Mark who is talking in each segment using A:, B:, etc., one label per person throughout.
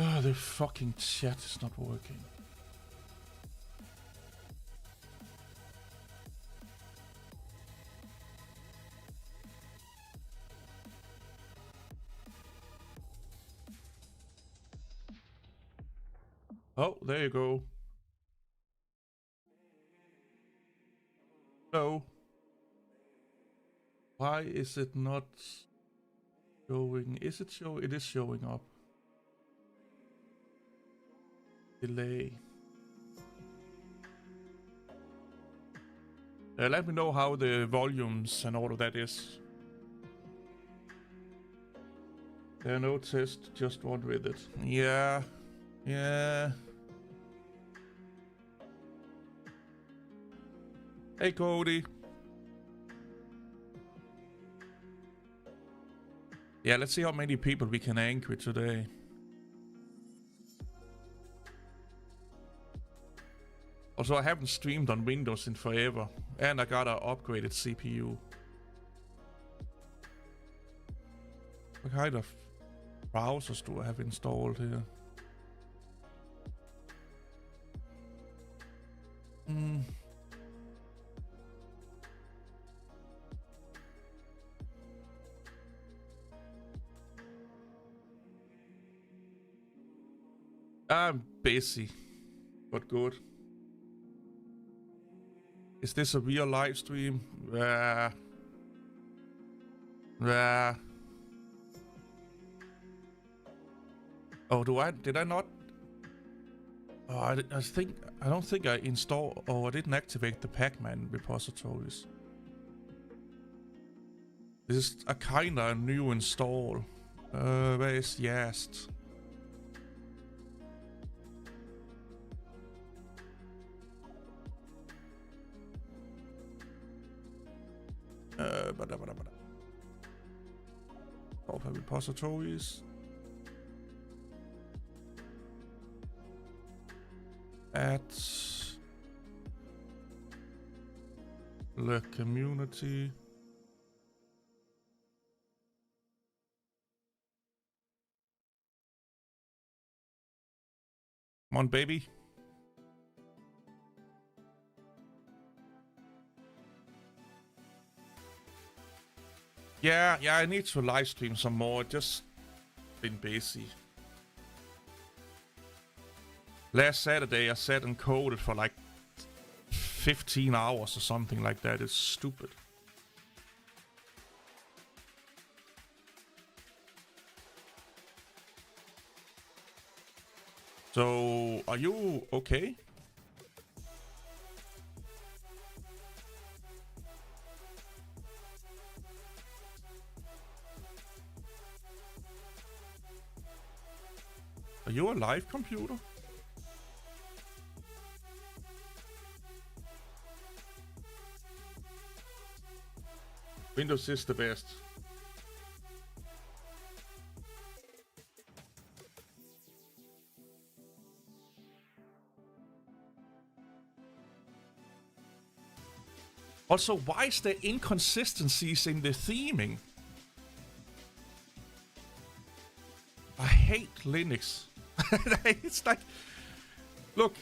A: Oh, the fucking chat is not working. Oh, there you go. No. Why is it not showing? Is it show? It is showing up. Delay. Let me know how the volumes and all of that is. There are no tests, just one with it. Yeah. Yeah. Hey, Cody. Yeah, let's see how many people we can anchor today. Also, I haven't streamed on Windows in forever, and I got an upgraded CPU. What kind of browsers do I have installed here? I'm busy, but good. Is this a real live stream? Oh, did I not? Oh, I don't think I installed, or I didn't activate the Pacman repositories. This is a kinda new install. Where is Yast? Open repositories. At the community. Come on, baby. Yeah, I need to live stream some more. Just been busy. Last Saturday, I sat and coded for like 15 hours or something like that. It's stupid. So, are you okay? Are you a live computer? Windows is the best. Also, why is there inconsistencies in the theming? I hate Linux. It's like, look.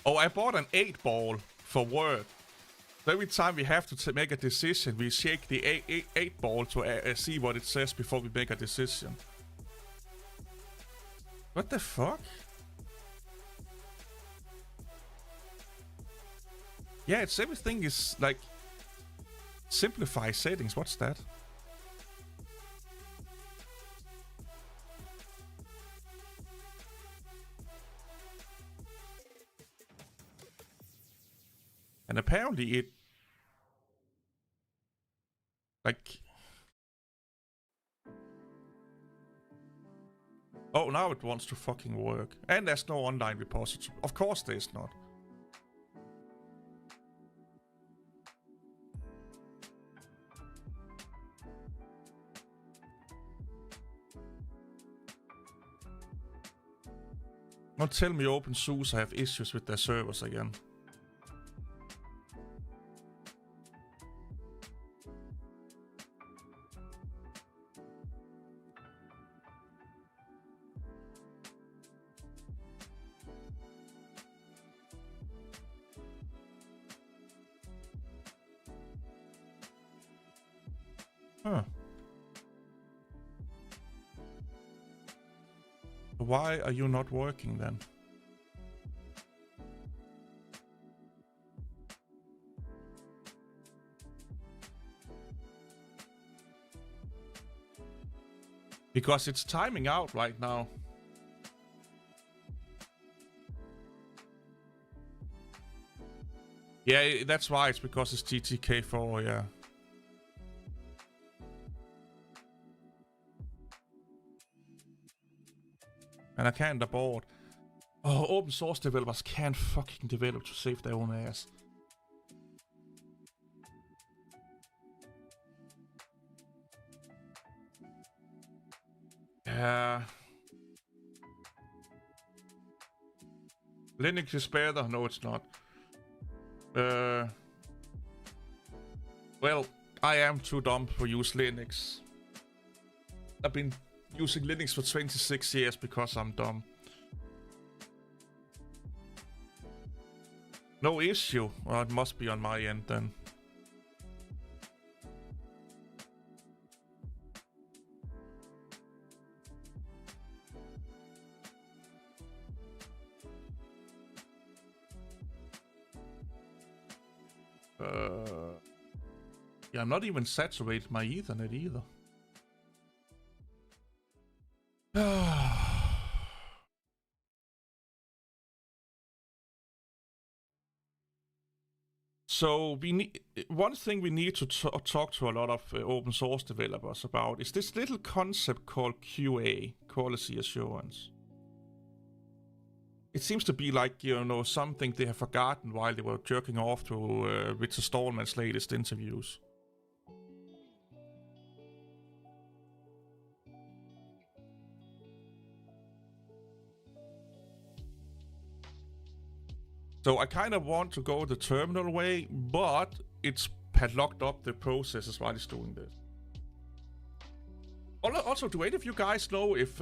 A: Oh, I bought an 8-ball for work. So every time we have to make a decision, we shake the 8-ball to see what it says before we make a decision. What the fuck? Yeah, it's everything is like simplify settings. What's that? And apparently it like oh, now it wants to fucking work. And there's no online repository. Of course there's not. Don't tell me OpenSUSE have issues with their servers again. Huh. Why are you not working then? Because it's timing out right now. Yeah, that's why. It's because it's GTK4, yeah. And I can't abort. Oh, open source developers can't fucking develop to save their own ass. Yeah. Linux is better. No, it's not. Well, I am too dumb to use Linux. I've been using Linux for 26 years because I'm dumb. No issue. Well, it must be on my end then. Yeah, I'm not even saturated my Ethernet either. So we need one thing we need to talk to a lot of open source developers about is this little concept called QA, quality assurance. It seems to be like, you know, something they have forgotten while they were jerking off to Richard Stallman's latest interviews. So I kind of want to go the terminal way, but it's padlocked up the processes while it's doing this. Also, do any of you guys know if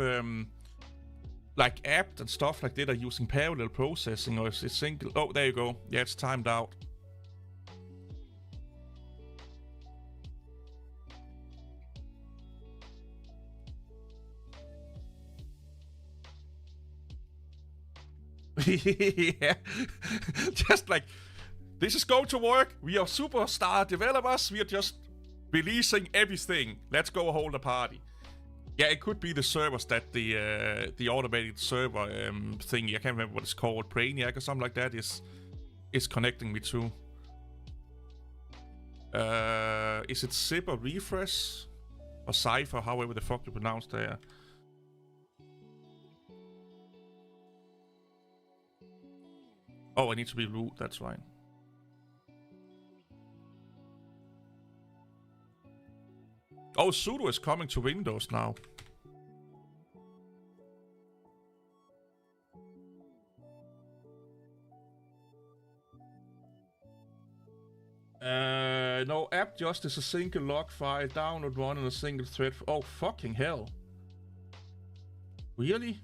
A: like apt and stuff like that are using parallel processing, or is it single? Oh, there you go. Yeah, it's timed out. Yeah, just like this is going to work. We are superstar developers. We are just releasing everything. Let's go hold a party. Yeah, it could be the servers that the automated server thing. I can't remember what it's called, Brainiac or something like that is connecting me to. Is it Zip or Refresh or Cypher? However the fuck you pronounce there. Oh, I need to be root, that's right. Oh, sudo is coming to Windows now. No, apt just is a single log file, download one in a single thread. Oh, fucking hell. Really?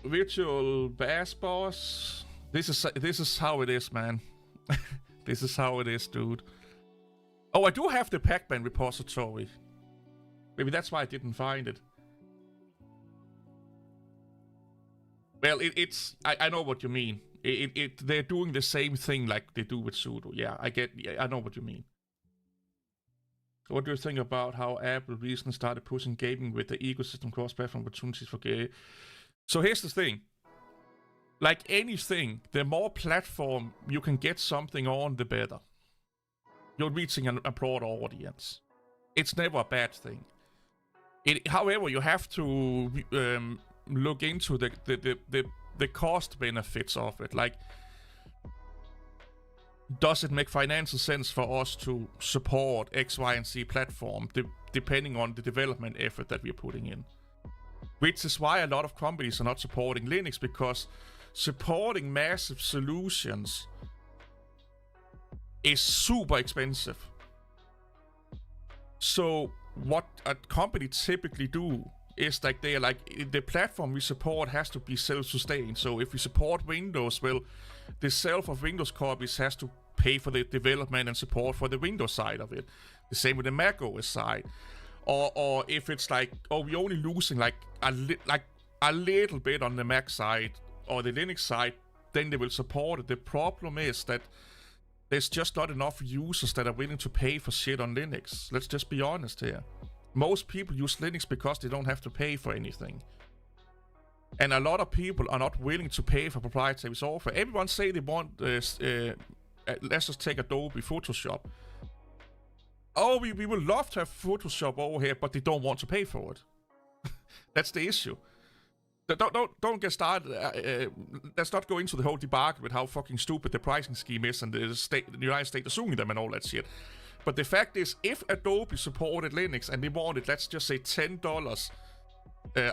A: Virtual bass boss. This is how it is, man. This is how it is, dude. Oh, I do have the Pacman repository. Maybe that's why I didn't find it. Well, it's I know what you mean. They're doing the same thing like they do with sudo. Yeah, I know what you mean. What do you think about how Apple recently started pushing gaming with the ecosystem cross-platform opportunities for gay? So here's the thing. Like anything, the more platform you can get something on, the better. You're reaching a broader audience. It's never a bad thing. However, you have to look into the cost benefits of it. Like, does it make financial sense for us to support X, Y, and Z platform depending on the development effort that we're putting in? Which is why a lot of companies are not supporting Linux, because supporting massive solutions is super expensive. So what a company typically do is like they are like, the platform we support has to be self-sustained. So if we support Windows, well, the self of Windows copies has to pay for the development and support for the Windows side of it. The same with the Mac OS side. Or if it's like, oh, we're only losing like a little bit on the Mac side or the Linux side, then they will support it. The problem is that there's just not enough users that are willing to pay for shit on Linux. Let's just be honest here. Most people use Linux because they don't have to pay for anything. And a lot of people are not willing to pay for proprietary software. Everyone say they want, let's just take Adobe Photoshop. Oh, we would love to have Photoshop over here, but they don't want to pay for it. That's the issue. Don't get started. Let's not go into the whole debacle with how fucking stupid the pricing scheme is and the United States assuming them and all that shit. But the fact is, if Adobe supported Linux and they wanted, let's just say $10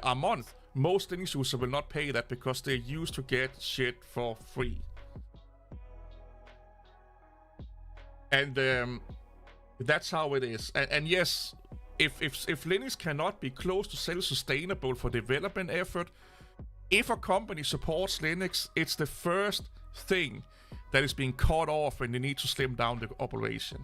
A: a month, most Linux users will not pay that because they're used to get shit for free. And that's how it is. And yes, if Linux cannot be close to self-sustainable for development effort, if a company supports Linux, it's the first thing that is being cut off when they need to slim down the operation.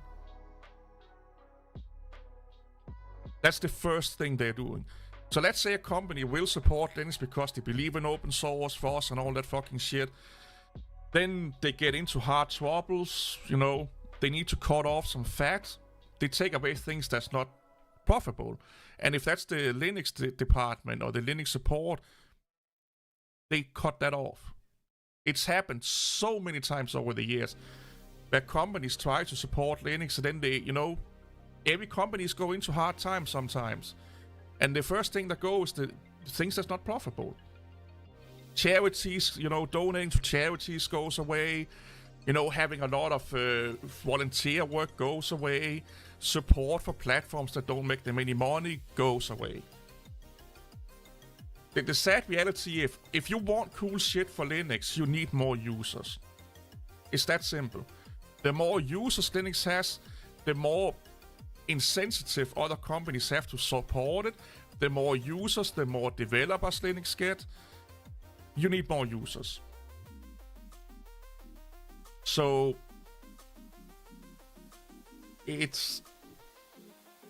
A: That's the first thing they're doing. So let's say a company will support Linux because they believe in open source, FOSS, and all that fucking shit. Then they get into hard troubles, you know, they need to cut off some fat. They take away things that's not profitable. And if that's the Linux department or the Linux support, they cut that off. It's happened so many times over the years where companies try to support Linux and then they, you know, every company is going into hard times sometimes. And the first thing that goes, the things that's not profitable. Charities, you know, donating to charities goes away. You know, having a lot of volunteer work goes away. Support for platforms that don't make them any money goes away. The sad reality, if you want cool shit for Linux, you need more users. It's that simple. The more users Linux has, the more insensitive other companies have to support it. The more users, the more developers Linux get. You need more users. So it's,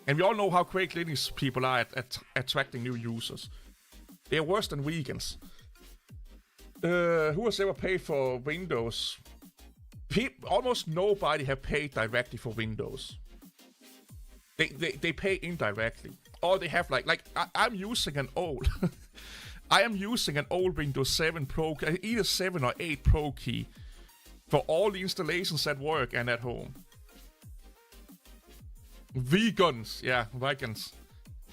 A: and we all know how great Linux people are at attracting new users. They're worse than vegans. Who has ever paid for Windows? Almost nobody have paid directly for Windows. They pay indirectly, or they have I'm using an old. I am using an old Windows 7 Pro, either 7 or 8 Pro key, for all the installations at work and at home. Vegans.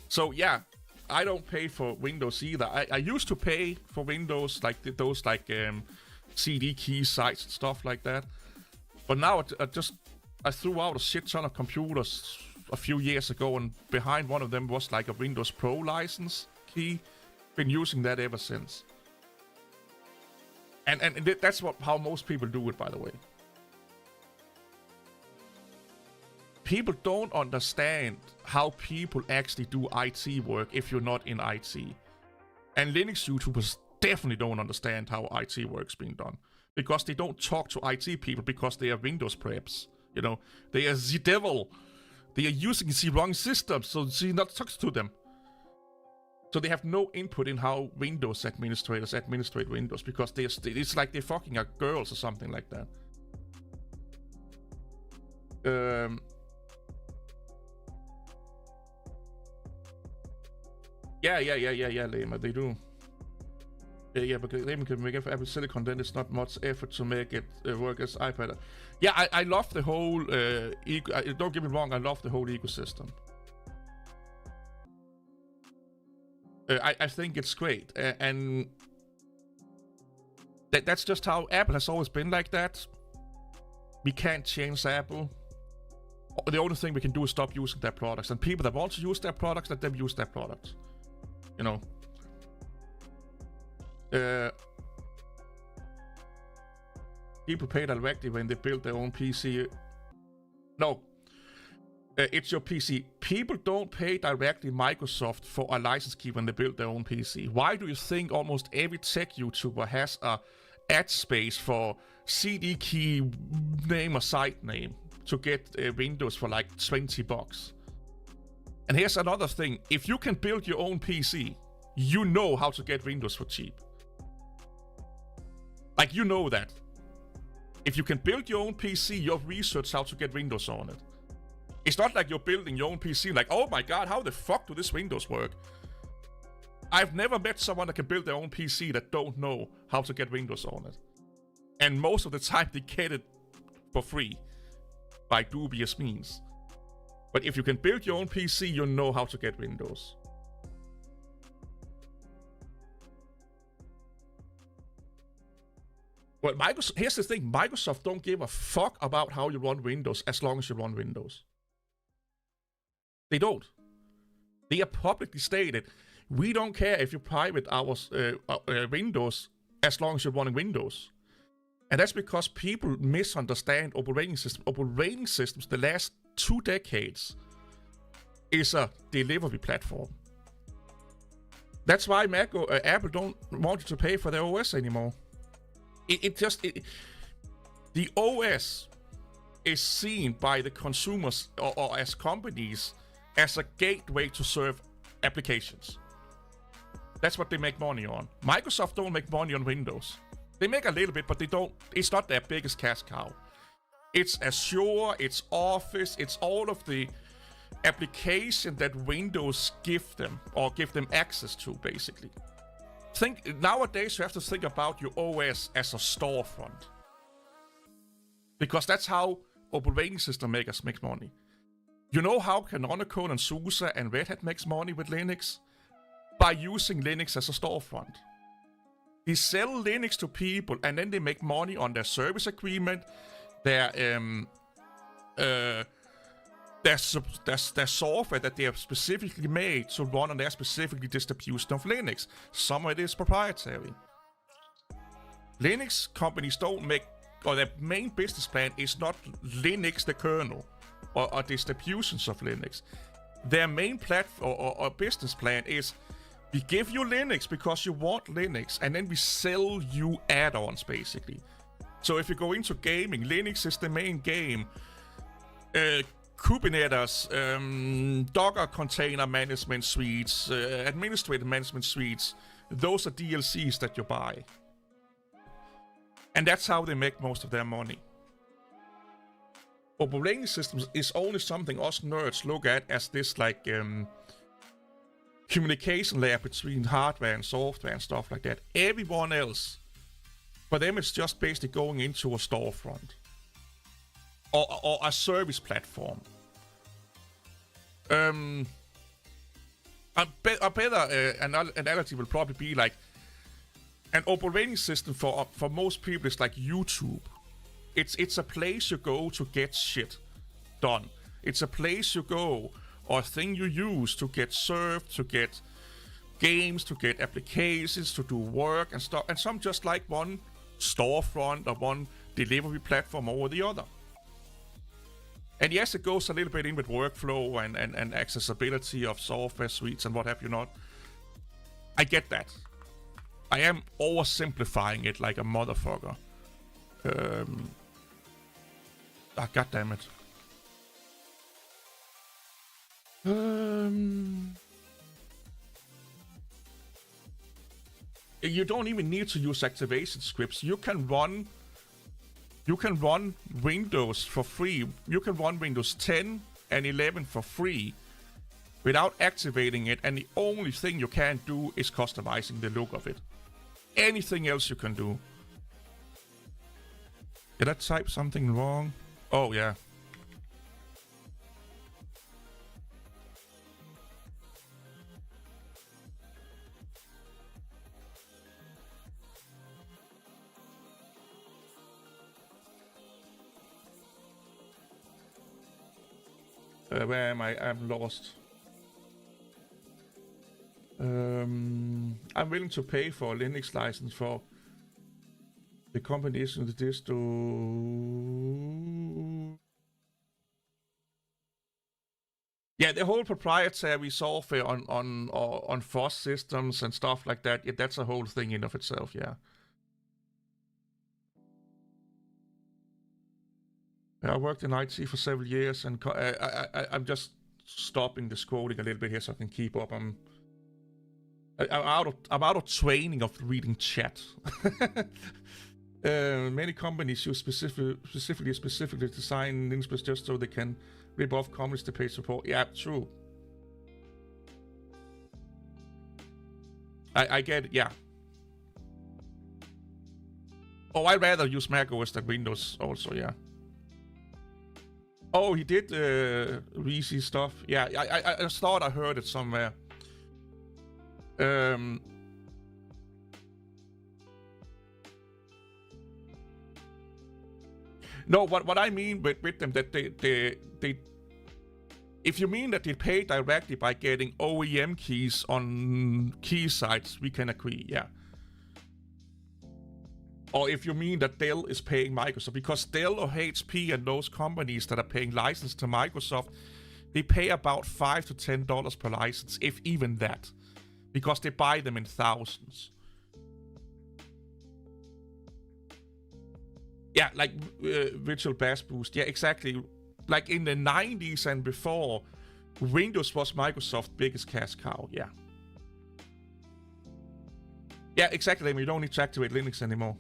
A: So yeah, I don't pay for Windows either. I used to pay for Windows, like those CD key sites and stuff like that. But now I threw out a shit ton of computers a few years ago, and behind one of them was like a Windows Pro license key. Been using that ever since. And that's how most people do it, by the way. People don't understand how people actually do IT work if you're not in IT. And Linux YouTubers definitely don't understand how IT work's being done. Because they don't talk to IT people because they are Windows preps. You know, they are the devil. They are using the wrong system, so they not talks to them. So they have no input in how Windows administrators administrate Windows because it's like they're fucking girls or something like that. Yeah, Lema, they do. Yeah, because Lema can make it for Apple Silicon, then it's not much effort to make it work as iPad. Yeah, I love the whole, don't get me wrong, I love the whole ecosystem. I think it's great, and that's just how Apple has always been like that. We can't change Apple. The only thing we can do is stop using their products, and people that want to use their products, let them use their products. You know. People pay directly when they build their own PC. No, it's your PC. People don't pay directly Microsoft for a license key when they build their own PC. Why do you think almost every tech YouTuber has a ad space for CD key name or site name to get Windows for like $20? And here's another thing. If you can build your own PC, you know how to get Windows for cheap. Like, you know that. If you can build your own PC, you've researched how to get Windows on it. It's not like you're building your own PC like, oh my god, how the fuck do this Windows work? I've never met someone that can build their own PC that don't know how to get Windows on it. And most of the time they get it for free by dubious means. But if you can build your own PC, you know how to get Windows. Well, here's the thing. Microsoft don't give a fuck about how you run Windows as long as you run Windows. They don't. They are publicly stated, we don't care if you private our Windows as long as you're running Windows. And that's because people misunderstand operating systems. Operating systems, the last 2 decades, is a delivery platform. That's why Apple don't want you to pay for their OS anymore. The OS is seen by the consumers or as companies as a gateway to serve applications. That's what they make money on. Microsoft don't make money on Windows. They make a little bit, but they don't. It's not their biggest cash cow. It's Azure, it's Office, it's all of the application that Windows give them access to, basically. Nowadays you have to think about your OS as a storefront, because that's how operating system makers make money. You know how Canonical and SUSE and Red Hat makes money with Linux? By using Linux as a storefront. They sell Linux to people and then they make money on their service agreement, their software that they have specifically made to run on their specific distribution of Linux. Some of it is proprietary. Linux companies don't make, or their main business plan is not Linux, the kernel, or distributions of Linux. Their main platform or business plan is, we give you Linux because you want Linux, and then we sell you add-ons, basically. So if you go into gaming, Linux is the main game. Kubernetes, Docker container management suites, administrative management suites, those are DLCs that you buy. And that's how they make most of their money. Operating systems is only something us nerds look at as this like communication layer between hardware and software and stuff like that. Everyone else, for them it's just basically going into a storefront. Or a service platform. A better analogy will probably be like an operating system for most people is like YouTube. It's a place you go to get shit done. It's a place you go or a thing you use to get served, to get games, to get applications, to do work and stuff. And some just like one storefront or one delivery platform over the other. And yes, it goes a little bit in with workflow and accessibility of software suites and what have you not. I get that. I am oversimplifying it like a motherfucker. God damn it. You don't even need to use activation scripts. You can run Windows for free. You can run Windows 10 and 11 for free without activating it, and the only thing you can do is customizing the look of it. Anything else you can do. Did I type something wrong? Oh, yeah. Where am I? I'm lost. I'm willing to pay for a Linux license for the combination of the distro. Yeah, the whole proprietary software on FOSS systems and stuff like that. Yeah, that's a whole thing in of itself. Yeah. I worked in IT for several years, and I'm just stopping the scrolling a little bit here so I can keep up. I'm out of training of reading chat. Many companies use specifically design Linux just so they can rip off companies to pay support. Yeah, true. I get it, yeah. Oh, I'd rather use Mac OS than Windows also, yeah. Oh, he did Reezy stuff. Yeah, I thought I heard it somewhere. No, what I mean with them that they if you mean that they pay directly by getting OEM keys on key sites, we can agree, yeah. Or if you mean that Dell is paying Microsoft, because Dell or HP and those companies that are paying license to Microsoft, they pay about $5 to $10 per license, if even that, because they buy them in thousands. Yeah, like Virtual Bash Boost. Yeah, exactly. Like in the 90s and before, Windows was Microsoft's biggest cash cow. Yeah. Yeah, exactly. I mean, you don't need to activate Linux anymore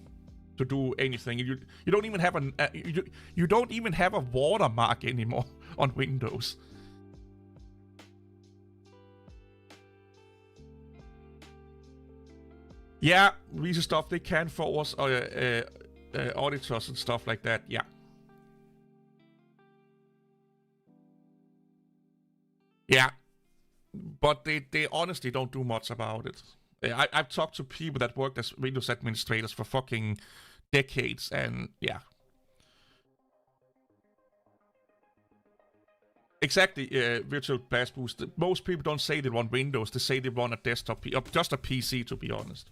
A: to do anything. You don't even have you don't even have a watermark anymore on Windows. Yeah, recent stuff they can force auditors and stuff like that. Yeah. Yeah, but they honestly don't do much about it. I've talked to people that worked as Windows administrators for fucking decades, and yeah. Exactly, Virtual Bash Boost. Most people don't say they run Windows, they say they run a desktop, just a PC, to be honest.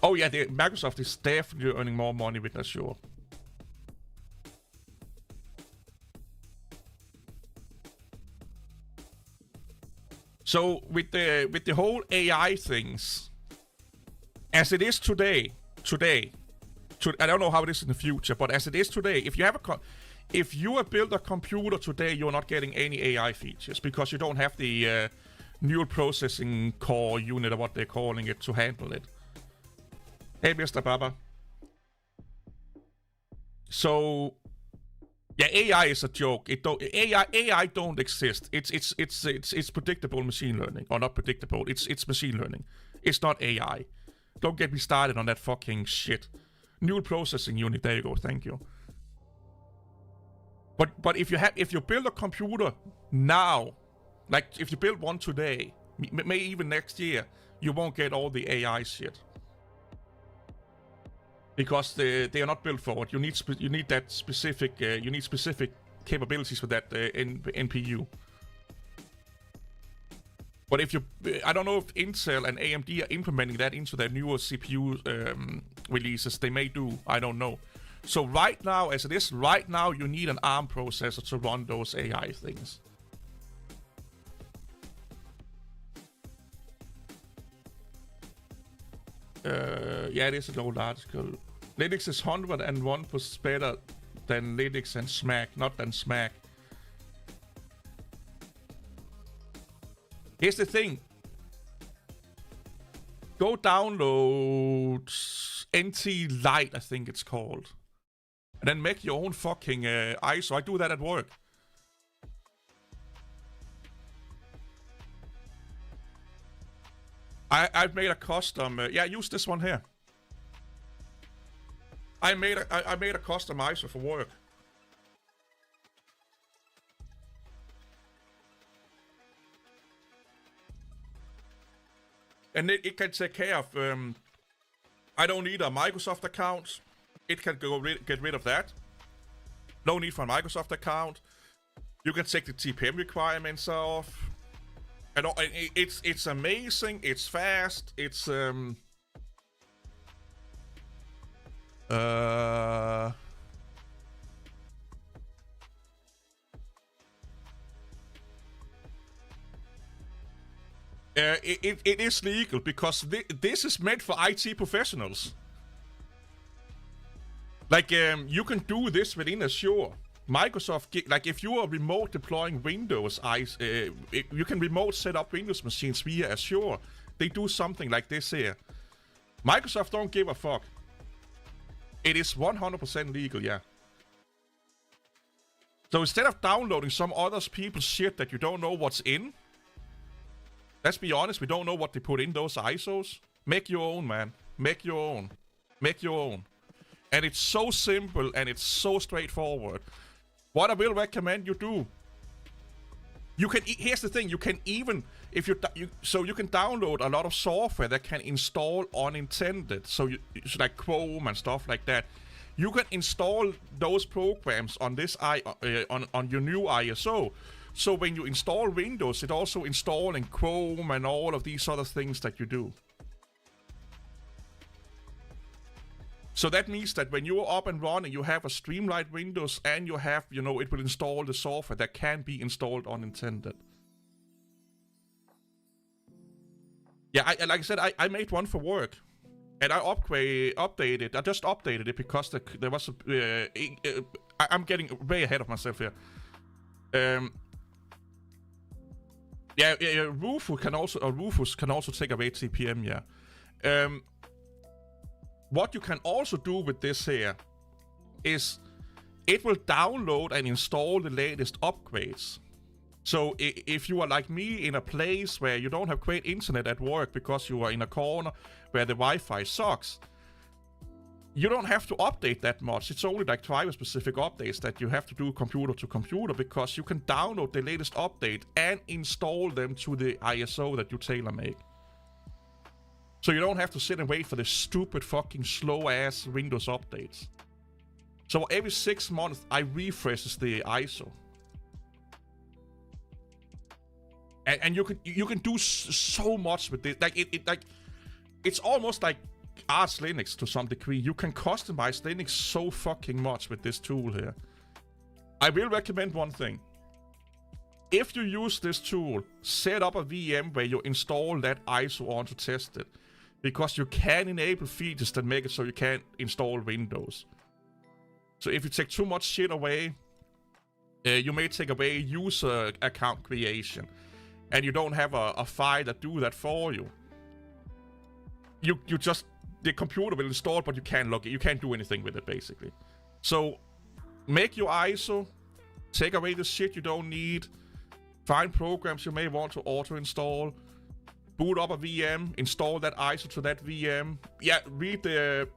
A: Oh yeah, Microsoft is definitely earning more money with Azure. So with the whole AI things, as it is today, I don't know how it is in the future, but as it is today, if you build a computer today, you're not getting any AI features because you don't have the neural processing core unit, or what they're calling it, to handle it. Hey, Mr. Baba. So, yeah, AI is a joke. AI don't exist. It's predictable machine learning, or not predictable. It's machine learning. It's not AI. Don't get me started on that fucking shit. Neural processing unit. There you go. Thank you. But if you build a computer now, like if you build one today, maybe even next year, you won't get all the AI shit. Because they are not built for it. You need that specific you need specific capabilities for that NPU. But if I don't know if Intel and AMD are implementing that into their newer CPU releases. They may do. I don't know. So right now, as it is right now, you need an ARM processor to run those AI things. Yeah, it is an old article. Linux is 101% better than Linux and Smack, not than Smack. Here's the thing. Go download NT Lite, I think it's called. And then make your own fucking ISO. I do that at work. I've made a custom. Yeah, use this one here. I made a custom ISO for work. And it can take care of. I don't need a Microsoft account. It can get rid of that. No need for a Microsoft account. You can take the TPM requirements off. And it's amazing. It's fast. It's It is legal because this is meant for IT professionals. Like, you can do this within Azure. Microsoft, like if you are remote deploying Windows, you can remote set up Windows machines via Azure. They do something like this here. Microsoft don't give a fuck. It is 100% legal, yeah. So instead of downloading some other people's shit that you don't know what's in, let's be honest, we don't know what they put in those ISOs. Make your own, man. Make your own. Make your own. And it's so simple and it's so straightforward. What I will recommend you do. You can. Here's the thing. You can even if you can download a lot of software that can install unintended. So like Chrome and stuff like that. You can install those programs on this on your new ISO. So when you install Windows, it also installing Chrome and all of these other things that you do. So that means that when you're up and running, you have a streamlined Windows and you have, it will install the software that can be installed unintended. Yeah, like I said, I made one for work. And I updated. I just updated it because there was I'm getting way ahead of myself here. Rufus can also take away TPM, yeah. What you can also do with this here is it will download and install the latest upgrades. So if you are like me in a place where you don't have great internet at work because you are in a corner where the Wi-Fi sucks, you don't have to update that much. It's only like driver-specific updates that you have to do computer to computer because you can download the latest update and install them to the ISO that you tailor-make. So you don't have to sit and wait for the stupid fucking slow-ass Windows updates. So every 6 months, I refreshes the ISO. And you can do so much with this. Like it's almost like Arch Linux to some degree. You can customize Linux so fucking much with this tool here. I will recommend one thing. If you use this tool, set up a VM where you install that ISO on to test it. Because you can enable features that make it so you can't install Windows. So if you take too much shit away, you may take away user account creation. And you don't have a file that do that for you. The computer will install, but you can't log it. You can't do anything with it, basically. So, make your ISO, take away the shit you don't need, find programs you may want to auto-install, boot up a VM, install that ISO to that VM. Yeah, read the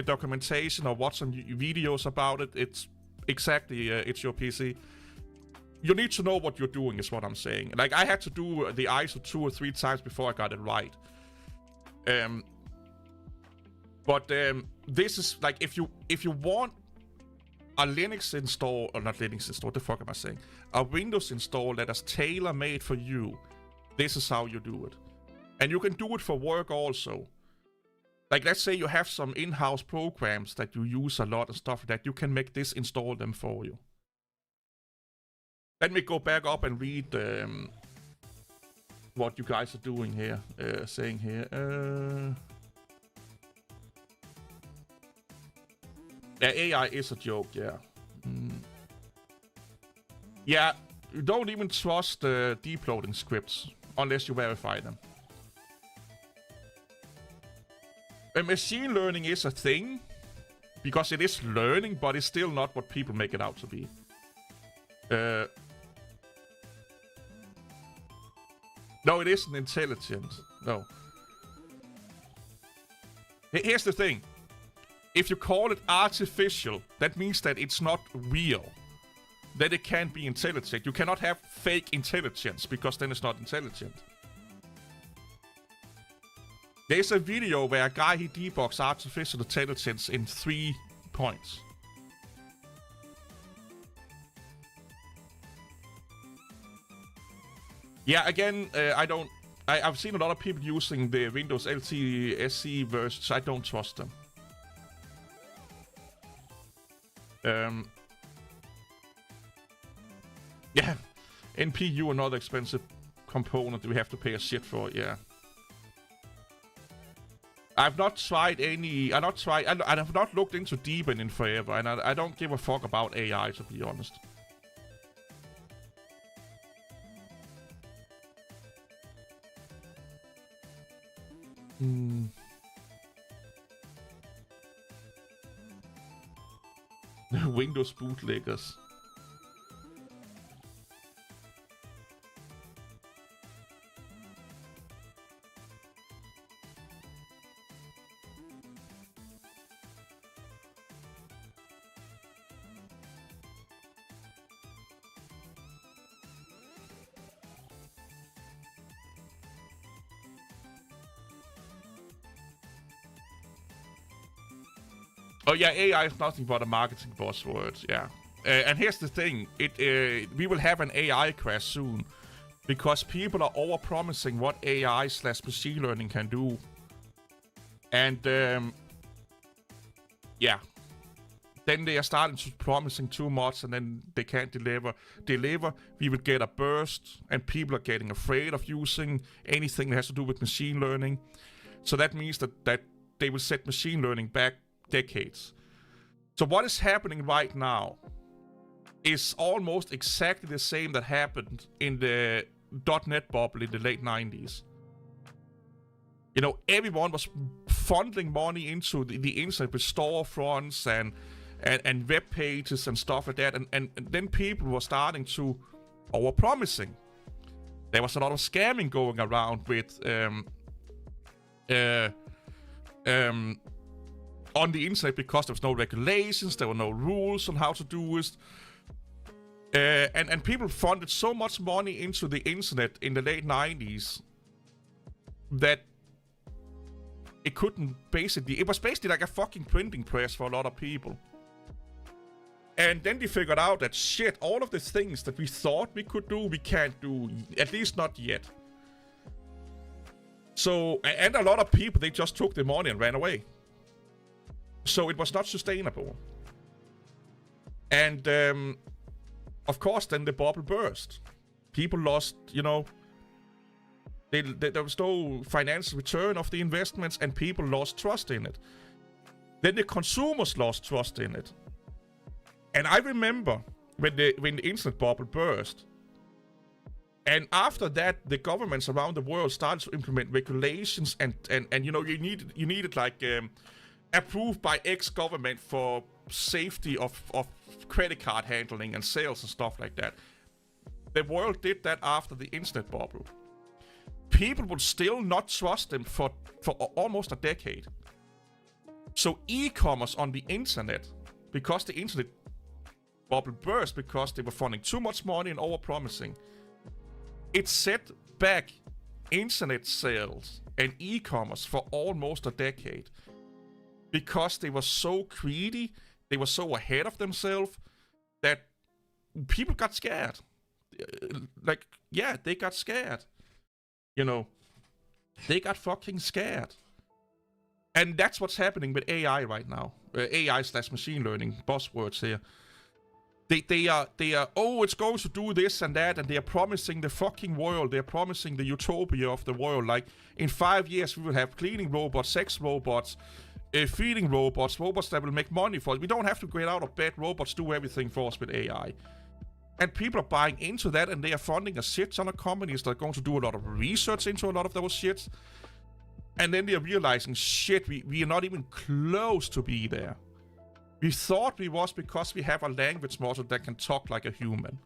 A: documentation or watch some videos about it. It's exactly, it's your PC. You need to know what you're doing, is what I'm saying. Like, I had to do the ISO 2 or 3 times before I got it right. But this is like if you want a Linux install, or not Linux install, what the fuck am I saying? A Windows install that is tailor-made for you, this is how you do it. And you can do it for work also. Like, let's say you have some in-house programs that you use a lot and stuff like that, you can make this install them for you. Let me go back up and read what you guys are doing here, saying here. Yeah, AI is a joke, yeah. Yeah, you don't even trust deep loading scripts unless you verify them. Machine learning is a thing because it is learning, but it's still not what people make it out to be. No, it isn't intelligent. No. Here's the thing. If you call it artificial, that means that it's not real. That it can't be intelligent. You cannot have fake intelligence, because then it's not intelligent. There's a video where a guy, he debugs artificial intelligence in 3 points. Yeah, again, I've seen a lot of people using the Windows LTSC versions. I don't trust them. Yeah, NPU, another expensive component that we have to pay a shit for. Yeah. I've not tried any. I have not looked into Deepin in forever, and I don't give a fuck about AI, to be honest. Windows bootleggers. Oh yeah, AI is nothing but a marketing buzzword. Yeah, and here's the thing: we will have an AI crash soon, because people are over-promising what AI/machine learning can do, and yeah, then they are starting to promising too much, and then they can't deliver. We will get a burst, and people are getting afraid of using anything that has to do with machine learning. So that means that they will set machine learning back decades. So what is happening right now is almost exactly the same that happened in the .NET bubble in the late 90s. You know, everyone was funneling money into the internet with storefronts and web pages and stuff like that, and then people were starting to over-promising. There was a lot of scamming going around with on the internet, because there was no regulations, there were no rules on how to do it. And people funded so much money into the internet in the late 90s that it was basically like a fucking printing press for a lot of people. And then they figured out that shit, all of the things that we thought we could do, we can't do, at least not yet. So, and a lot of people, they just took the money and ran away. So it was not sustainable. And of course, then the bubble burst. People lost, you know, there was no financial return of the investments, and people lost trust in it. Then the consumers lost trust in it. And I remember when the internet bubble burst, and after that, the governments around the world started to implement regulations, and you know, you needed like approved by X government for safety of credit card handling and sales and stuff like that. The world did that after the internet bubble. People would still not trust them for almost a decade. So e-commerce on the internet, because the internet bubble burst because they were funding too much money and over-promising, it set back internet sales and e-commerce for almost a decade. Because they were so greedy, they were so ahead of themselves, that people got scared. Like, yeah, they got scared. You know, they got fucking scared. And that's what's happening with AI right now. AI/machine learning, buzzwords here. They are, oh, it's going to do this and that, and they are promising the fucking world. They are promising the utopia of the world. Like, in 5 years, we will have cleaning robots, sex robots, feeding robots that will make money for us. We don't have to get out of bed. Robots do everything for us with AI. And people are buying into that, and they are funding a shit ton of companies that are going to do a lot of research into a lot of those shits. And then they are realizing, shit, we are not even close to be there. We thought we was, because we have a language model that can talk like a human.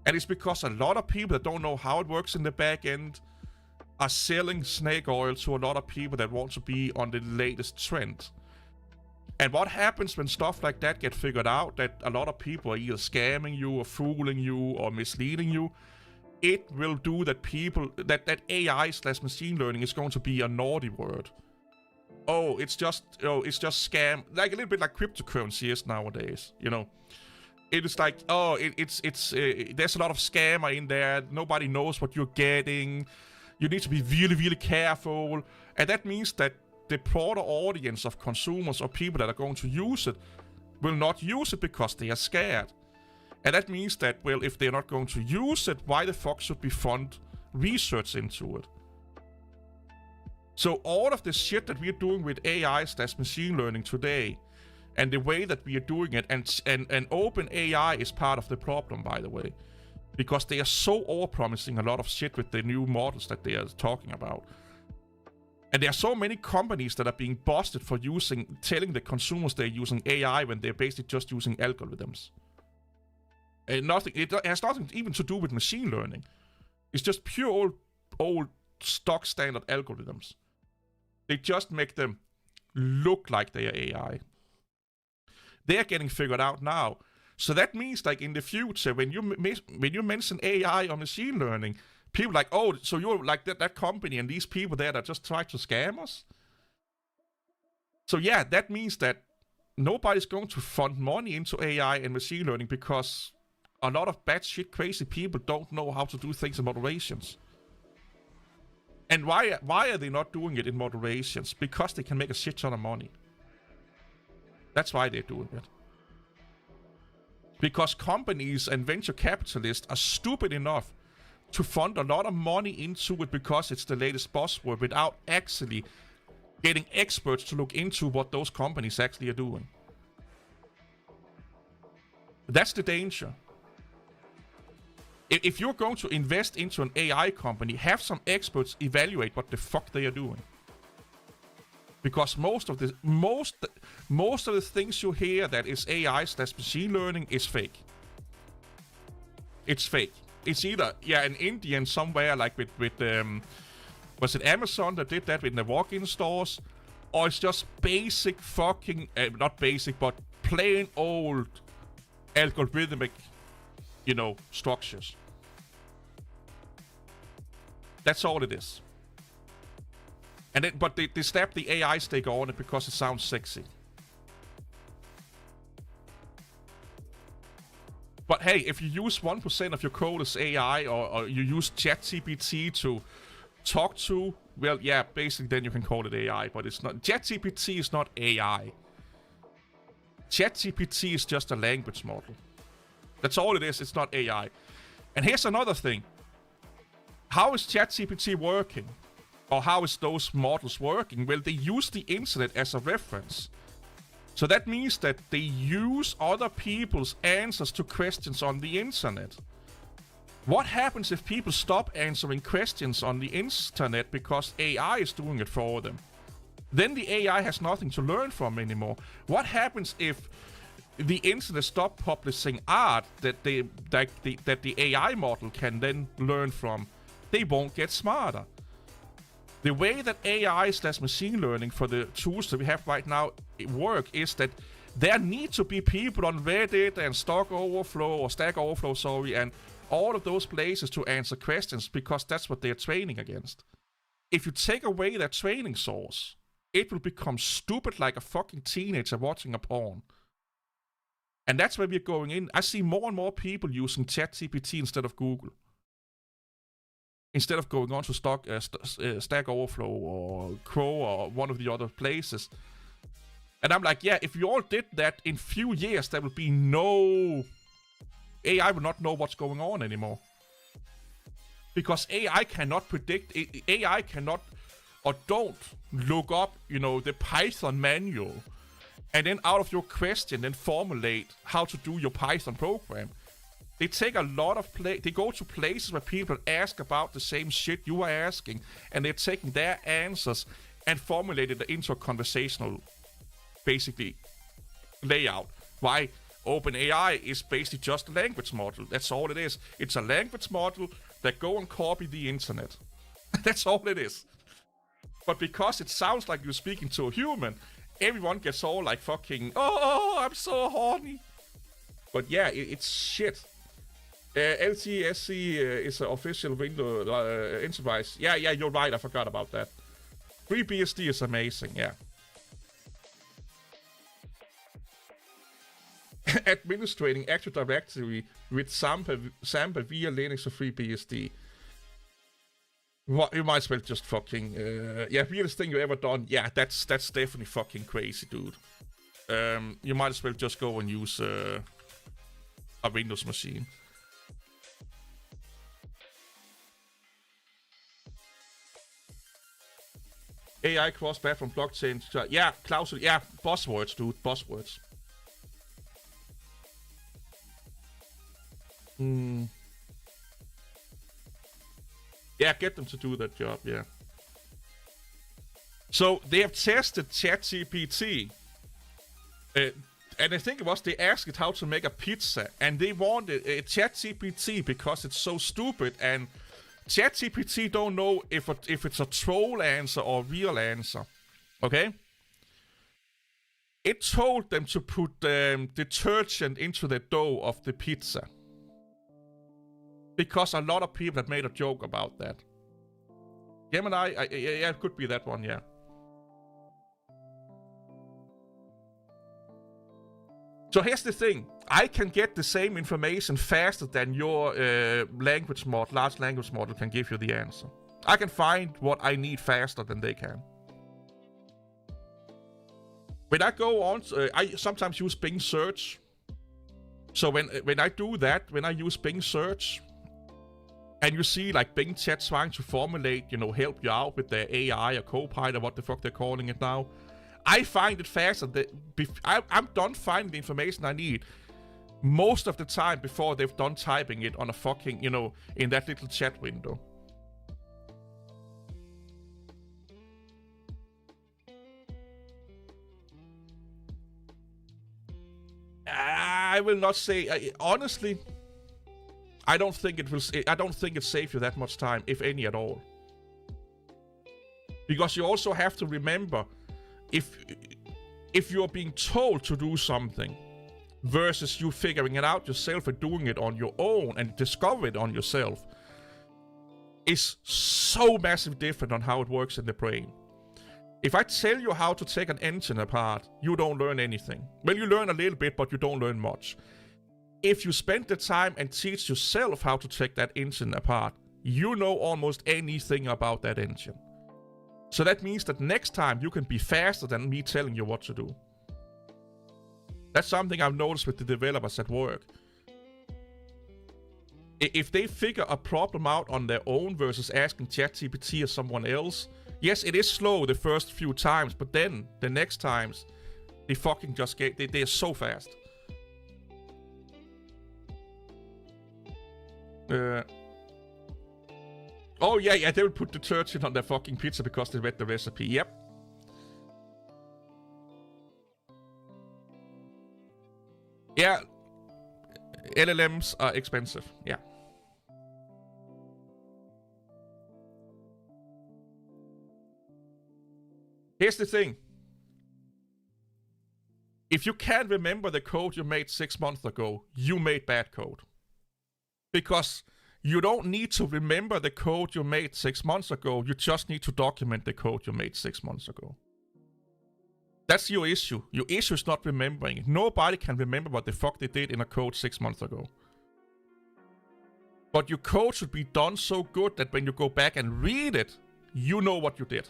A: And it's because a lot of people that don't know how it works in the back end are selling snake oil to a lot of people that want to be on the latest trend. And what happens when stuff like that get figured out, that a lot of people are either scamming you or fooling you or misleading you, it will do that that AI/machine learning is going to be a naughty word. Oh, it's just scam, like a little bit like cryptocurrency is nowadays, you know. It is like, oh, there's a lot of scammer in there, nobody knows what you're getting. You need to be really, really careful. And that means that the broader audience of consumers or people that are going to use it will not use it because they are scared. And that means that, well, if they're not going to use it, why the fuck should we fund research into it? So all of the shit that we're doing with AI/machine learning today, and the way that we are doing it, and open AI is part of the problem, by the way, because they are so overpromising a lot of shit with the new models that they are talking about. And there are so many companies that are being busted for telling the consumers they're using AI when they're basically just using algorithms. And it has nothing even to do with machine learning. It's just pure old stock standard algorithms. They just make them look like they are AI. They're getting figured out now. So that means, like, in the future, when you mention AI or machine learning, people are like, oh, so you're like that company and these people there that just try to scam us? So yeah, that means that nobody's going to fund money into AI and machine learning because a lot of batshit crazy people don't know how to do things in moderations. And why are they not doing it in moderations? Because they can make a shit ton of money. That's why they're doing it. Because companies and venture capitalists are stupid enough to fund a lot of money into it because it's the latest buzzword without actually getting experts to look into what those companies actually are doing. That's the danger. If you're going to invest into an AI company, have some experts evaluate what the fuck they are doing. Because most of the things you hear that is AI/machine learning is fake. It's fake. It's either an Indian somewhere like with was it Amazon that did that with the walk-in stores, or it's just basic fucking not basic but plain old algorithmic, structures. That's all it is. And but they slap the AI sticker on it because it sounds sexy. But hey, if you use 1% of your code as AI, or you use ChatGPT to talk to, well, yeah, basically then you can call it AI, but it's not. ChatGPT is not AI. ChatGPT is just a language model. That's all it is. It's not AI. And here's another thing. How is ChatGPT working? Or how is those models working? Well, they use the internet as a reference. So that means that they use other people's answers to questions on the internet. What happens if people stop answering questions on the internet because AI is doing it for them? Then the AI has nothing to learn from anymore. What happens if the internet stop publishing art that the AI model can then learn from? They won't get smarter. The way that AI/machine learning for the tools that we have right now work is that there need to be people on Reddit and Stack Overflow, and all of those places to answer questions because that's what they're training against. If you take away that training source, it will become stupid like a fucking teenager watching a porn. And that's where we're going in. I see more and more people using ChatGPT instead of Google. Instead of going on to Stack Overflow or Crow or one of the other places. And I'm like, yeah, if you all did that, in few years, there will be no... AI will not know what's going on anymore. Because AI cannot predict... AI cannot or don't look up, the Python manual and then out of your question, then formulate how to do your Python program. They take a lot of they go to places where people ask about the same shit you are asking, and they're taking their answers and formulating it into a conversational, basically, layout. Why OpenAI is basically just a language model. That's all it is. It's a language model that go and copy the internet. That's all it is. But because it sounds like you're speaking to a human, everyone gets all like fucking, oh, I'm so horny. But yeah, it's shit. LTSC is an official Windows enterprise. Yeah, you're right. I forgot about that. FreeBSD is amazing. Yeah. Administrating Active Directory with Sampa via Linux or FreeBSD. You might as well just fucking weirdest thing you ever done. Yeah, that's definitely fucking crazy, dude. You might as well just go and use a Windows machine. AI cross-platform blockchain. Yeah, Clausul. Yeah, buzzwords, dude. Buzzwords. Yeah, get them to do that job, yeah. So, they have tested ChatGPT. And I think it was they asked it how to make a pizza. And they wanted ChatGPT because it's so stupid. And ChatGPT don't know if it's a troll answer or a real answer. Okay? It told them to put detergent into the dough of the pizza. Because a lot of people had made a joke about that. Gemini, yeah, it could be that one, yeah. So here's the thing. I can get the same information faster than your large language model can give you the answer. I can find what I need faster than they can. When I go on, I sometimes use Bing Search. So when I do that, when I use Bing Search, and you see like Bing Chat trying to formulate, help you out with the AI or Copilot or what the fuck they're calling it now, I find it faster. I'm done finding the information I need most of the time before they've done typing it on a fucking, in that little chat window. I will not say, honestly, I don't think it saves you that much time, if any at all. Because you also have to remember, if you're being told to do something versus you figuring it out yourself and doing it on your own and discover it on yourself, is so massively different on how it works in the brain. If I tell you how to take an engine apart, you don't learn anything. Well, you learn a little bit, but you don't learn much. If you spend the time and teach yourself how to take that engine apart, you know almost anything about that engine. So that means that next time you can be faster than me telling you what to do. That's something I've noticed with the developers at work. If they figure a problem out on their own versus asking ChatGPT or someone else, yes, it is slow the first few times, but then the next times, they fucking just they are so fast. Oh yeah, they will put detergent on their fucking pizza because they read the recipe. Yep. Yeah. LLMs are expensive. Yeah. Here's the thing. If you can't remember the code you made 6 months ago, you made bad code. Because you don't need to remember the code you made 6 months ago. You just need to document the code you made 6 months ago. That's your issue. Your issue is not remembering it. Nobody can remember what the fuck they did in a code 6 months ago. But your code should be done so good that when you go back and read it, you know what you did.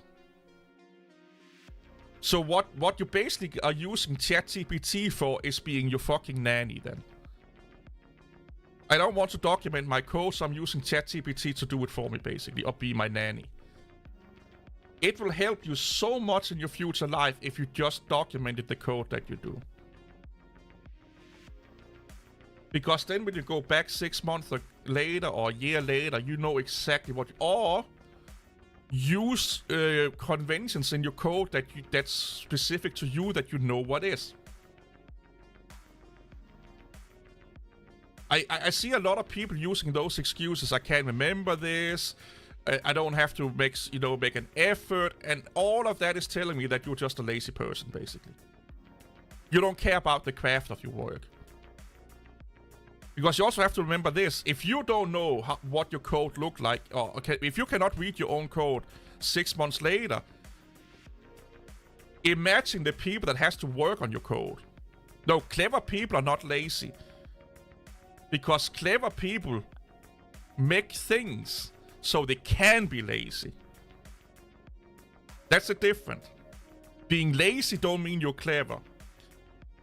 A: So what you basically are using ChatGPT for is being your fucking nanny then. I don't want to document my code, so I'm using ChatGPT to do it for me, basically, or be my nanny. It will help you so much in your future life if you just documented the code that you do. Because then when you go back 6 months later or a year later, you know exactly what... Or use conventions in your code that's specific to you that you know what is. I see a lot of people using those excuses. I can't remember this. I don't have to make an effort, and all of that is telling me that you're just a lazy person, basically. You don't care about the craft of your work. Because you also have to remember this: if you don't know what your code looked like, or if you cannot read your own code 6 months later, imagine the people that has to work on your code. No, clever people are not lazy. Because clever people make things so they can be lazy. That's the difference. Being lazy don't mean you're clever.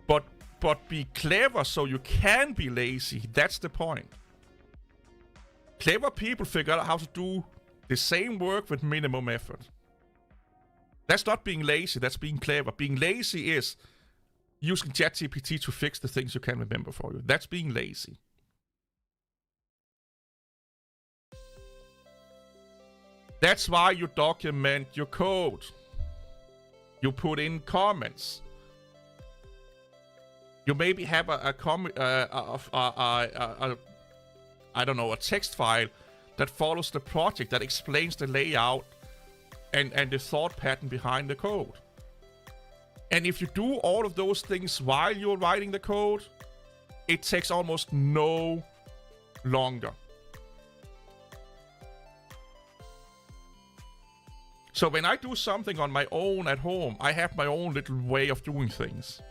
A: But but be clever so you can be lazy. That's the point. Clever people figure out how to do the same work with minimum effort. That's not being lazy, that's being clever. Being lazy is using ChatGPT to fix the things you can remember for you. That's being lazy. That's why you document your code. You put in comments. You maybe have a text file that follows the project, that explains the layout and the thought pattern behind the code. And if you do all of those things while you're writing the code, it takes almost no longer. So when I do something on my own at home, I have my own little way of doing things.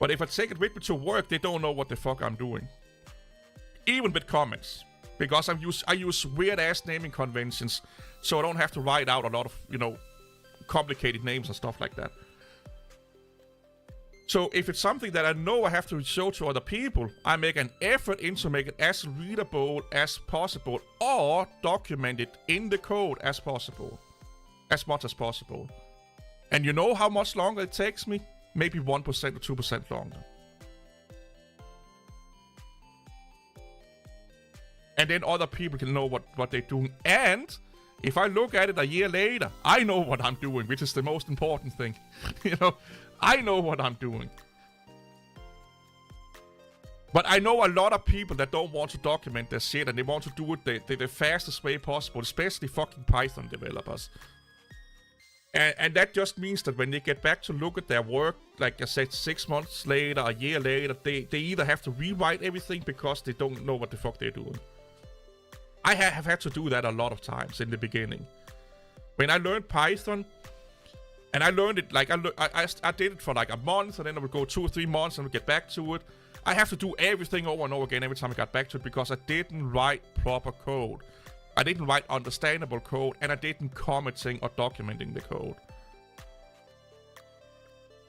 A: But if I take it with me to work, they don't know what the fuck I'm doing. Even with comments. Because I use weird-ass naming conventions, so I don't have to write out a lot of, complicated names and stuff like that. So if it's something that I know I have to show to other people, I make an effort into make it as readable as possible, or document it in the code as possible. As much as possible. And you know how much longer it takes me? Maybe 1% or 2% longer. And then other people can know what they're doing. And if I look at it a year later, I know what I'm doing, which is the most important thing. I know what I'm doing. But I know a lot of people that don't want to document their shit, and they want to do it the fastest way possible, especially fucking Python developers. And that just means that when they get back to look at their work, like I said, 6 months later, a year later, they either have to rewrite everything because they don't know what the fuck they're doing. I have had to do that a lot of times in the beginning. When I learned Python, and I learned it, like I did it for like a month, and then I would go 2 or 3 months and I would get back to it. I have to do everything over and over again every time I got back to it because I didn't write proper code. I didn't write understandable code, and I didn't commenting or documenting the code.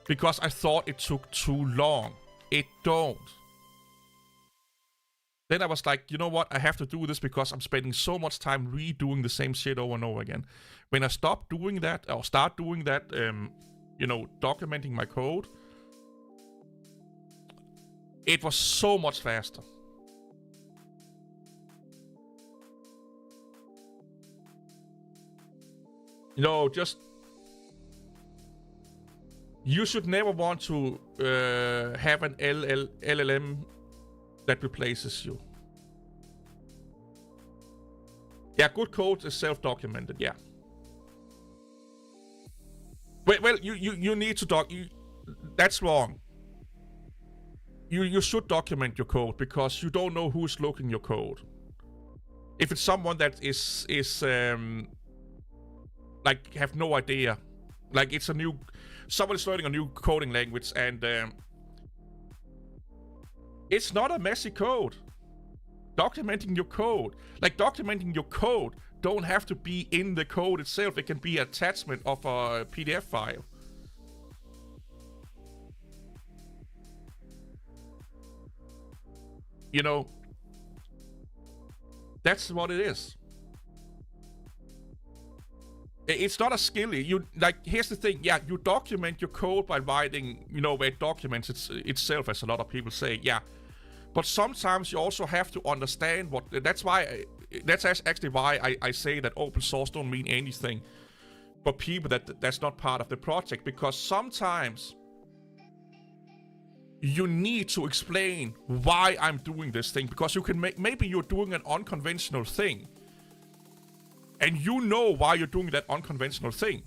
A: Because I thought it took too long. It don't. Then I was like, you know what? I have to do this because I'm spending so much time redoing the same shit over and over again. When I stop doing that, or start doing that, documenting my code, it was so much faster. You should never want to have an LLM that replaces you. Yeah, good code is self-documented, yeah. Well, you need to that's wrong. You should document your code because you don't know who's looking your code. If it's someone that is like have no idea, like it's someone is learning a new coding language, and it's not a messy code. Documenting your code don't have to be in the code itself. It can be an attachment of a PDF file. That's what it is. It's not a skill. Here's the thing. Yeah, you document your code by writing, where it documents itself, as a lot of people say. Yeah, but sometimes you also have to understand what. That's actually why I say that open source don't mean anything for people that's not part of the project, because sometimes you need to explain why I'm doing this thing, because you can maybe you're doing an unconventional thing. And you know why you're doing that unconventional thing,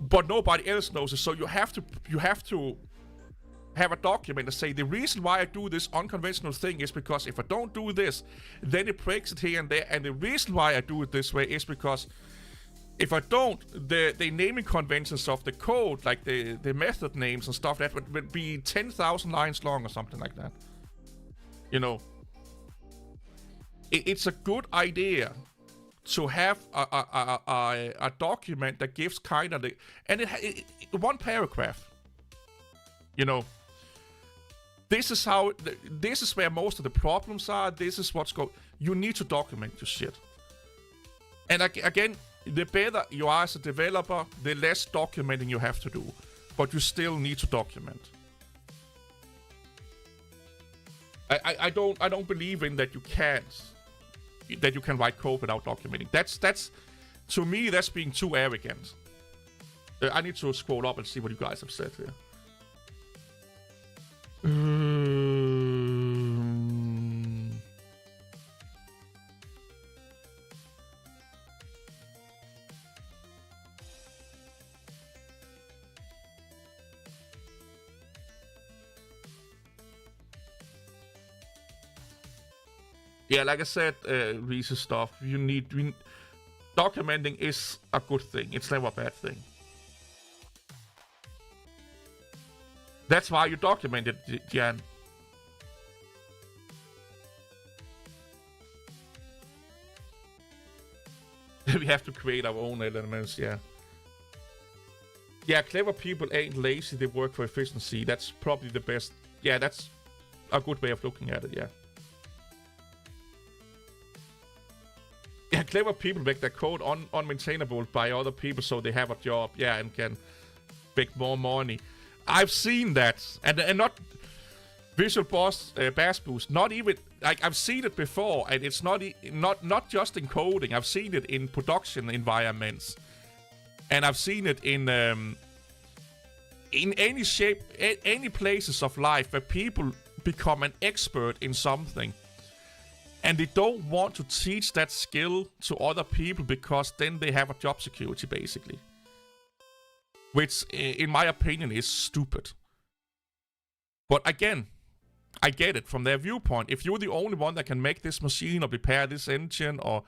A: but nobody else knows it. So you have to have a document to say the reason why I do this unconventional thing is because if I don't do this, then it breaks it here and there. And the reason why I do it this way is because if I don't, the naming conventions of the code, like the method names and stuff, that would be 10,000 lines long or something like that. It's a good idea to have a document that gives kind of one paragraph. You know, this is where most of the problems are. This is what's going. You need to document your shit. And again, the better you are as a developer, the less documenting you have to do. But you still need to document. I don't believe in that you can write code without documenting. That's to me, that's being too arrogant. I need to scroll up and see what you guys have said here. Yeah, like I said, Reese's stuff. Documenting is a good thing. It's never a bad thing. That's why you document it, Jan. We have to create our own elements, yeah. Yeah, clever people ain't lazy, they work for efficiency. That's probably the best. Yeah, that's a good way of looking at it, yeah. Yeah, clever people make their code unmaintainable by other people so they have a job, yeah, and can make more money. I've seen that, and not Visual Bash Boost, not even, like, I've seen it before, and it's not just in coding. I've seen it in production environments, and I've seen it in any shape, any places of life where people become an expert in something, and they don't want to teach that skill to other people because then they have a job security, basically. Which, in my opinion, is stupid. But again, I get it from their viewpoint. If you're the only one that can make this machine or repair this engine or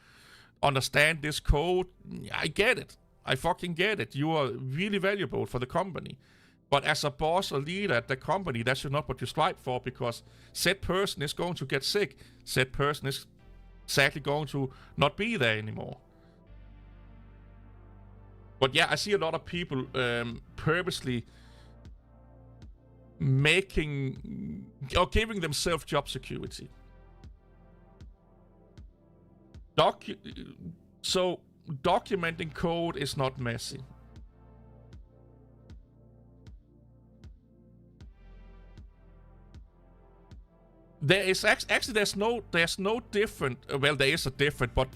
A: understand this code, I get it. I fucking get it. You are really valuable for the company. But as a boss or leader at the company, that's not what you strive for, because said person is going to get sick. Said person is sadly going to not be there anymore. But yeah, I see a lot of people purposely making or giving themselves job security. So documenting code is not messy. There is actually there's no different. Well, there is a different, but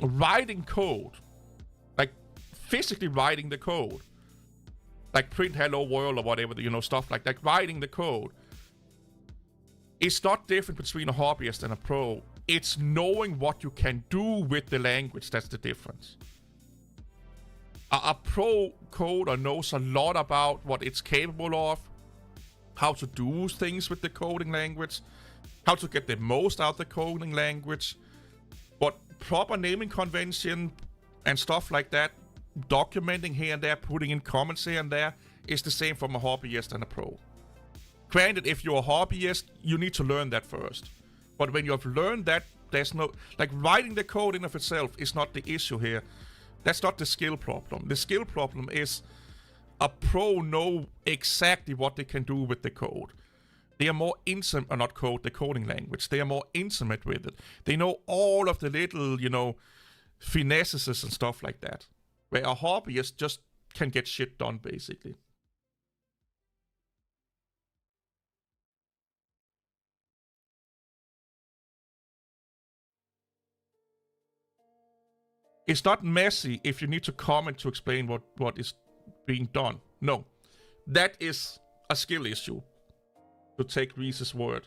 A: writing code, like physically writing the code, like print hello world or whatever, stuff like that. Writing the code, it's not different between a hobbyist and a pro. It's knowing what you can do with the language. That's the difference. A pro coder knows a lot about what it's capable of, how to do things with the coding language, how to get the most out of the coding language. But proper naming convention and stuff like that, documenting here and there, putting in comments here and there, is the same from a hobbyist and a pro. Granted, if you're a hobbyist, you need to learn that first. But when you have learned that, there's no... Like, writing the code in of itself is not the issue here. That's not the skill problem. The skill problem is a pro know exactly what they can do with the code. They are more intimate, or not code, the coding language. They are more intimate with it. They know all of the little, finesses and stuff like that. Where a hobbyist just can get shit done, basically. It's not messy if you need to comment to explain what is being done. No. That is a skill issue, to take Reese's word.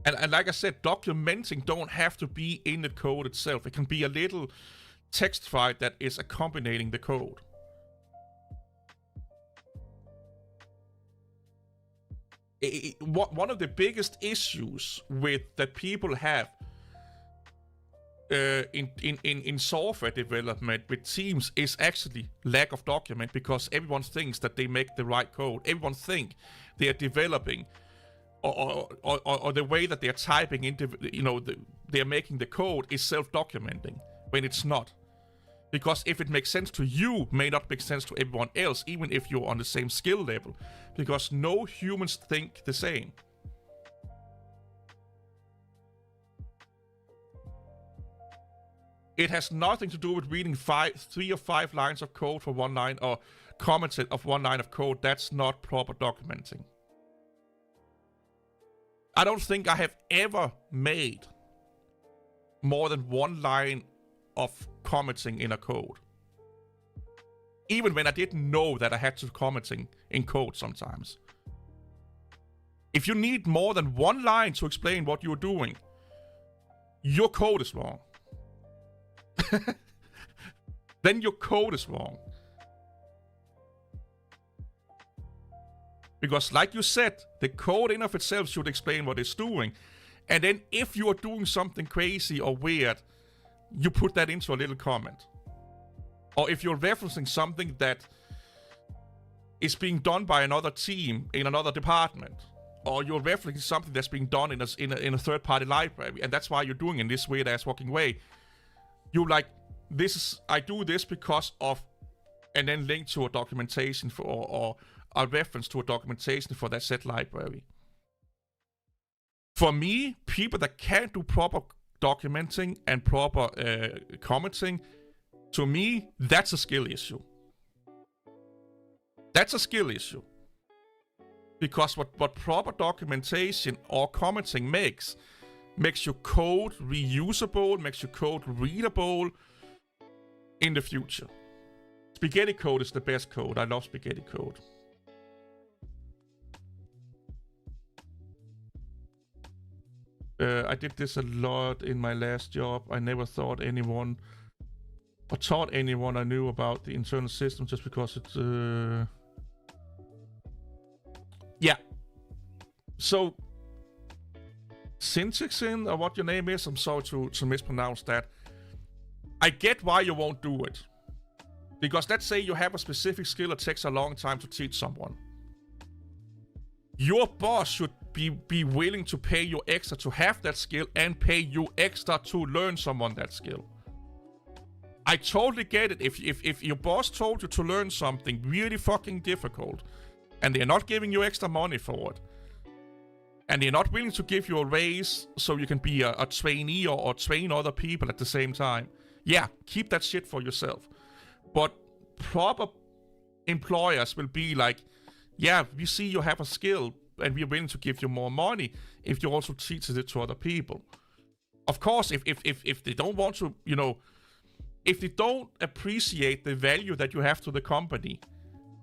A: And like I said, documenting don't have to be in the code itself. It can be a little text file that is accompanying the code. One of the biggest issues that people have in software development with teams is actually lack of document, because everyone thinks that they make the right code. Everyone think they are developing, or the way that they are typing into, they are making the code is self-documenting, when it's not. Because if it makes sense to you, may not make sense to everyone else, even if you're on the same skill level. Because no humans think the same. It has nothing to do with reading 3 or 5 lines of code for 1 line, or commenting of 1 line of code. That's not proper documenting. I don't think I have ever made more than 1 line of commenting in a code. Even when I didn't know that I had to commenting in code sometimes. If you need more than 1 line to explain what you're doing, your code is wrong. Then your code is wrong. Because like you said, the code in of itself should explain what it's doing. And then if you are doing something crazy or weird, you put that into a little comment. Or if you're referencing something that is being done by another team in another department, or you're referencing something that's being done in a third-party library, and that's why you're doing it in this weird-ass fucking way, you like, this is, I do this because of, and then link to a documentation for, or a reference to a documentation for that set library. For me, people that can't do proper documenting and proper commenting, to me, that's a skill issue. That's a skill issue. Because what proper documentation or commenting makes your code reusable, makes your code readable in the future. Spaghetti code is the best code. I love spaghetti code. I did this a lot in my last job. I never thought anyone or taught anyone I knew about the internal system just because it's... Yeah. So, Syntaxin, or what your name is, I'm sorry to mispronounce that. I get why you won't do it. Because let's say you have a specific skill that takes a long time to teach someone. Your boss should be willing to pay you extra to have that skill and pay you extra to learn someone that skill. I totally get it. If your boss told you to learn something really fucking difficult and they're not giving you extra money for it, and they're not willing to give you a raise so you can be a trainee or train other people at the same time, yeah, keep that shit for yourself. But proper employers will be like, yeah, we see you have a skill and we're willing to give you more money if you also teach it to other people. Of course, if they don't want to, you know, if they don't appreciate the value that you have to the company,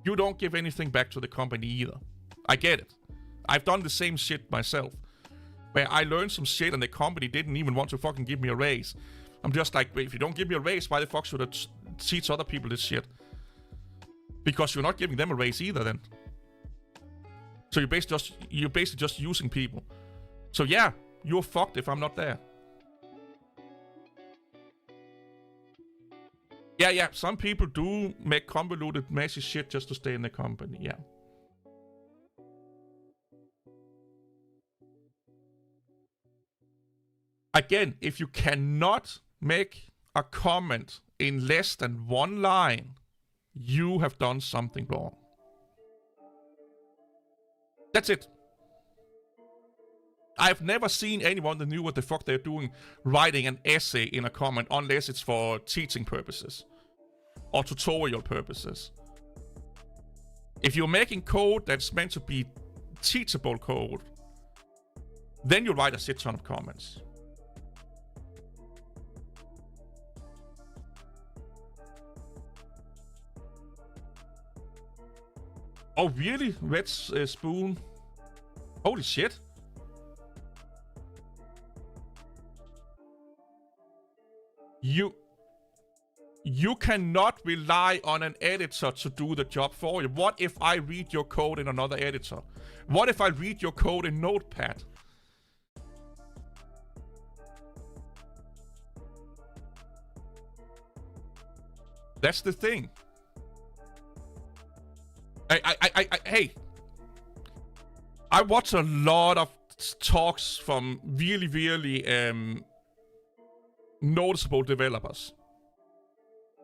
A: you don't give anything back to the company either. I get it. I've done the same shit myself, where I learned some shit and the company didn't even want to fucking give me a raise. I'm just like, wait, if you don't give me a raise, why the fuck should I teach other people this shit? Because you're not giving them a raise either then. So you're basically just using people. So yeah, you're fucked if I'm not there. Yeah, some people do make convoluted, messy shit just to stay in the company, yeah. Again, if you cannot make a comment in less than 1 line, you have done something wrong. That's it. I've never seen anyone that knew what the fuck they're doing writing an essay in a comment unless it's for teaching purposes or tutorial purposes. If you're making code that's meant to be teachable code, then you write a shit ton of comments. Oh, really? Red Spoon? Holy shit. You cannot rely on an editor to do the job for you. What if I read your code in another editor? What if I read your code in Notepad? That's the thing. Hey, I watch a lot of talks from really, really noticeable developers.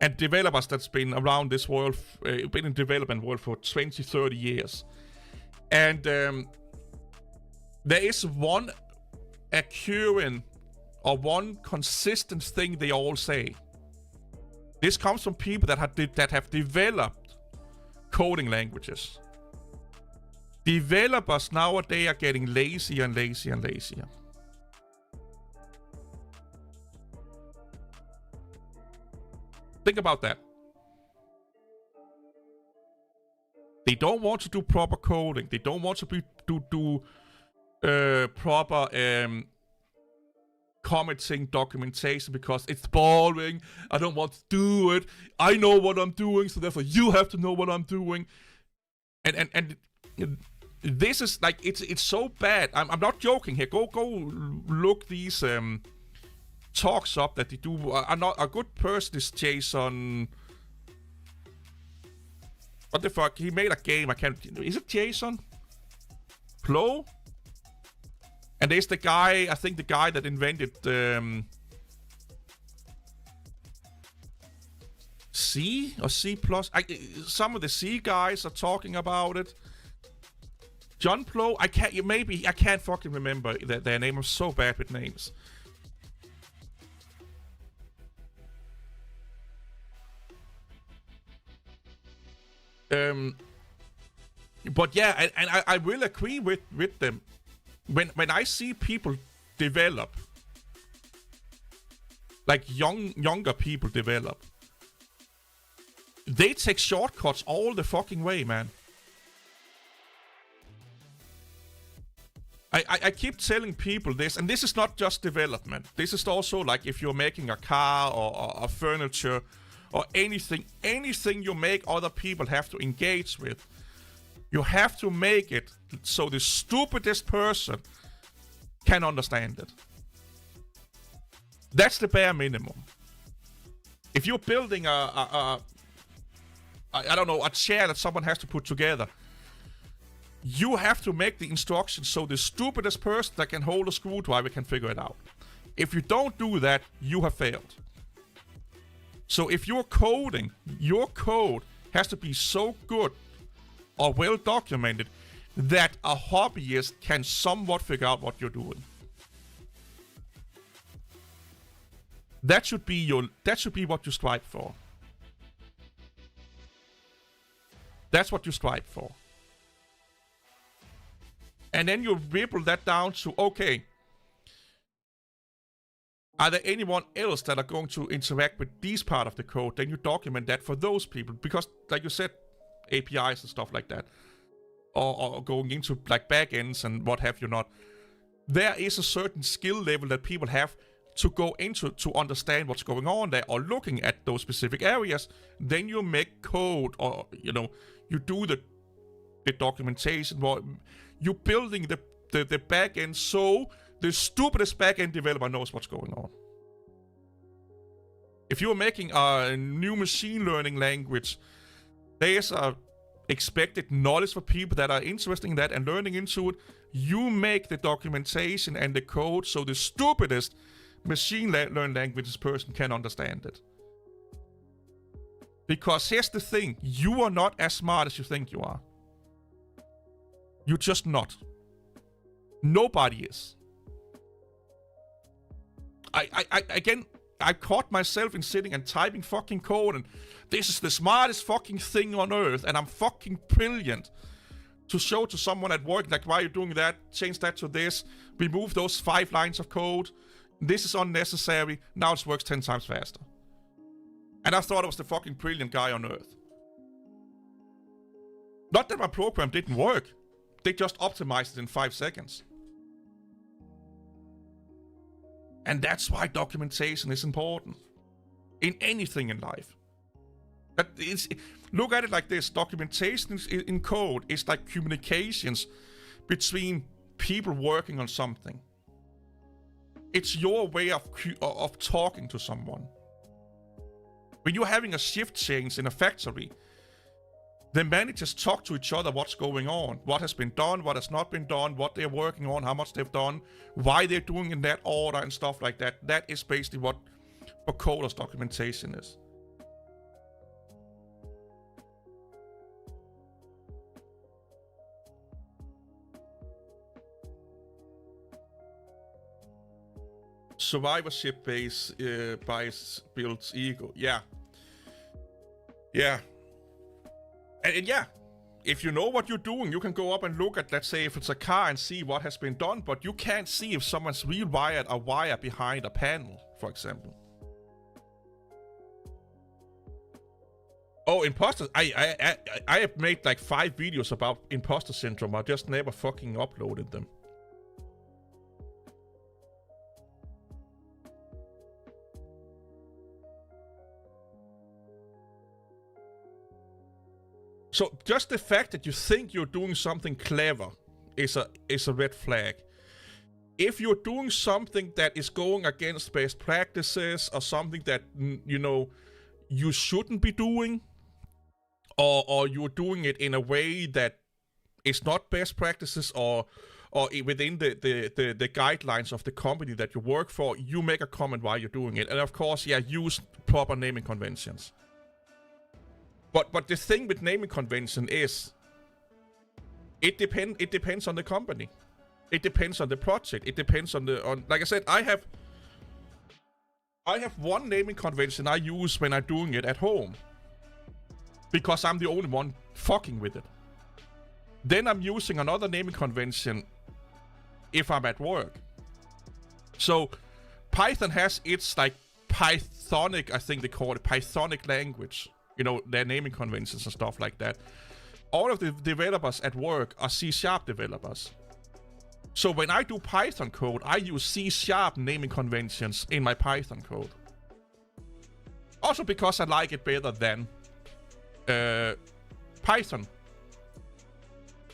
A: and developers that's been around this world, been in development world for 20, 30 years. And there is one occurring or one consistent thing they all say. This comes from people that have developed coding languages. Developers nowadays are getting lazier and lazier and lazier. Think about that. They don't want to do proper coding. They don't want to do proper commenting documentation because it's boring. I don't want to do it. I know what I'm doing, so therefore you have to know what I'm doing. And this is like it's so bad. I'm not joking here. Go look these talks up that they do. A good person is Jason. What the fuck? He made a game. I can't. Is it Jason Plo? And there's the guy. I think the guy that invented C or C plus. Some of the C guys are talking about it. John Plo. I can't fucking remember their name. I'm so bad with names. But yeah, and I will agree with them. When I see people develop, like younger people develop, they take shortcuts all the fucking way, man. I keep telling people this, and this is not just development. This is also like if you're making a car or a furniture or anything you make other people have to engage with. You have to make it so the stupidest person can understand it. That's the bare minimum. If you're building I don't know, a chair that someone has to put together, you have to make the instructions so the stupidest person that can hold a screwdriver can figure it out. If you don't do that, you have failed. So if you're coding, your code has to be so good or well documented that a hobbyist can somewhat figure out what you're doing. That should be what you strive for. That's what you strive for. And then you ripple that down to, okay, are there anyone else that are going to interact with these part of the code? Then you document that for those people. Because, like you said, APIs and stuff like that. Or going into like backends and what have you not. There is a certain skill level that people have to go into to understand what's going on there or looking at those specific areas. Then you make code or, you do the documentation. You're building the backend so the stupidest backend developer knows what's going on. If you're making a new machine learning language, there's a expected knowledge for people that are interested in that and learning into it. You make the documentation and the code so the stupidest machine learning languages person can understand it. Because here's the thing, you are not as smart as you think you are. You're just not. Nobody is. I caught myself in sitting and typing fucking code and this is the smartest fucking thing on earth and I'm fucking brilliant. To show to someone at work, like, why are you doing that? Change that to this. Remove those 5 lines of code. This is unnecessary. Now it works 10 times faster. And I thought I was the fucking brilliant guy on earth. Not that my program didn't work. They just optimized it in 5 seconds. And that's why documentation is important. In anything in life. Look at it like this. Documentation in code is like communications between people working on something. It's your way of talking to someone. When you're having a shift change in a factory, the managers talk to each other what's going on, what has been done, what has not been done, what they're working on, how much they've done, why they're doing in that order and stuff like that. That is basically what coders documentation is. survivorship base bias builds ego. Yeah. And yeah, if you know what you're doing, you can go up and look at, let's say, if it's a car and see what has been done, but you can't see if someone's rewired a wire behind a panel, for example. Oh, imposter! I have made like 5 videos about imposter syndrome. I just never fucking uploaded them. So just the fact that you think you're doing something clever is a red flag. If you're doing something that is going against best practices or something that you shouldn't be doing, or you're doing it in a way that is not best practices or within the guidelines of the company that you work for, you make a comment why you're doing it. And of course, use proper naming conventions. But the thing with naming convention is, it depends on the company. It depends on the project. It depends on like I said, I have one naming convention I use when I'm doing it at home, because I'm the only one fucking with it. Then I'm using another naming convention if I'm at work. So Python has its like Pythonic, I think they call it Pythonic language. Their naming conventions and stuff like that. All of the developers at work are C# developers. So when I do Python code, I use C# naming conventions in my Python code. Also because I like it better than Python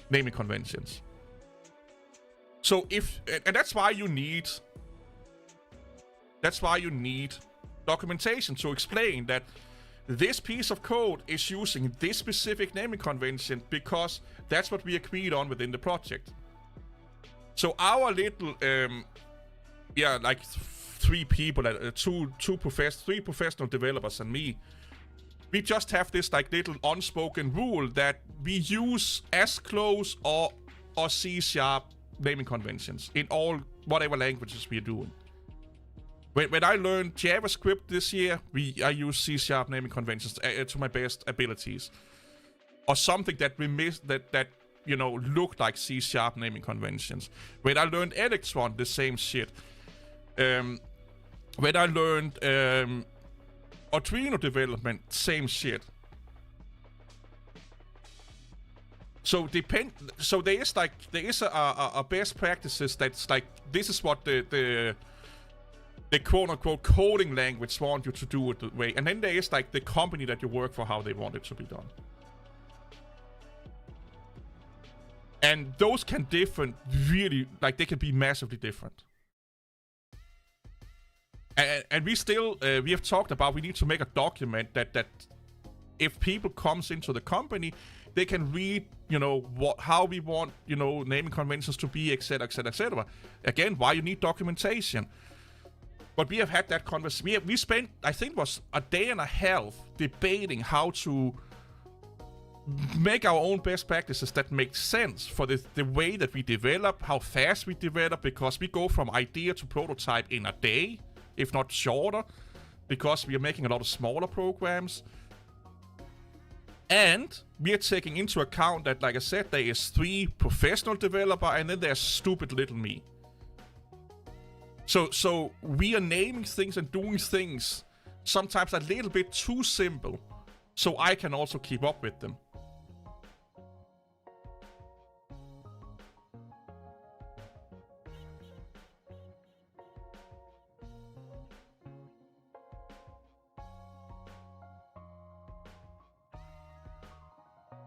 A: naming conventions. So and that's why you need documentation to explain that this piece of code is using this specific naming convention because that's what we agreed on within the project. So our little, like 3 people, three professional developers and me, we just have this like little unspoken rule that we use as close or C# naming conventions in all whatever languages we're doing. When I learned JavaScript this year, I use C# naming conventions to my best abilities, or something that we missed that looked like C# naming conventions. When I learned Electron, the same shit. When I learned Arduino development, same shit. So there is a best practices that's like, this is what the quote-unquote coding language want you to do it the way. And then there is like the company that you work for, how they want it to be done. And those can differ really, like they can be massively different. And we still, we have talked about, we need to make a document that if people comes into the company, they can read, how we want, naming conventions to be, etc., etc., etc. Again, why you need documentation. But we have had that conversation. We spent, I think, was a day and a half debating how to make our own best practices that make sense for the way that we develop, how fast we develop, because we go from idea to prototype in a day, if not shorter, because we are making a lot of smaller programs. And we are taking into account that, like I said, there is 3 professional developers and then there's stupid little me. So we are naming things and doing things sometimes a little bit too simple, so I can also keep up with them.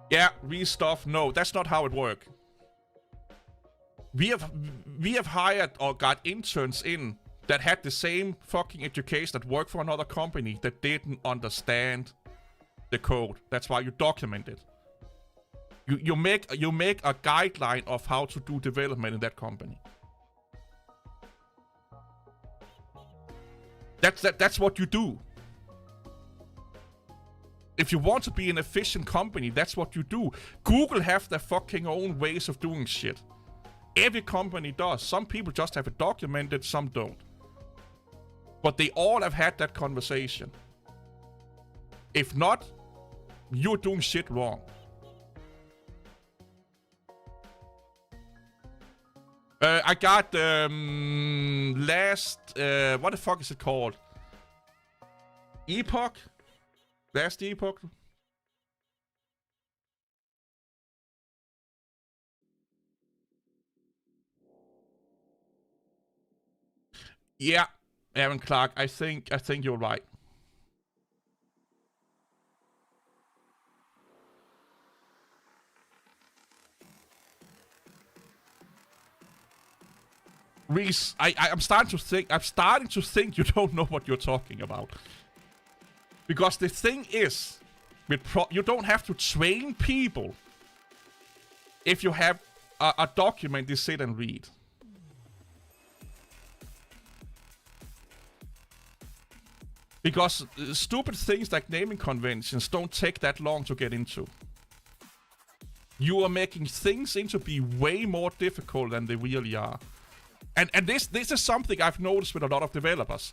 A: Yeah, re-stuff. No, that's not how it works. We have hired or got interns in that had the same fucking education, that worked for another company, that didn't understand the code. That's why you document it. You make a guideline of how to do development in that company. That's what you do. If you want to be an efficient company, that's what you do. Google have their fucking own ways of doing shit. Every company does. Some people just have it documented, some don't. But they all have had that conversation. If not, you're doing shit wrong. I got last... what the fuck is it called? Epoch? Last Epoch? Yeah, Aaron Clark, I think you're right. Reese, I'm starting to think you don't know what you're talking about. Because the thing is, you don't have to train people if you have a document they sit and read. Because stupid things like naming conventions don't take that long to get into. You are making things into be way more difficult than they really are. And this is something I've noticed with a lot of developers.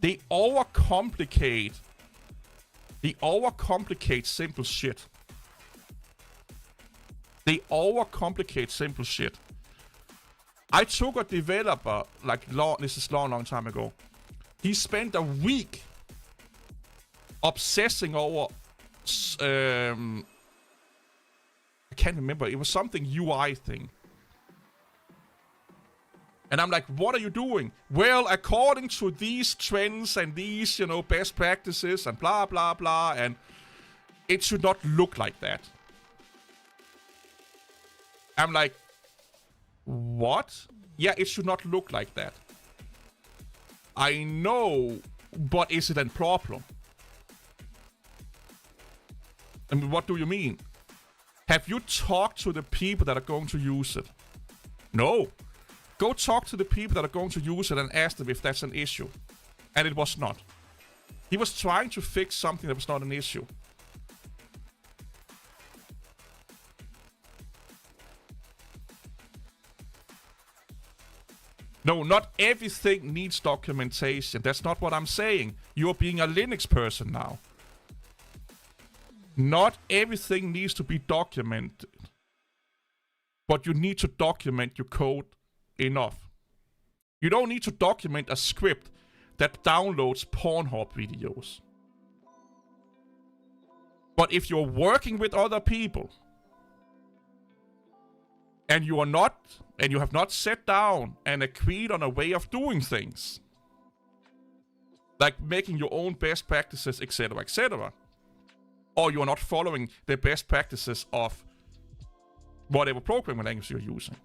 A: They overcomplicate simple shit. I took a developer this is long time ago. He spent a week obsessing over I can't remember, it was something UI thing. And I'm like, what are you doing? Well, according to these trends and these, best practices and blah, blah, blah, and it should not look like that. I'm like, what? Yeah, it should not look like that. I know, but is it a problem? I mean, what do you mean? Have you talked to the people that are going to use it? No. Go talk to the people that are going to use it and ask them if that's an issue. And it was not. He was trying to fix something that was not an issue. No, not everything needs documentation. That's not what I'm saying. You're being a Linux person now. Not everything needs to be documented. But you need to document your code enough. You don't need to document a script that downloads Pornhub videos. But if you're working with other people and you have not sat down and agreed on a way of doing things, like making your own best practices, etc., etc., or you are not following the best practices of whatever programming language you're using,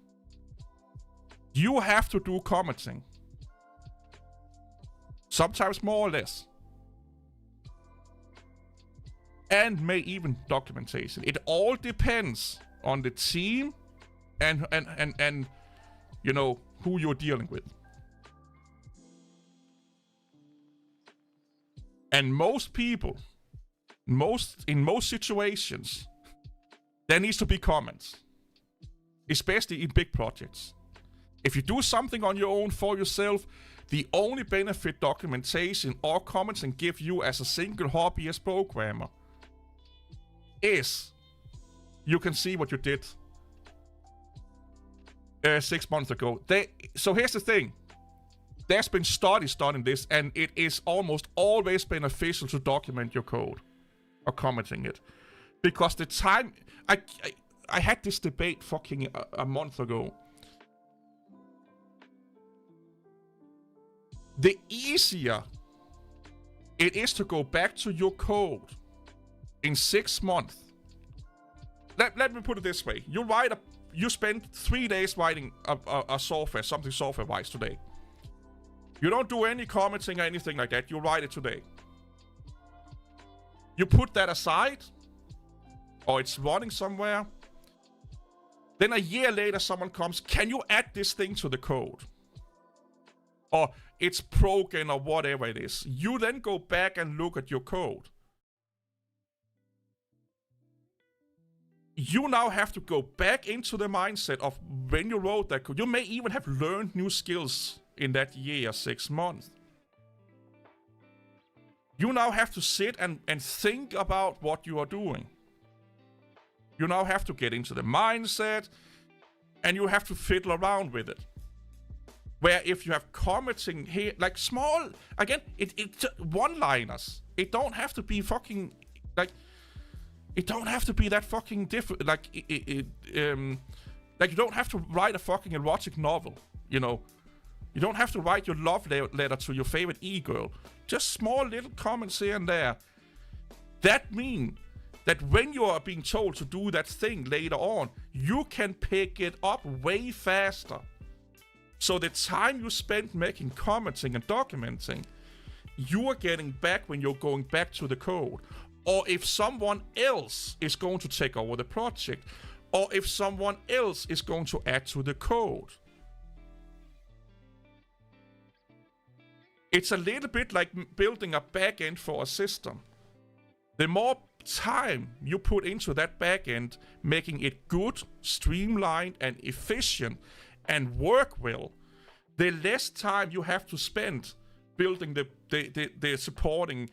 A: you have to do commenting. Sometimes more or less. And may even documentation. It all depends on the team and who you're dealing with. And most people, in most situations, there needs to be comments. Especially in big projects. If you do something on your own for yourself, the only benefit documentation or comments can give you as a single hobbyist programmer is you can see what you did 6 months ago. So here's the thing. There's been studies done in this, and it is almost always beneficial to document your code or commenting it. Because the time... I had this debate fucking a month ago. The easier it is to go back to your code in 6 months. Let me put it this way. You spend 3 days writing a software, something software-wise today. You don't do any commenting or anything like that. You write it today. You put that aside, or it's running somewhere. Then a year later, someone comes, can you add this thing to the code? Or it's broken or whatever it is. You then go back and look at your code. You now have to go back into the mindset of when you wrote that code. You may even have learned new skills in that year, 6 months. You now have to sit and think about what you are doing. You now have to get into the mindset, and you have to fiddle around with it. Where if you have commenting here, like small, again, it's one-liners. It don't have to be fucking, like, it don't have to be that fucking different, like, like you don't have to write a fucking erotic novel, you know? You don't have to write your love letter to your favorite e-girl. Just small little comments here and there. That mean that when you are being told to do that thing later on, you can pick it up way faster. So the time you spend making, commenting, and documenting, you are getting back when you're going back to the code. Or if someone else is going to take over the project, or if someone else is going to add to the code. It's a little bit like building a backend for a system. The more time you put into that backend, making it good, streamlined, and efficient, and work well, the less time you have to spend building the supporting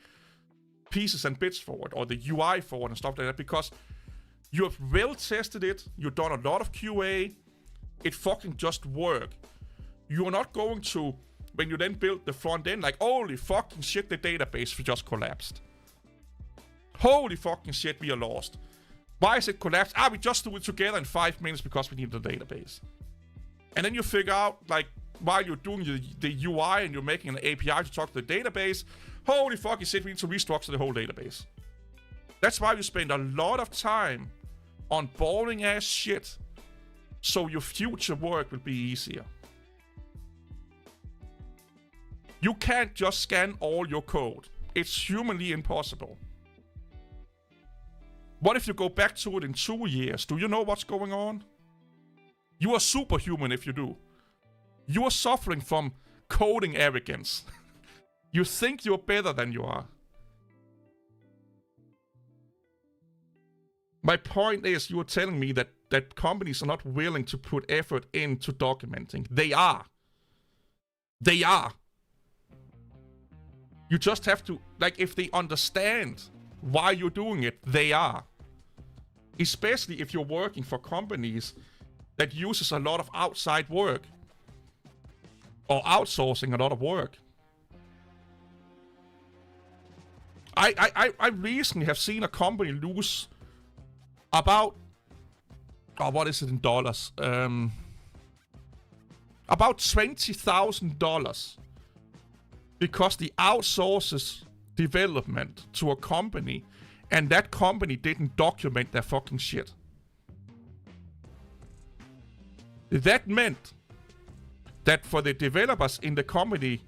A: pieces and bits for it, or the UI for it and stuff like that, because you have well tested it, you've done a lot of QA, it fucking just work. You are not going to, when you then build the front end, like, holy fucking shit, the database just collapsed. Holy fucking shit, we are lost. Why is it collapsed? We just do it together in 5 minutes because we need the database. And then you figure out, like, while you're doing the UI and you're making an API to talk to the database, holy fucking shit, we need to restructure the whole database. That's why you spend a lot of time on boring ass shit, so your future work will be easier. You can't just scan all your code. It's humanly impossible. What if you go back to it in 2 years? Do you know what's going on? You are superhuman if you do. You are suffering from coding arrogance. You think you're better than you are. My point is, you are telling me that companies are not willing to put effort into documenting. They are. They are. You just have to, like, if they understand why you're doing it, they are. Especially if you're working for companies that uses a lot of outside work. Or outsourcing a lot of work. I recently have seen a company lose about, what is it in dollars? About $20,000 because the outsources development to a company, and that company didn't document their fucking shit. That meant that for the developers in the company,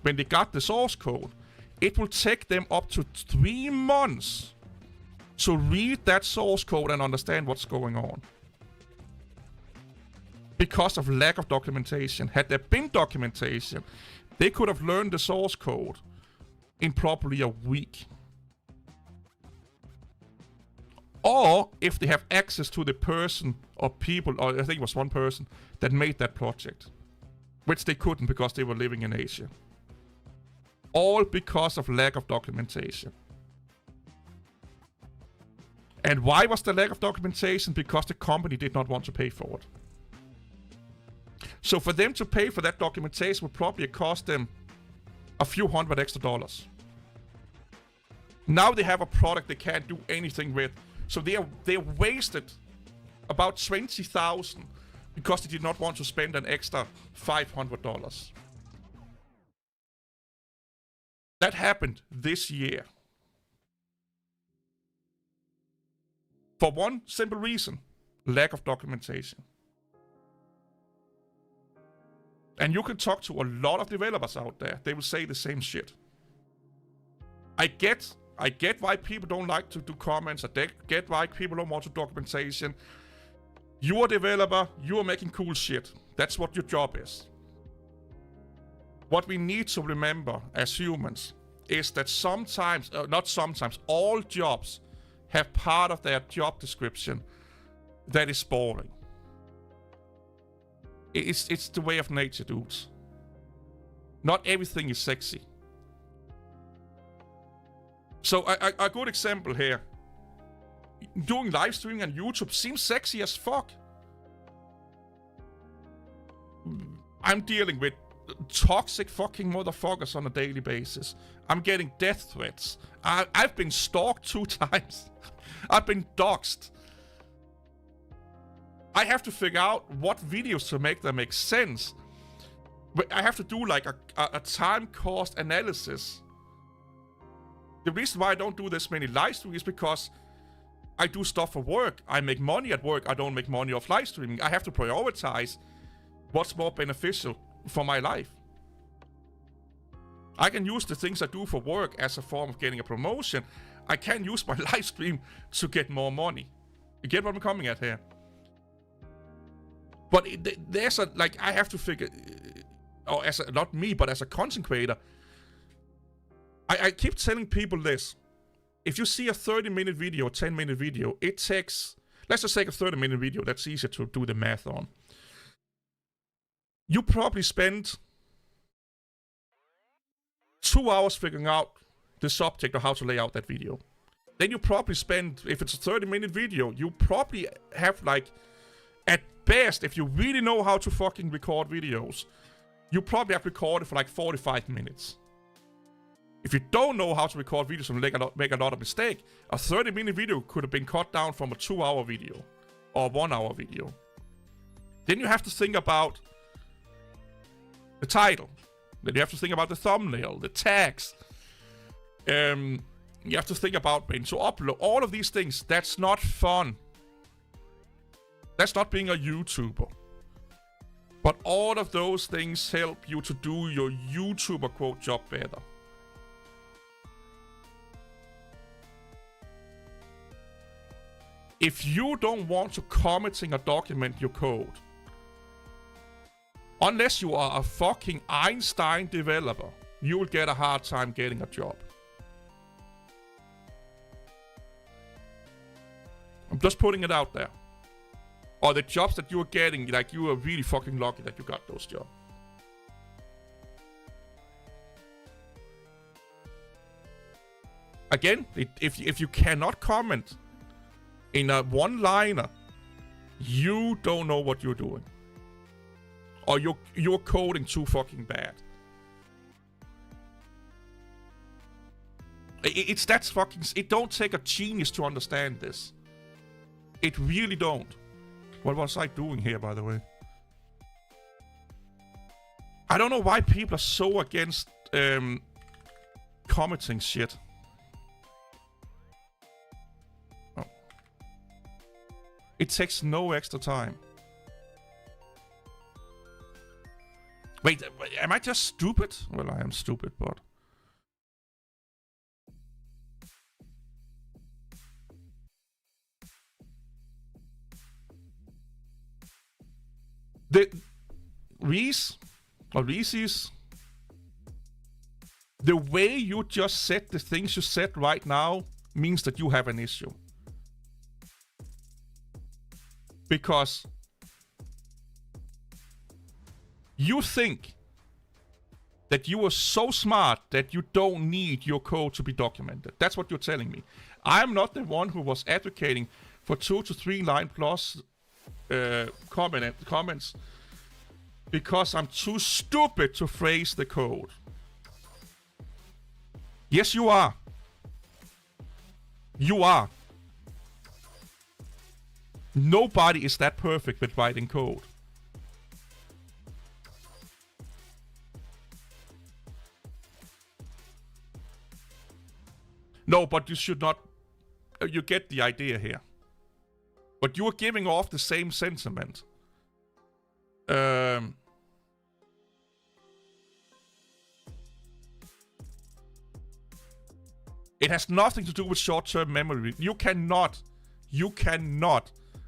A: when they got the source code, it will take them up to 3 months to read that source code and understand what's going on. Because of lack of documentation. Had there been documentation, they could have learned the source code in probably a week. Or if they have access to the person or people, or I think it was one person, that made that project. Which they couldn't because they were living in Asia. All because of lack of documentation. And why was the lack of documentation? Because the company did not want to pay for it. So for them to pay for that documentation would probably cost them a few $100 extra. Now they have a product they can't do anything with. So they wasted about $20,000 because they did not want to spend an extra $500. That happened this year. For one simple reason, lack of documentation. And you can talk to a lot of developers out there. They will say the same shit. I get why people don't like to do comments. I get why people don't want to do documentation. You're a developer. You are making cool shit. That's what your job is. What we need to remember as humans is that sometimes, not sometimes, all jobs have part of their job description that is boring. It's the way of nature, dudes. Not everything is sexy. So a good example here. Doing live streaming on YouTube seems sexy as fuck. I'm dealing with toxic fucking motherfuckers on a daily basis. I'm getting death threats. I've been stalked 2 times. I've been doxxed. I have to figure out what videos to make that make sense. But I have to do like a time cost analysis. The reason why I don't do this many live streams is because I do stuff for work. I make money at work. I don't make money off live streaming. I have to prioritize what's more beneficial for my life. I can use the things I do for work as a form of getting a promotion. I can use my live stream to get more money. You get what I'm coming at here? But there's a, like, I have to figure, or as a, not me, but as a content creator, I keep telling people this. If you see a 30-minute video, 10-minute video, it takes, let's just take a 30-minute video, that's easier to do the math on. You probably spend 2 hours figuring out the subject or how to lay out that video. Then you probably spend, if it's a 30-minute video, you probably have like, at best, if you really know how to fucking record videos, you probably have recorded for like 45 minutes. If you don't know how to record videos and make a lot of mistakes, a 30-minute video could have been cut down from a 2-hour video or a 1-hour video. Then you have to think about the title. Then you have to think about the thumbnail, the tags. You have to think about when to upload. All of these things, that's not fun. That's not being a YouTuber. But all of those things help you to do your YouTuber quote job better. If you don't want to commenting or document your code, unless you are a fucking Einstein developer, you will get a hard time getting a job. I'm just putting it out there. Or the jobs that you are getting, like, you are really fucking lucky that you got those jobs. Again, if you cannot comment in a one-liner, you don't know what you're doing. Or you're coding too fucking bad. It's that's fucking... It don't take a genius to understand this. It really don't. What was I doing here, by the way? I don't know why people are so against commenting shit. Oh. It takes no extra time. Wait, am I just stupid? Well, I am stupid, but... Reese's, the way you just said the things you said right now means that you have an issue. Because you think that you are so smart that you don't need your code to be documented. That's what you're telling me. I'm not the one who was advocating for 2 to 3 line plus comments because I'm too stupid to phrase the code. Yes, you are. You are. Nobody is that perfect with writing code. No, but you should not... You get the idea here. But you are giving off the same sentiment. It has nothing to do with short-term memory. You cannot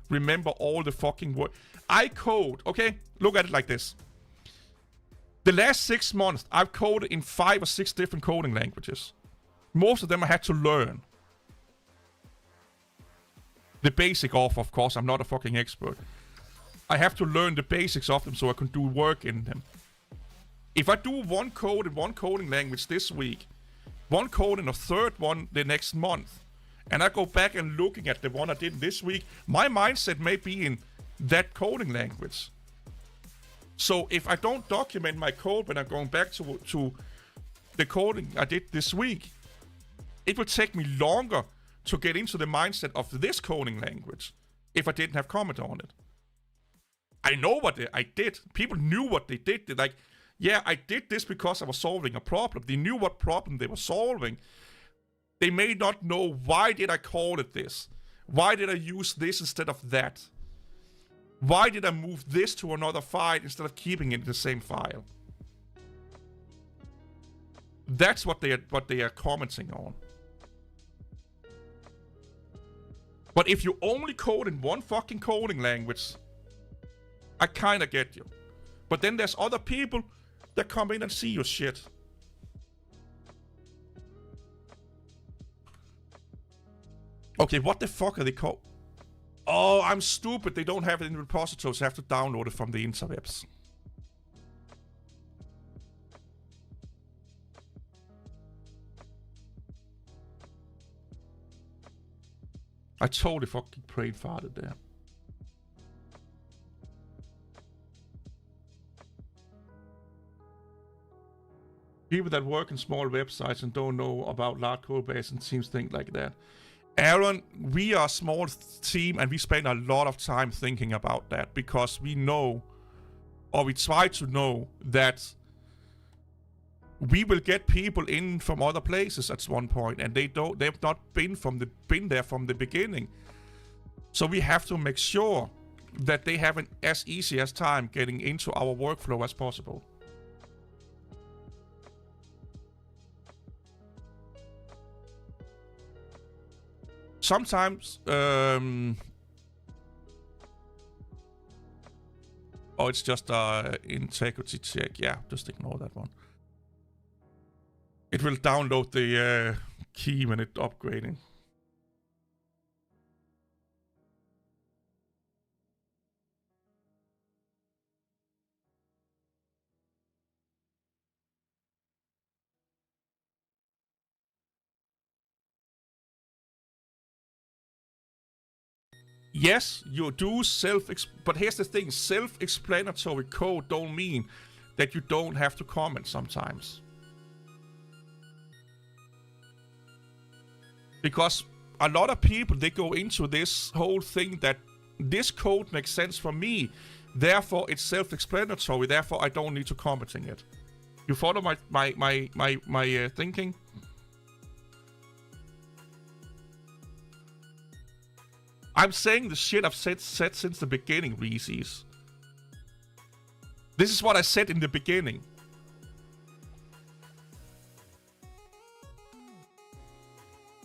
A: remember all the fucking words. I code, okay? Look at it like this. The last 6 months, I've coded in 5 or 6 different coding languages. Most of them I had to learn. The basic of course, I'm not a fucking expert. I have to learn the basics of them so I can do work in them. If I do one code in one coding language this week, one code and a third one the next month, and I go back and looking at the one I did this week, my mindset may be in that coding language. So if I don't document my code when I'm going back to the coding I did this week, it would take me longer to get into the mindset of this coding language if I didn't have comment on it. I know what I did. People knew what they did. They're like, yeah, I did this because I was solving a problem. They knew what problem they were solving. They may not know, why did I call it this? Why did I use this instead of that? Why did I move this to another file instead of keeping it in the same file? That's what they are commenting on. But if you only code in one fucking coding language, I kinda get you. But then there's other people that come in and see your shit. Okay, what the fuck are they called? Oh, I'm stupid. They don't have it in repositories. I have to download it from the interwebs. I totally fucking brain farted there. People that work in small websites and don't know about large code base and teams think like that. Aaron, we are a small team and we spend a lot of time thinking about that because we know, or we try to know, that we will get people in from other places at one point, and they've not been there from the beginning. So we have to make sure that they have an as easy as time getting into our workflow as possible. Sometimes, oh, it's just a integrity check. Yeah, just ignore that one. It will download the key when it's upgrading. Yes, you do but here's the thing, self-explanatory code don't mean that you don't have to comment sometimes. Because a lot of people, they go into this whole thing that this code makes sense for me, therefore it's self-explanatory, therefore I don't need to commenting it. You follow my thinking? I'm saying the shit I've said since the beginning, Reese's. This is what I said in the beginning.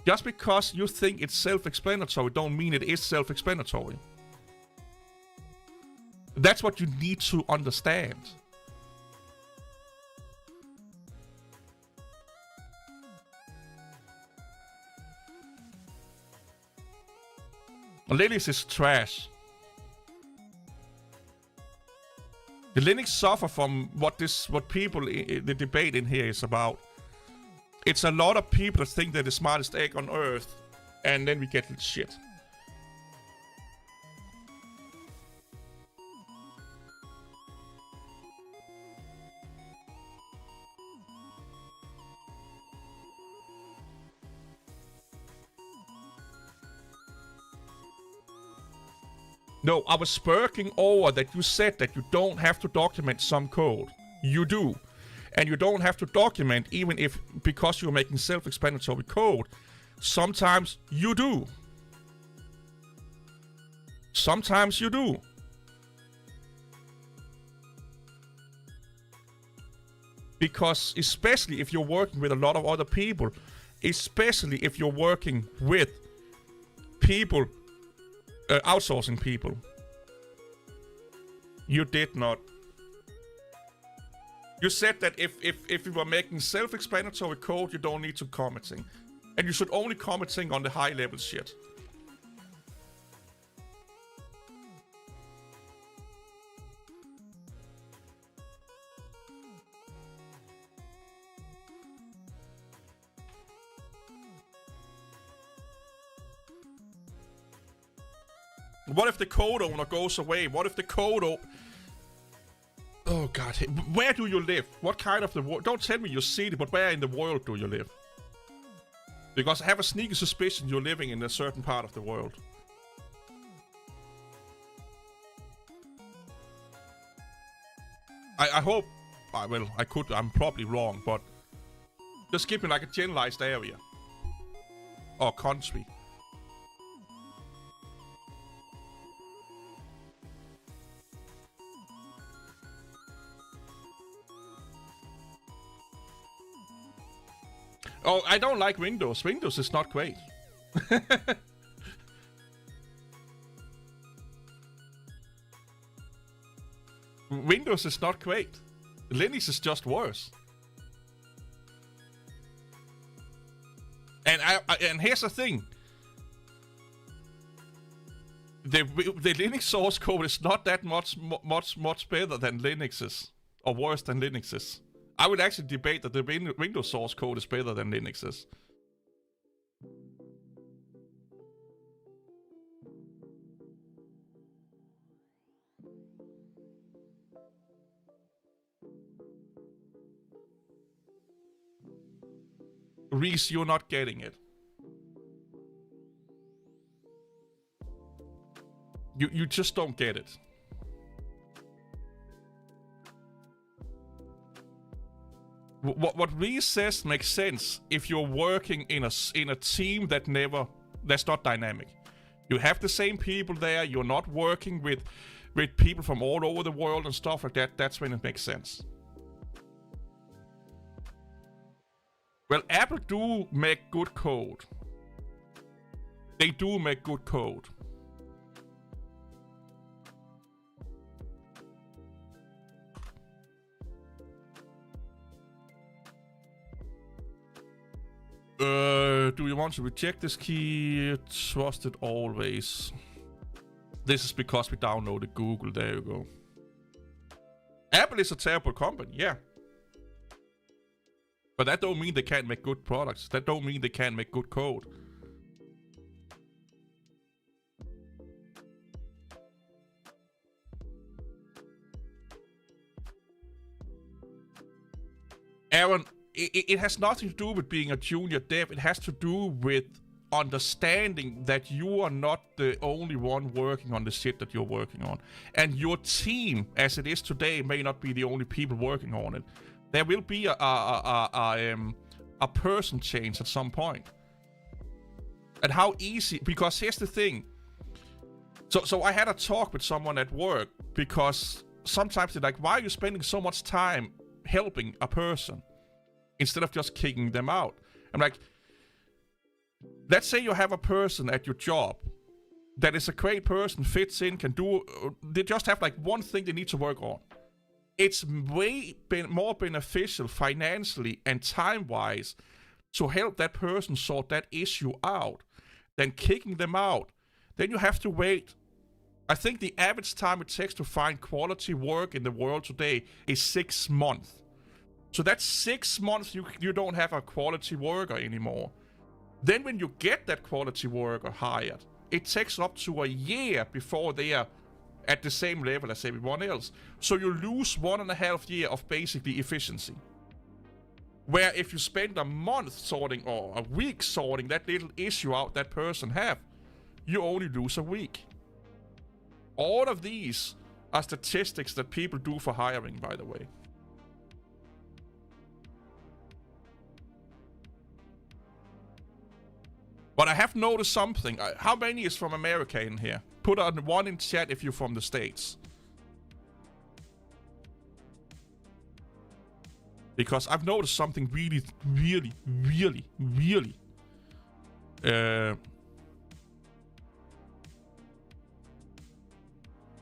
A: Just because you think it's self-explanatory don't mean it is self-explanatory. That's what you need to understand. Linux is trash. The Linux suffer from what people, the debate in here is about. It's a lot of people that think they're the smartest egg on earth, and then we get shit. No, I was spurking over that you said that you don't have to document some code. You do. And you don't have to document even if because you're making self-explanatory code. Sometimes you do. Sometimes you do. Because especially if you're working with a lot of other people, especially if you're working with people, outsourcing people, you did not. You said that if you were making self-explanatory code, you don't need to commenting. And you should only commenting on the high-level shit. What if the code owner goes away? What if the code Oh god, where do you live? What kind of the world? Don't tell me your city, but where in the world do you live? Because I have a sneaky suspicion you're living in a certain part of the world. I hope, well, I'm probably wrong, but just give me like a generalized area. Or country. Oh, I don't like Windows. Windows is not great. Windows is not great. Linux is just worse. And here's the thing. The Linux source code is not that much better than Linux's, or worse than Linux's. I would actually debate that the Windows source code is better than Linux's. Reese, you're not getting it. You just don't get it. What Reese says makes sense if you're working in a team that's not dynamic. You have the same people there. You're not working with people from all over the world and stuff like that. That's when it makes sense. Well, Apple do make good code. They do make good code. Do you want to reject this key? Trust it always. This is because we downloaded Google. There you go. Apple is a terrible company, yeah. But that don't mean they can't make good products. That don't mean they can't make good code. Aaron, it has nothing to do with being a junior dev. It has to do with understanding that you are not the only one working on the shit that you're working on. And your team, as it is today, may not be the only people working on it. There will be a person change at some point. And how easy, because here's the thing. So I had a talk with someone at work, because sometimes they're like, why are you spending so much time helping a person instead of just kicking them out? I'm like, let's say you have a person at your job that is a great person, fits in, can do, they just have like one thing they need to work on. It's way more beneficial financially and time-wise to help that person sort that issue out than kicking them out. Then you have to wait. I think the average time it takes to find quality work in the world today is 6 months. So that's 6 months you don't have a quality worker anymore. Then when you get that quality worker hired, it takes up to a year before they are at the same level as everyone else. So you lose 1.5 years of basically efficiency. Where if you spend a month sorting or a week sorting that little issue out that person have, you only lose a week. All of these are statistics that people do for hiring, by the way. But I have noticed something. How many is from America in here? Put on one in chat if you're from the States. Because I've noticed something really.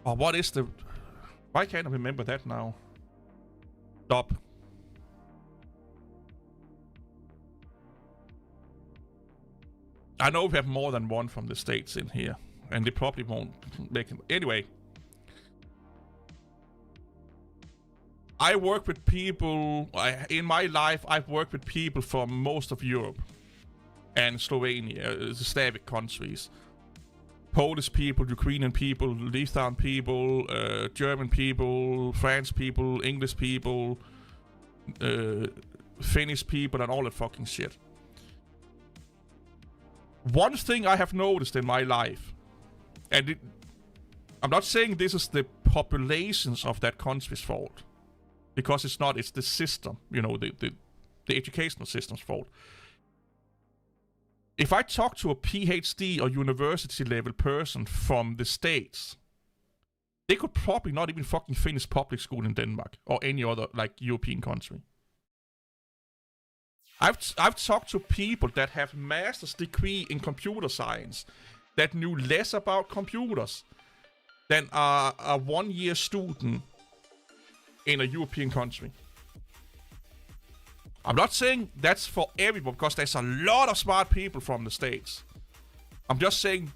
A: Oh, what is the... Why can't I remember that now? Stop. I know we have more than one from the States in here, and they probably won't make it. Anyway, I work with people, in my life, I've worked with people from most of Europe and Slovenia, the Slavic countries. Polish people, Ukrainian people, Lithuanian people, German people, French people, English people, Finnish people, and all that fucking shit. One thing I have noticed in my life, and I'm not saying this is the populations of that country's fault, because it's not. It's the system, you know, the educational system's fault. If I talk to a PhD or university level person from the States, they could probably not even fucking finish public school in Denmark or any other like European country. I've talked to people that have master's degree in computer science that knew less about computers than a 1-year student in a European country. I'm not saying that's for everyone, because there's a lot of smart people from the States. I'm just saying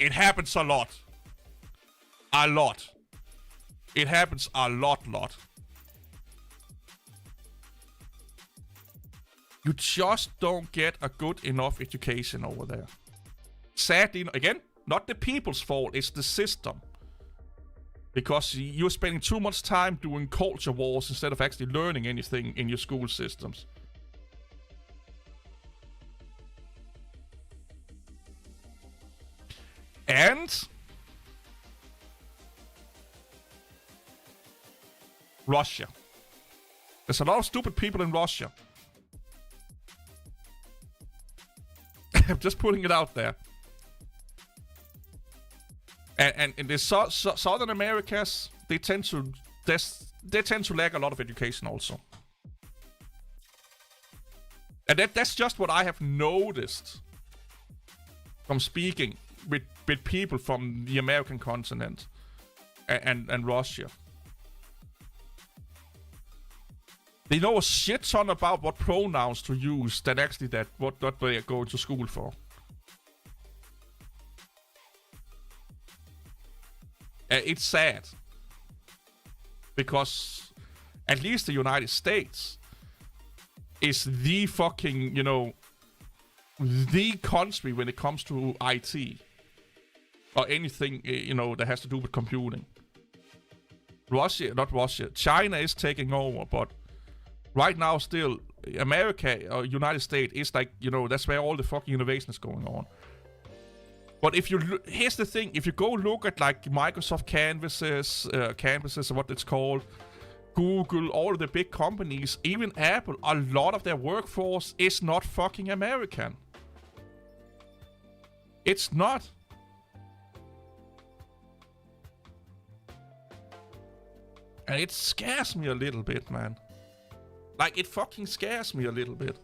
A: it happens a lot. A lot. It happens a lot. You just don't get a good enough education over there. Sadly, again, not the people's fault, it's the system. Because you're spending too much time doing culture wars instead of actually learning anything in your school systems. And Russia. There's a lot of stupid people in Russia. I'm just putting it out there. And in the Southern Americas, they tend to lack a lot of education also. And that's just what I have noticed from speaking with people from the American continent and Russia. They know a shit ton about what pronouns to use than actually what they are going to school for. It's sad. Because at least the United States is the fucking, you know, the country when it comes to IT. Or anything, you know, that has to do with computing. Not Russia. China is taking over, but right now still, America or United States is like, you know, that's where all the fucking innovation is going on. But if you here's the thing, if you go look at like Microsoft Canvases or what it's called, Google, all of the big companies, even Apple, a lot of their workforce is not fucking American. It's not. And it scares me a little bit, man. Like, it fucking scares me a little bit.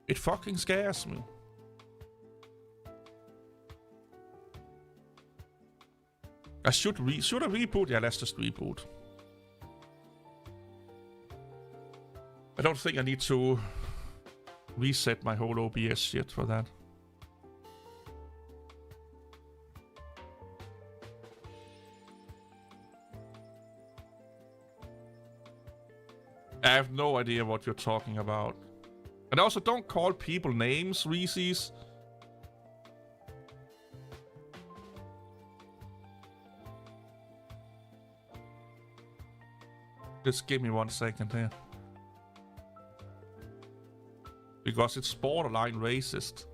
A: It fucking scares me. Should I reboot? Yeah, let's just reboot. I don't think I need to reset my whole OBS shit for that. I have no idea what you're talking about. And also, don't call people names, Reese's. Just give me 1 second here. Because it's borderline racist.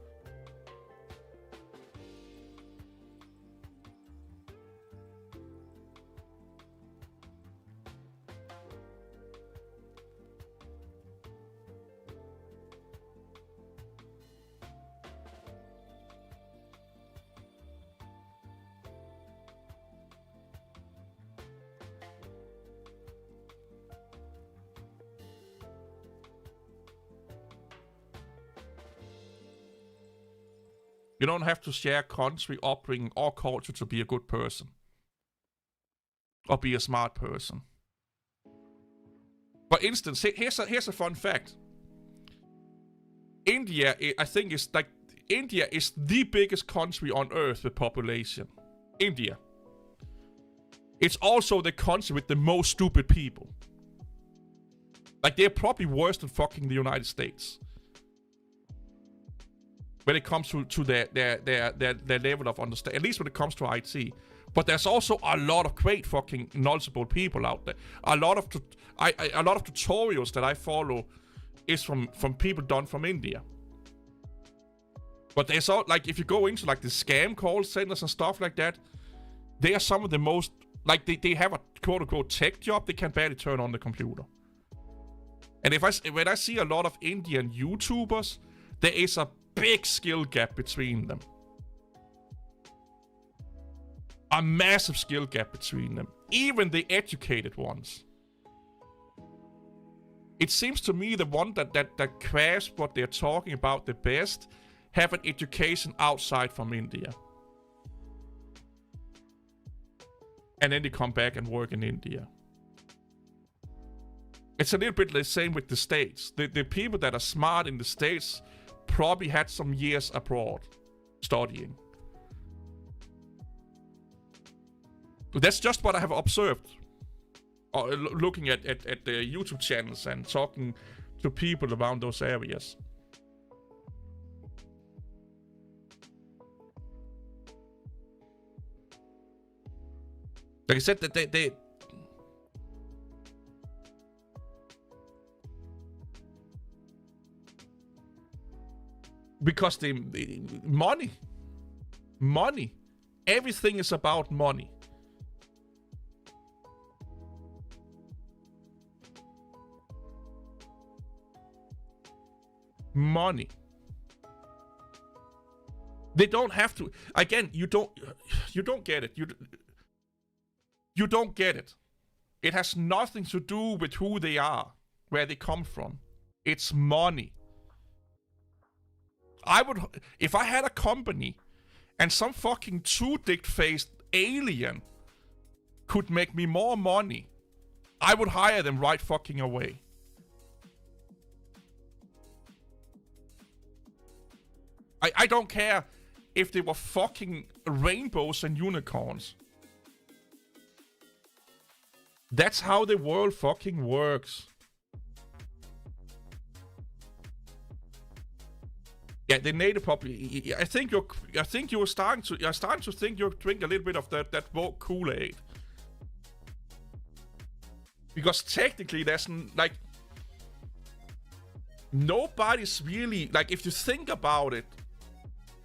A: You don't have to share country, upbringing, or culture to be a good person. Or be a smart person. For instance, here's a fun fact. India, I think, is like... India is the biggest country on Earth with population. India. It's also the country with the most stupid people. Like, they're probably worse than fucking the United States when it comes to their level of understanding, at least when it comes to IT. But there's also a lot of great fucking knowledgeable people out there. A lot of tutorials that I follow is from people done from India. But there's all, like, if you go into like the scam call centers and stuff like that, they are some of the most, like, they have a quote unquote tech job, they can barely turn on the computer. And when I see a lot of Indian YouTubers, there is a big skill gap between them. A massive skill gap between them. Even the educated ones. It seems to me the one that grasp what they're talking about the best have an education outside from India. And then they come back and work in India. It's a little bit the same with the States. The people that are smart in the States probably had some years abroad studying. That's just what I have observed. Looking at the YouTube channels and talking to people around those areas. Like I said, that they because the money, everything is about money. Money. They don't have to. Again, you don't get it. You don't get it. It has nothing to do with who they are, where they come from. It's money. If I had a company and some fucking two-dick-faced alien could make me more money, I would hire them right fucking away. I don't care if they were fucking rainbows and unicorns. That's how the world fucking works. Yeah, the native population. I think you're starting to think you're drinking a little bit of that woke Kool-Aid. Because technically there's like nobody's really, like, if you think about it,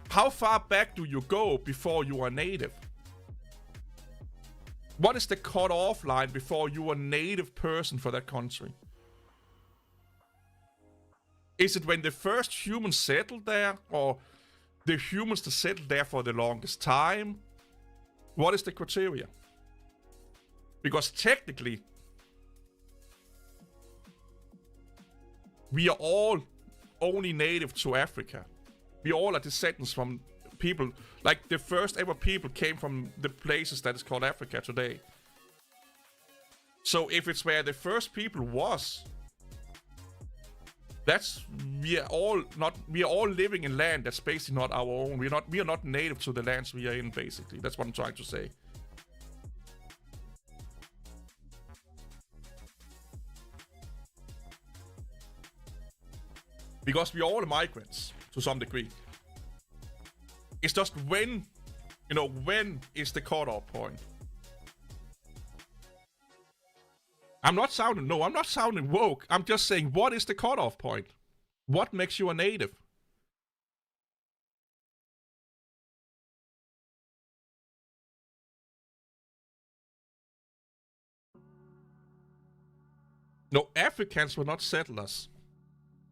A: how far back do you go before you are native? What is the cut-off line before you are a native person for that country? Is it when the first humans settled there, or the humans that settled there for the longest time? What is the criteria? Because technically, we are all only native to Africa. We all are descendants from people, like the first ever people came from the places that is called Africa today. So if it's where the first people was, we are all living in land that's basically not our own. We are not native to the lands we are in, basically. That's what I'm trying to say. Because we are all migrants to some degree. It's just when is the cutoff point? I'm not sounding woke. I'm just saying, what is the cutoff point? What makes you a native? No, Africans were not settlers.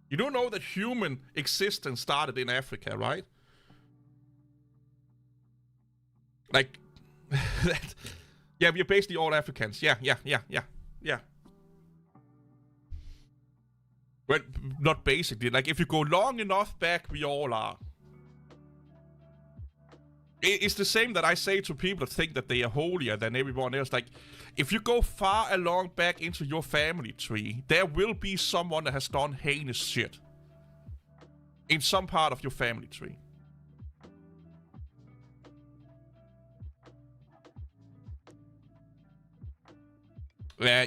A: You don't know that human existence started in Africa, right? Like, that, yeah, we're basically all Africans. Yeah. Well, not basically. Like, if you go long enough back, we all are. It's the same that I say to people that think that they are holier than everyone else. Like, if you go far along back into your family tree, there will be someone that has done heinous shit in some part of your family tree.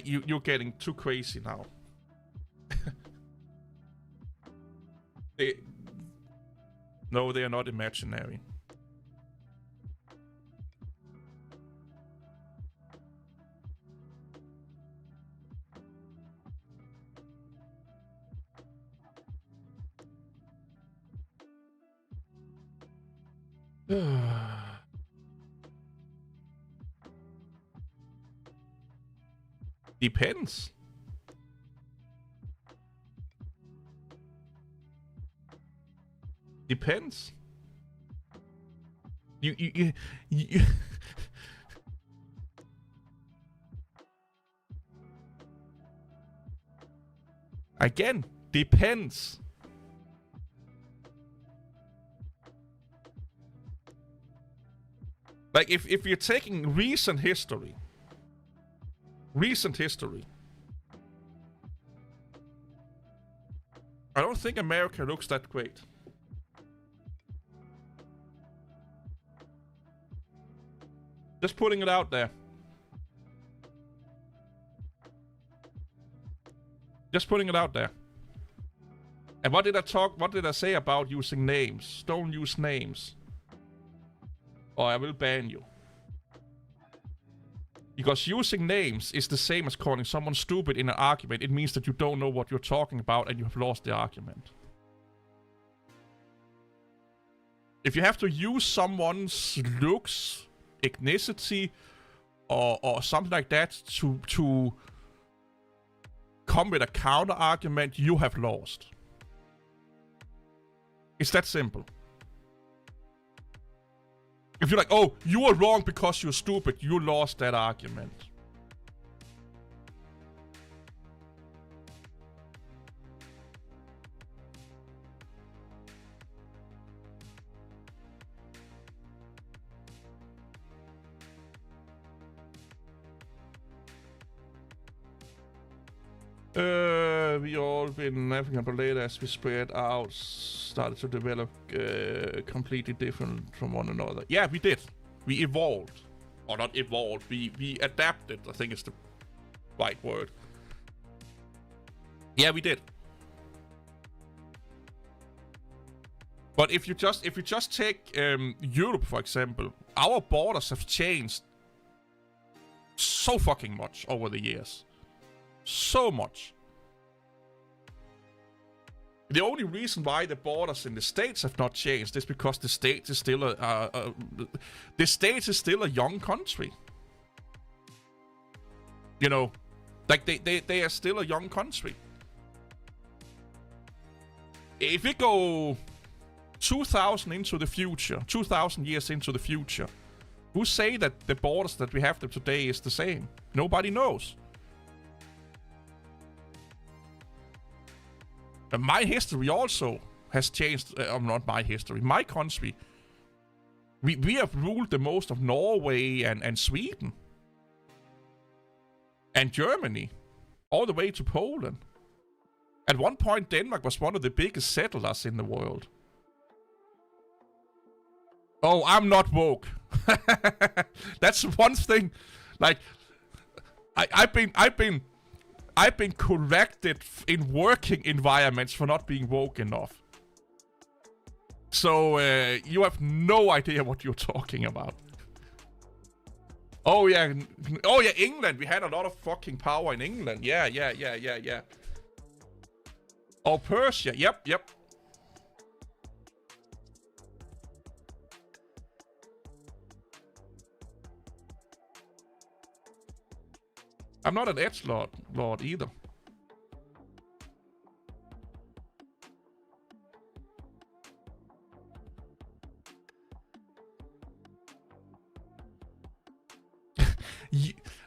A: You're getting too crazy now. No, they are not imaginary. Depends. Depends. You Again, depends. Like if you're taking recent history, I don't think America looks that great. Just putting it out there. Just putting it out there. And what did I say about using names? Don't use names, or I will ban you. Because using names is the same as calling someone stupid in an argument. It means that you don't know what you're talking about and you have lost the argument. If you have to use someone's looks, ethnicity, or something like that to come with a counter argument, you have lost. It's that simple. If you're like, oh, you were wrong because you're stupid, you lost that argument. We all been African, but later as we spread out, started to develop completely different from one another. Yeah, we did. We evolved. Or not evolved, we adapted, I think is the right word. Yeah, we did. But if you just take Europe, for example, our borders have changed so fucking much over the years. So much. The only reason why the borders in the States have not changed is because the States is still a young country. You know, like they are still a young country. If we go 2,000 into the future, 2,000 years into the future, who say that the borders that we have today is the same? Nobody knows. My history also has changed. Not my history. My country. We have ruled the most of Norway and Sweden. And Germany. All the way to Poland. At one point, Denmark was one of the biggest settlers in the world. Oh, I'm not woke. That's one thing. Like, I've been corrected in working environments for not being woke enough. So, you have no idea what you're talking about. Oh yeah, England. We had a lot of fucking power in England. Yeah. Oh, Persia. Yep. I'm not an edgelord either.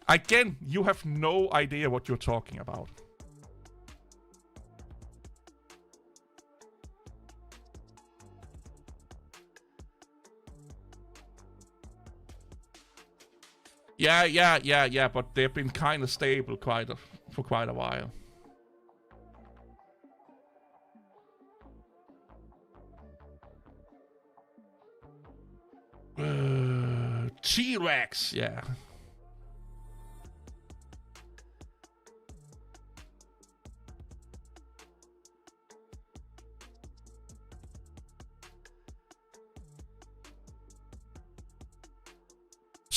A: Again, you have no idea what you're talking about. Yeah, but they've been kind of stable for quite a while. T-Rex, yeah.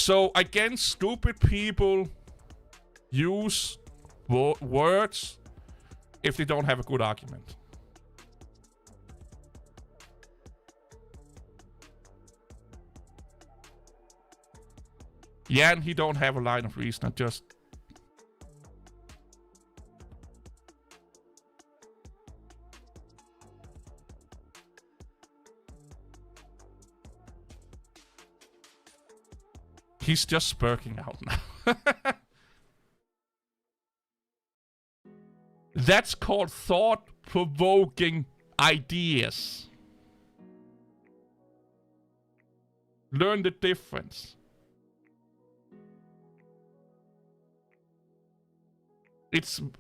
A: So again, stupid people use words if they don't have a good argument. Yeah, and he don't have a line of reason. I just... He's just spurking out now. That's called thought-provoking ideas. Learn the difference.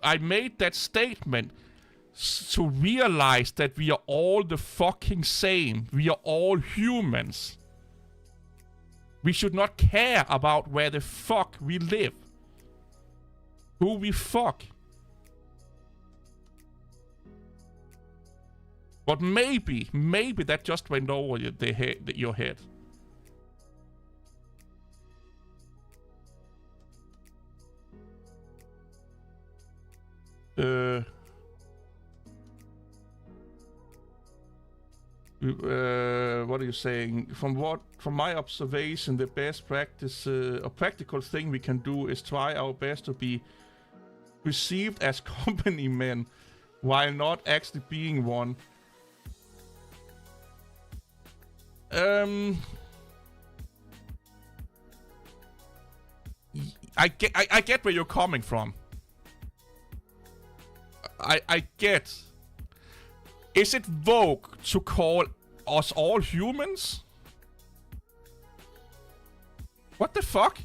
A: I made that statement to realize that we are all the fucking same. We are all humans. We should not care about where the fuck we live. Who we fuck. But maybe that just went over your head. What are you saying? From my observation, the best practice, a practical thing we can do is try our best to be perceived as company men, while not actually being one. I get where you're coming from. I get. Is it vogue to call us all humans? What the fuck?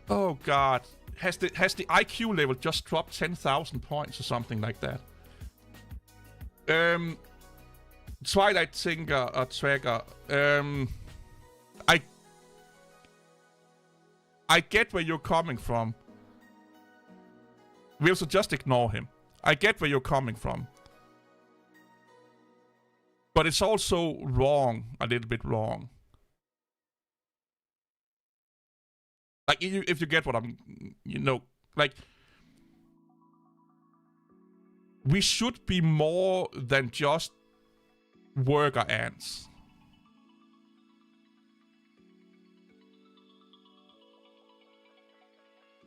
A: Oh god. Has the IQ level just dropped 10,000 points or something like that? Twilight Tinker or Tracker. I get where you're coming from. We'll also just ignore him. I get where you're coming from. But it's also wrong, a little bit wrong. Like, if you get what I'm, like, we should be more than just worker ants.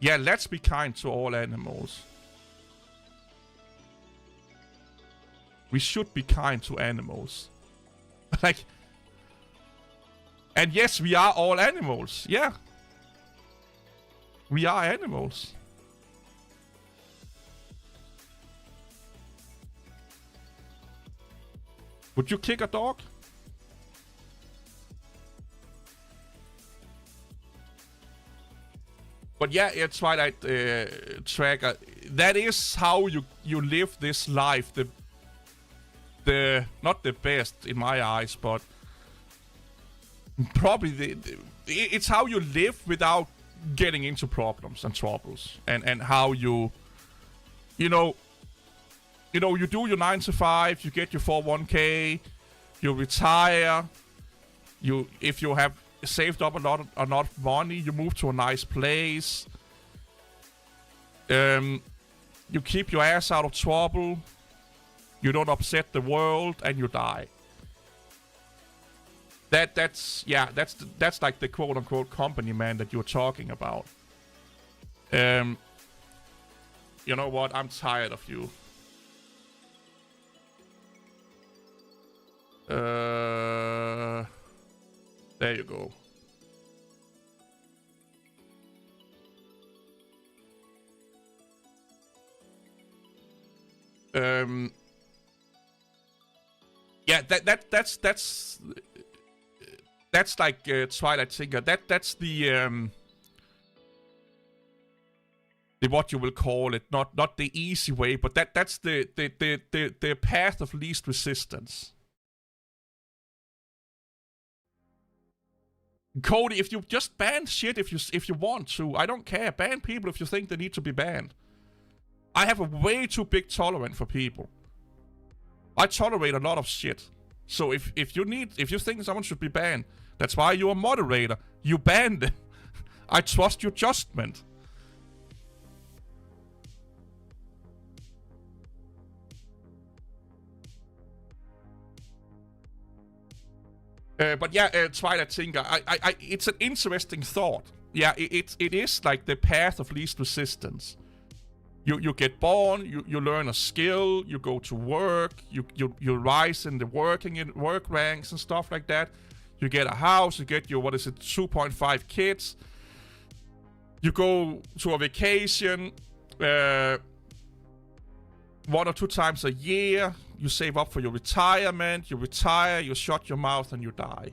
A: Yeah, let's be kind to all animals. We should be kind to animals. Like, and yes, we are all animals. Yeah. We are animals. Would you kick a dog? But yeah, it's Twilight Tracker. That is how you live this life. The not the best in my eyes, but probably it's how you live without getting into problems and troubles, and how you do your 9 to 5, you get your 401k, you retire, if you have saved up a lot of money, you move to a nice place, you keep your ass out of trouble, you don't upset the world, and you die. That's like the quote unquote company man that you're talking about. You know what? I'm tired of you. There you go. Yeah, that's like Twilight Tinker. That's the what you will call it, not the easy way, but that's the path of least resistance. Cody, if you just ban shit if you want to, I don't care. Ban people if you think they need to be banned. I have a way too big tolerance for people. I tolerate a lot of shit. So if you think someone should be banned, that's why you're a moderator. You ban them. I trust your judgment. But yeah, Twilight Tinker, it's an interesting thought. Yeah, it is like the path of least resistance. You get born, you learn a skill, you go to work, you rise in the work ranks and stuff like that. You get a house, you get your 2.5 kids. You go to a vacation 1 or 2 times a year. You save up for your retirement, you retire, you shut your mouth and you die.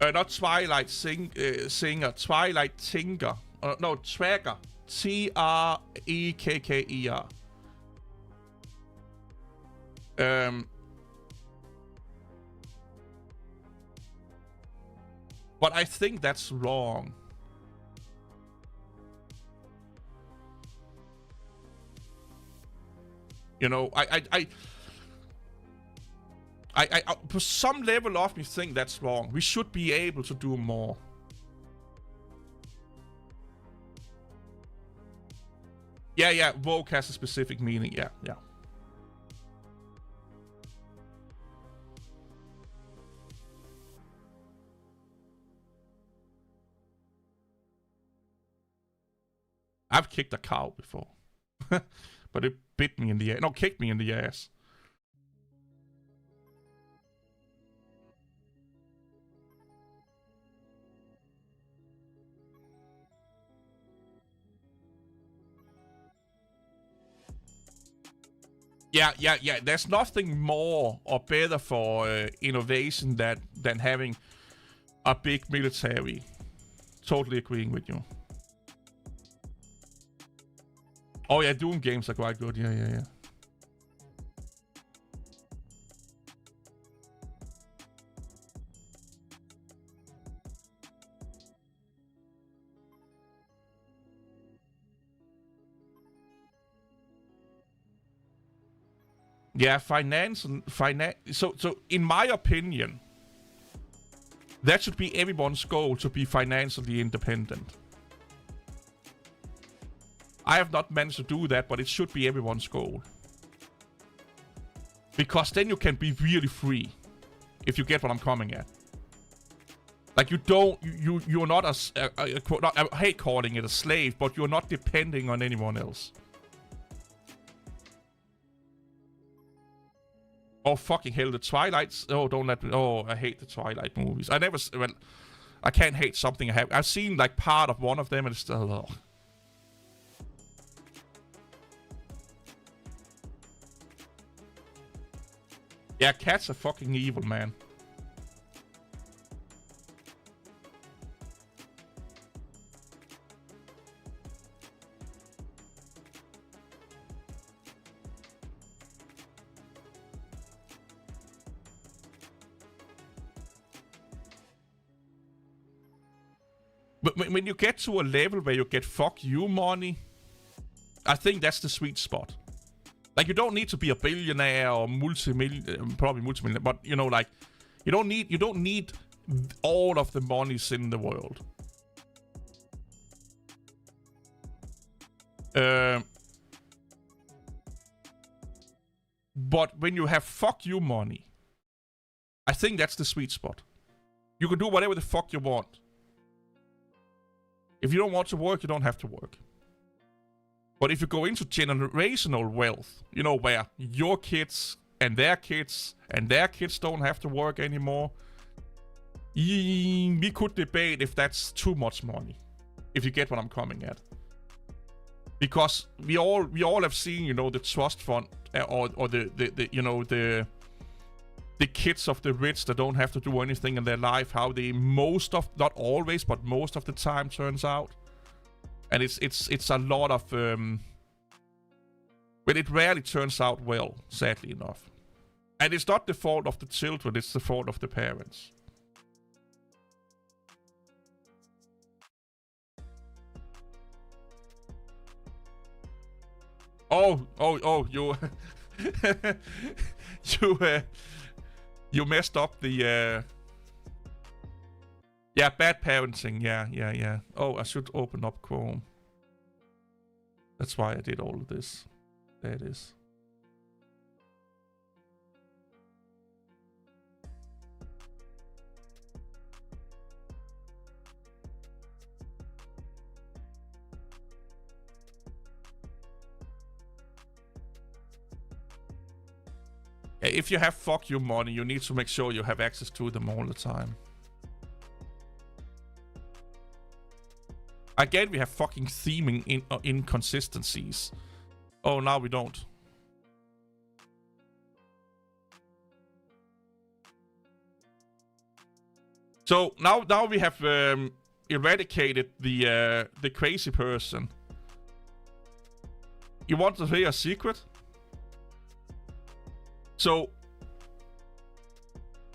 A: Not Twilight Singer, Twilight Tinker. No, Tracker. Trekker. But I think that's wrong. You know, I for some level of me think that's wrong. We should be able to do more. Yeah, woke has a specific meaning. Yeah. I've kicked a cow before. But it bit me in the ass. No, kicked me in the ass. Yeah. There's nothing more or better for innovation than having a big military. Totally agreeing with you. Oh yeah, Doom games are quite good. Yeah. Yeah, finance. So in my opinion, that should be everyone's goal, to be financially independent. I have not managed to do that, but it should be everyone's goal. Because then you can be really free, if you get what I'm coming at. Like you're not I hate calling it a slave, but you're not depending on anyone else. Oh fucking hell, the Twilights. Oh, don't let me. Oh, I hate the Twilight movies. Well, I can't hate something I have. I've seen like part of one of them and it's still. Oh. Yeah, cats are fucking evil, man. But when you get to a level where you get fuck you money, I think that's the sweet spot. Like, you don't need to be a billionaire or probably multimillionaire, but you know, like, you don't need all of the monies in the world. But when you have fuck you money, I think that's the sweet spot. You can do whatever the fuck you want. If you don't want to work, you don't have to work. But if you go into generational wealth, you know, where your kids and their kids don't have to work anymore, we could debate if that's too much money. If you get what I'm coming at. Because we all have seen, you know, the trust fund or the you know, the kids of the rich that don't have to do anything in their life, how they not always, but most of the time turns out. And it's a lot of but it rarely turns out well, sadly enough. And it's not the fault of the children, it's the fault of the parents. Oh, you, you messed up the. Yeah, bad parenting. Yeah. Oh, I should open up Chrome. That's why I did all of this. There it is. If you have fuck you money, you need to make sure you have access to them all the time. Again, we have fucking theming inconsistencies. Oh, now we don't. So now we have eradicated the crazy person. You want to hear a secret? So,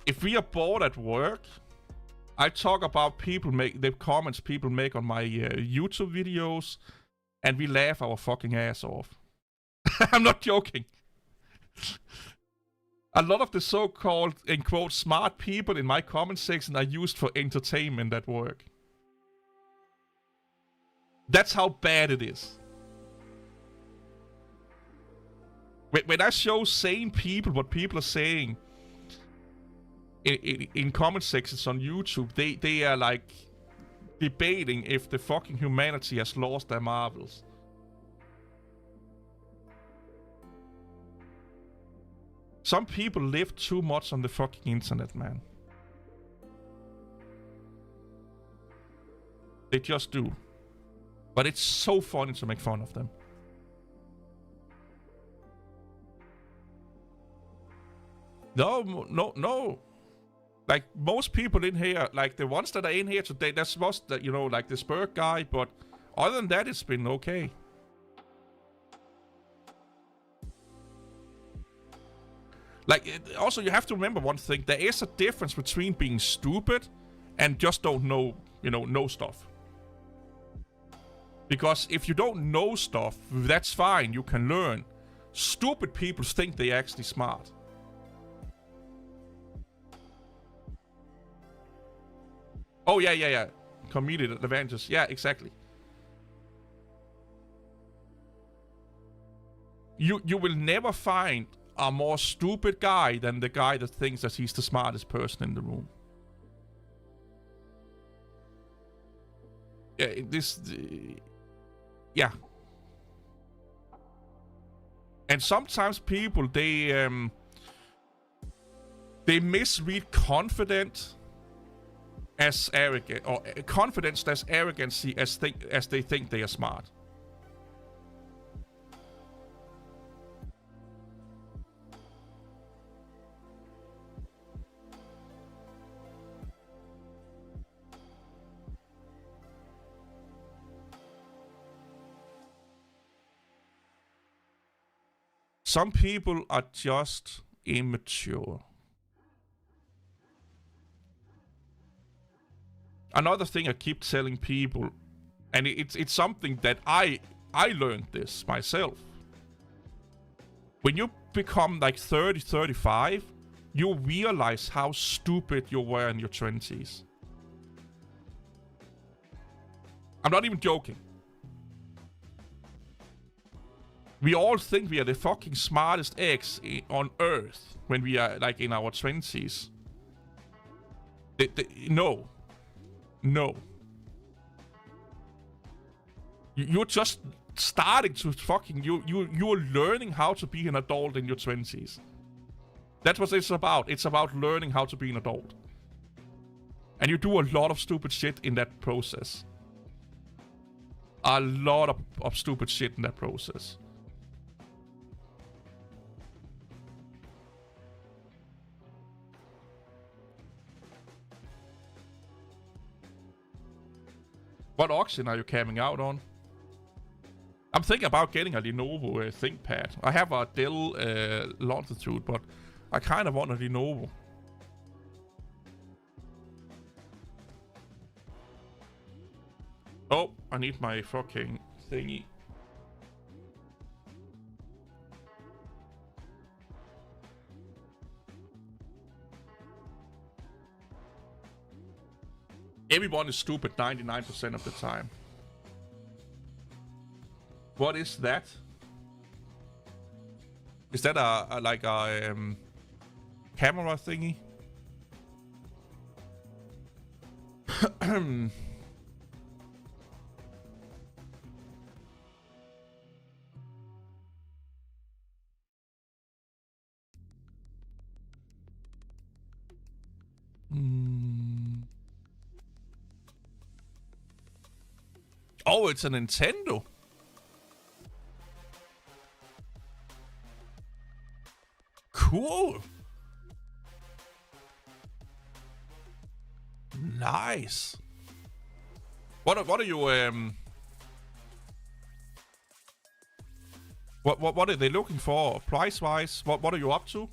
A: if we are bored at work, I talk about the comments people make on my YouTube videos, and we laugh our fucking ass off. I'm not joking. A lot of the so-called, in quote, smart people in my comment section are used for entertainment at work. That's how bad it is. When I show sane people what people are saying in comment sections on YouTube, they are like debating if the fucking humanity has lost their marbles. Some people live too much on the fucking internet, man. They just do. But it's so funny to make fun of them. No. Like, most people in here, like, the ones that are in here today, that's most, you know, like, the Spurk guy, but other than that, it's been okay. Like, also, you have to remember one thing. There is a difference between being stupid and just don't know, you know stuff. Because if you don't know stuff, that's fine, you can learn. Stupid people think they're actually smart. Oh, yeah. Comedic advantages. Yeah, exactly. You will never find a more stupid guy than the guy that thinks that he's the smartest person in the room. Yeah. And sometimes people, they misread confident as arrogant, or confidence as arrogancy as they think they are smart. Some people are just immature. Another thing I keep telling people, and it's something that I learned this myself. When you become like 30, 35, you realize how stupid you were in your 20s. I'm not even joking. We all think we are the fucking smartest eggs on Earth when we are like in our 20s. No. You're just starting to fucking... You're learning how to be an adult in your 20s. That's what it's about. It's about learning how to be an adult. And you do a lot of stupid shit in that process. A lot of stupid shit in that process. What auction are you camming out on? I'm thinking about getting a Lenovo ThinkPad. I have a Dell Longitude, but I kind of want a Lenovo. Oh, I need my fucking thingy. Everyone is stupid 99% of the time. What is that? Is that like a camera thingy? Oh, it's a Nintendo. Cool. Nice. What are you what are they looking for price wise? What are you up to?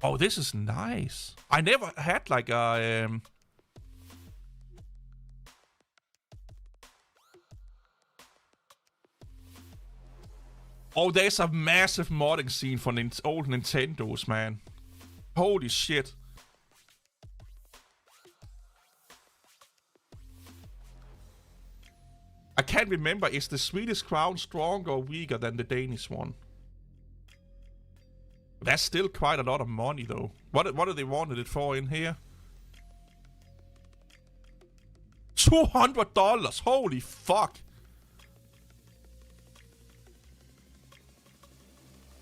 A: Oh, this is nice. I never had like a Oh, there's a massive modding scene for old Nintendos, man. Holy shit. I can't remember, is the Swedish crown stronger or weaker than the Danish one? That's still quite a lot of money, though. What do they wanted it for in here? $200! Holy fuck!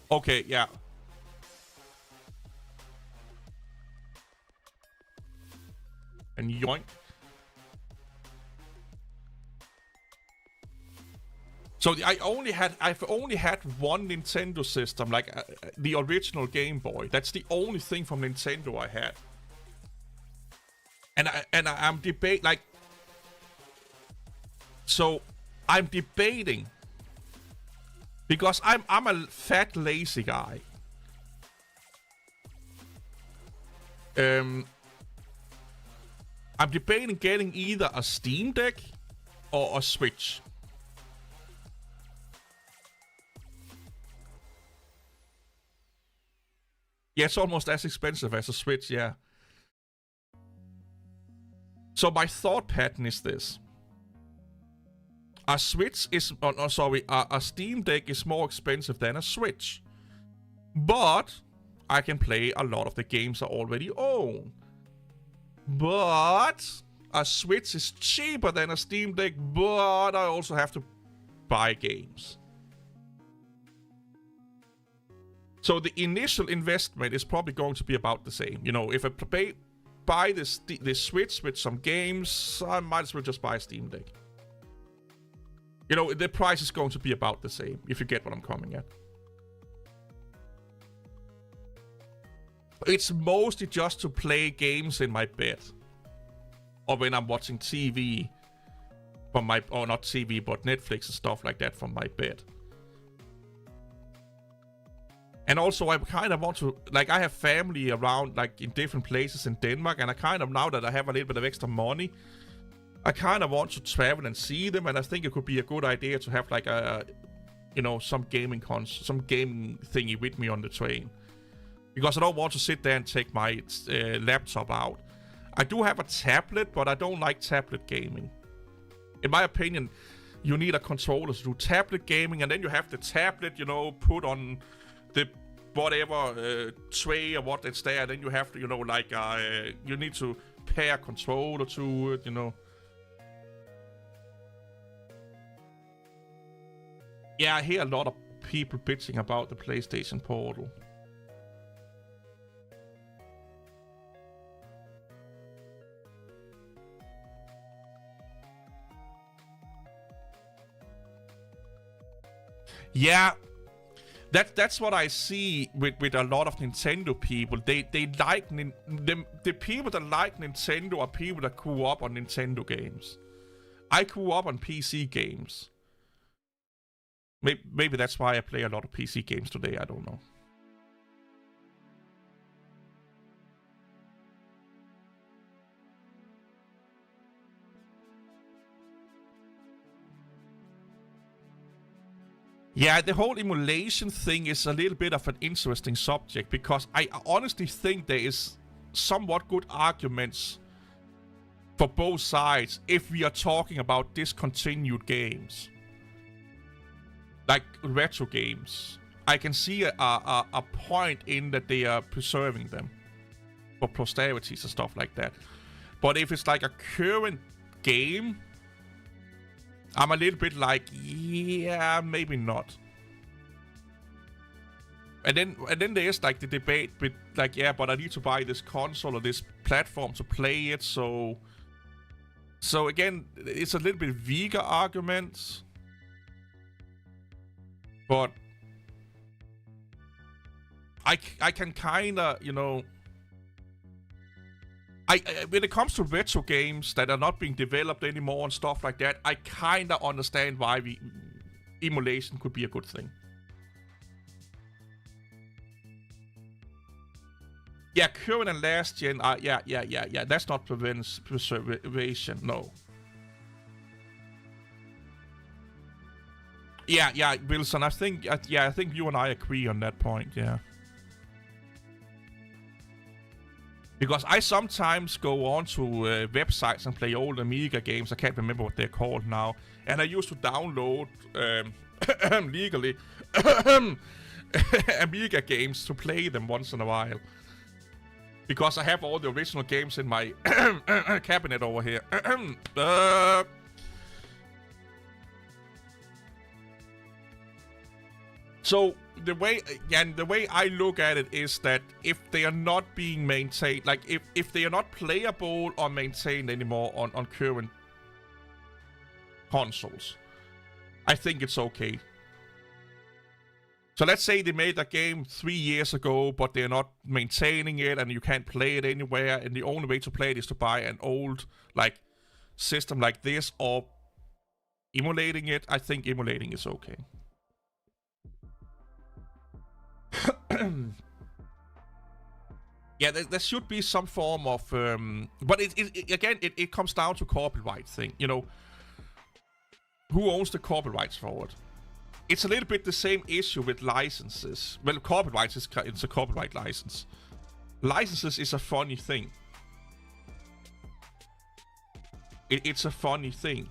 A: Okay, yeah. And yoink. So I've only had one Nintendo system, like the original Game Boy. That's the only thing from Nintendo I had. And I'm debating, like, so I'm debating because I'm a fat lazy guy. I'm debating getting either a Steam Deck or a Switch. Yeah, it's almost as expensive as a Switch, yeah. So my thought pattern is this. A Switch is... a Steam Deck is more expensive than a Switch. But I can play a lot of the games I already own. But a Switch is cheaper than a Steam Deck, but I also have to buy games. So the initial investment is probably going to be about the same. You know, if I buy this Switch with some games, I might as well just buy a Steam Deck. You know, the price is going to be about the same, if you get what I'm coming at. It's mostly just to play games in my bed. Or when I'm watching TV from my... Or not TV, but Netflix and stuff like that from my bed. And also, I kind of want to, like, I have family around, like, in different places in Denmark, and I kind of, now that I have a little bit of extra money, I kind of want to travel and see them, and I think it could be a good idea to have, like, a, you know, some gaming thingy with me on the train. Because I don't want to sit there and take my laptop out. I do have a tablet, but I don't like tablet gaming. In my opinion, you need a controller to do tablet gaming, and then you have the tablet, you know, put on... the whatever tray or what it's there, then you have to, you know, like you need to pair a controller to it, you know. Yeah, I hear a lot of people bitching about the PlayStation Portal. Yeah. That's what I see with a lot of Nintendo people. They like the people that like Nintendo are people that grew up on Nintendo games. I grew up on PC games. Maybe that's why I play a lot of PC games today. I don't know. Yeah, the whole emulation thing is a little bit of an interesting subject because I honestly think there is somewhat good arguments for both sides if we are talking about discontinued games, like retro games. I can see a point in that they are preserving them for posterities and stuff like that. But if it's like a current game, I'm a little bit like, yeah, maybe not. And then there's like the debate with like, yeah, but I need to buy this console or this platform to play it, so again, it's a little bit weaker argument. But I can kinda, you know, I when it comes to retro games that are not being developed anymore and stuff like that, I kinda understand why emulation could be a good thing. Yeah, current and last gen. Yeah. That's not preservation. No. Yeah, Wilson. I think you and I agree on that point. Yeah. Because I sometimes go on to websites and play old Amiga games. I can't remember what they're called now. And I used to download legally Amiga games to play them once in a while. Because I have all the original games in my cabinet over here. So the way I look at it is that if they are not being maintained, like if they are not playable or maintained anymore on current consoles, I think it's okay. So let's say they made a game 3 years ago, but they're not maintaining it and you can't play it anywhere, and the only way to play it is to buy an old like system like this or emulating it. I think emulating is okay. Yeah, there should be some form of but it comes down to copyright thing, you know. Who owns the copyrights for it? It's a little bit the same issue with licenses. Well, copyrights it's a copyright license. Licenses is a funny thing. It's a funny thing.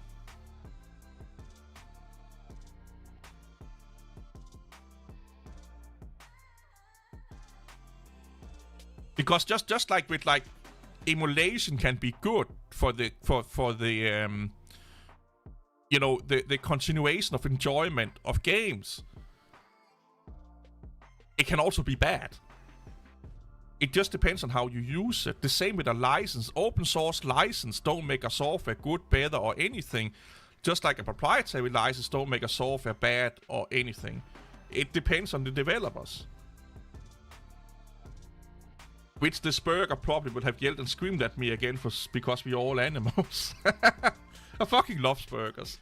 A: Because just like with like emulation can be good for the you know, the continuation of enjoyment of games. It can also be bad. It just depends on how you use it. The same with a license. Open source license don't make a software good, better, or anything. Just like a proprietary license don't make a software bad or anything. It depends on the developers. Which the Spurger probably would have yelled and screamed at me again because we're all animals. I fucking love Spurgers.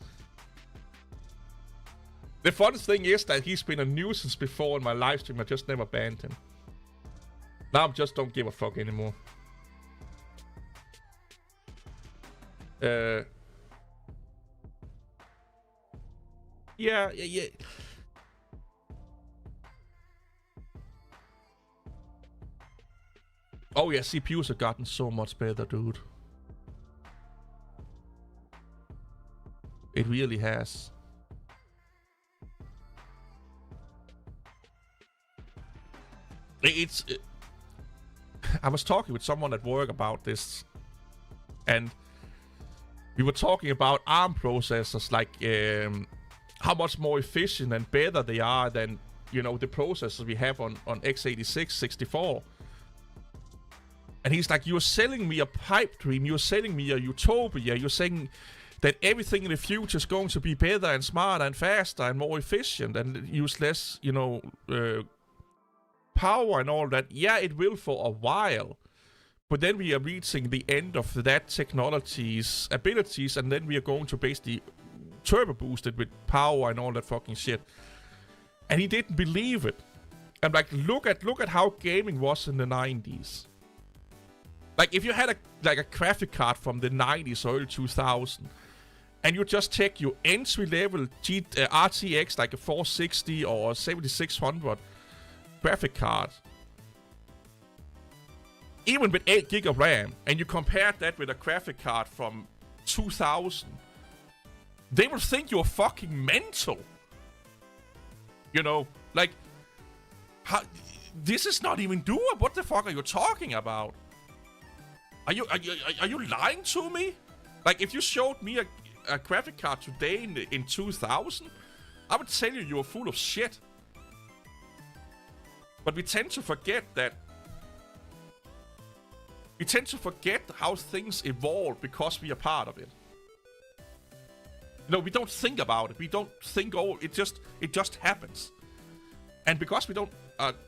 A: The funniest thing is that he's been a nuisance before in my live stream. I just never banned him. Now I just don't give a fuck anymore. Yeah. Oh yeah, CPUs have gotten so much better, dude. It really has. I was talking with someone at work about this, and we were talking about ARM processors, like how much more efficient and better they are than, you know, the processors we have on x86 64. And he's like, you're selling me a pipe dream, you're selling me a utopia, you're saying that everything in the future is going to be better and smarter and faster and more efficient and use less, you know, power and all that. Yeah, it will for a while. But then we are reaching the end of that technology's abilities, and then we are going to basically turbo boost it with power and all that fucking shit. And he didn't believe it. I'm like, look at how gaming was in the 90s. Like, if you had a graphic card from the 90s or early 2000, and you just take your entry-level RTX, like a 460 or 7600 graphic card, even with 8 gig of RAM, and you compare that with a graphic card from 2000, they will think you're fucking mental. You know, like, this is not even doable. What the fuck are you talking about? Are you lying to me? Like, if you showed me a graphic card today in 2000, I would tell you were full of shit. But we tend to forget that. We tend to forget how things evolve because we are part of it. No, we don't think about it. We don't think, oh, it just happens. And because we don't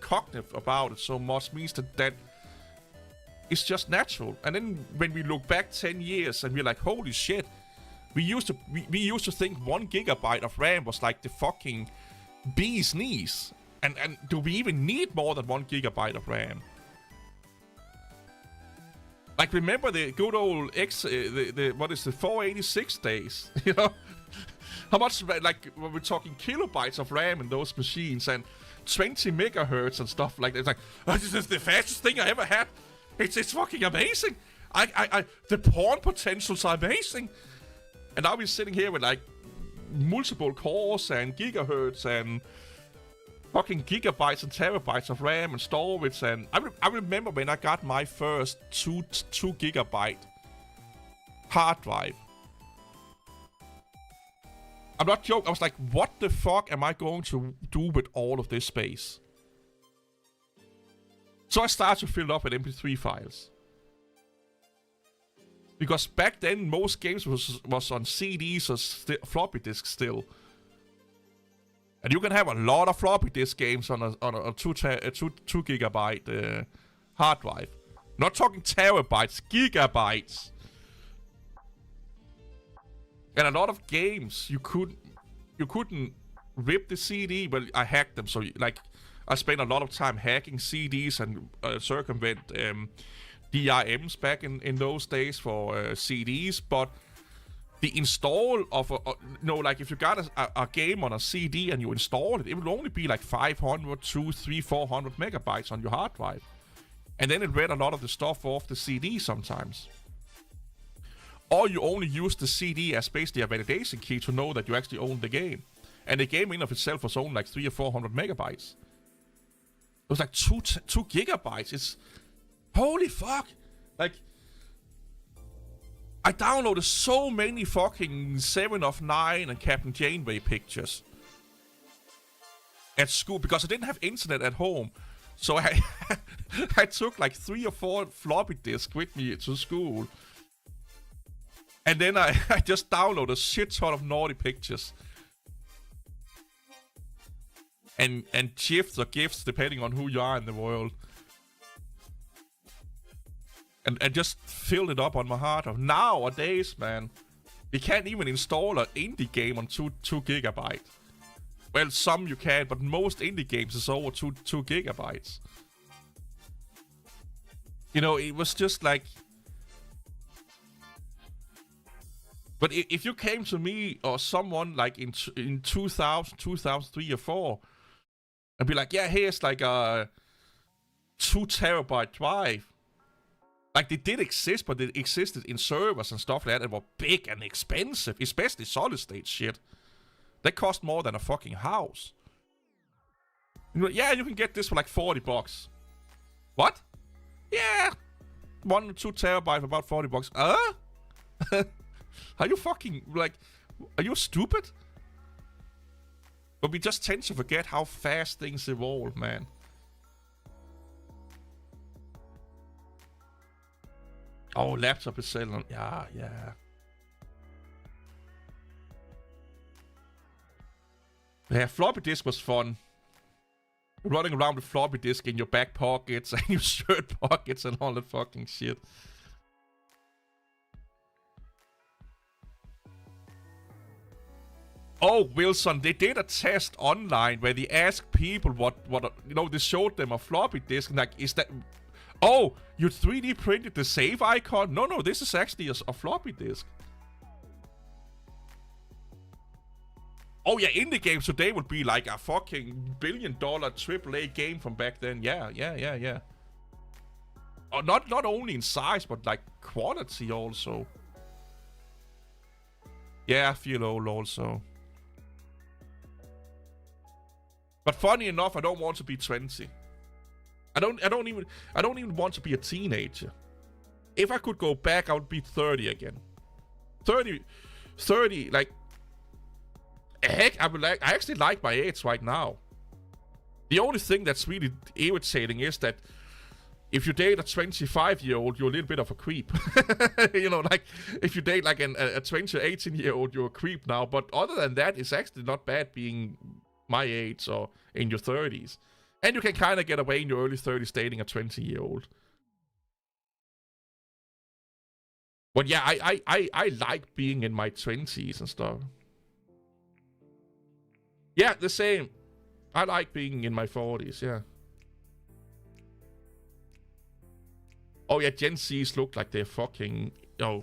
A: cognitive about it so much means that it's just natural. And then when we look back 10 years and we're like, holy shit, we used to think 1 gigabyte of RAM was like the fucking bee's knees. And do we even need more than 1 gigabyte of RAM? Like, remember the good old what is the 486 days? You know, how much, like, when we're talking kilobytes of RAM in those machines and 20 megahertz and stuff like that. It's like, oh, this is the fastest thing I ever had. It's fucking amazing. The porn potentials are amazing. And now we're sitting here with like multiple cores and gigahertz and fucking gigabytes and terabytes of RAM and storage. And I remember when I got my first 2 gigabyte hard drive. I'm not joking. I was like, what the fuck am I going to do with all of this space? So I started to fill it up with MP3 files. Because back then, most games was on CDs or floppy disks still. And you can have a lot of floppy disk games on a 2 gigabyte hard drive. Not talking terabytes, gigabytes. And a lot of games you couldn't rip the CD, but I hacked them. So like I spent a lot of time hacking CDs and circumvent DRMs back in those days for CDs. But the install of like if you got a game on a CD and you install it, it will only be like 500, 200, 300, 400 megabytes on your hard drive. And then it read a lot of the stuff off the CD sometimes. Or you only use the CD as basically a validation key to know that you actually own the game. And the game in of itself was only like 300 or 400 megabytes. It was like 2 gigabytes. It's holy fuck. Like, I downloaded so many fucking 7 of 9 and Captain Janeway pictures at school because I didn't have internet at home. So I took like 3 or 4 floppy disks with me to school. And then I just downloaded a shit ton of naughty pictures. And GIFs or GIFs, depending on who you are in the world. And just filled it up on my hard drive. Nowadays, man, you can't even install an indie game on 2 gigabytes. Well, some you can, but most indie games is over 2 gigabytes. You know, it was just like... But if you came to me or someone like in 2000, 2003 or 4, and be like, yeah, here's like a 2 terabyte drive. Like, they did exist, but they existed in servers and stuff like that that were big and expensive, especially solid state shit. They cost more than a fucking house. You know, yeah, you can get this for like $40. What? Yeah, 1 or 2 terabyte for about $40. Are you fucking, like, are you stupid? But we just tend to forget how fast things evolve, man. Oh, laptop is selling. Yeah. Yeah, floppy disk was fun. Running around with floppy disk in your back pockets and your shirt pockets and all that fucking shit. Oh, Wilson, they did a test online where they asked people what you know, they showed them a floppy disk, and like, is that... Oh, you 3D printed the save icon? No, this is actually a floppy disk. Oh yeah, indie games today would be like a fucking $1 billion AAA game from back then. Yeah. not only in size, but like quality also. Yeah, I feel old also. But funny enough, I don't want to be 20. I don't even want to be a teenager. If I could go back, I would be 30 again. 30, like, heck, I actually like my age right now. The only thing that's really irritating is that if you date a 25-year-old, you're a little bit of a creep. You know, like, if you date like a 20 or 18-year-old, you're a creep now. But other than that, it's actually not bad being my age or in your 30s. And you can kind of get away in your early 30s dating a 20-year-old. But yeah, I like being in my 20s and stuff. Yeah, the same. I like being in my 40s, yeah. Oh yeah, Gen Zs look like they're fucking... Oh.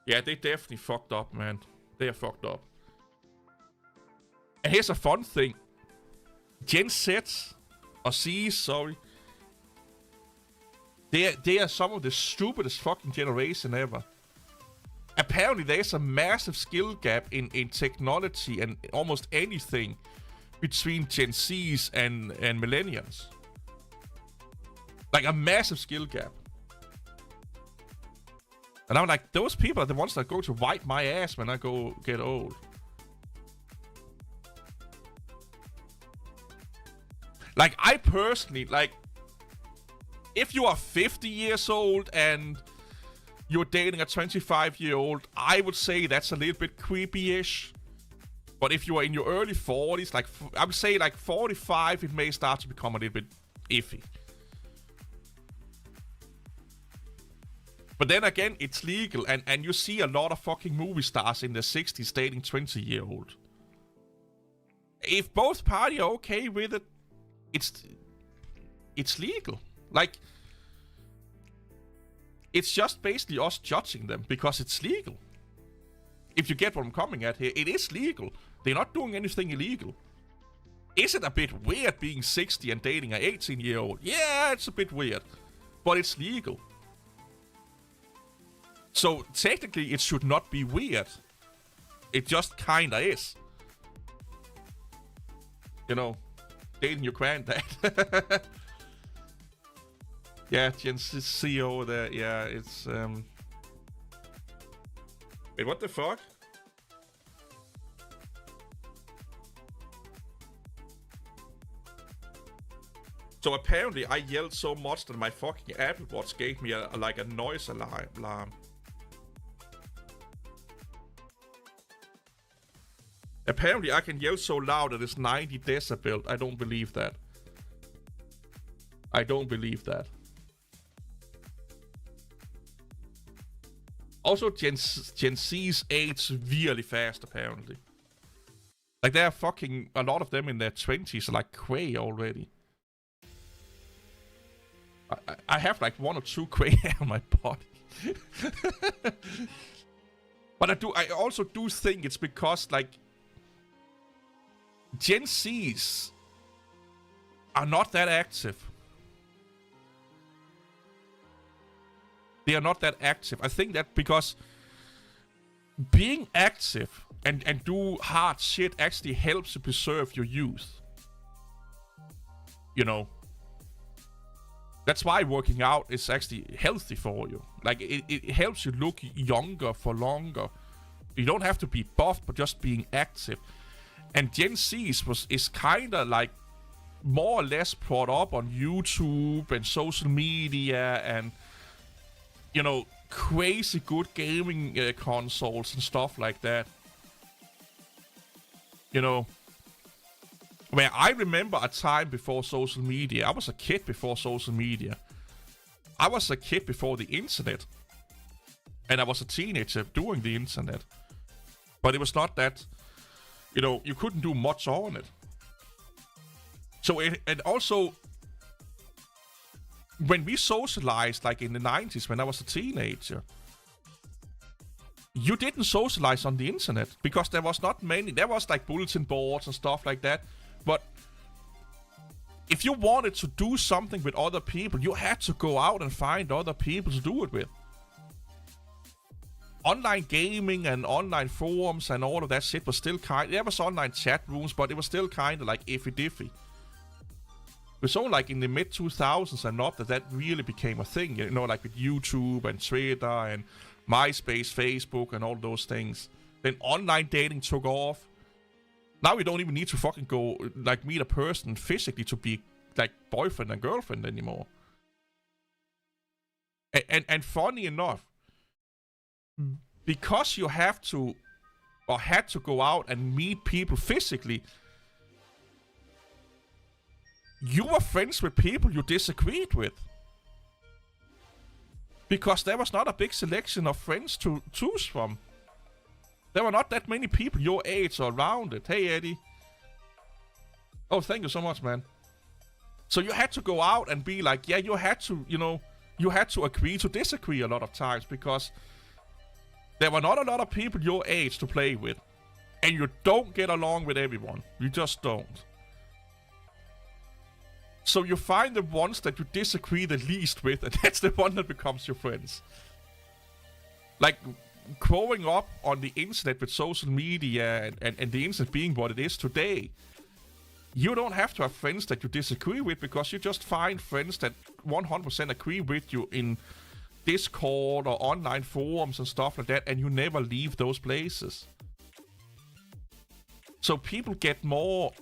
A: Yeah, they definitely fucked up, man. They are fucked up. And here's a fun thing. Gen Zs, or Zs, sorry. They are some of the stupidest fucking generation ever. Apparently there's a massive skill gap in technology and almost anything between Gen Zs and millennials. Like a massive skill gap. And I'm like, those people are the ones that go to wipe my ass when I go get old. Like, I personally, like, if you are 50 years old and you're dating a 25-year-old, I would say that's a little bit creepy-ish. But if you are in your early 40s, like, I would say like 45, it may start to become a little bit iffy. But then again, it's legal, and you see a lot of fucking movie stars in their 60s dating 20-year-old. If both parties are okay with it, it's legal. Like, it's just basically us judging them because it's legal. If you get what I'm coming at here, it is legal. They're not doing anything illegal. Is it a bit weird being 60 and dating an 18-year-old? Yeah, it's a bit weird. But it's legal. So, technically, it should not be weird. It just kinda is. You know, dating your granddad. Yeah, Gen Z over there. Yeah, it's, Wait, what the fuck? So apparently I yelled so much that my fucking Apple Watch gave me like a noise alarm. Apparently I can yell so loud that it's 90 decibel. I don't believe that. I don't believe that. Also, Gen Z's age really fast, apparently. Like, there are fucking... A lot of them in their 20s are like Quay already. I have like 1 or 2 Quay hair on my body. But I also do think it's because, like... Gen Zs are not that active. They are not that active. I think that because being active and do hard shit actually helps to preserve your youth. You know? That's why working out is actually healthy for you. Like, it helps you look younger for longer. You don't have to be buff, but just being active. And Gen Z is kind of like more or less brought up on YouTube and social media and, you know, crazy good gaming consoles and stuff like that. You know, where I remember a time before social media. I was a kid before social media. I was a kid before the internet. And I was a teenager during the internet. But it was not that, you know, you couldn't do much on it. So and also, when we socialized, like in the 90s, when I was a teenager, you didn't socialize on the internet because there was not many. There was like bulletin boards and stuff like that, but If you wanted to do something with other people, you had to go out and find other people to do it with. Online gaming and online forums and all of that shit was still there was online chat rooms, but it was still kind of like iffy-diffy. It was only like in the mid-2000s and up that really became a thing, you know, like with YouTube and Twitter and MySpace, Facebook and all those things. Then online dating took off. Now you don't even need to fucking go, like, meet a person physically to be, like, boyfriend and girlfriend anymore. And funny enough, because you have to, or had to go out and meet people physically, you were friends with people you disagreed with. Because there was not a big selection of friends to choose from. There were not that many people your age or around it. Hey, Eddie. Oh, thank you so much, man. So you had to go out and be like, yeah, you had to, you know, you had to agree to disagree a lot of times because there were not a lot of people your age to play with. And you don't get along with everyone. You just don't. So you find the ones that you disagree the least with, and that's the one that becomes your friends. Like, growing up on the internet with social media and the internet being what it is today, you don't have to have friends that you disagree with because you just find friends that 100% agree with you in Discord or online forums and stuff like that, and you never leave those places. So people get more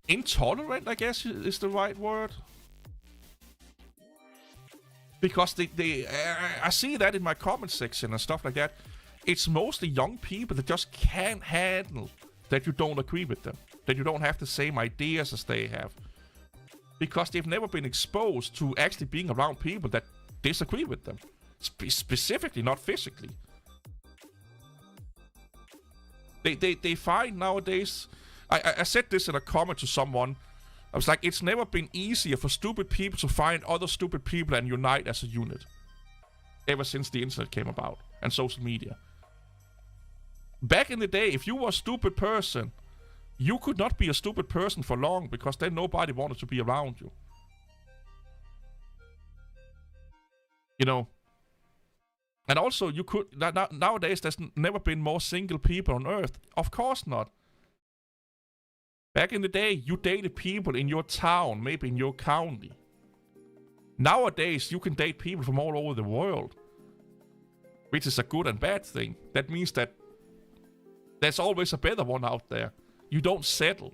A: intolerant, I guess is the right word. Because I see that in my comment section and stuff like that. It's mostly young people that just can't handle that you don't agree with them. That you don't have the same ideas as they have. Because they've never been exposed to actually being around people that disagree with them. Specifically, not physically. They find nowadays... I said this in a comment to someone. I was like, it's never been easier for stupid people to find other stupid people and unite as a unit. Ever since the internet came about and social media. Back in the day, if you were a stupid person, you could not be a stupid person for long because then nobody wanted to be around you. You know? And also, you could... Nowadays, there's never been more single people on Earth. Of course not. Back in the day, you dated people in your town, maybe in your county. Nowadays, you can date people from all over the world. Which is a good and bad thing. That means that there's always a better one out there. You don't settle.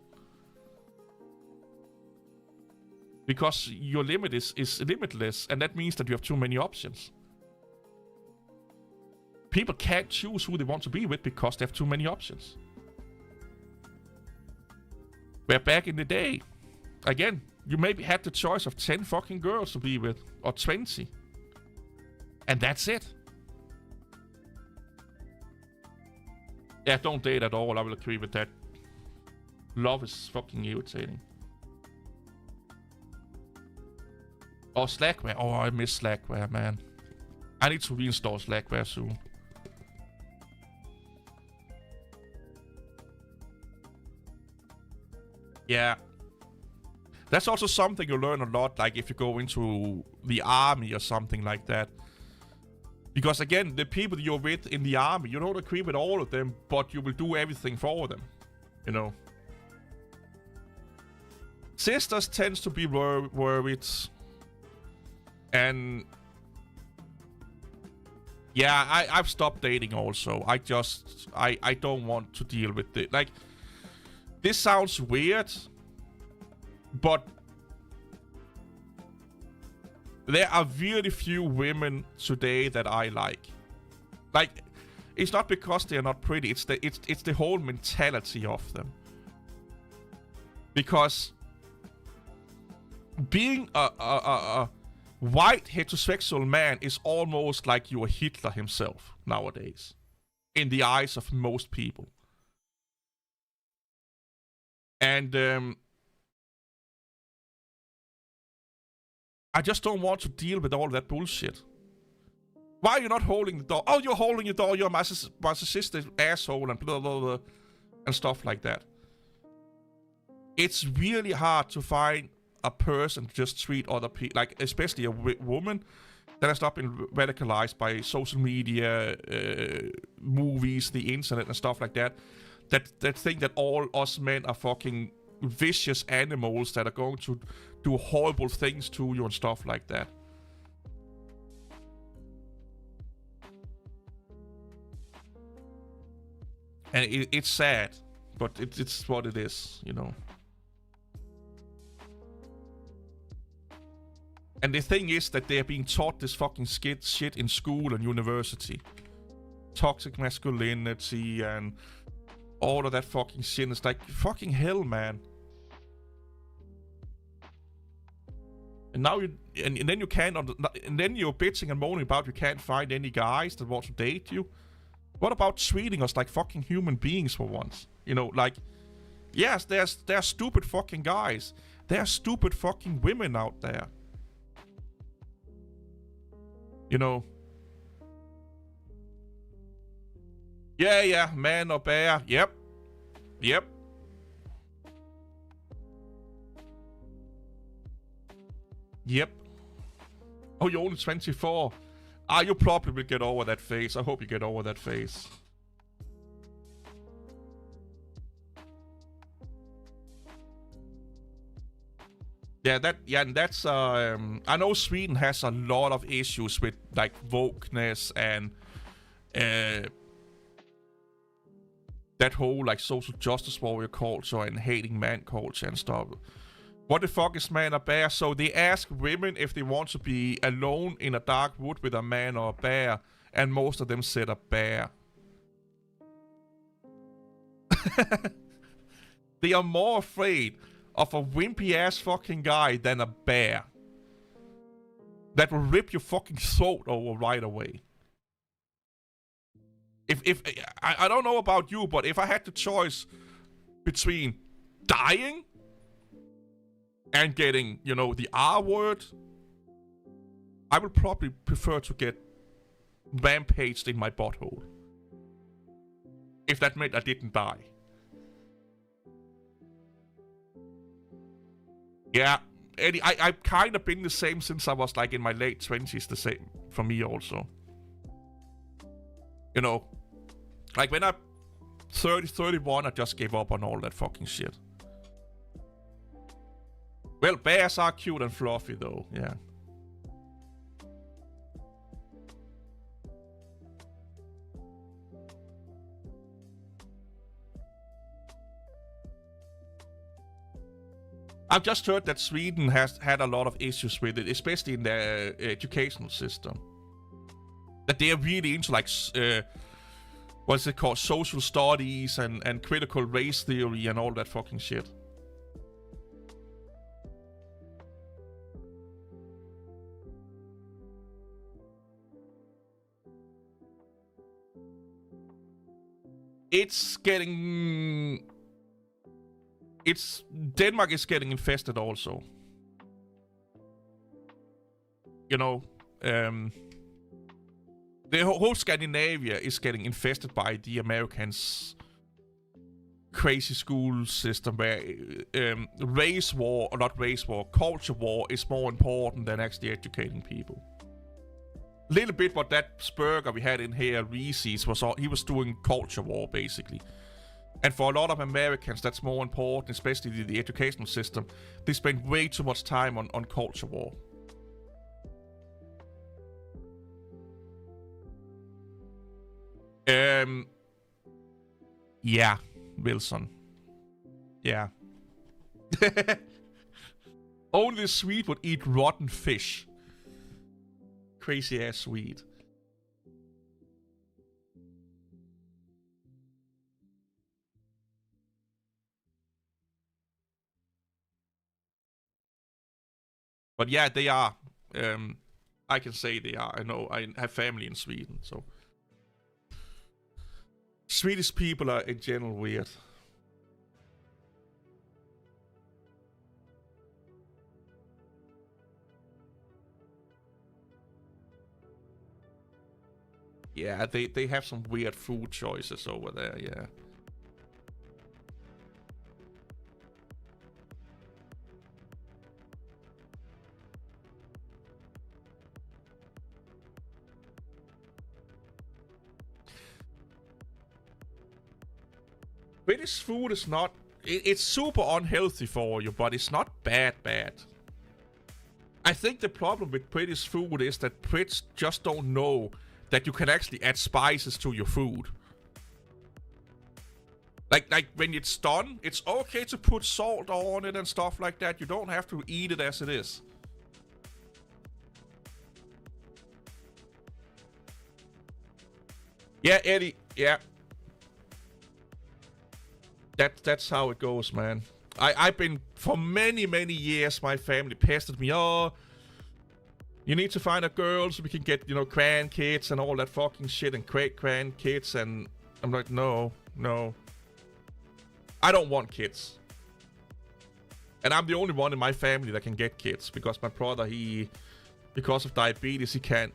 A: Because your limit is limitless, and that means that you have too many options. People can't choose who they want to be with because they have too many options. Where back in the day, again, you maybe had the choice of 10 fucking girls to be with, or 20. And that's it. Yeah, don't date at all, I will agree with that. Love is fucking irritating. Oh, Slackware. Oh, I miss Slackware, man. I need to reinstall Slackware soon. Yeah. That's also something you learn a lot, like if you go into the army or something like that. Because again, the people you're with in the army, you don't agree with all of them, but you will do everything for them. You know? Sisters tends to be worried. And... yeah, I've stopped dating also. I don't want to deal with it. Like... this sounds weird, but there are really few women today that I like. Like, it's not because they're not pretty, it's the whole mentality of them. Because being a white heterosexual man is almost like you are Hitler himself nowadays, in the eyes of most people. And I just don't want to deal with all that bullshit. Why are you not holding the door? Oh, you're holding the door, you're a narcissistic asshole and blah blah blah and stuff like that. it's really hard to find a person to just treat other people, like especially a woman that has not been radicalized by social media, movies, the internet, and stuff like that. That think that all us men are fucking vicious animals that are going to do horrible things to you and stuff like that. And it's sad, but it's what it is, you know. And the thing is that they are being taught this fucking shit in school and university. Toxic masculinity and all of that fucking shit. It's like, fucking hell, man. And now and then you can't, and then you're bitching and moaning about you can't find any guys that want to date you. What about treating us like fucking human beings for once? You know, like, yes, there's stupid fucking guys. There are stupid fucking women out there. You know. Yeah, man or bear. Yep. Oh, you're only 24. You probably will get over that phase. I hope you get over that phase. And that's I know Sweden has a lot of issues with like wokeness and that whole like social justice warrior culture and hating man culture and stuff. What the fuck is man or bear? So they ask women if they want to be alone in a dark wood with a man or a bear, and most of them said a bear. They are more afraid of a wimpy ass fucking guy than a bear that will rip your fucking throat over right away. If I don't know about you, but if I had the choice between dying and getting, you know, the R word, I would probably prefer to get rampaged in my butthole. If that meant I didn't die. Yeah, Eddie, I've kind of been the same since I was like in my late 20s, the same for me also. You know, like when I'm 30, 31, I just gave up on all that fucking shit. Well, bears are cute and fluffy though, yeah. I've just heard that Sweden has had a lot of issues with it, especially in their educational system. That they are really into like, what's it called, social studies and critical race theory and all that fucking shit. It's getting... Denmark is getting infested also. You know, the whole Scandinavia is getting infested by the Americans' crazy school system where race war, or not race war, culture war is more important than actually educating people. Little bit what that Spurger we had in here, Reese's, he was doing culture war basically. And for a lot of Americans, that's more important, especially the educational system. They spend way too much time on culture war. Yeah, Wilson. Yeah. Only the Swede would eat rotten fish. Crazy ass Swede. But yeah, they are. I can say they are. I know I have family in Sweden, so. Swedish people are in general weird. Yeah, they have some weird food choices over there, yeah. British food is not... It's super unhealthy for you, but it's not bad. I think the problem with British food is that Brits just don't know that you can actually add spices to your food. Like when it's done, it's okay to put salt on it and stuff like that. You don't have to eat it as it is. Yeah, Eddie. Yeah. That's how it goes, man. I've been, for many years, my family pestered me. Oh, you need to find a girl so we can get, grandkids and all that fucking shit and great grandkids. And I'm like, no. I don't want kids. And I'm the only one in my family that can get kids, because my brother, because of diabetes, he can't,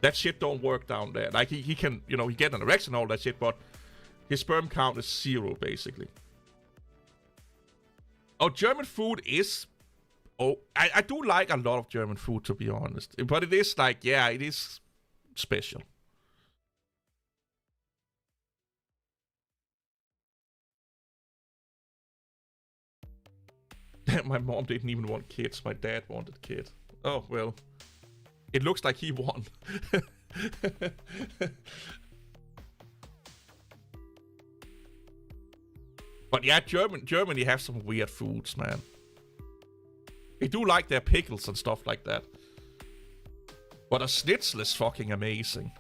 A: that shit don't work down there. Like, he can, he get an erection and all that shit, but his sperm count is 0, basically. Oh, German food is... Oh, I do like a lot of German food, to be honest. But it is like, yeah, it is special. My mom didn't even want kids. My dad wanted kids. Oh, well. It looks like he won. But yeah, Germany have some weird foods, man. They do like their pickles and stuff like that. But a schnitzel is fucking amazing.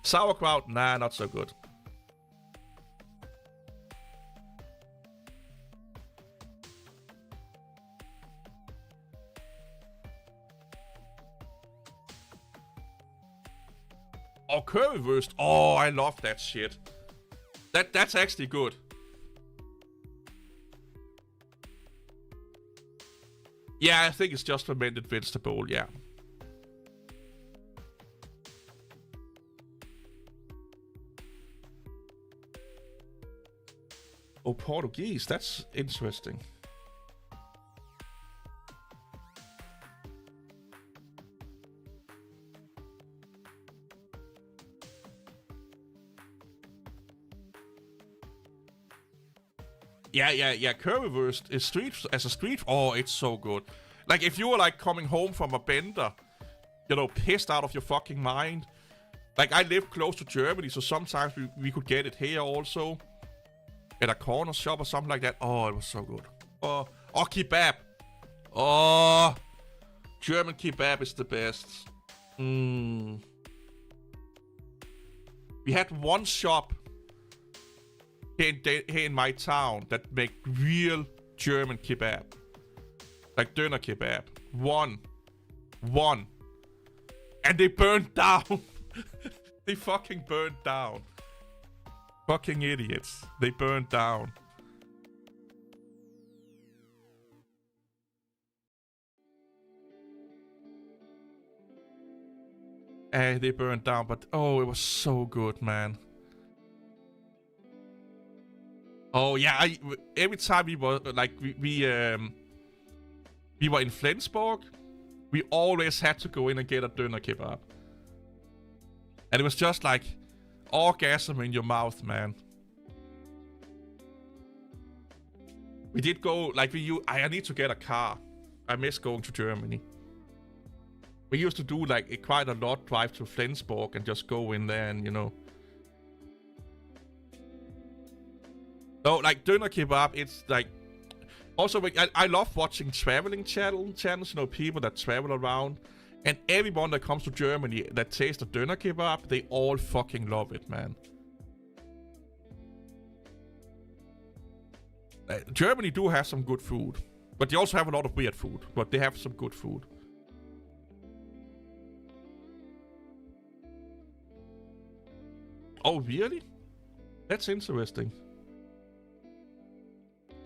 A: Sauerkraut, nah, not so good. Oh, currywurst. Oh, I love that shit. That's actually good. Yeah, I think it's just fermented vegetable, yeah. Oh, Portuguese. That's interesting. Yeah. Currywurst is street. Oh, it's so good. Like, if you were like coming home from a bender, pissed out of your fucking mind. Like, I live close to Germany, so sometimes we could get it here also. At a corner shop or something like that. Oh, it was so good. Oh, kebab. Oh, German kebab is the best. We had one shop here in my town that make real German kebab. Like Döner kebab. One. And they burned down. They fucking burned down. Fucking idiots. They burned down. They burned down, but oh, it was so good, man. Oh yeah, every time we were like we were in Flensburg, we always had to go in and get a Döner kebab. And it was just like orgasm in your mouth, man. We did go, like, I need to get a car. I miss going to Germany. We used to do, like, quite a lot, drive to Flensburg and just go in there and, No, like, Döner kebab, it's, like... Also, I love watching traveling channels, people that travel around. And everyone that comes to Germany that tastes the Döner kebab, they all fucking love it, man. Germany do have some good food. But they also have a lot of weird food. But they have some good food. Oh, really? That's interesting.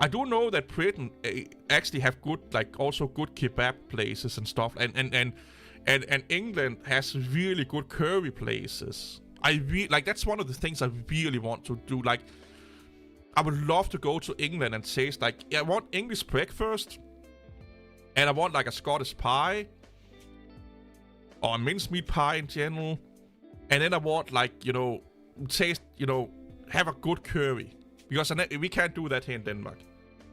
A: I do know that Britain actually have good, like, also good kebab places and stuff. And England has really good curry places. That's one of the things I really want to do. Like, I would love to go to England and taste, like, I want English breakfast. And I want, like, a Scottish pie. Or a mincemeat pie in general. And then I want, like, taste, have a good curry. Because we can't do that here in Denmark.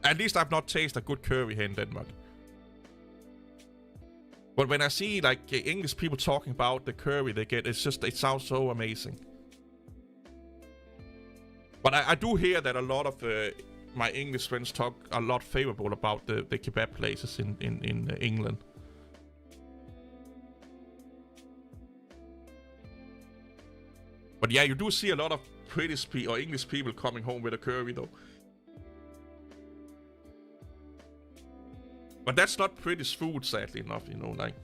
A: At least I've not tasted a good curry here in Denmark. But when I see like English people talking about the curry they get, it sounds so amazing. But I do hear that a lot of my English friends talk a lot favorable about the kebab places in England. But yeah, you do see a lot of British or English people coming home with a curry though. But that's not British food, sadly enough, like.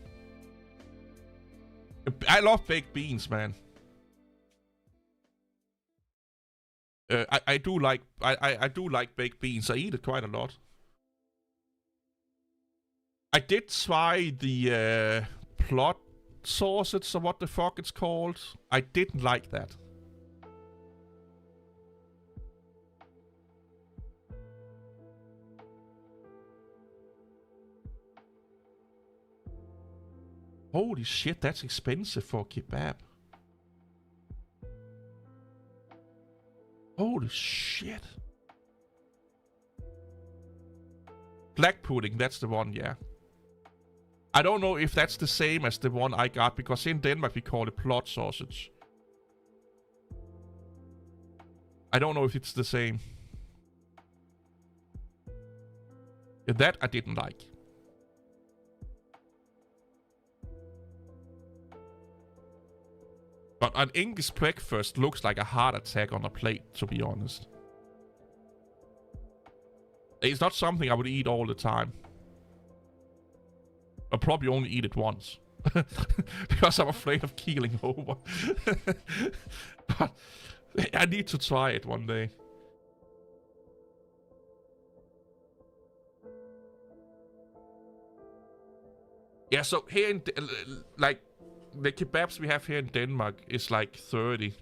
A: I love baked beans, man. I do like baked beans. I eat it quite a lot. I did try the plot sausage or what the fuck it's called. I didn't like that. Holy shit, that's expensive for a kebab. Holy shit. Black pudding, that's the one, yeah. I don't know if that's the same as the one I got, because in Denmark we call it plot sausage. I don't know if it's the same. Yeah, that I didn't like. But an English breakfast looks like a heart attack on a plate, to be honest. It's not something I would eat all the time. I'll probably only eat it once. Because I'm afraid of keeling over. But I need to try it one day. Yeah, so here in... like... the kebabs we have here in Denmark is like 30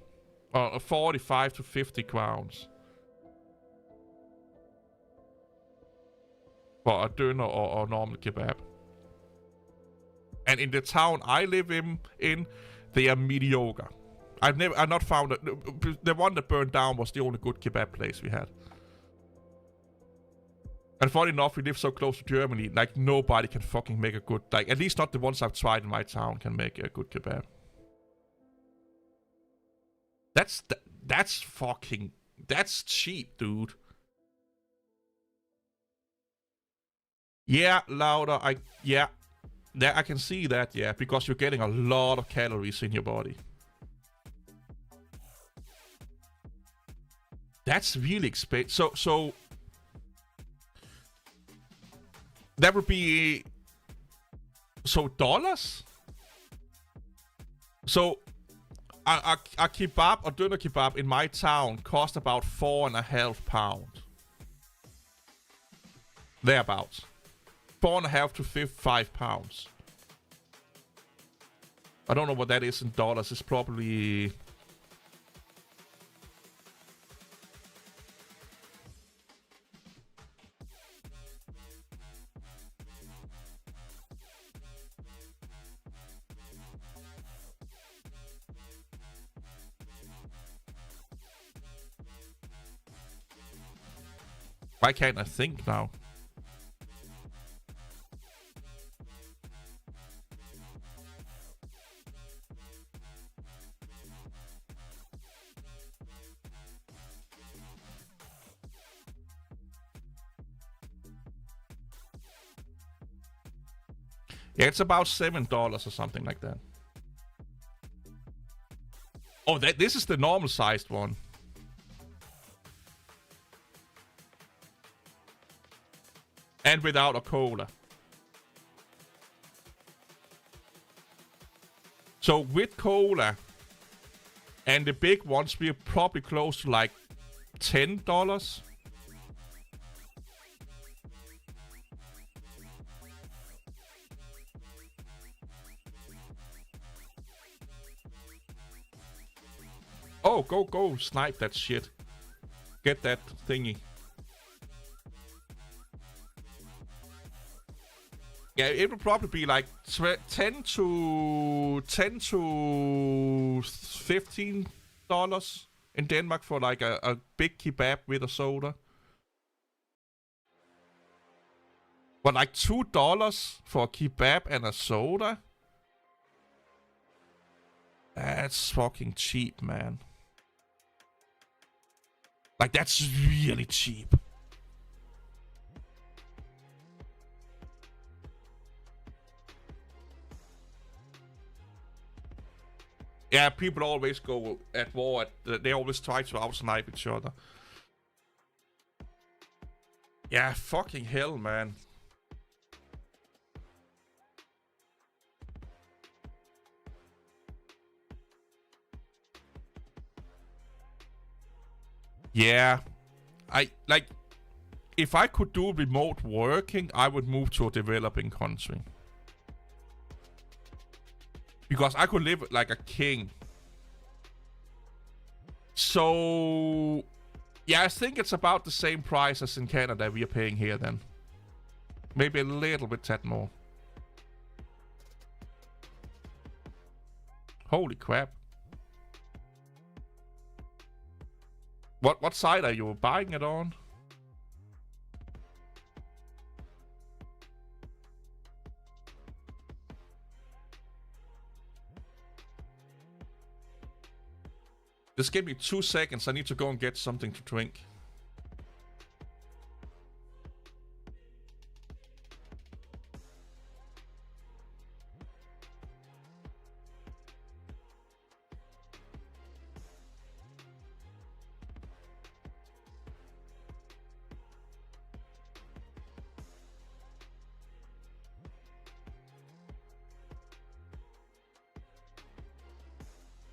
A: or 45 to 50 crowns for a döner or normal kebab. And in the town I live in they are mediocre. I've not found it. The one that burned down was the only good kebab place we had. And funny enough, we live so close to Germany, like nobody can fucking make a good, like at least not the ones I've tried in my town can make a good kebab. That's cheap, dude. Yeah, louder. I can see that, yeah, because you're getting a lot of calories in your body. That's really expensive. So that would be... so dollars? So a kebab, a döner kebab in my town cost about £4.50. Thereabouts. £4.50 to £5. I don't know what that is in dollars. It's probably... Why can't I think now? Yeah, it's about $7 or something like that. Oh, this is the normal sized one. And without a cola. So with cola and the big ones, we're probably close to like $10. Oh, go snipe that shit. Get that thingy. Yeah, it would probably be like 10 to 15 $8 in Denmark for like a big kebab with a soda. But like $2 for a kebab and a soda? That's fucking cheap, man. Like, that's really cheap. Yeah, people always go at war. They always try to outsnipe each other. Yeah, fucking hell, man. Yeah. If I could do remote working, I would move to a developing country. Because I could live like a king. So, yeah, I think it's about the same price as in Canada we are paying here then. Maybe a little bit tad more. Holy crap. What side are you buying it on? Just give me 2 seconds. I need to go and get something to drink.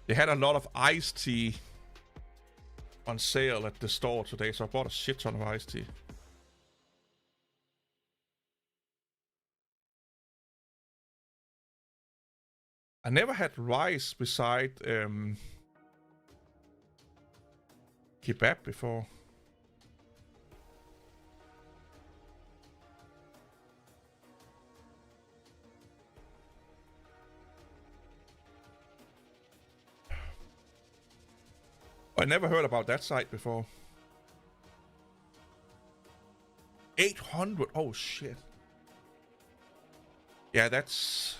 A: They had a lot of iced tea on sale at the store today, so I bought a shit ton of iced tea. I never had rice beside kebab before. I never heard about that site before. 800. Oh shit. Yeah, that's...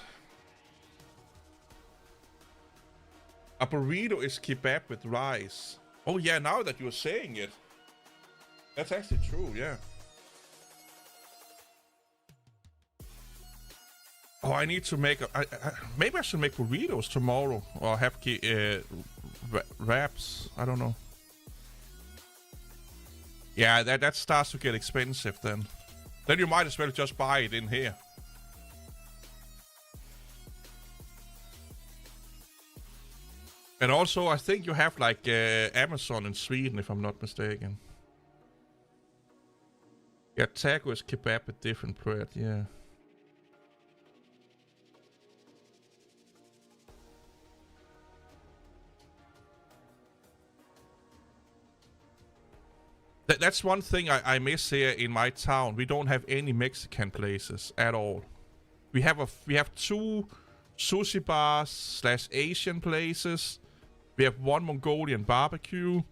A: A burrito is kebab with rice. Oh yeah, now that you're saying it. That's actually true, yeah. Oh, I need to make... maybe I should make burritos tomorrow. Or have wraps. I don't know. Yeah, that starts to get expensive then. Then you might as well just buy it in here. And also, I think you have like Amazon in Sweden, if I'm not mistaken. Yeah, taco is kebab with different bread, yeah. That's one thing I miss here in my town. We don't have any Mexican places at all. We have 2 sushi bars / Asian places. We have 1 Mongolian barbecue.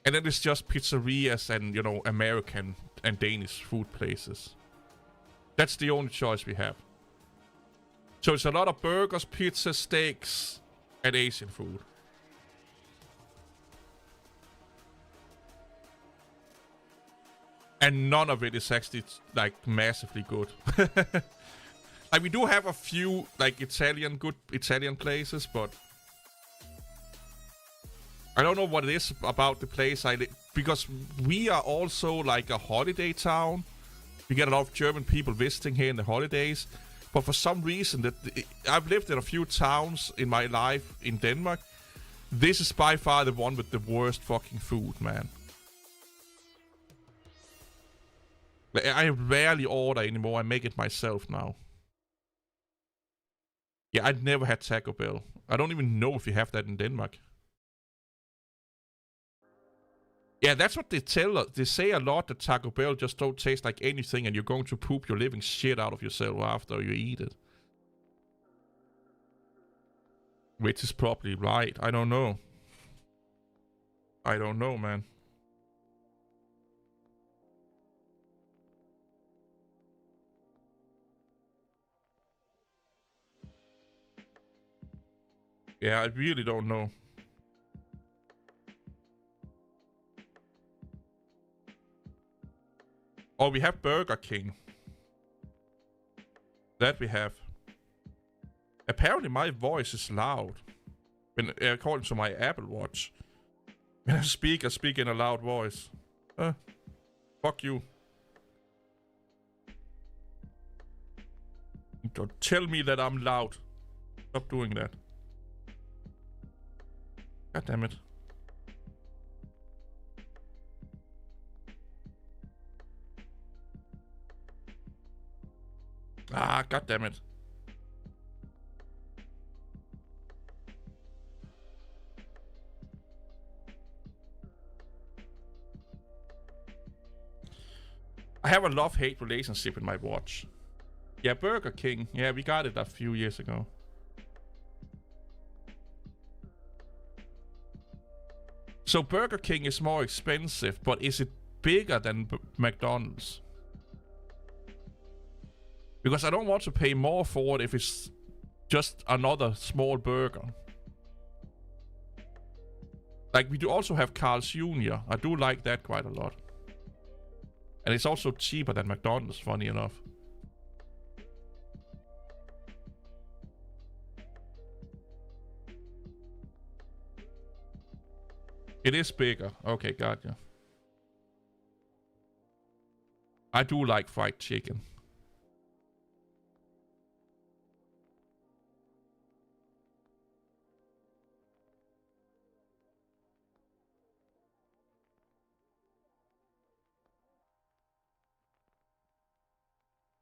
A: And then it's just pizzerias and, you know, American and Danish food places. That's the only choice we have. So it's a lot of burgers, pizzas, steaks, and Asian food. And none of it is actually, like, massively good. Like, we do have a few, like, good Italian places, but... I don't know what it is about the place I live, because we are also, like, a holiday town. We get a lot of German people visiting here in the holidays. But for some reason, I've lived in a few towns in my life in Denmark. This is by far the one with the worst fucking food, man. I rarely order anymore. I make it myself now. Yeah, I'd never had Taco Bell. I don't even know if you have that in Denmark. Yeah, that's what they tell us. They say a lot that Taco Bell just don't taste like anything and you're going to poop your living shit out of yourself after you eat it. Which is probably right. I don't know. I don't know, man. Yeah, I really don't know. Oh, we have Burger King. That we have. Apparently my voice is loud. When, according to my Apple Watch. When I speak in a loud voice. Fuck you. Don't tell me that I'm loud. Stop doing that. God damn it. Ah, god damn it. I have a love-hate relationship with my watch. Yeah, Burger King. Yeah, we got it a few years ago. So Burger King is more expensive, but is it bigger than McDonald's? Because I don't want to pay more for it if it's just another small burger. Like, we do also have Carl's Jr. I do like that quite a lot. And it's also cheaper than McDonald's, funny enough. It is bigger. Okay, gotcha. I do like fried chicken.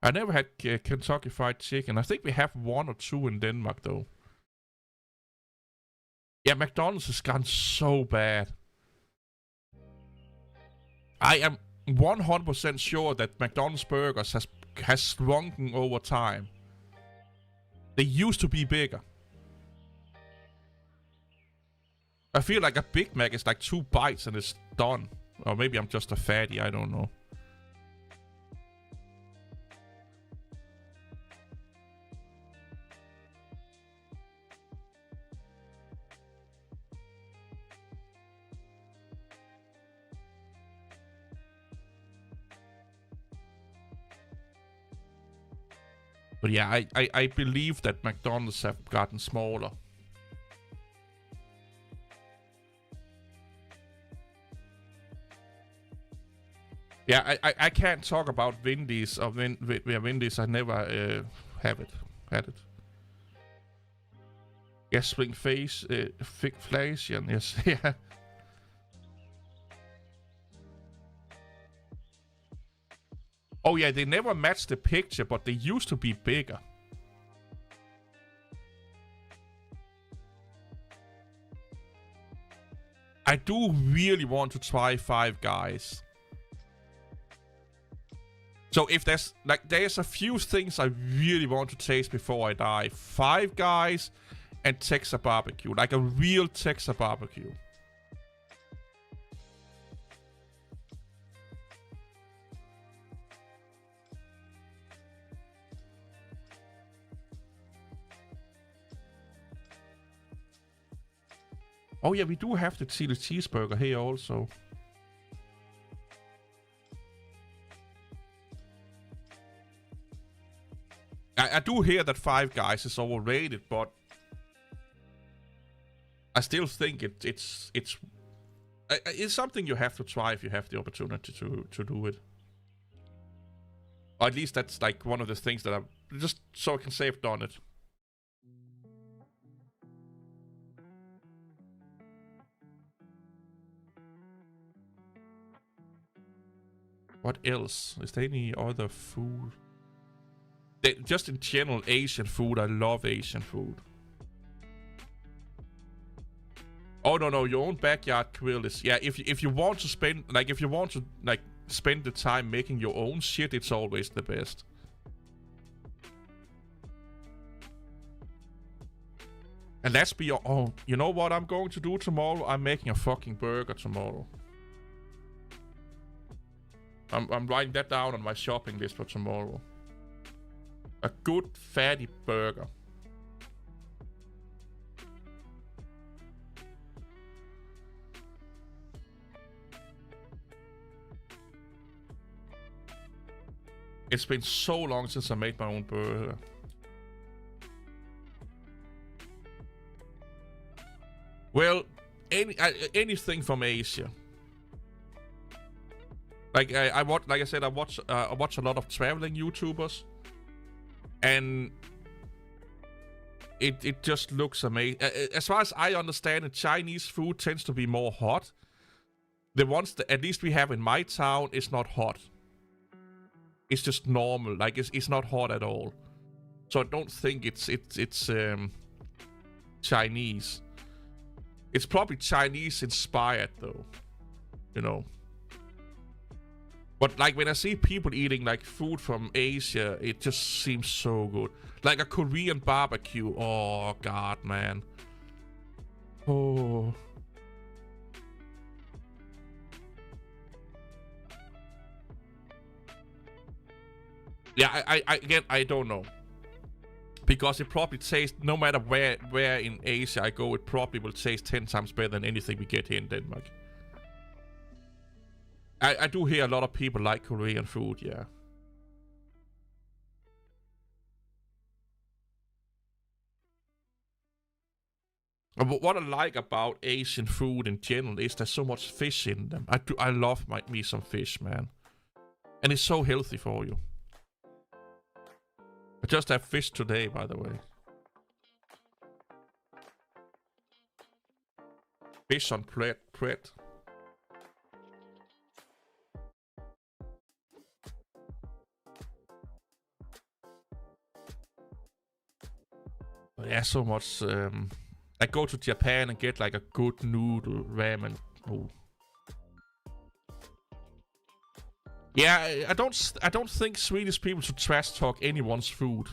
A: I never had Kentucky Fried Chicken. I think we have 1 or 2 in Denmark, though. Yeah, McDonald's has gone so bad. I am 100% sure that McDonald's burgers has shrunken over time. They used to be bigger. I feel like a Big Mac is like 2 bites and it's done. Or maybe I'm just a fatty, I don't know. But yeah, I believe that McDonald's have gotten smaller. Yeah, I can't talk about Wendy's or Wendy's. I never had it. Yes, swing face, figflation. Yes, yeah. Oh yeah, they never matched the picture, but they used to be bigger. I do really want to try Five Guys. So if there's a few things I really want to taste before I die. Five Guys and Texas barbecue, like a real Texas barbecue. Oh yeah, we do have the chili cheeseburger here also. I do hear that Five Guys is overrated, but I still think it's something you have to try if you have the opportunity to do it. Or at least that's like one of the things that I just so I can say I've done it. What else? Is there any other food? Just in general, Asian food. I love Asian food. Oh no, your own backyard grill is if you want to spend spend the time making your own shit, it's always the best. And let's be, oh, you know what I'm going to do tomorrow? I'm making a fucking burger tomorrow. I'm writing that down on my shopping list for tomorrow. A good fatty burger. It's been so long since I made my own burger. Well, anything from Asia. Like I watch, like I said, I watch a lot of traveling YouTubers, and it just looks amazing. As far as I understand it, Chinese food tends to be more hot. The ones that at least we have in my town is not hot. It's just normal, like it's not hot at all. So I don't think it's Chinese. It's probably Chinese inspired though, you know. But like when I see people eating like food from Asia, it just seems so good. Like a Korean barbecue. Oh god, man. Oh. Yeah, I don't know. Because it probably tastes, no matter where in Asia I go, it probably will taste 10 times better than anything we get here in Denmark. I do hear a lot of people like Korean food, yeah. But what I like about Asian food in general is there's so much fish in them. I love me some fish, man. And it's so healthy for you. I just have fish today, by the way. Fish on bread. Yeah, so much. I go to Japan and get like a good noodle ramen. Ooh. Yeah, I don't think Swedish people should trash talk anyone's food.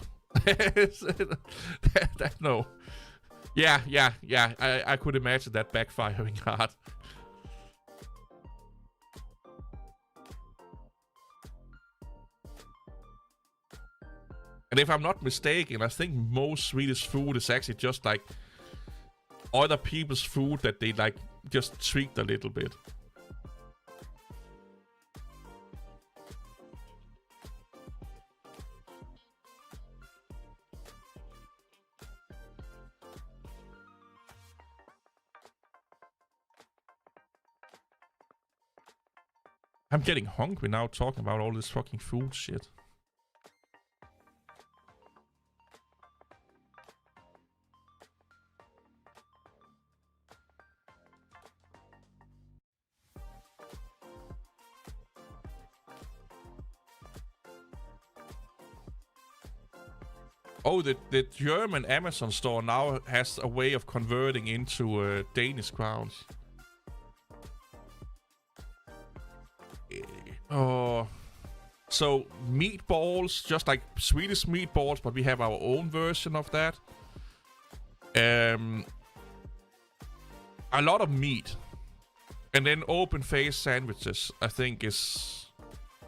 A: No. Yeah. I could imagine that backfiring hard. And if I'm not mistaken, I think most Swedish food is actually just like other people's food that they like just tweaked a little bit. I'm getting hungry now talking about all this fucking food shit. Oh, the German Amazon store now has a way of converting into Danish crowns. Oh, so meatballs, just like Swedish meatballs, but we have our own version of that. A lot of meat, and then open face sandwiches, I think, is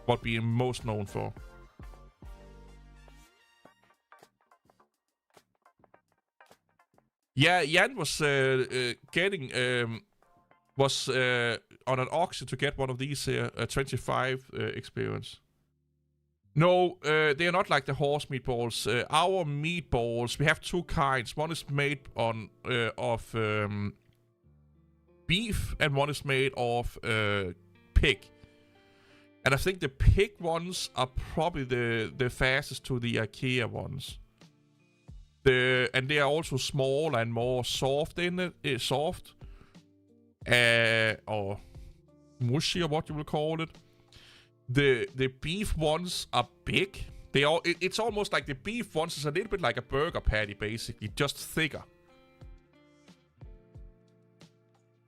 A: what we're most known for. Yeah, Jan was on an auction to get one of these 25 experience. No, they are not like the horse meatballs. Our meatballs, we have two kinds. One is made of beef, and one is made of pig. And I think the pig ones are probably the fastest to the IKEA ones. And they are also smaller and more soft in it, soft. Or mushy, or what you will call it. The beef ones are big. It's almost like the beef ones is a little bit like a burger patty, basically, just thicker.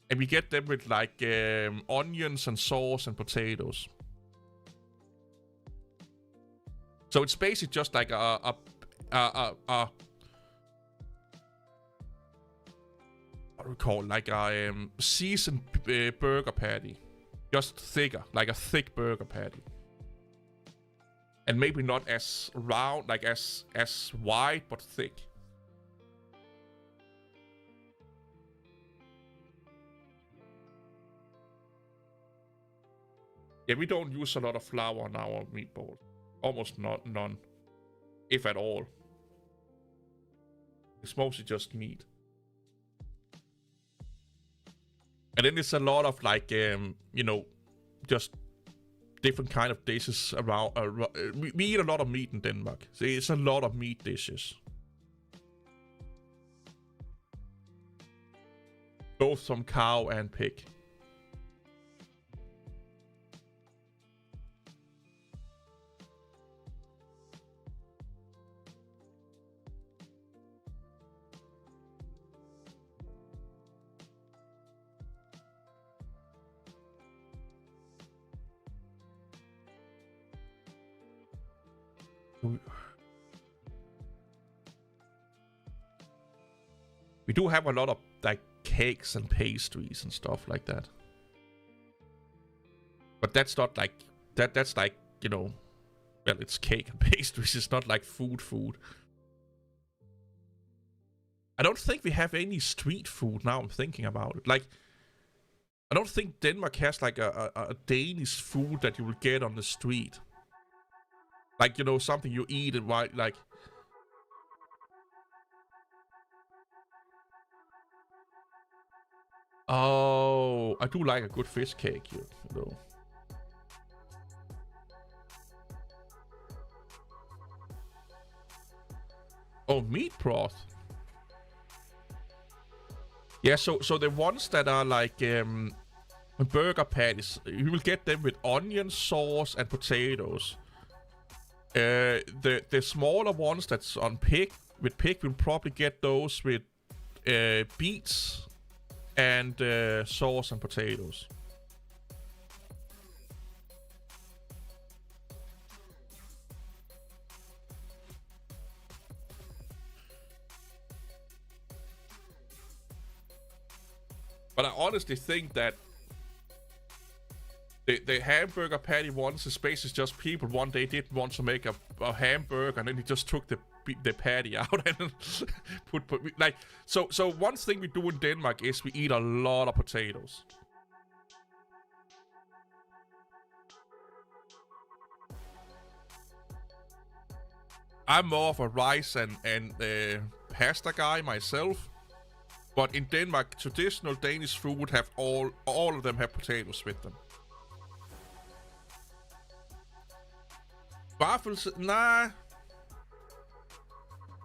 A: And we get them with like onions and sauce and potatoes. So it's basically just like a what do we call it? Like a seasoned burger patty, just thicker, like a thick burger patty, and maybe not as round, like as wide, but thick. Yeah, we don't use a lot of flour on our meatballs. Almost none, if at all. It's mostly just meat. And then it's a lot of like, just different kind of dishes around. We eat a lot of meat in Denmark. So it's a lot of meat dishes. Both from cow and pig. We do have a lot of like cakes and pastries and stuff like that. But that's not like that's like, well, it's cake and pastries. It's not like food. I don't think we have any street food now I'm thinking about it. Like, I don't think Denmark has like a Danish food that you will get on the street. Like, something you eat and like. Oh, I do like a good fish cake, Oh, meat broth. Yeah, so the ones that are like burger patties, you will get them with onion sauce and potatoes. The smaller ones that's on pig, we'll probably get those with beets and sauce and potatoes. But I honestly think that the hamburger patty ones is basically just people one day didn't want to make a hamburger, and then he just took the patty out and put like so one thing we do in Denmark is we eat a lot of potatoes. I'm more of a rice and pasta guy myself. But in Denmark, traditional Danish food have all of them have potatoes with them. Waffles, nah.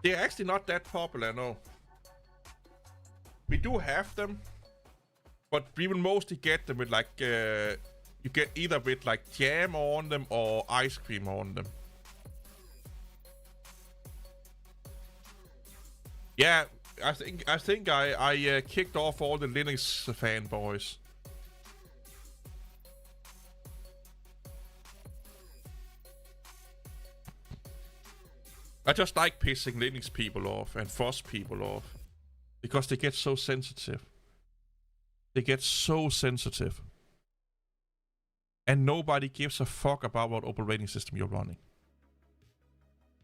A: They're actually not that popular, no. We do have them, but we will mostly get them with like, you get either with like jam on them or ice cream on them. Yeah, I think I kicked off all the Linux fanboys. I just like pissing Linux people off and FOSS people off. Because they get so sensitive. They get so sensitive. And nobody gives a fuck about what operating system you're running.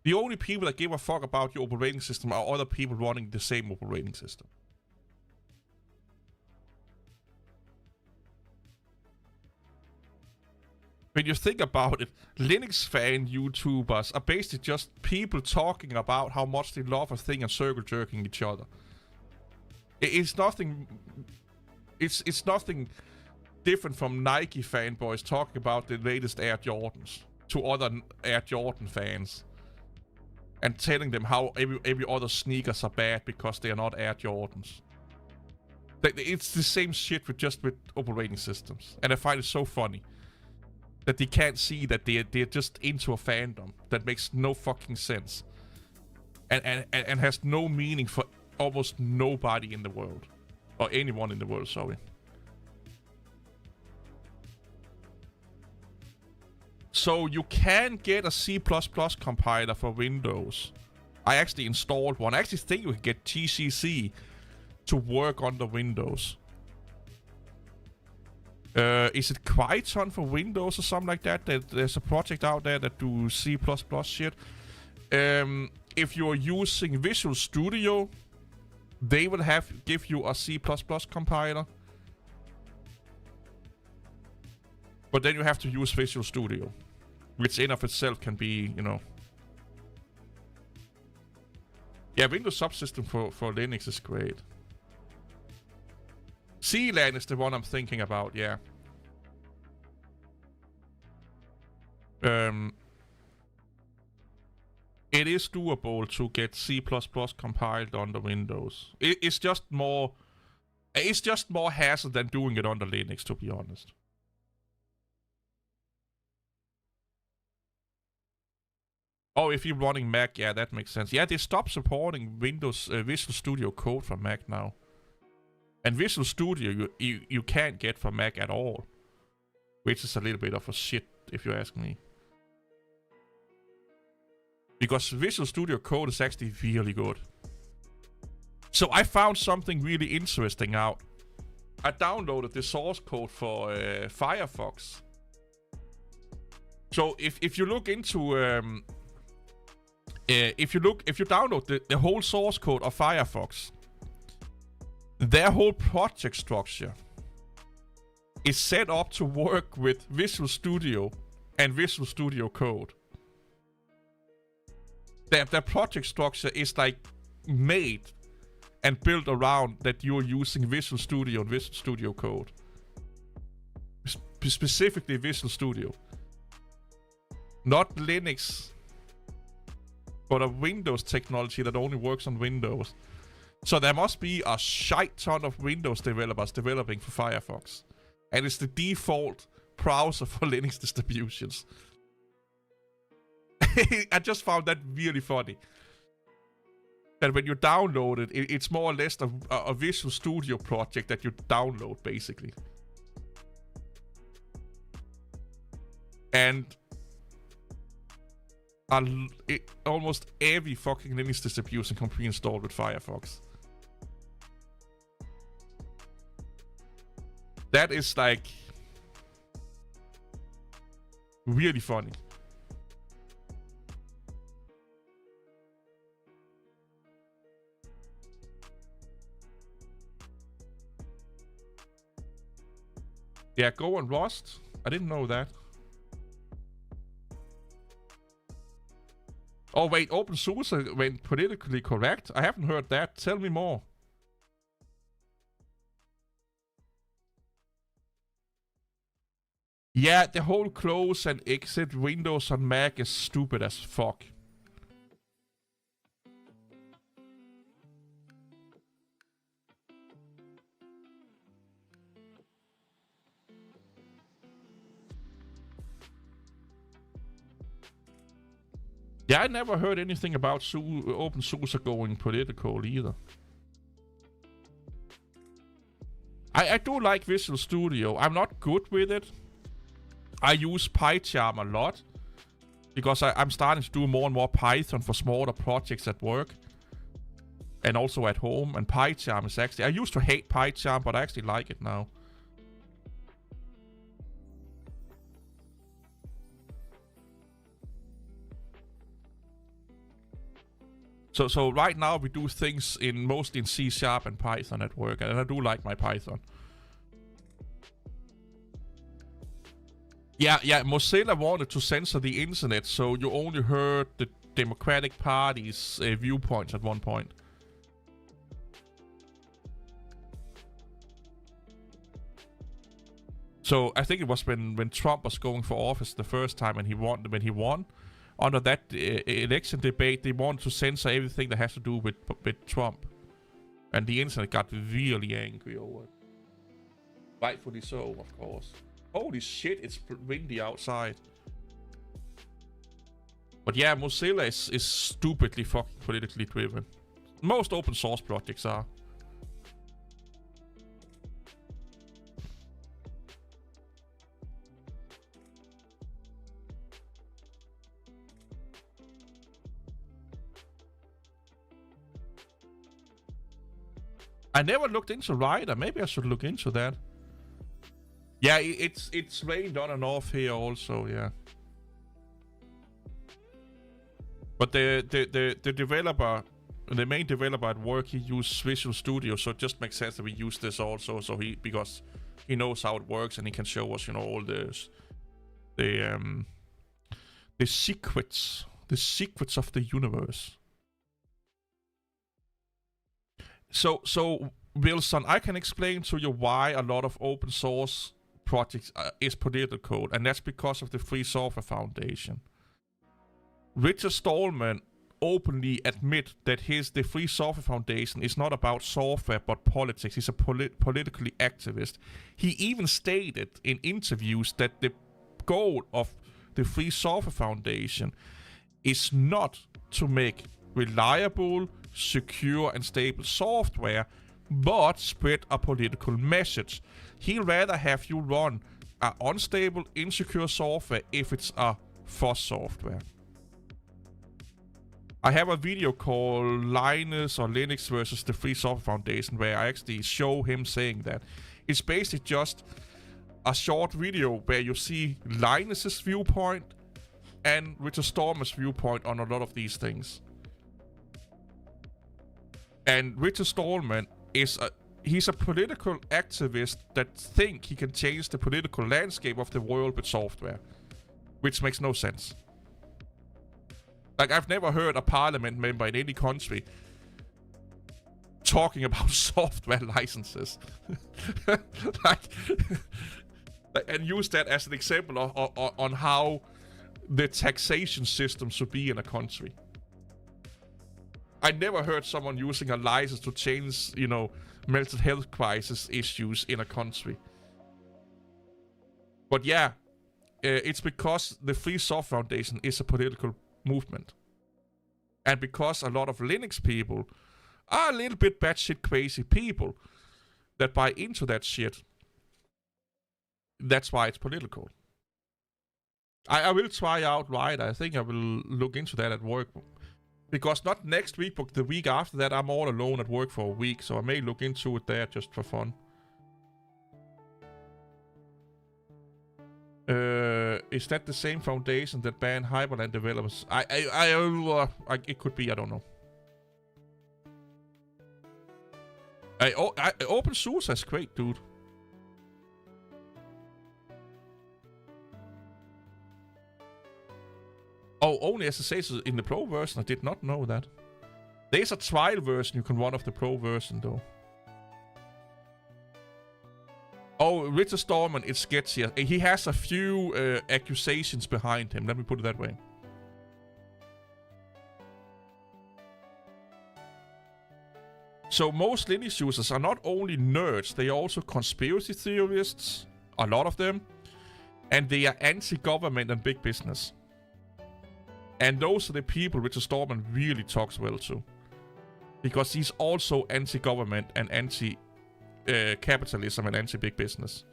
A: The only people that give a fuck about your operating system are other people running the same operating system. When you think about it, Linux fan YouTubers are basically just people talking about how much they love a thing and circle jerking each other. It's nothing. It's nothing different from Nike fanboys talking about the latest Air Jordans to other Air Jordan fans and telling them how every other sneakers are bad because they are not Air Jordans. It's the same shit with operating systems, and I find it so funny that they can't see that they're just into a fandom that makes no fucking sense and has no meaning for almost nobody in the world, or anyone in the world, sorry. So you can get a C++ compiler for Windows. I actually installed one. I actually think you can get GCC to work on the Windows. Is it Qython for Windows or something like that? There's a project out there that do C++ shit. If you're using Visual Studio, they will give you a C++ compiler. But then you have to use Visual Studio, which in of itself can be, you know. Yeah, Windows subsystem for Linux is great. CLAN is the one I'm thinking about, yeah. It is doable to get C++ compiled on the Windows. It's just more hassle than doing it on the Linux, to be honest. Oh, if you're running Mac, yeah, that makes sense. Yeah, they stopped supporting Windows Visual Studio Code for Mac now. And Visual Studio you can't get for Mac at all. Which is a little bit of a shit, if you ask me. Because Visual Studio Code is actually really good. So I found something really interesting out. I downloaded the source code for Firefox. So if you look into if you download the whole source code of Firefox, their whole project structure is set up to work with Visual Studio and Visual Studio Code. Their project structure is like made and built around that you're using Visual Studio and Visual Studio Code. Specifically Visual Studio. Not Linux, but a Windows technology that only works on Windows. So there must be a shite ton of Windows developers developing for Firefox. And it's the default browser for Linux distributions. I just found that really funny. That when you download it, it's more or less a Visual Studio project that you download, basically. And almost every fucking Linux distribution can be pre-installed with Firefox. That is like really funny. Yeah, Go and Rust. I didn't know that. Oh wait, OpenSUSE went politically correct? I haven't heard that. Tell me more. Yeah, the whole close and exit Windows on Mac is stupid as fuck. Yeah, I never heard anything about OpenSUSE going political either. I do like Visual Studio. I'm not good with it. I use PyCharm a lot. Because I'm starting to do more and more Python for smaller projects at work. And also at home. And PyCharm is actually... I used to hate PyCharm, but I actually like it now. So right now we do things mostly in C# and Python at work, and I do like my Python. Yeah, Mozilla wanted to censor the internet, so you only heard the Democratic Party's viewpoints at one point. So I think it was when Trump was going for office the first time, and when he won. Under that election debate, they wanted to censor everything that has to do with Trump. And the internet got really angry over it. Rightfully so, of course. Holy shit, it's windy outside. But yeah, Mozilla is stupidly fucking politically driven. Most open source projects are. I never looked into Rider. Maybe I should look into that. Yeah, it's rained on and off here also, yeah. But the developer, the main developer at work, he used Visual Studio, so it just makes sense that we use this also. So because he knows how it works and he can show us, all the secrets of the universe. So Wilson, I can explain to you why a lot of open source projects is political code, and that's because of the Free Software Foundation. Richard Stallman openly admit that the Free Software Foundation is not about software but politics. He's a politically activist. He even stated in interviews that the goal of the Free Software Foundation is not to make reliable, secure, and stable software, but spread a political message. He'd rather have you run an unstable, insecure software if it's a FOSS software. I have a video called Linus or Linux versus the Free Software Foundation where I actually show him saying that. It's basically just a short video where you see Linus's viewpoint and Richard Stallman's viewpoint on a lot of these things. And Richard Stallman he's a political activist that think he can change the political landscape of the world with software, which makes no sense. Like, I've never heard a parliament member in any country talking about software licenses. And use that as an example on how the taxation system should be in a country. I never heard someone using a license to change, mental health crisis issues in a country. But yeah, it's because the Free Software Foundation is a political movement. And because a lot of Linux people are a little bit batshit crazy people that buy into that shit, that's why it's political. I will try out Rider. I think I will look into that at work. Because not next week, but the week after that, I'm all alone at work for a week. So I may look into it there just for fun. Is that the same foundation that banned Hyperland developers? It could be, I don't know. OpenSUSE is great, dude. Oh, only SSH in the Pro version? I did not know that. There's a trial version you can run of the Pro version, though. Oh, Richard Stallman is sketchy. He has a few accusations behind him. Let me put it that way. So most Linux users are not only nerds, they are also conspiracy theorists, a lot of them. And they are anti-government and big business. And those are the people Richard Stallman really talks well to. Because he's also anti-government and anti-capitalism and anti-big business.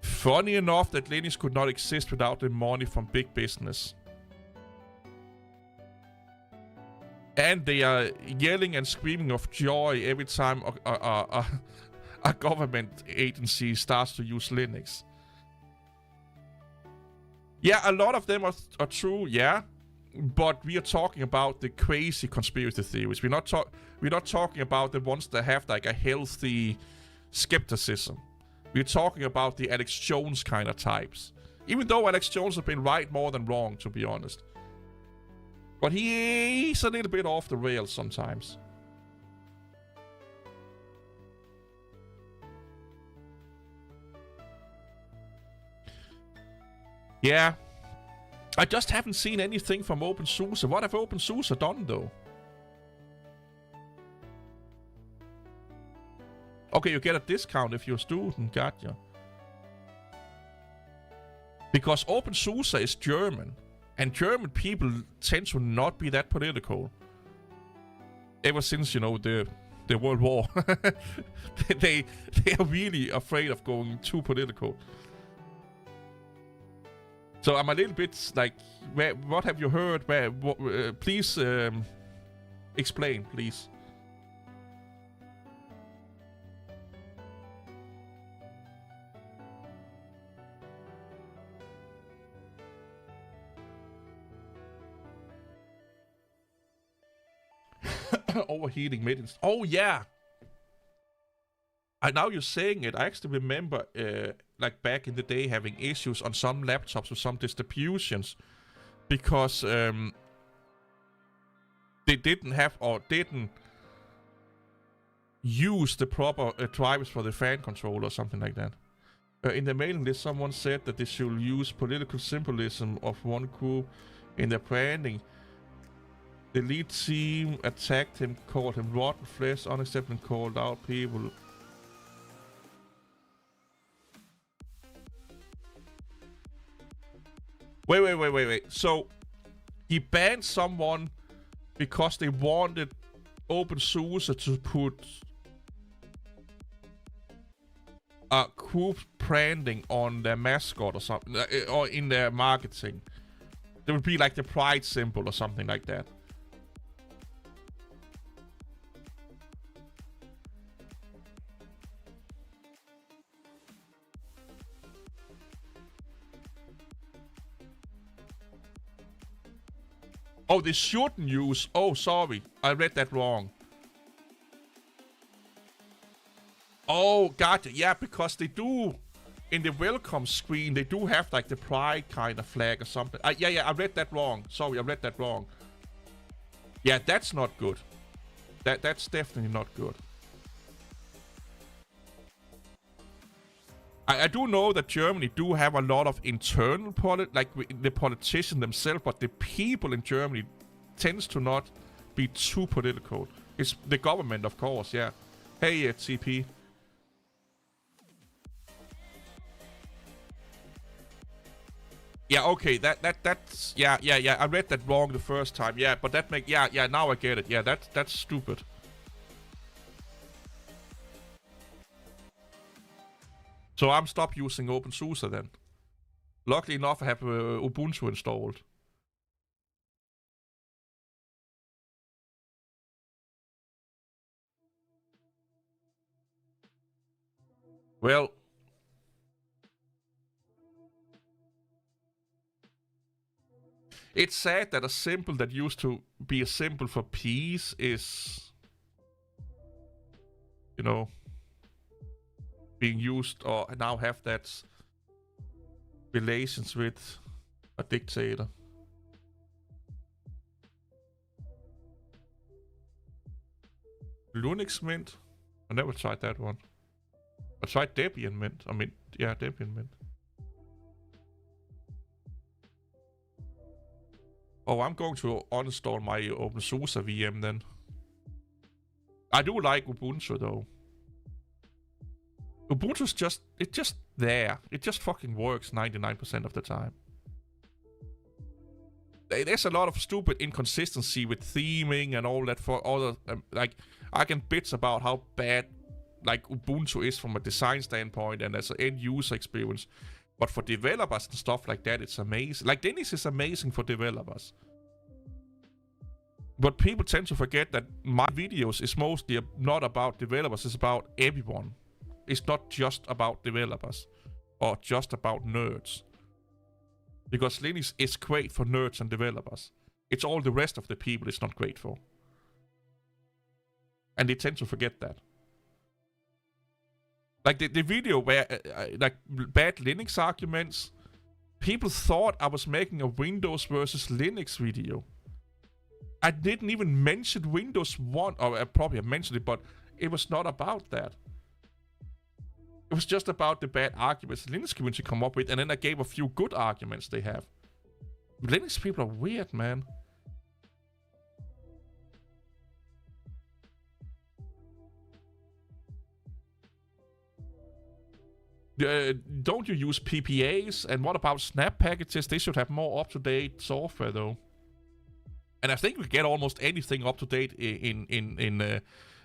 A: Funny enough that Linux could not exist without the money from big business. And they are yelling and screaming of joy every time a government agency starts to use Linux. Yeah, a lot of them are true, yeah. But we are talking about the crazy conspiracy theories. We're not talking about the ones that have like a healthy skepticism. We're talking about the Alex Jones kind of types. Even though Alex Jones has been right more than wrong, to be honest. But he's a little bit off the rails sometimes. Yeah. I just haven't seen anything from OpenSUSE. What have OpenSUSE done, though? Okay, you get a discount if you're a student. Gotcha. Because OpenSUSE is German. And German people tend to not be that political. Ever since, the World War. they are really afraid of going too political. So I'm a little bit like, what have you heard? Please explain, please. overheating mid. Oh yeah. Now you're saying it. I actually remember, like back in the day, having issues on some laptops with some distributions because they didn't have or didn't use the proper drivers for the fan controller or something like that. In the mailing list, someone said that they should use political symbolism of one group in their branding. The lead team attacked him, called him rotten flesh, unacceptable, and called out people. Wait. So, he banned someone because they wanted OpenSUSE to put a group branding on their mascot or something, or in their marketing. There would be like the pride symbol or something like that. Oh, they shouldn't use... Oh, sorry. I read that wrong. Oh, gotcha. Yeah, because they do... In the welcome screen, they do have like the pride kind of flag or something. Yeah, I read that wrong. Sorry, I read that wrong. Yeah, that's not good. That's definitely not good. I do know that Germany do have a lot of internal like the politicians themselves, but the people in Germany tends to not be too political. It's the government, of course, yeah. Hey, TP. Yeah, okay, that's yeah. I read that wrong the first time. Yeah, but that yeah, now I get it. Yeah, that's stupid. So I'm stop using OpenSUSE then. Luckily enough, I have Ubuntu installed. Well, it's sad that a symbol that used to be a symbol for peace is, you know, being used or now have that relations with a dictator. Linux Mint? I never tried that one. I tried Debian Mint. I mean, yeah, Debian Mint. Oh, I'm going to uninstall my OpenSUSE VM then. I do like Ubuntu though. Ubuntu's just there. It just fucking works 99% of the time. There's a lot of stupid inconsistency with theming and all that for other like I can bitch about how bad like Ubuntu is from a design standpoint and as an end user experience. But for developers and stuff like that, it's amazing. Like Linux is amazing for developers. But people tend to forget that my videos is mostly not about developers, it's about everyone. It's not just about developers or just about nerds. Because Linux is great for nerds and developers. It's all the rest of the people it's not great for. And they tend to forget that. Like the video where, like bad Linux arguments, people thought I was making a Windows versus Linux video. I didn't even mention Windows 1, or I probably have mentioned it, but it was not about that. It was just about the bad arguments the Linux community come up with, and then I gave a few good arguments they have. Linux people are weird, man. Don't you use PPAs? And what about snap packages? They should have more up-to-date software, though. And I think we get almost anything up-to-date in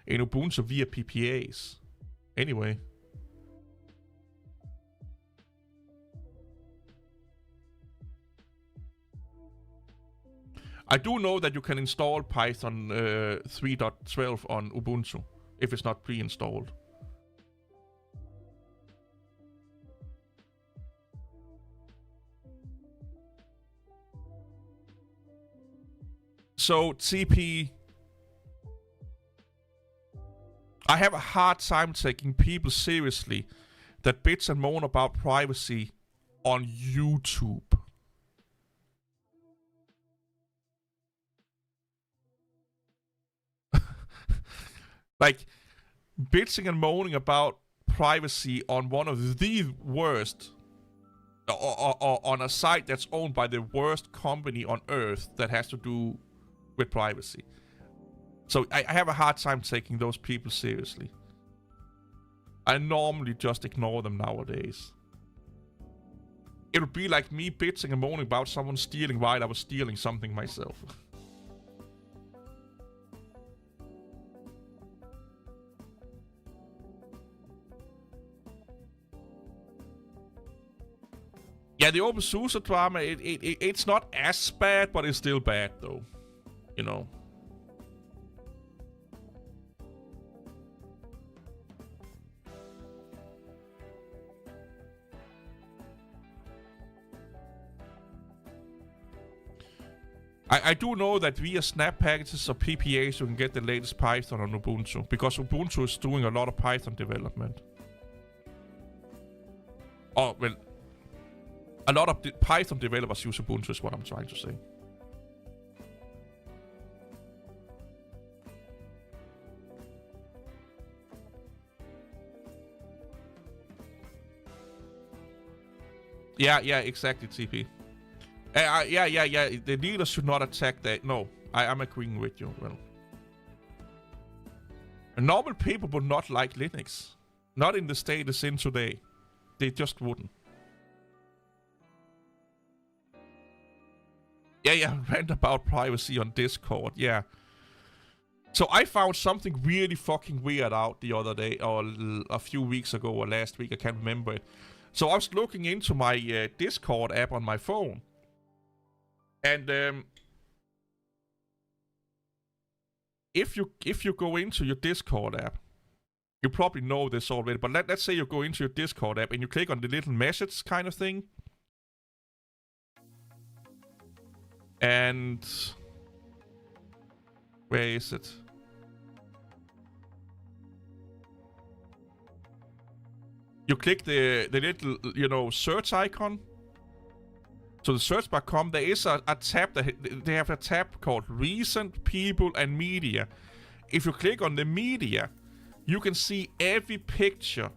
A: Ubuntu via PPAs. Anyway. I do know that you can install Python 3.12 on Ubuntu if it's not pre-installed. So TP, I have a hard time taking people seriously that bitch and moan about privacy on YouTube. Like, bitching and moaning about privacy on one of the worst, or on a site that's owned by the worst company on earth that has to do with privacy. So I have a hard time taking those people seriously. I normally just ignore them nowadays. It would be like me bitching and moaning about someone stealing while I was stealing something myself. Yeah, the OpenSUSE drama, it's not as bad, but it's still bad, though. You know. I do know that via snap packages or PPAs you can get the latest Python on Ubuntu, because Ubuntu is doing a lot of Python development. Oh, well, a lot of Python developers use Ubuntu is what I'm trying to say. Yeah, exactly, TP. Yeah. The leaders should not attack that. No, I'm agreeing with you. Well, normal people would not like Linux. Not in the state it's in today. They just wouldn't. Yeah, rant about privacy on Discord, yeah. So I found something really fucking weird out the other day, or a few weeks ago, or last week, I can't remember it. So I was looking into my Discord app on my phone. And if you go into your Discord app, you probably know this already, but let's say you go into your Discord app and you click on the little message kind of thing. And where is it? You click the little, search icon. So the search bar comes, there is a tab, they have a tab called Recent People and Media. If you click on the media, you can see every picture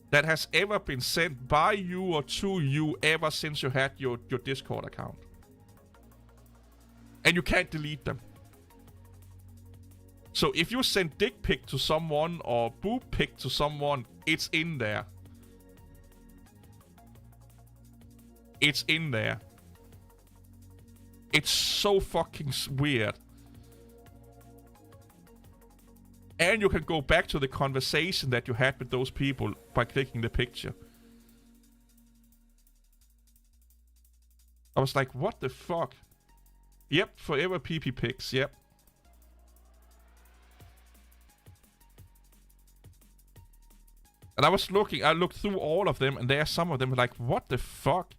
A: that has ever been sent by you or to you ever since you had your Discord account. And you can't delete them. So if you send dick pic to someone or boob pic to someone, it's in there. It's in there. It's so fucking weird. And you can go back to the conversation that you had with those people by clicking the picture. I was like, what the fuck? Yep, forever PP pics, yep. And I looked through all of them, and there are some of them like, what the fuck?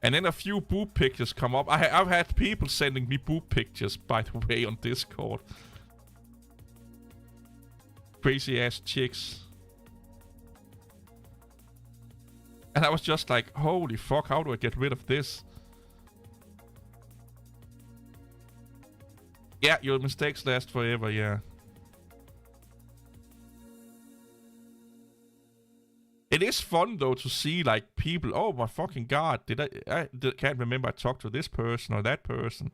A: And then a few boob pictures come up. I've had people sending me boob pictures, by the way, on Discord. Crazy ass chicks. And I was just like, holy fuck, how do I get rid of this? Yeah, your mistakes last forever, yeah. It is fun though to see like people. Oh my fucking god! I can't remember I talked to this person or that person.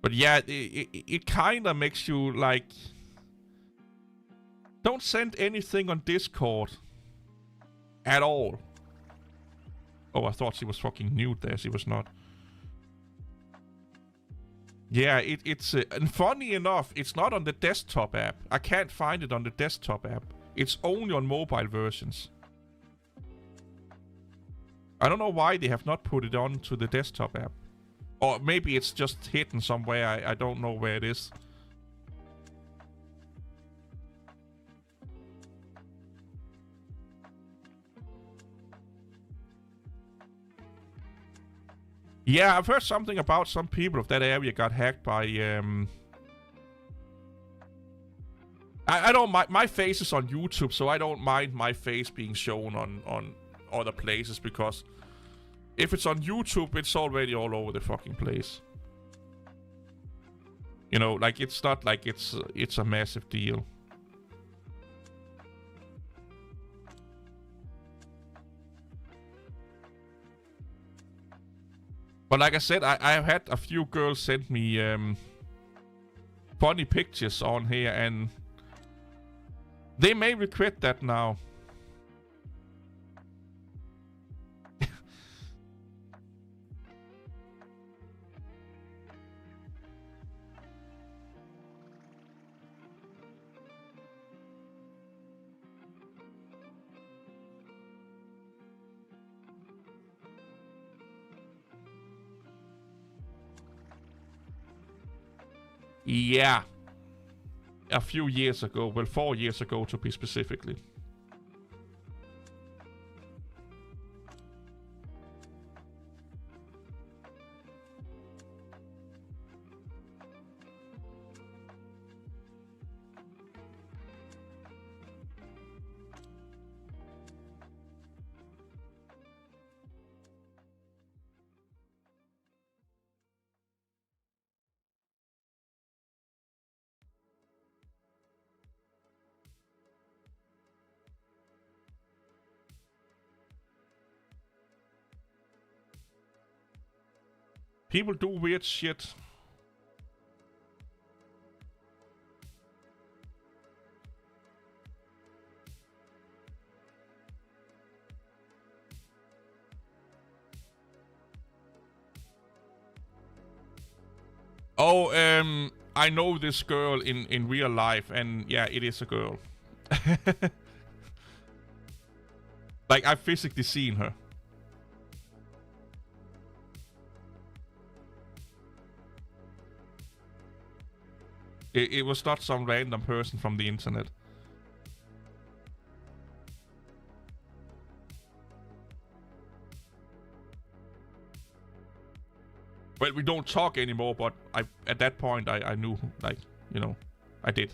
A: But yeah, it kind of makes you like. Don't send anything on Discord. At all. Oh, I thought she was fucking nude there. She was not. Yeah, it's and funny enough, it's not on the desktop app. I can't find it on the desktop app. It's only on mobile versions. I don't know why they have not put it on to the desktop app. Or maybe it's just hidden somewhere. I don't know where it is. Yeah, I've heard something about some people of that area got hacked by I don't mind. My face is on YouTube, so I don't mind my face being shown on other places, because if it's on YouTube, it's already all over the fucking place. You know, like, it's not like it's a massive deal. But like I said, I've had a few girls send me funny pictures on here, and they may regret that now. Yeah. A few years ago. Well, 4 years ago to be specifically. People do weird shit. Oh, I know this girl in real life, and yeah, it is a girl. Like, I've physically seen her. It was not some random person from the internet. Well, we don't talk anymore, but at that point I knew, like, you know, I did.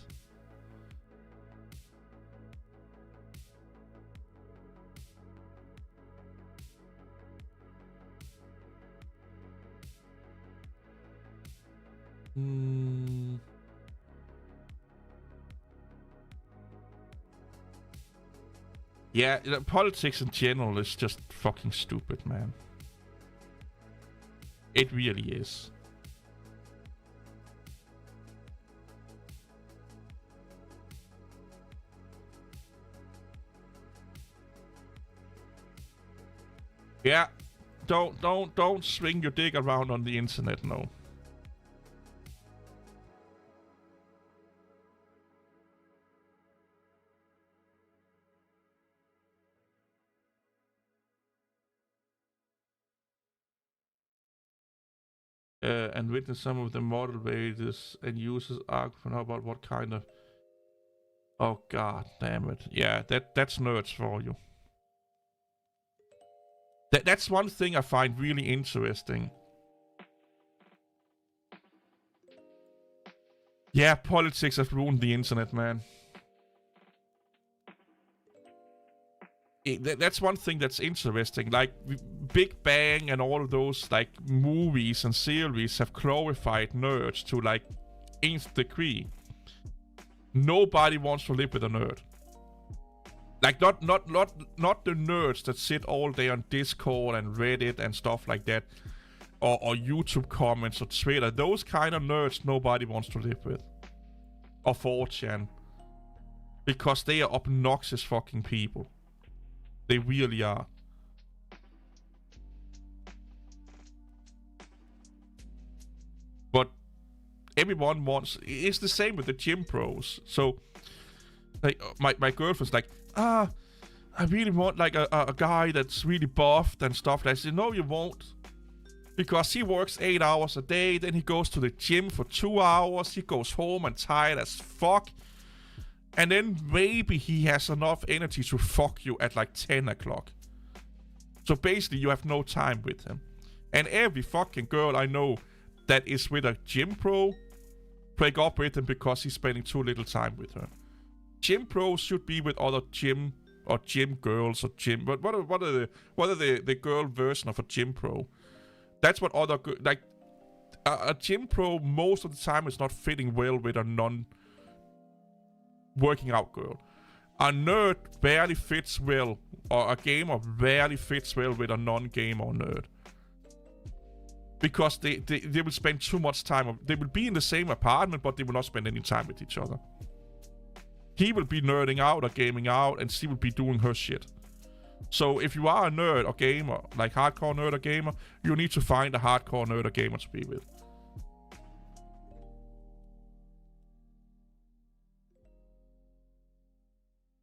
A: Yeah, politics in general is just fucking stupid, man. It really is. Yeah, don't swing your dick around on the internet, no. And witness some of the moderators and users argue about what kind of... Oh, god damn it. Yeah, that's nerds for you. That's one thing I find really interesting. Yeah, politics has ruined the internet, man. That's one thing that's interesting. Like, Big Bang and all of those, like, movies and series have glorified nerds to, like, nth degree. Nobody wants to live with a nerd. Like, not the nerds that sit all day on Discord and Reddit and stuff like that, or YouTube comments or Twitter. Those kind of nerds nobody wants to live with. Or 4chan. Because they are obnoxious fucking people. They really are. But everyone wants... It's the same with the gym pros. So, like, my girlfriend's like, I really want, like, a guy that's really buffed and stuff. And I said, no, you won't. Because he works 8 hours a day, then he goes to the gym for 2 hours, he goes home and tired as fuck. And then maybe he has enough energy to fuck you at like 10 o'clock. So basically you have no time with him. And every fucking girl I know that is with a gym pro break up with him because he's spending too little time with her. gym pros should be with other gym or gym girls or gym. But what are the girl version of a gym pro? That's what other like a gym pro most of the time is not fitting well with a non-working out girl. A nerd barely fits well, or a gamer barely fits well with a non-gamer or nerd. Because they will spend too much time. They will be in the same apartment, but they will not spend any time with each other. He will be nerding out or gaming out, and she will be doing her shit. So if you are a nerd or gamer, like hardcore nerd or gamer, you need to find a hardcore nerd or gamer to be with.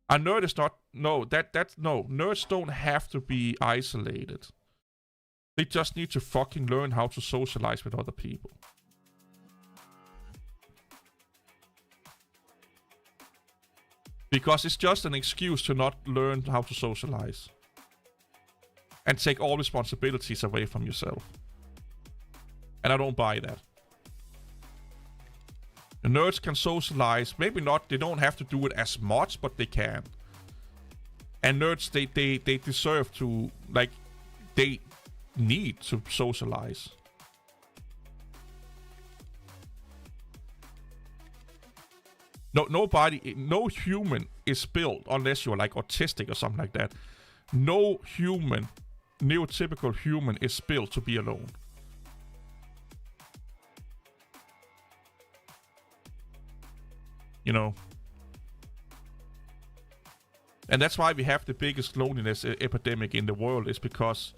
A: A nerd is not... No, nerds don't have to be isolated. They just need to fucking learn how to socialize with other people. Because it's just an excuse to not learn how to socialize. And take all responsibilities away from yourself. And I don't buy that. The nerds can socialize. Maybe not, they don't have to do it as much, but they can. And nerds, they deserve to, like, they need to socialize. No human is built, unless you're like autistic or something like that. No human, neurotypical human, is built to be alone. You know? And that's why we have the biggest loneliness epidemic in the world, is because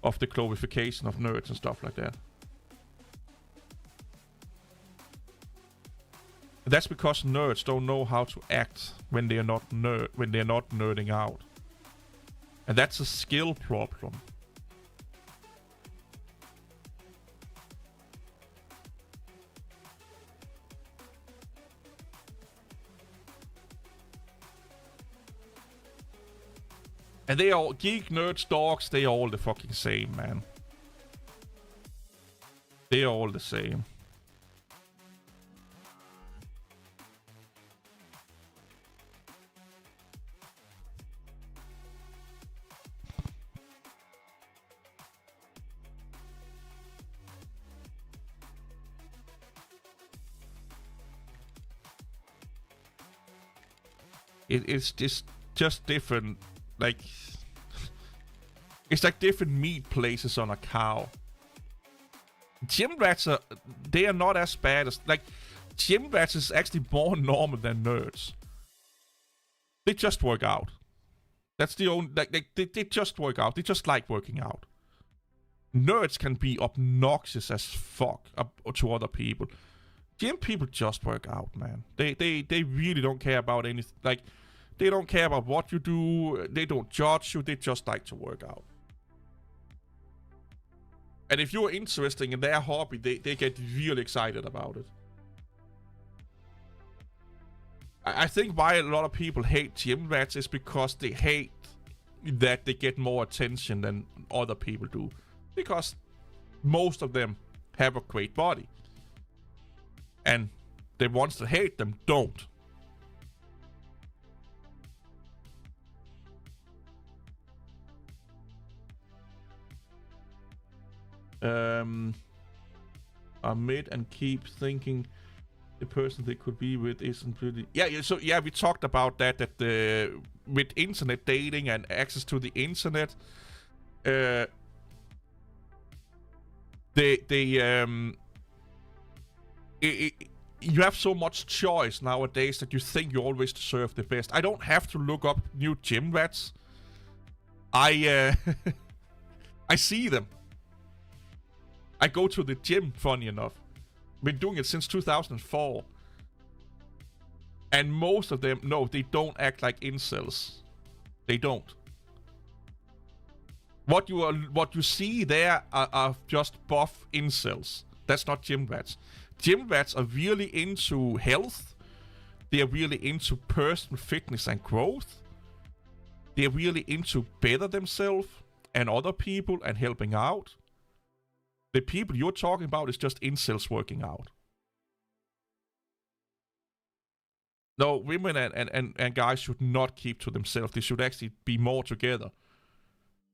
A: of the glorification of nerds and stuff like that. That's because nerds don't know how to act when they're not nerding out. And that's a skill problem. And they all, geek, nerds, dorks, they are all the fucking same, man. They are all the same. It's just different, like... It's like different meat places on a cow. Gym rats they are not as bad as... Like, gym rats is actually more normal than nerds. They just work out. That's the only... Like, they just work out. They just like working out. Nerds can be obnoxious as fuck to other people. Gym people just work out, man. They really don't care about anything. Like, they don't care about what you do. They don't judge you. They just like to work out. And if you're interested in their hobby, they get really excited about it. I think why a lot of people hate gym rats is because they hate that they get more attention than other people do. Because most of them have a great body. And the ones that hate them don't. Admit and keep thinking the person they could be with isn't really... Yeah, so yeah, we talked about that with internet dating and access to the internet, you have so much choice nowadays that you think you always deserve the best. I don't have to look up new gym rats. I see them. I go to the gym, funny enough. Been doing it since 2004. And most of them, no, they don't act like incels. They don't. What you see there are just buff incels. That's not gym rats. Gym rats are really into health. They are really into personal fitness and growth. They're really into better themselves and other people and helping out. The people you're talking about is just incels working out. No, women and guys should not keep to themselves. They should actually be more together.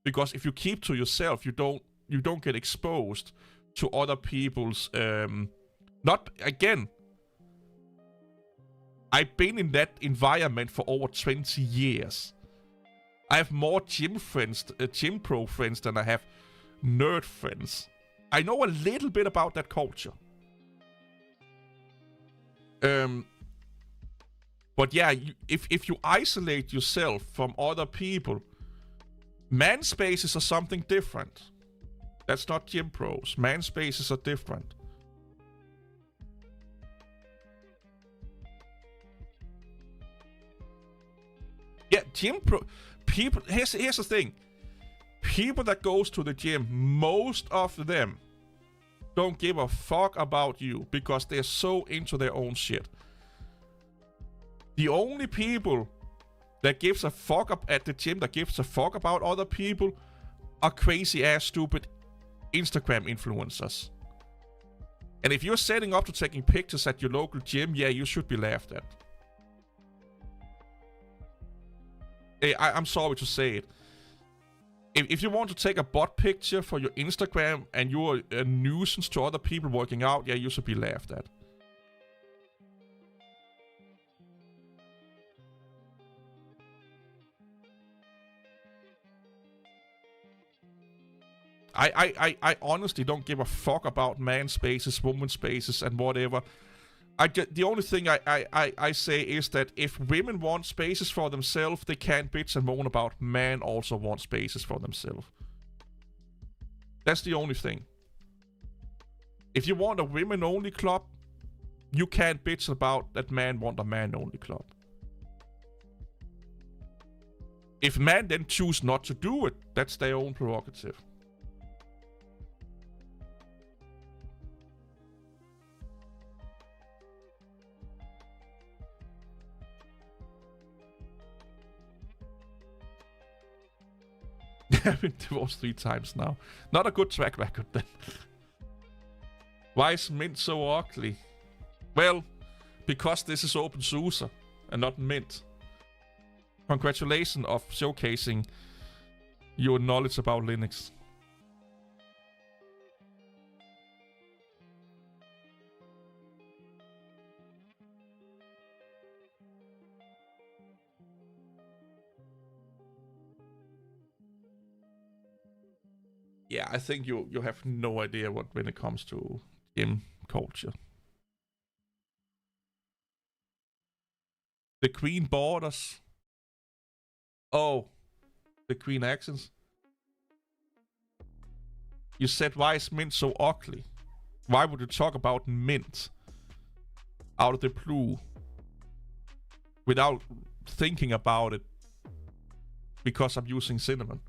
A: Because if you keep to yourself, you don't get exposed to other people's not again. I've been in that environment for over 20 years. I have more gym friends, gym pro friends than I have nerd friends. I know a little bit about that culture. But yeah, if you isolate yourself from other people, man spaces are something different. That's not gym pros. Man spaces are different. Yeah, gym pro people. Here's the thing. People that goes to the gym, most of them don't give a fuck about you because they're so into their own shit. The only people that gives a fuck up at the gym, that gives a fuck about other people, are crazy ass stupid Instagram influencers. And if you're setting up to taking pictures at your local gym, yeah, you should be laughed at. I'm sorry to say it. If you want to take a butt picture for your Instagram and you're a nuisance to other people working out, yeah, you should be laughed at. I honestly don't give a fuck about man spaces, woman spaces, and whatever. The only thing I say is that if women want spaces for themselves, they can't bitch and moan about men also want spaces for themselves. That's the only thing. If you want a women-only club, you can't bitch about that men want a man-only club. If men then choose not to do it, that's their own prerogative. I've been divorced 3 times now. Not a good track record then. Why is Mint so ugly? Well, because this is OpenSUSE and not Mint. Congratulations of showcasing your knowledge about Linux. Yeah, I think you have no idea when it comes to gym culture. The Queen Borders. Oh, the Queen accents. You said, why is Mint so ugly? Why would you talk about Mint out of the blue without thinking about it because I'm using cinnamon?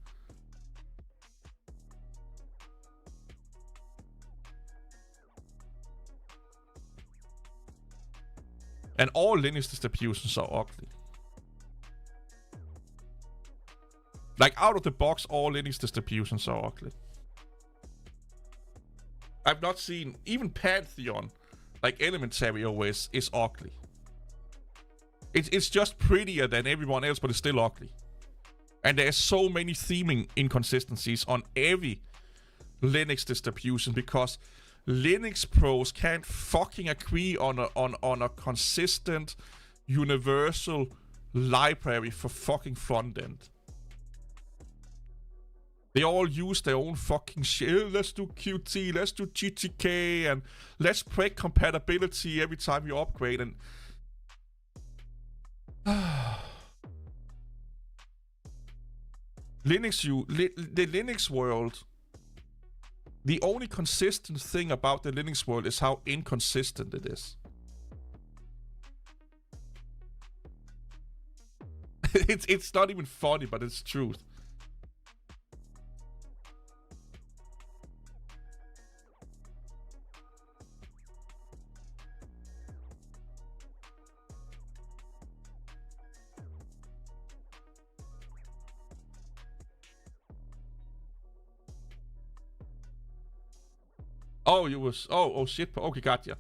A: And all Linux distributions are ugly. Like, out of the box, all Linux distributions are ugly. I've not seen... Even Pantheon, like Elementary OS, is ugly. It's just prettier than everyone else, but it's still ugly. And there's so many theming inconsistencies on every Linux distribution because Linux pros can't fucking agree on a consistent, universal library for fucking front end. They all use their own fucking shit. Let's do Qt, let's do GTK, and let's break compatibility every time you upgrade. And the Linux world. The only consistent thing about the Linux world is how inconsistent it is. It's not even funny, but it's truth. Oh, you was... Oh, shit. Okay, gotcha.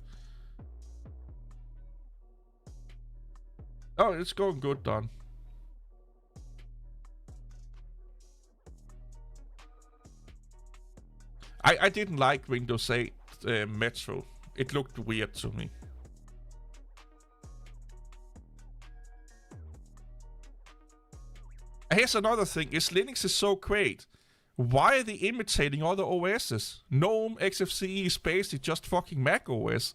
A: Oh, it's going good, Don. I didn't like Windows 8 Metro. It looked weird to me. Here's another thing: is Linux is so great. Why are they imitating other OSs? GNOME, XFCE is basically just fucking Mac OS.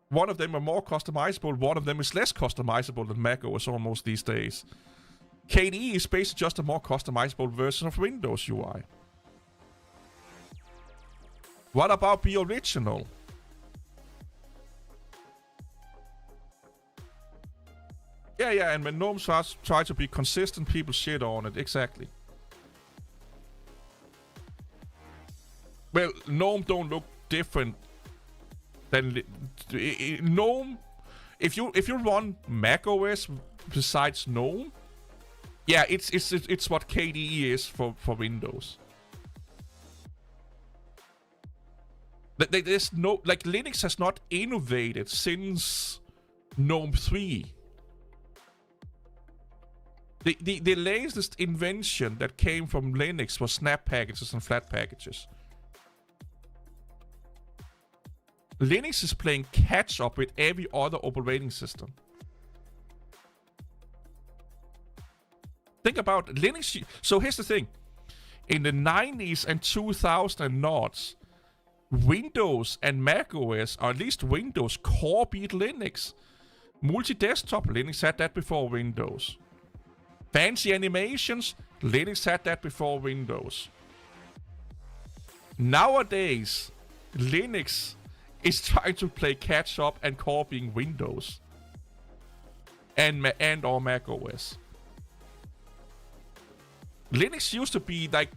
A: One of them are more customizable, one of them is less customizable than Mac OS almost these days. KDE is basically just a more customizable version of Windows UI. What about the original? Yeah, and when GNOME try to be consistent, people shit on it, exactly. Well, GNOME don't look different than GNOME. If you run Mac OS besides GNOME, yeah, it's what KDE is for Windows. There's no, like, Linux has not innovated since GNOME 3. The latest invention that came from Linux was snap packages and flat packages. Linux is playing catch up with every other operating system. Think about Linux. So here's the thing. In the 90s and 2000 and noughts, Windows and Mac OS, or at least Windows, core beat Linux. Multi-desktop, Linux had that before Windows. Fancy animations, Linux had that before Windows. Nowadays, Linux is trying to play catch up and copying Windows and or Mac OS. Linux used to be like,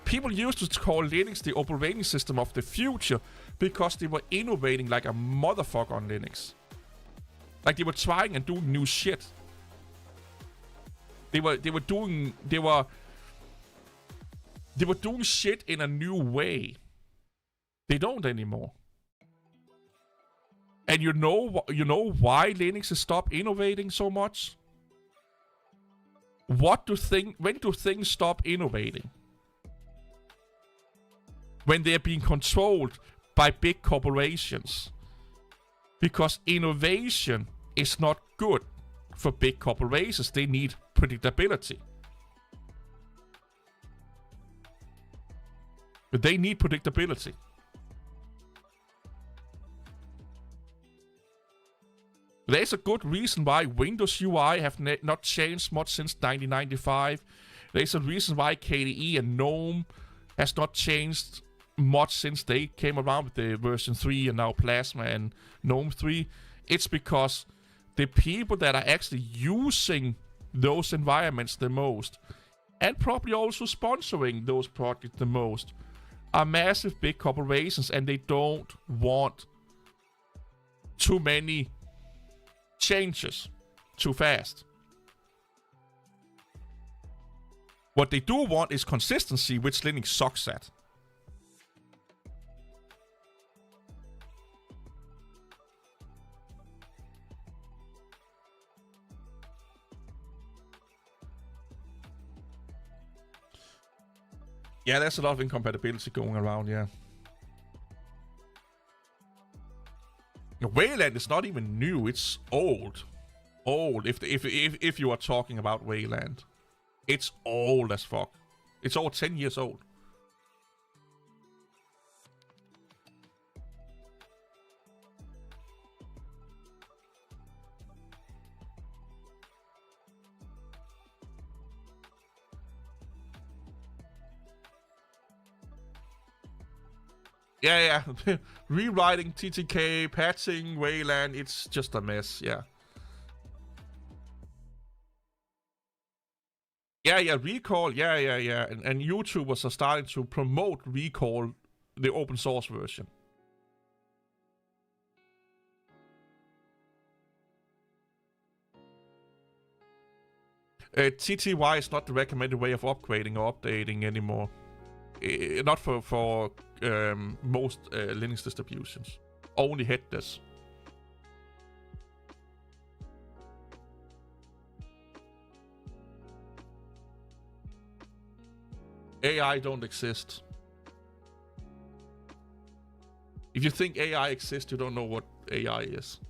A: people used to call Linux the operating system of the future because they were innovating like a motherfucker on Linux. Like, they were trying and doing new shit. They were doing shit in a new way. They don't anymore. And you know why Linux has stopped innovating so much? When do things stop innovating? When they're being controlled by big corporations. Because innovation is not good for big corporations. They need predictability. They need predictability. There's a good reason why Windows UI have not changed much since 1995. There's a reason why KDE and GNOME has not changed much since they came around with the version 3 and now Plasma and GNOME 3. It's because the people that are actually using those environments the most, and probably also sponsoring those projects the most, are massive big corporations, and they don't want too many changes too fast. What they do want is consistency, which Linux sucks at. Yeah, there's a lot of incompatibility going around, yeah. Wayland is not even new, it's old. Old, if you are talking about Wayland. It's old as fuck. It's all 10 years old. Yeah. Rewriting TTK, patching Wayland, it's just a mess, yeah. Yeah, Recall, yeah. And YouTubers are starting to promote Recall, the open source version. TTY is not the recommended way of upgrading or updating anymore. Not for most Linux distributions. Only headless. AI don't exist. If you think AI exists, you don't know what AI is.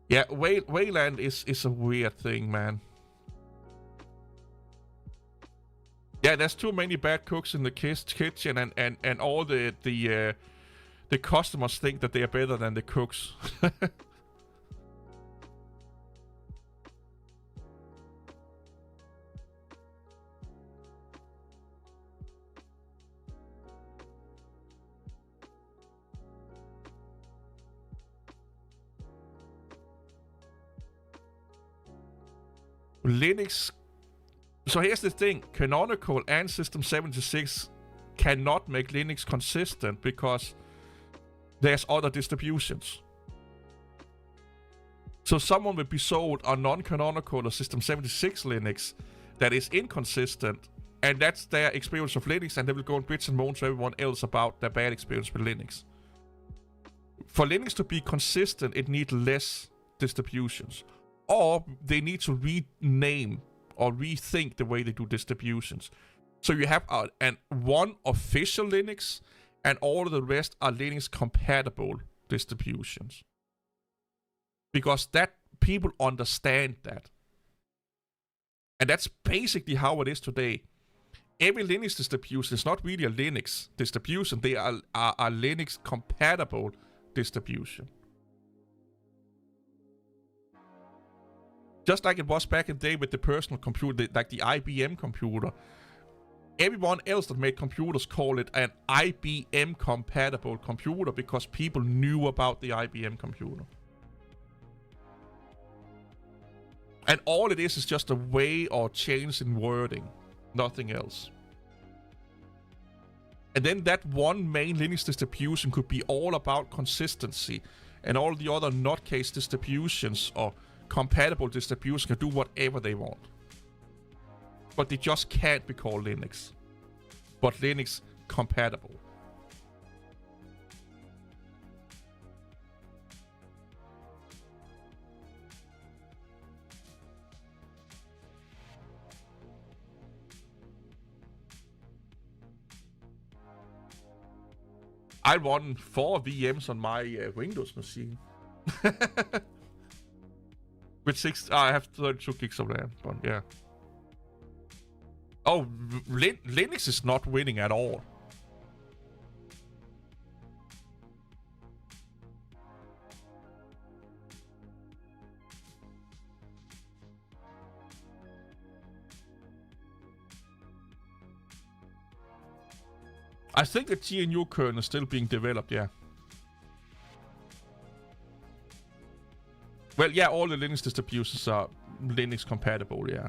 A: Yeah, Wayland is a weird thing, man. Yeah, there's too many bad cooks in the kitchen, and all the customers think that they are better than the cooks. Linux. So here's the thing: Canonical and System 76 cannot make Linux consistent because there's other distributions. So someone will be sold a non-canonical or System 76 Linux that is inconsistent, and that's their experience of Linux, and they will go and bitch and moan to everyone else about their bad experience with Linux. For Linux to be consistent, it needs less distributions. Or they need to rename or rethink the way they do distributions. So you have one official Linux, and all of the rest are Linux compatible distributions. Because that people understand that. And that's basically how it is today. Every Linux distribution is not really a Linux distribution. They are a Linux compatible distribution. Just like it was back in the day with the personal computer, like the IBM computer. Everyone else that made computers called it an IBM compatible computer because people knew about the IBM computer. And all it is just a way or change in wording, nothing else. And then that one main Linux distribution could be all about consistency, and all the other nutcase distributions or compatible distributions can do whatever they want. But they just can't be called Linux. But Linux compatible. I run 4 VMs on my Windows machine. With 6, I have 32 gigs of RAM, but yeah. Oh, Linux is not winning at all. I think the GNU kernel is still being developed, yeah. Well, yeah, all the Linux distributions are Linux compatible, yeah.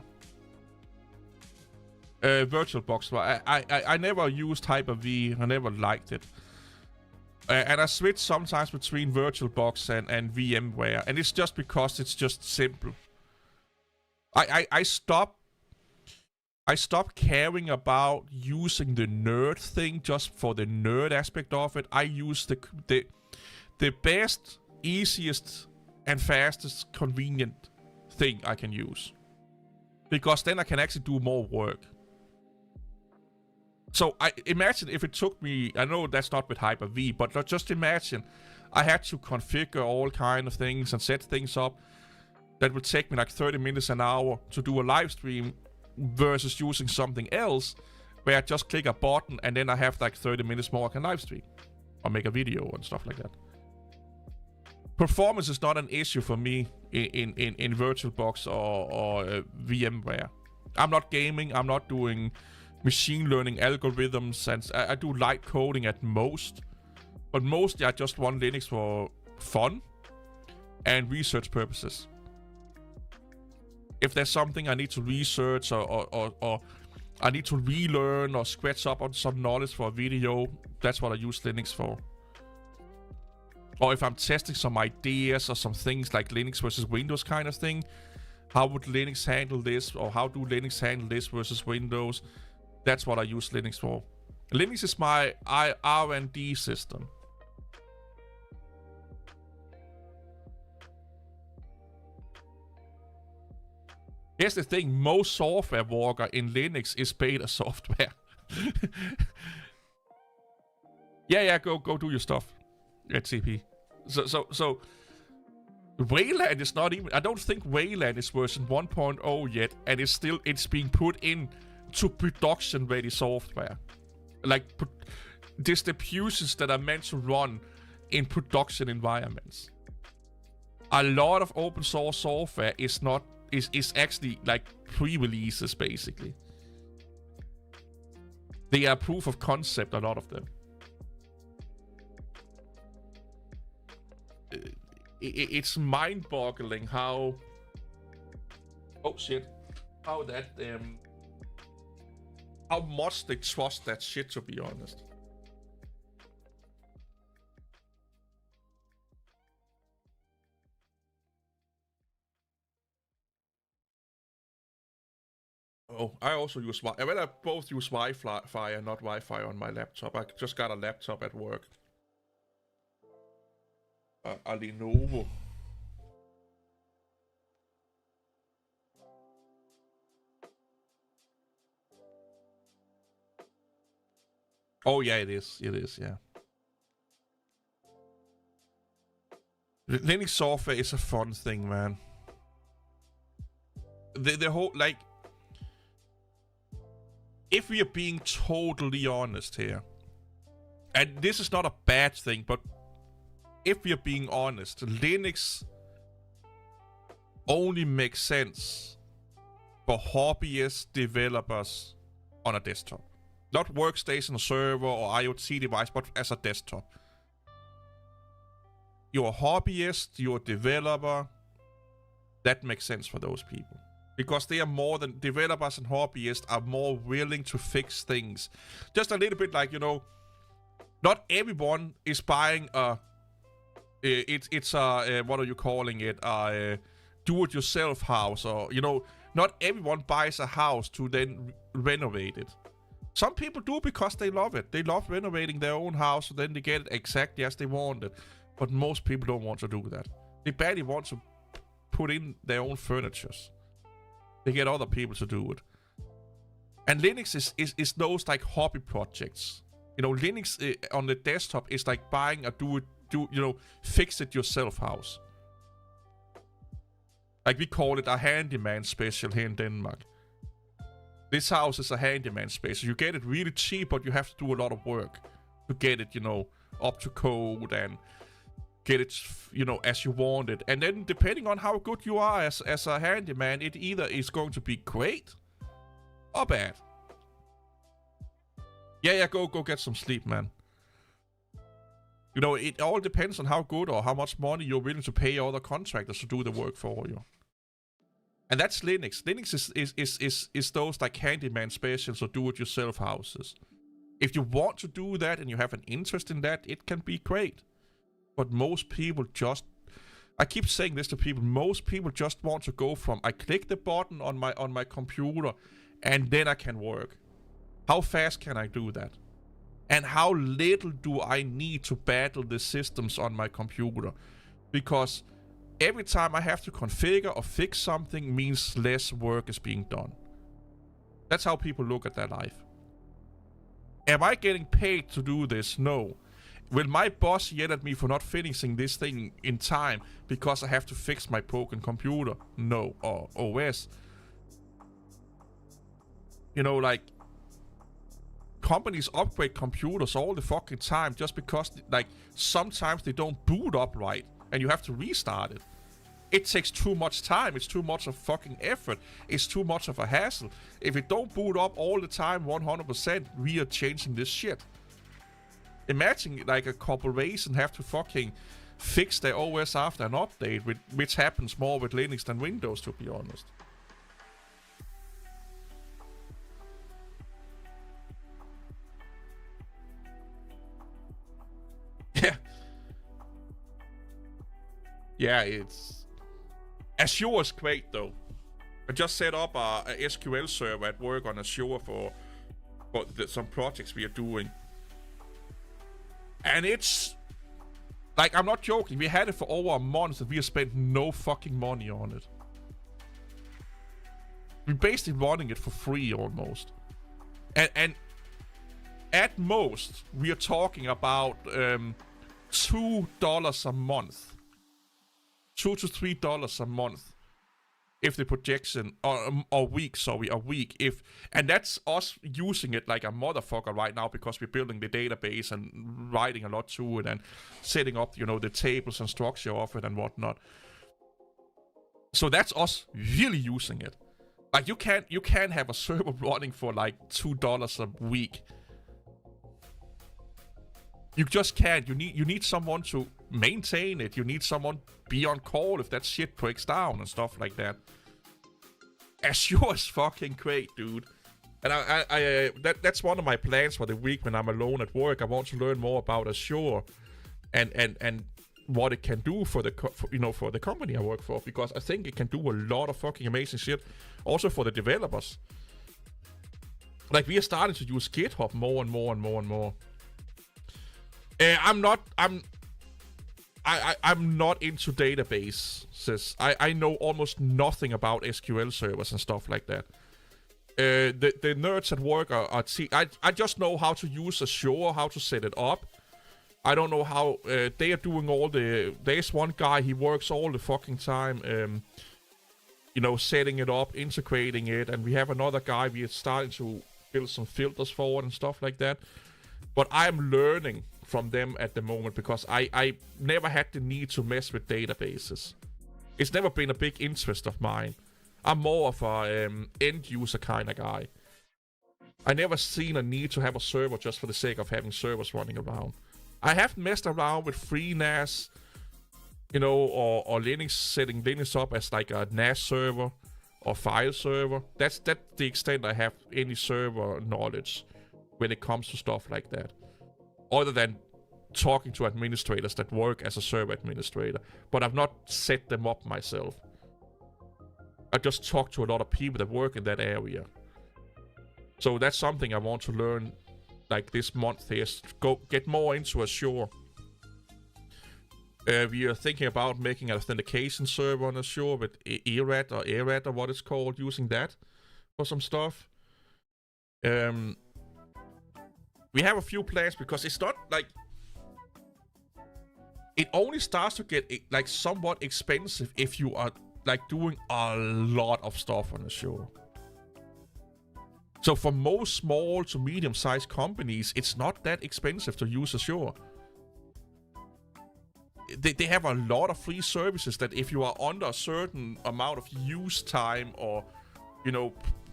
A: VirtualBox, I never used Hyper-V, I never liked it. And I switch sometimes between VirtualBox and VMware, and it's just because it's just simple. I stopped caring about using the nerd thing just for the nerd aspect of it. I use the best, easiest, and fastest convenient thing I can use. Because then I can actually do more work. So I imagine if it took me, I know that's not with Hyper-V, but just imagine I had to configure all kind of things and set things up that would take me like 30 minutes, an hour to do a live stream versus using something else where I just click a button and then I have like 30 minutes more I can live stream or make a video and stuff like that. Performance is not an issue for me in VirtualBox or VMware. I'm not gaming, I'm not doing machine learning algorithms, and I do light coding at most. But mostly I just run Linux for fun and research purposes. If there's something I need to research or I need to relearn or scratch up on some knowledge for a video, that's what I use Linux for. Or if I'm testing some ideas or some things like Linux versus Windows kind of thing, how would Linux handle this, or how do Linux handle this versus Windows? That's what I use Linux for. Linux is my R&D system. Here's the thing, most software worker in Linux is beta software. yeah, go do your stuff at CP. So Wayland is not even, I don't think Wayland is version 1.0 yet, and it's being put in to production ready software. Like distributions that are meant to run in production environments. A lot of open source software is actually like pre-releases basically. They are proof of concept, a lot of them. It's mind-boggling how how much they trust that shit, to be honest. Oh, I also use Wi-Fi. Well, I both use Wi-Fi and not Wi-Fi on my laptop. I just got a laptop at work. A Lenovo. Oh yeah, it is. It is, yeah. Linux software is a fun thing, man. The whole, like, if we are being totally honest here, and this is not a bad thing, but if we are being honest, Linux only makes sense for hobbyist developers on a desktop. Not workstation, server, or IoT device, but as a desktop. You're a hobbyist, you're a developer. That makes sense for those people. Because they are more than, developers and hobbyists are more willing to fix things. Just a little bit like, you know, not everyone is buying a, it's a, what are you calling it? A do-it-yourself house, or, you know, not everyone buys a house to then renovate it. Some people do because they love it. They love renovating their own house, so then they get it exactly as they want it. But most people don't want to do that. They barely want to put in their own furnitures. They get other people to do it. And Linux is those like hobby projects. You know, Linux on the desktop is like buying a fix it yourself house. Like we call it a handyman special here in Denmark. This house is a handyman space. So you get it really cheap, but you have to do a lot of work to get it, you know, up to code and get it, you know, as you want it. And then depending on how good you are as a handyman, it either is going to be great or bad. Yeah, go get some sleep, man. You know, it all depends on how good or how much money you're willing to pay other contractors to do the work for you. And that's Linux. Linux is those like handyman specials or do-it-yourself houses. If you want to do that and you have an interest in that, it can be great. But most people just, I keep saying this to people, most people just want to go from, I click the button on my computer and then I can work. How fast can I do that? And how little do I need to battle the systems on my computer? Because every time I have to configure or fix something means less work is being done. That's how people look at their life. Am I getting paid to do this? No. Will my boss yell at me for not finishing this thing in time because I have to fix my broken computer? No. Or OS. You know, like, companies upgrade computers all the fucking time just because, like, sometimes they don't boot up right and you have to restart it. It takes too much time. It's too much of fucking effort. It's too much of a hassle. If it don't boot up all the time 100%, we are changing this shit. Imagine like a corporation have to fucking fix their OS after an update, which happens more with Linux than Windows, to be honest. Yeah. Yeah, it's... Azure is great, though. I just set up a SQL server at work on Azure for some projects we are doing. And it's... Like, I'm not joking. We had it for over a month and we have spent no fucking money on it. We're basically running it for free almost. And at most, we are talking about $2 a month. $2 to $3 a month. If the projection, or a week, and that's us using it like a motherfucker right now because we're building the database and writing a lot to it and setting up, the tables and structure of it and whatnot. So that's us really using it. Like you can't have a server running for like $2 a week. You just can't. You need someone to maintain it. You need someone be on call if that shit breaks down and stuff like that. Azure is fucking great, dude. And that's one of my plans for the week when I'm alone at work. I want to learn more about Azure and what it can do for the company I work for, because I think it can do a lot of fucking amazing shit. Also for the developers. Like we are starting to use GitHub more and more and more and more. I'm not into databases. I know almost nothing about SQL servers and stuff like that. The nerds at work I just know how to use Azure, how to set it up. I don't know how they are doing all the. There's one guy, he works all the fucking time, setting it up, integrating it, and we have another guy we are starting to build some filters for it and stuff like that. But I'm learning from them at the moment because I never had the need to mess with databases. It's never been a big interest of mine. I'm more of a end user kind of guy. I never seen a need to have a server just for the sake of having servers running around. I have messed around with FreeNAS, or Linux, setting Linux up as like a NAS server or file server. That's the extent I have any server knowledge when it comes to stuff like that. Other than talking to administrators that work as a server administrator. But I've not set them up myself. I just talk to a lot of people that work in that area. So that's something I want to learn like this month here. Go get more into Azure. We are thinking about making an authentication server on Azure with ERAT or what it's called, using that for some stuff. We have a few plans because it's not like... It only starts to get like somewhat expensive if you are like doing a lot of stuff on Azure. So for most small to medium-sized companies, it's not that expensive to use Azure. They have a lot of free services that if you are under a certain amount of use time or,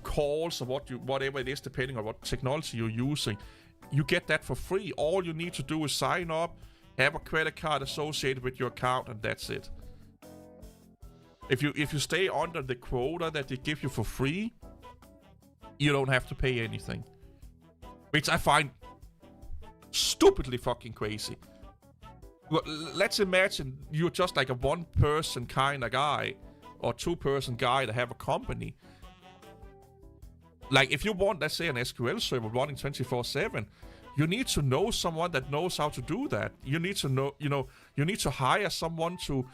A: calls or whatever it is, depending on what technology you're using, you get that for free. All you need to do is sign up, have a credit card associated with your account, and that's it. If you stay under the quota that they give you for free, you don't have to pay anything. Which I find stupidly fucking crazy. Let's imagine you're just like a one-person kind of guy or two-person guy that have a company. Like if you want, let's say, an SQL server running 24/7, you need to know someone that knows how to do that. You need to know, you need to hire someone to,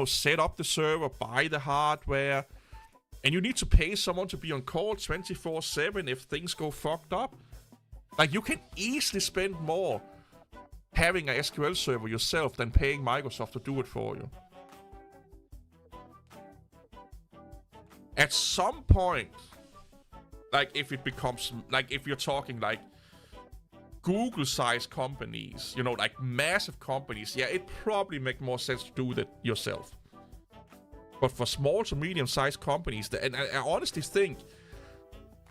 A: set up the server, buy the hardware, and you need to pay someone to be on call 24/7 if things go fucked up. Like you can easily spend more having an SQL server yourself than paying Microsoft to do it for you. At some point, like if it becomes, like if you're talking like Google-sized companies, like massive companies, yeah, it probably makes more sense to do that yourself. But for small to medium-sized companies, and I honestly think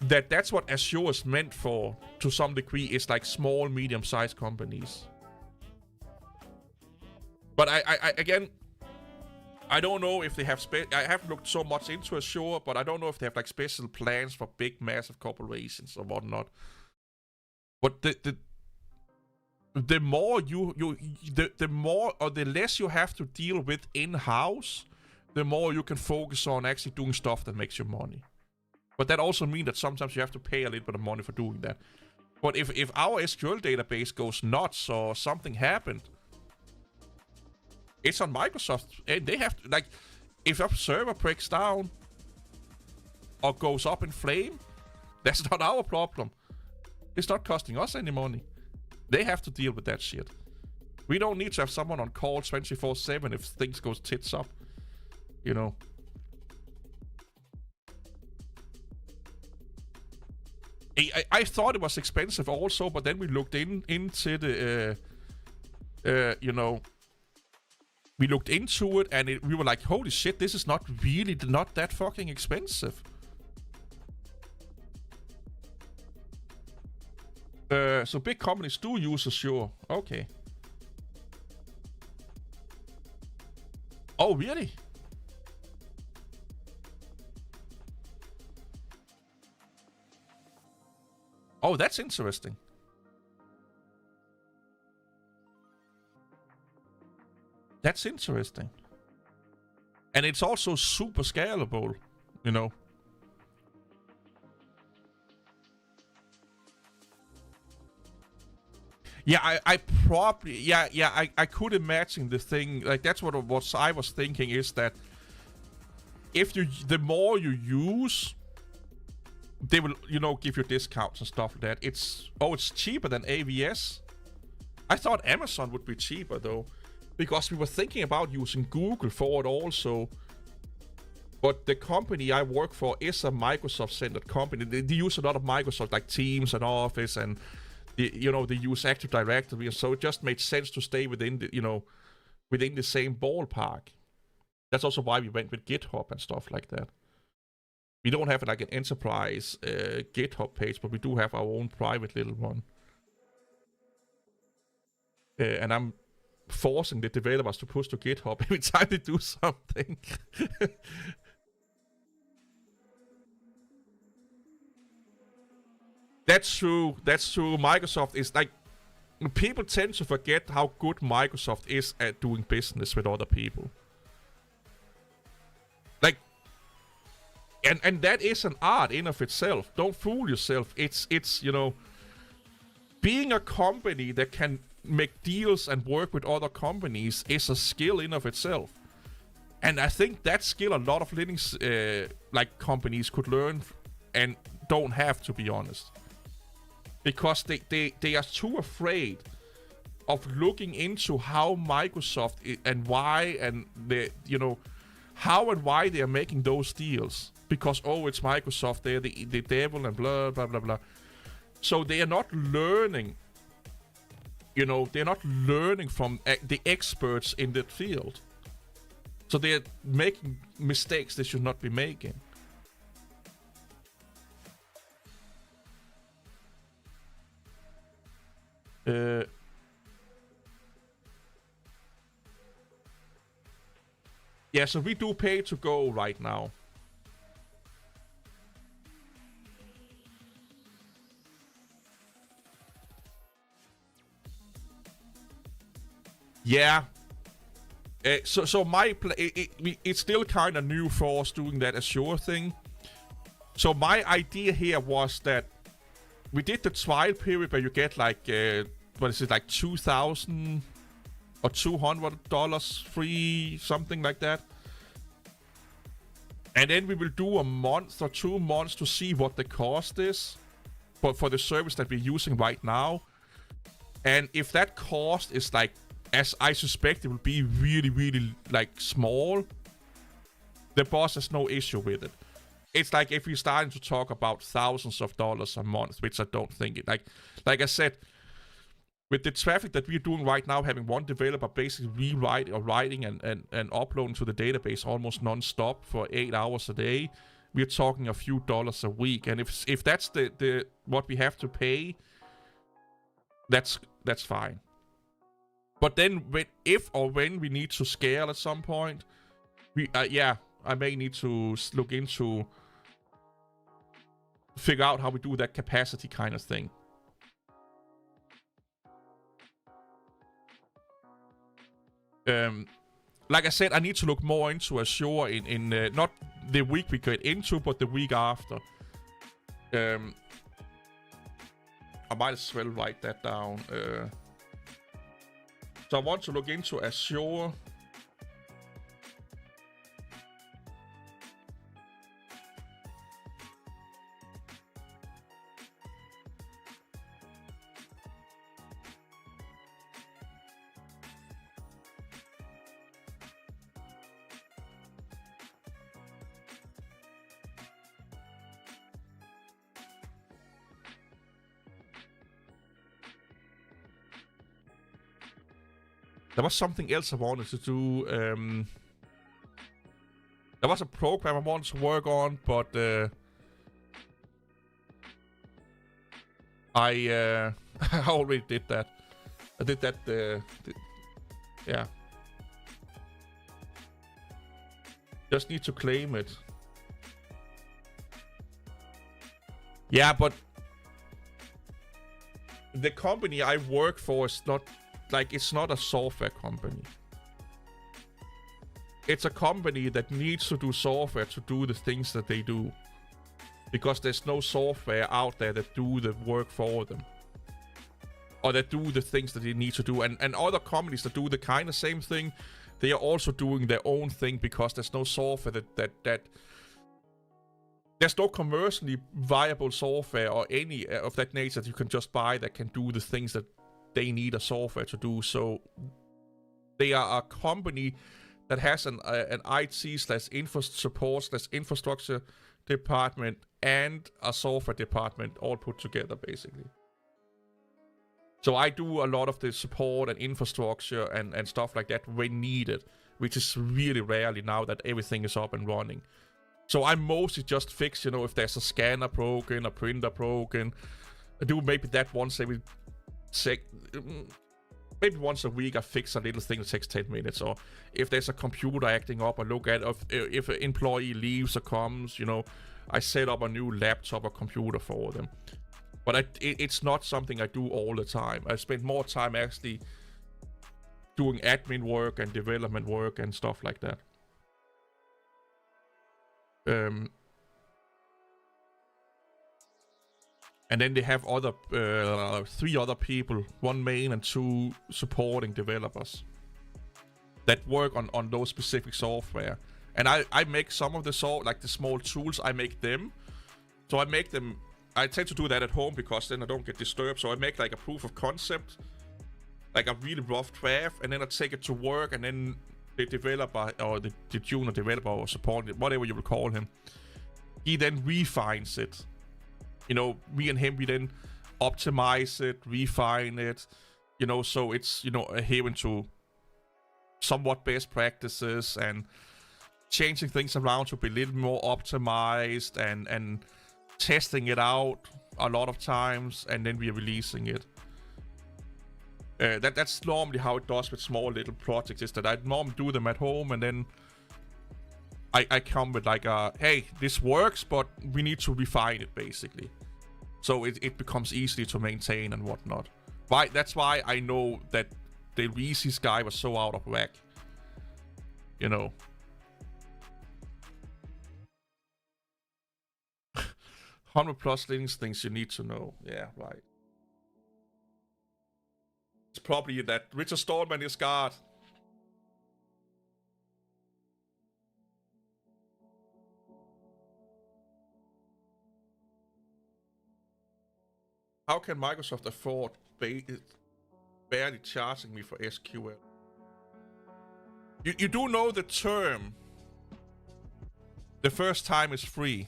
A: that that's what Azure is meant for, to some degree, is like small, medium-sized companies. But I don't know if they have I haven't looked so much into Azure, but I don't know if they have like special plans for big, massive corporations or whatnot. But the more the more or the less you have to deal with in-house, the more you can focus on actually doing stuff that makes you money. But that also means that sometimes you have to pay a little bit of money for doing that. But if our SQL database goes nuts or something happened, it's on Microsoft, and they have to, like, if a server breaks down, or goes up in flame, that's not our problem. It's not costing us any money. They have to deal with that shit. We don't need to have someone on call 24/7 if things goes tits up. You know. I thought it was expensive also, but then we looked into the, you know, we looked into it and we were like, holy shit, this is not really not that fucking expensive. So big companies do use Azure. Okay. Oh, really? Oh, that's interesting. That's interesting. And it's also super scalable, you know. Yeah, I probably... Yeah, I could imagine the thing... Like, that's what I was thinking is that... If you... The more you use... They will, you know, give you discounts and stuff like that. It's cheaper than AWS. I thought Amazon would be cheaper though, because we were thinking about using Google for it also. But the company I work for is a Microsoft-centered company. They use a lot of Microsoft, like Teams and Office, and they use Active Directory, and so it just made sense to stay within the same ballpark. That's also why we went with GitHub and stuff like that. We don't have like an enterprise GitHub page, but we do have our own private little one. And I'm forcing the developers to push to GitHub every time they do something. That's true. Microsoft is like... People tend to forget how good Microsoft is at doing business with other people. Like... And that is an art in of itself. Don't fool yourself. It's being a company that can make deals and work with other companies is a skill in of itself. And I think that skill a lot of Linux companies could learn and don't have, to be honest. Because they are too afraid of looking into how Microsoft and why and how and why they are making those deals. Because, it's Microsoft, they're the devil and blah, blah, blah, blah. So they are not learning, they're not learning from the experts in that field. So they're making mistakes they should not be making. Yeah, so we do pay to go right now. Yeah. So my it's still kind of new for us doing that Azure thing. So my idea here was that we did the trial period where you get like like $2,000 or $200 free, something like that. And then we will do a month or 2 months to see what the cost is for the service that we're using right now. And if that cost is like, as I suspect it will be really, really like small, the boss has no issue with it. It's like if we're starting to talk about thousands of dollars a month, which I don't think it. Like I said, with the traffic that we're doing right now, having one developer basically writing and uploading to the database almost non-stop for 8 hours a day, we're talking a few dollars a week. And if that's the what we have to pay, that's fine. But then if or when we need to scale at some point, I may need to look into figure out how we do that capacity kind of thing. Like I said, I need to look more into Azure in not the week we get into, but the week after. I might as well write that down. So I want to look into Azure. There was something else I wanted to do. There was a program I wanted to work on, but I already did that. I did that. Yeah. Just need to claim it. Yeah, but the company I work for is not like, it's not a software company. It's a company that needs to do software to do the things that they do. Because there's no software out there that do the work for them. Or that do the things that they need to do. And other companies that do the kind of same thing, they are also doing their own thing because there's no software that there's no commercially viable software or any of that nature that you can just buy that can do the things that they need a software to do. So they are a company that has an IT/support/infrastructure department and a software department all put together, basically. So I do a lot of the support and infrastructure and stuff like that when needed, which is really rarely now that everything is up and running. So I mostly just fix, if there's a scanner broken, a printer broken. I do maybe that once every maybe once a week I fix a little thing that takes 10 minutes. Or if there's a computer acting up, I look at if an employee leaves or comes, I set up a new laptop or computer for them. But it's not something I do all the time. I spend more time actually doing admin work and development work and stuff like that. And then they have other 3 other people, 1 main and 2 supporting developers that work on those specific software. And I make some of the the small tools, I make them. So I make them, I tend to do that at home because then I don't get disturbed. So I make like a proof of concept, like a really rough draft, and then I take it to work, and then the developer or the junior developer or support, whatever you will call him, he then refines it. Me and him, we then optimize it, refine it, so it's, adhering to somewhat best practices and changing things around to be a little more optimized and testing it out a lot of times, and then we're releasing it. That's normally how it does with small little projects, is that I normally do them at home, and then I come with like hey, this works, but we need to refine it, basically. So it becomes easy to maintain and whatnot. That's why I know that the Reese's guy was so out of whack. 100 plus Linux things you need to know. Yeah, right. It's probably that Richard Stallman is God. How can Microsoft afford barely charging me for SQL? You do know the term, the first time is free.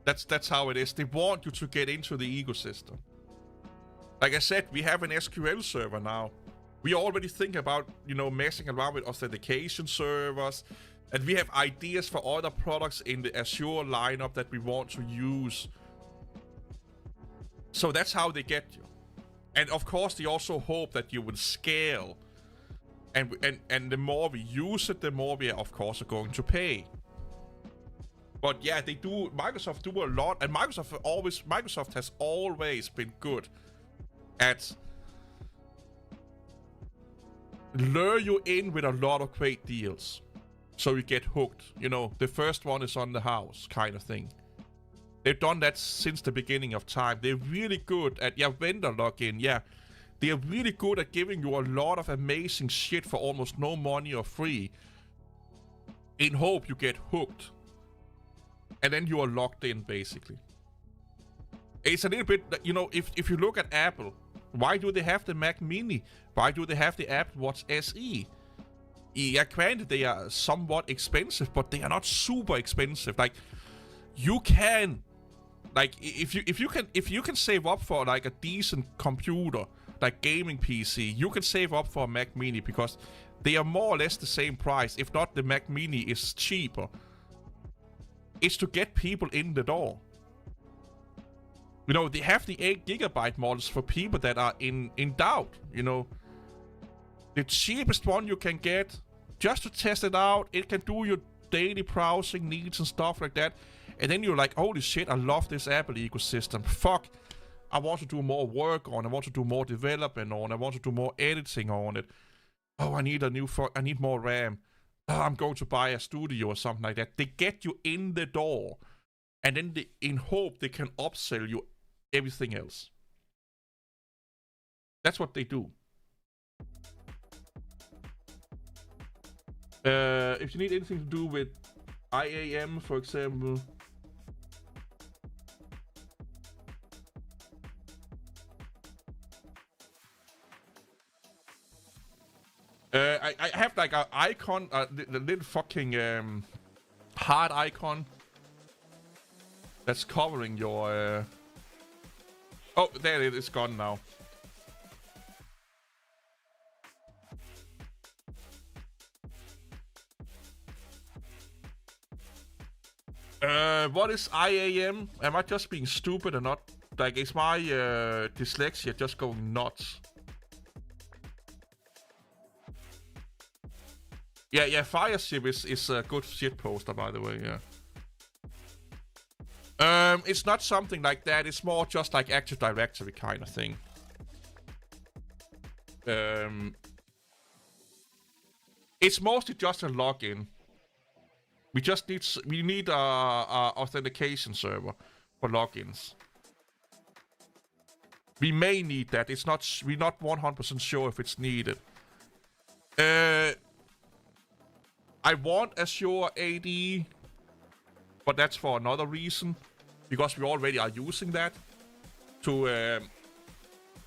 A: That's how it is. They want you to get into the ecosystem. Like I said, we have an SQL server now. We already think about, messing around with authentication servers. And we have ideas for other products in the Azure lineup that we want to use. So that's how they get you. And of course, they also hope that you will scale. And the more we use it, the more we, of course, are going to pay. But yeah, they do. Microsoft do a lot, and Microsoft has always been good at lure you in with a lot of great deals, so you get hooked. The first one is on the house, kind of thing. They've done that since the beginning of time. They're really good at vendor login. Yeah, they're really good at giving you a lot of amazing shit for almost no money or free, in hope you get hooked. And then you are locked in, basically. It's a little bit, if you look at Apple, why do they have the Mac Mini? Why do they have the Apple Watch SE? Yeah, granted, they are somewhat expensive, but they are not super expensive. Like, you can, like, if you can save up for like a decent computer like gaming PC, you can save up for a Mac Mini because they are more or less the same price. If not, the Mac Mini is cheaper. It's to get people in the door. You know, they have the 8GB models for people that are in doubt, you know. The cheapest one you can get, just to test it out. It can do your daily browsing needs and stuff like that. And then you're like, holy shit, I love this Apple ecosystem. Fuck, I want to do more work on it. I want to do more development on it. I want to do more editing on it. Oh, I need I need more RAM. Oh, I'm going to buy a studio or something like that. They get you in the door. And then in hope they can upsell you everything else. That's what they do. If you need anything to do with IAM, for example. I have like an icon, the little fucking heart icon that's covering your. Oh, there it is, gone now. What is IAM? Am I just being stupid or not? Like, is my dyslexia just going nuts? Yeah, Fireship is a good shit poster, by the way, yeah. It's not something like that. It's more just like Active Directory kind of thing. It's mostly just a login. We need a authentication server for logins. We may need that. We're not 100% sure if it's needed. I want Azure AD, but that's for another reason, because we already are using that to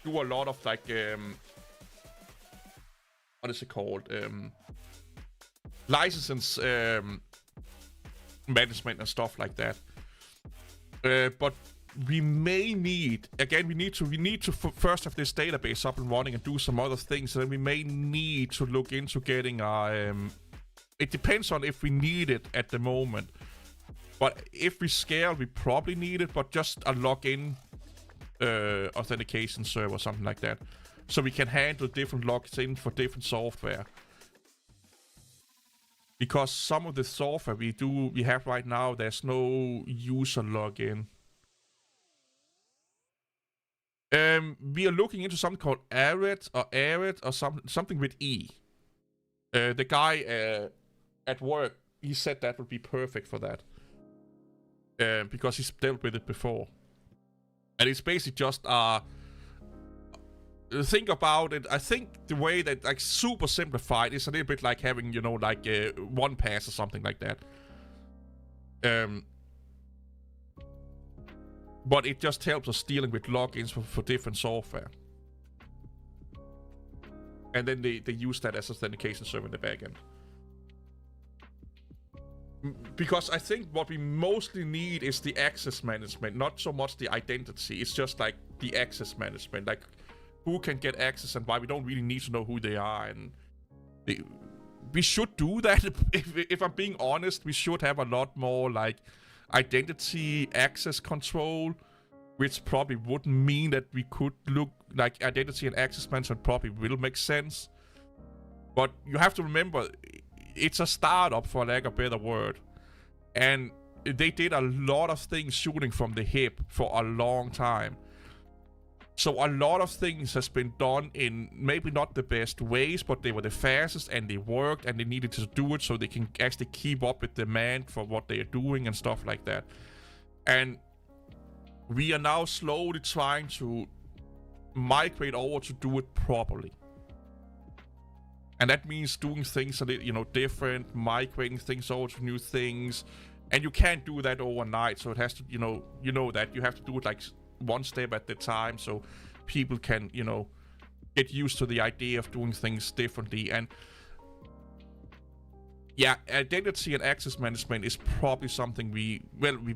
A: do a lot of like what is it called? Licenses management and stuff like that. But we may need, again, we need to first have this database up and running and do some other things, and then we may need to look into getting our it depends on if we need it at the moment. But if we scale, we probably need it, but just a login authentication server or something like that. So we can handle different logins for different software. Because some of the software we have right now, there's no user login. We are looking into something called Arid or something with E. The guy at work, he said that would be perfect for that. Because he's dealt with it before. And it's basically just think about it. I think the way that, like, super simplified is a little bit like having, you know, like 1Pass or something like that. But it just helps us dealing with logins for different software. And then they use that as authentication server in the backend. Because I think what we mostly need is the access management, not so much the identity. It's just like the access management, like who can get access and why. We don't really need to know who they are, and we should do that. If I'm being honest, we should have a lot more like identity access control, which probably wouldn't mean that we could look like identity and access management probably will make sense. But you have to remember, it's a startup, for lack of a better word, and they did a lot of things shooting from the hip for a long time. So a lot of things has been done in maybe not the best ways, but they were the fastest and they worked, and they needed to do it so they can actually keep up with demand for what they are doing and stuff like that. And we are now slowly trying to migrate over to do it properly. And that means doing things a little, you know, different, migrating things over to new things. And you can't do that overnight, so it has to, you know that you have to do it like one step at a time, so people can, you know, get used to the idea of doing things differently. And yeah, identity and access management is probably something we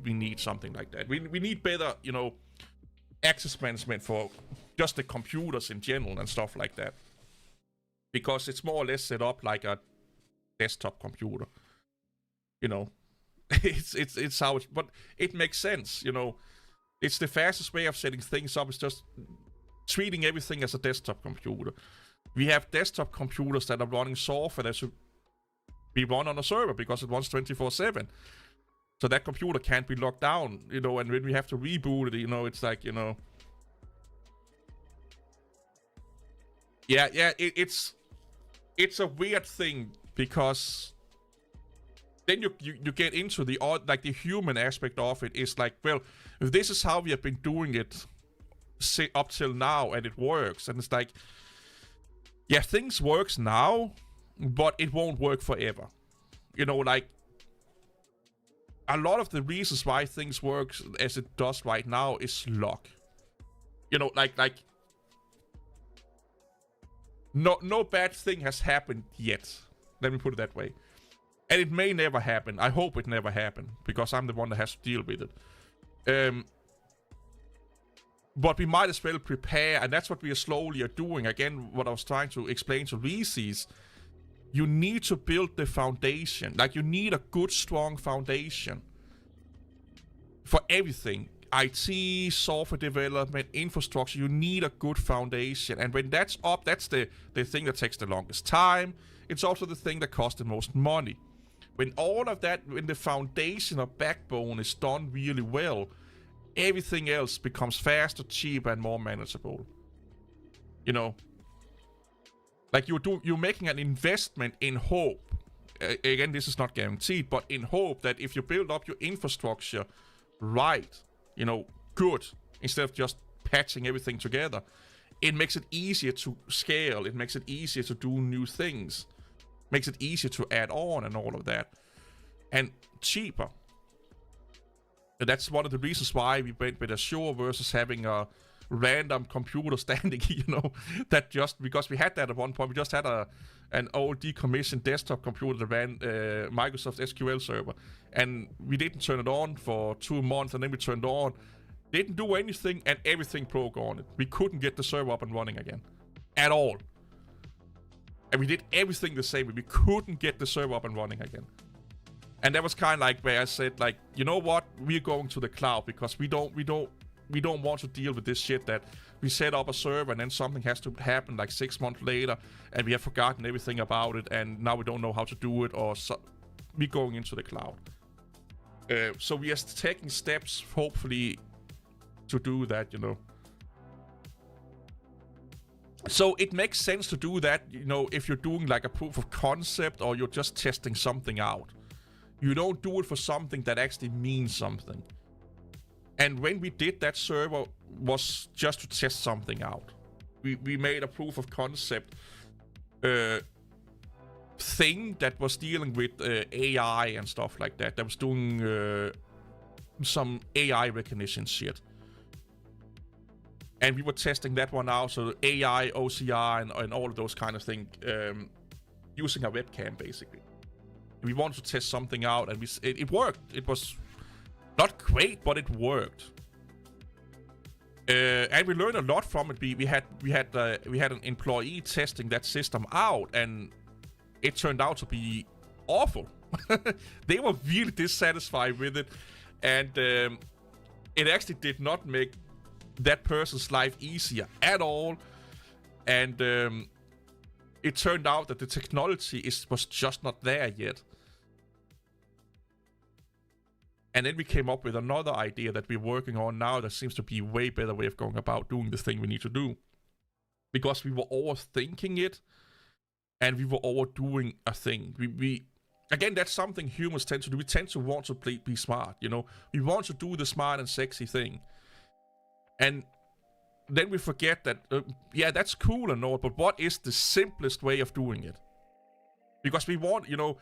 A: need something like that. We need better, you know, access management for just the computers in general and stuff like that, because it's more or less set up like a desktop computer. You know, it's how it's, but it makes sense. You know, it's the fastest way of setting things up. Is just treating everything as a desktop computer. We have desktop computers that are running software that should be run on a server because it runs 24/7. So that computer can't be locked down, you know, and when we have to reboot it, you know, it's like, you know. Yeah, it's a weird thing because then you get into the odd, like the human aspect of it is like, well, if this is how we have been doing it up till now and it works, and it's like, yeah, things works now, but it won't work forever. You know, like, a lot of the reasons why things work as it does right now is luck. You know, like no bad thing has happened yet. Let me put it that way. And it may never happen. I hope it never happen, because I'm the one that has to deal with it. But we might as well prepare, and that's what we are slowly doing. Again, what I was trying to explain to Reese's, you need to build the foundation. Like, you need a good, strong foundation for everything. IT, software development, infrastructure, you need a good foundation. And when that's up, that's the thing that takes the longest time. It's also the thing that costs the most money. When all of that, when the foundation or backbone is done really well, everything else becomes faster, cheaper, and more manageable. You know? Like, you're making an investment in hope. Again, this is not guaranteed, but in hope that if you build up your infrastructure right, you know, good, instead of just patching everything together, it makes it easier to scale. It makes it easier to do new things. Makes it easier to add on and all of that. And cheaper. And that's one of the reasons why we went with Azure versus having a random computer standing, you know, that just, because we had that at one point, we just had an old decommissioned desktop computer that ran Microsoft SQL Server, and we didn't turn it on for 2 months, and then we turned it on, didn't do anything, and everything broke on it. We couldn't get the server up and running again, at all. And we did everything the same way. We couldn't get the server up and running again. And that was kind of like where I said, like, you know what, we're going to the cloud, because we don't want to deal with this shit that we set up a server and then something has to happen like 6 months later and we have forgotten everything about it and now we don't know how to do it, or so we're going into the cloud. So we are taking steps, hopefully, to do that, you know. So it makes sense to do that, you know, if you're doing like a proof of concept or you're just testing something out. You don't do it for something that actually means something. And when we did that server was just to test something out. We made a proof of concept thing that was dealing with AI and stuff like that. That was doing some AI recognition shit. And we were testing that one out, so AI, OCR, and all of those kind of things, using a webcam, basically. We wanted to test something out, and it worked. It was not great, but it worked. And we learned a lot from it. We had an employee testing that system out, and it turned out to be awful. They were really dissatisfied with it, and it actually did not make that person's life easier at all. And it turned out that the technology was just not there yet. And then we came up with another idea that we're working on now that seems to be a way better way of going about doing the thing we need to do. Because we were overthinking it, and we were overdoing a thing. We again, that's something humans tend to do. We tend to want to be smart, you know. We want to do the smart and sexy thing. And then we forget that, yeah, that's cool and all, but what is the simplest way of doing it? Because we want, you know,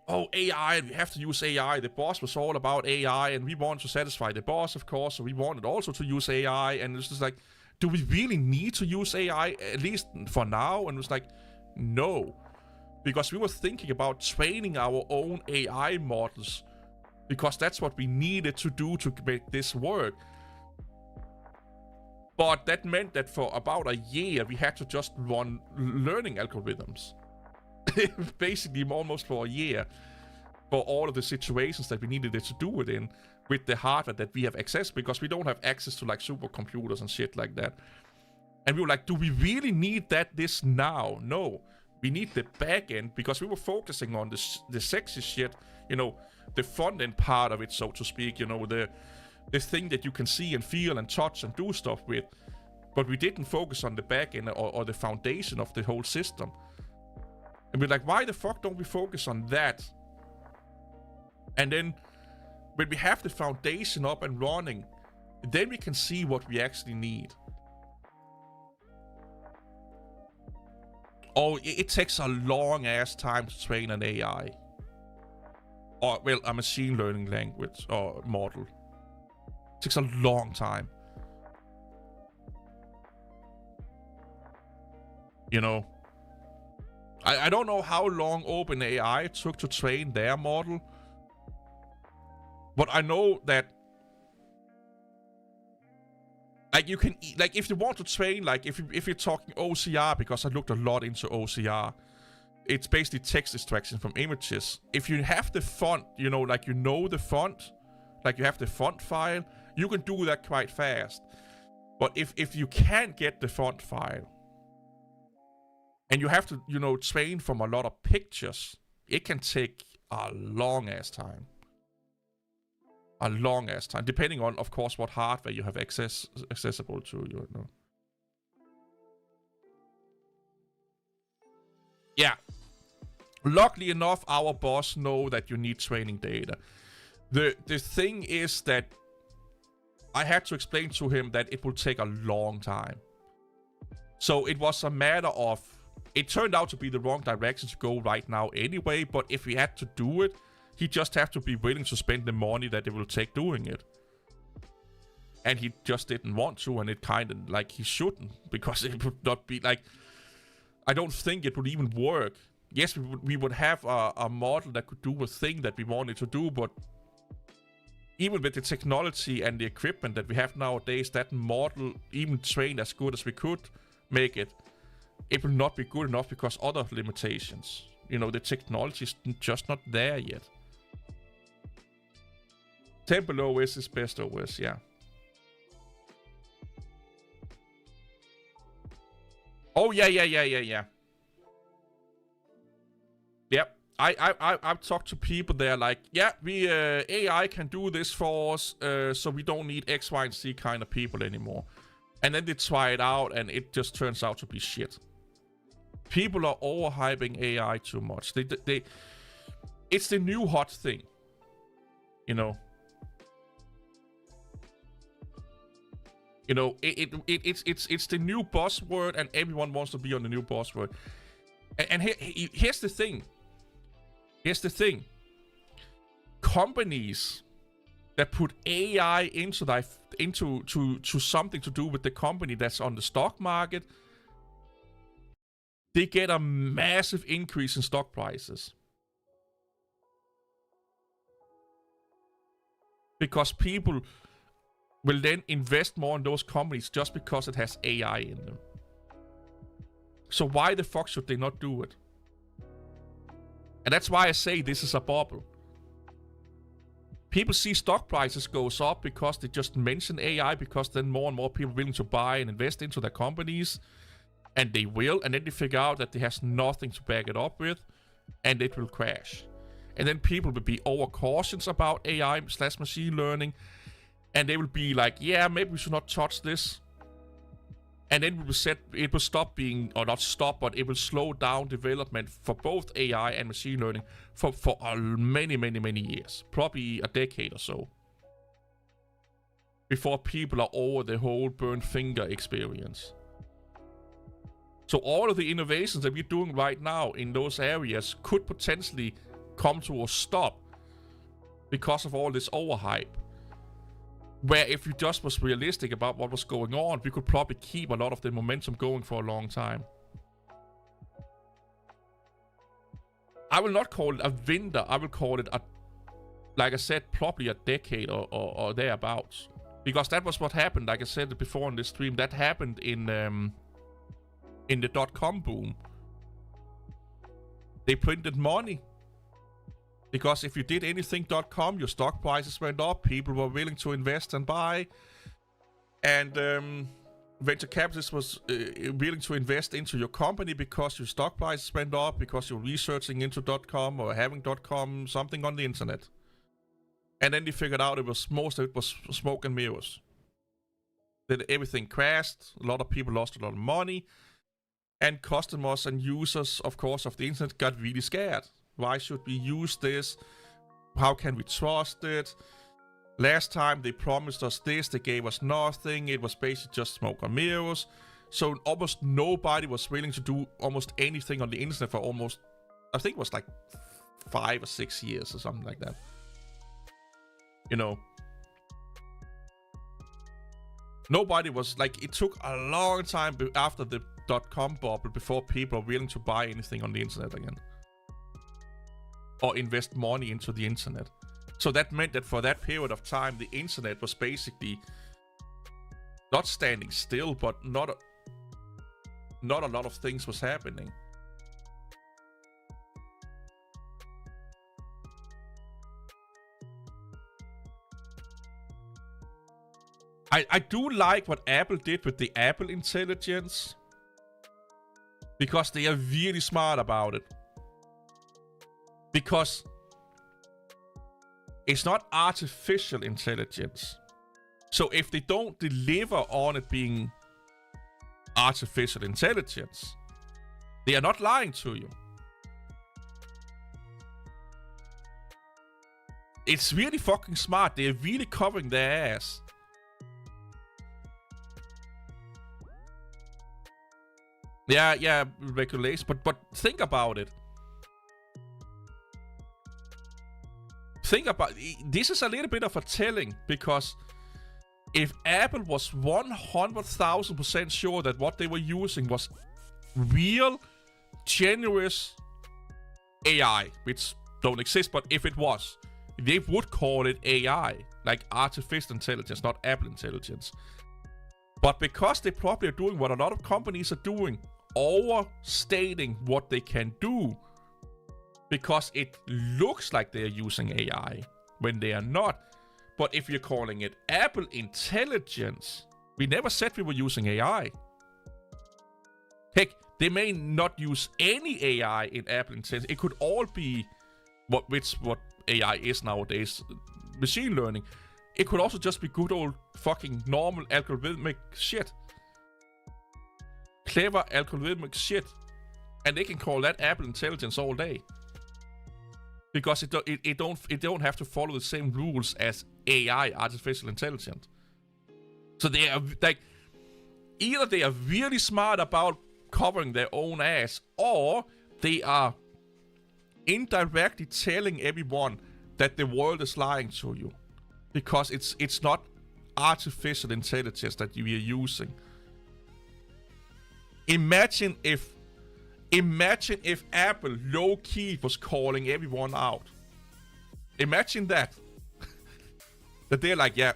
A: oh, AI, we have to use AI. The boss was all about AI, and we want to satisfy the boss, of course, so we wanted also to use AI, and it's just like, do we really need to use AI, at least for now? And it was like, no. Because we were thinking about training our own AI models, because that's what we needed to do to make this work. But that meant that for about a year, we had to just run learning algorithms. Basically, almost for a year, for all of the situations that we needed it to do it in, with the hardware that we have access, because we don't have access to like supercomputers and shit like that. And we were like, do we really need this now? No. We need the back end, because we were focusing on the sexy shit, you know, the front end part of it, so to speak, you know, the thing that you can see and feel and touch and do stuff with. But we didn't focus on the back end or the foundation of the whole system. And we're like, why the fuck don't we focus on that? And then when we have the foundation up and running, then we can see what we actually need. Oh, it takes a long ass time to train an AI. Or, well, a machine learning language or model. It takes a long time. You know? I don't know how long OpenAI took to train their model. But I know that, like, you can, like, if you want to train, like, if you're talking OCR, because I looked a lot into OCR, it's basically text extraction from images. If you have the font, you know, like, you know the font, like, you have the font file, you can do that quite fast. But if you can't get the font file, and you have to, you know, train from a lot of pictures, it can take a long ass time. A long ass time, depending on, of course, what hardware you have accessible to, you know. Yeah. Luckily enough, our boss know that you need training data. The thing is that I had to explain to him that it will take a long time. So it was a matter of, it turned out to be the wrong direction to go right now anyway, but if we had to do it, he just have to be willing to spend the money that it will take doing it. And he just didn't want to, and it kind of, like, he shouldn't, because it would not be, like, I don't think it would even work. Yes, we would have a model that could do a thing that we wanted to do, but even with the technology and the equipment that we have nowadays, that model, even trained as good as we could make it, it will not be good enough because other limitations. You know, the technology is just not there yet. Temple OS is best OS, yeah. Oh, yeah. Yep. I've talked to people, they're like, yeah, we AI can do this for us, so we don't need X, Y, and Z kind of people anymore. And then they try it out, and it just turns out to be shit. People are overhyping AI too much. It's the new hot thing, you know. You know, it's the new buzzword, and everyone wants to be on the new buzzword. And here's the thing. Here's the thing. Companies that put AI into something to do with the company that's on the stock market, they get a massive increase in stock prices. Because people will then invest more in those companies just because it has AI in them. So why the fuck should they not do it? And that's why I say this is a bubble. People see stock prices goes up because they just mention AI, because then more and more people are willing to buy and invest into their companies. And they will, and then they figure out that it has nothing to back it up with, and it will crash. And then people will be overcautious about AI/machine learning, and they will be like, yeah, maybe we should not touch this. And then it will stop being, or not stop, but it will slow down development for both AI and machine learning for many years. Probably a decade or so. Before people are over the whole burnt finger experience. So all of the innovations that we're doing right now in those areas could potentially come to a stop because of all this overhype. Where if we just was realistic about what was going on, we could probably keep a lot of the momentum going for a long time. I will not call it a winter. I will call it, like I said, probably a decade or thereabouts. Because that was what happened, like I said before in this stream, that happened in the .com boom. They printed money. Because if you did anything .com, your stock prices went up, people were willing to invest and buy. And venture capitalists was willing to invest into your company because your stock prices went up, because you're researching into .com or having .com, something on the internet. And then they figured out most of it was smoke and mirrors. Then everything crashed, a lot of people lost a lot of money, and customers and users, of course, of the internet got really scared. Why should we use this? How can we trust it? Last time they promised us this, they gave us nothing. It was basically just smoke and mirrors. So almost nobody was willing to do almost anything on the internet for almost, I think it was like 5 or 6 years or something like that. You know. Nobody was like, it took a long time after the .com bubble before people are willing to buy anything on the internet again. Or invest money into the internet. So that meant that for that period of time, the internet was basically not standing still, but not a lot of things was happening. I do like what Apple did with the Apple Intelligence, because they are really smart about it. Because it's not artificial intelligence. So if they don't deliver on it being artificial intelligence, they are not lying to you. It's really fucking smart. They're really covering their ass. Yeah, regulation. But think about it. Think about this is a little bit of a telling, because if Apple was 100,000% sure that what they were using was real, generous AI, which don't exist, but if it was, they would call it AI, like artificial intelligence, not Apple intelligence. But because they probably are doing what a lot of companies are doing, overstating what they can do, because it looks like they're using AI when they are not. But if you're calling it Apple Intelligence, we never said we were using AI. Heck, they may not use any AI in Apple Intelligence. It could all be what AI is nowadays, machine learning. It could also just be good old fucking normal algorithmic shit. Clever algorithmic shit. And they can call that Apple Intelligence all day. Because it don't have to follow the same rules as AI, artificial intelligence. So they are like, either they are really smart about covering their own ass, or they are indirectly telling everyone that the world is lying to you. Because it's not artificial intelligence that you are using. Imagine if Apple low-key was calling everyone out. Imagine that. That they're like, yeah,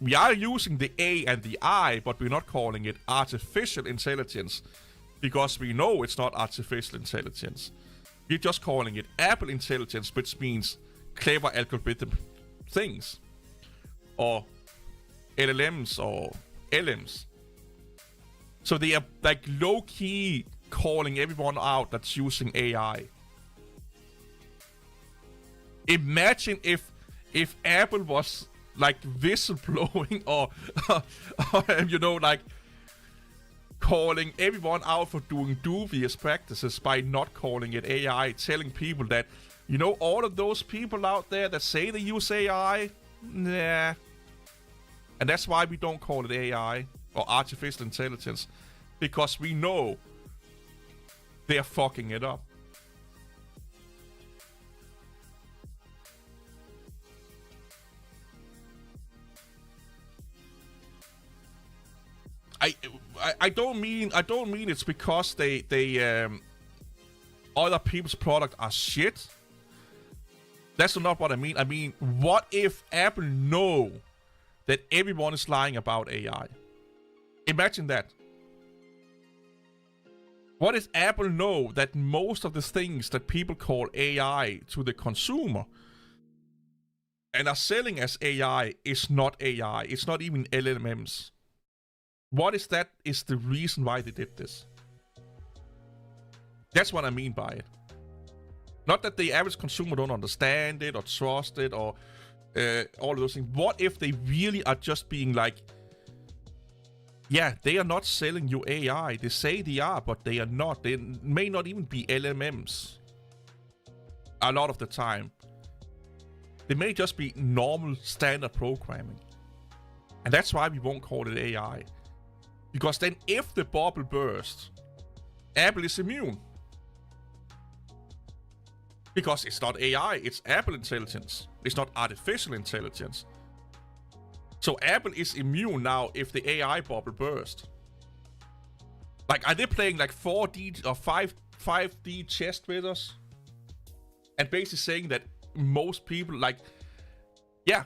A: we are using the A and the I, but we're not calling it artificial intelligence, because we know it's not artificial intelligence. We're just calling it Apple Intelligence, which means clever algorithm things. Or LLMs or LMs. So they are like low-key calling everyone out that's using AI. Imagine if Apple was like whistleblowing or you know, like calling everyone out for doing dubious practices by not calling it AI, telling people that, you know, all of those people out there that say they use AI, nah. And that's why we don't call it AI or artificial intelligence, because we know they're fucking it up. I don't mean it's because they other people's product are shit. That's not what I mean. I mean, what if Apple know that everyone is lying about AI. Imagine that. What if Apple know that most of the things that people call AI to the consumer and are selling as AI is not AI. It's not even LLMs. What if that is the reason why they did this? That's what I mean by it. Not that the average consumer don't understand it or trust it or all of those things. What if they really are just being like, yeah, they are not selling you AI. They say they are, but they are not. They may not even be LLMs. A lot of the time. They may just be normal standard programming. And that's why we won't call it AI. Because then if the bubble bursts, Apple is immune. Because it's not AI, it's Apple intelligence. It's not artificial intelligence. So Apple is immune now if the AI bubble bursts. Like, are they playing like 4D or 5D chess with us? And basically saying that most people, like, yeah,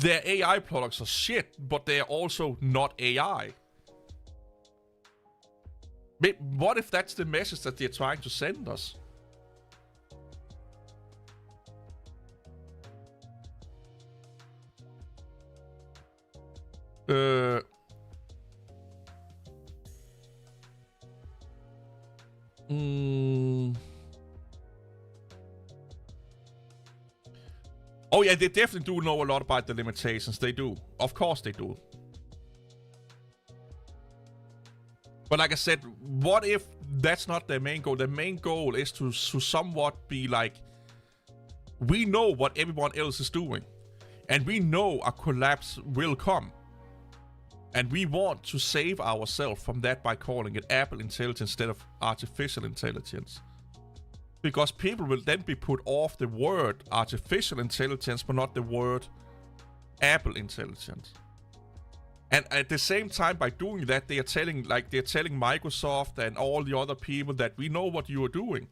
A: their AI products are shit, but they're also not AI. What if that's the message that they're trying to send us? Oh yeah, they definitely do know a lot about the limitations. They do. Of course they do. But like I said, what if that's not their main goal? Their main goal is to somewhat be like, we know what everyone else is doing. And we know a collapse will come. And we want to save ourselves from that by calling it Apple Intelligence instead of artificial intelligence. Because people will then be put off the word artificial intelligence, but not the word Apple Intelligence. And at the same time, by doing that, they're telling Microsoft and all the other people that we know what you are doing.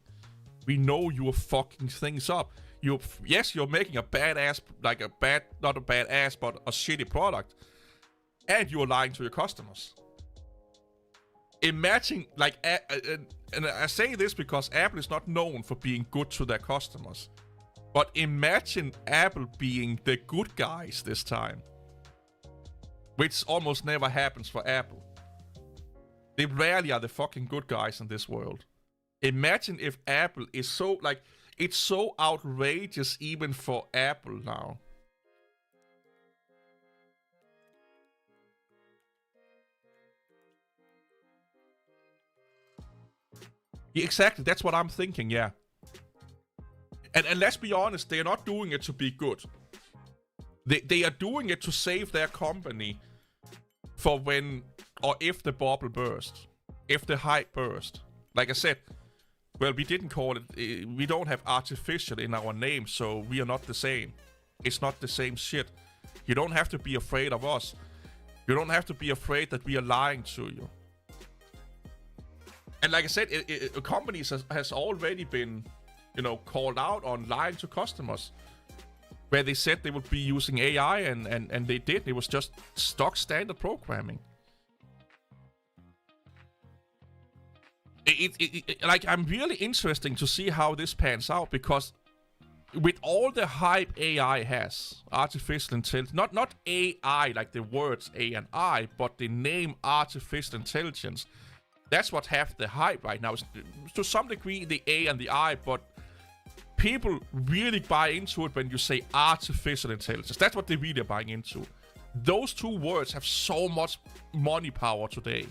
A: We know you are fucking things up. Yes, you're making a badass, not a badass, but a shitty product. And you're lying to your customers. Imagine, like, and I say this because Apple is not known for being good to their customers. But imagine Apple being the good guys this time. Which almost never happens for Apple. They rarely are the fucking good guys in this world. Imagine if Apple is so, like, it's so outrageous even for Apple now. Yeah, exactly, that's what I'm thinking, yeah. And let's be honest, they're not doing it to be good. They are doing it to save their company for when or if the bubble bursts. If the hype bursts. Like I said, well, we didn't call it, we don't have artificial in our name, so we are not the same. It's not the same shit. You don't have to be afraid of us. You don't have to be afraid that we are lying to you. And like I said, companies has already been, called out on lying to customers. Where they said they would be using AI and they did. It was just stock standard programming. Like, I'm really interested to see how this pans out, because with all the hype AI has, artificial intelligence, not AI like the words A and I, but the name artificial intelligence. That's what have the hype right now. It's, to some degree, the A and the I, but people really buy into it when you say artificial intelligence. That's what they really are buying into. Those two words have so much money power today.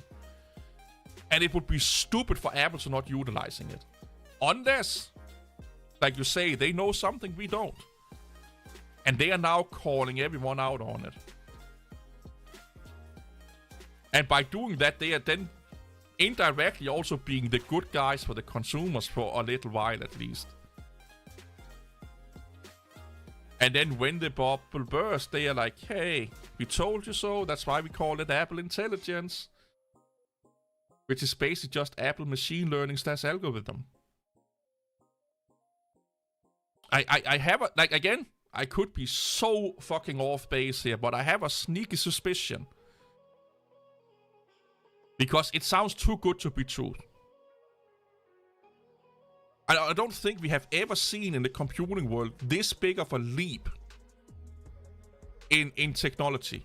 A: And it would be stupid for Apple to not utilizing it. Unless, like you say, they know something we don't. And they are now calling everyone out on it. And by doing that, they are then indirectly also being the good guys for the consumers for a little while at least. And then when the bubble bursts, they are like, hey, we told you so, that's why we call it Apple Intelligence. Which is basically just Apple machine learning / algorithm. I have, again, I could be so fucking off base here, but I have a sneaky suspicion. Because it sounds too good to be true. I don't think we have ever seen in the computing world this big of a leap in technology.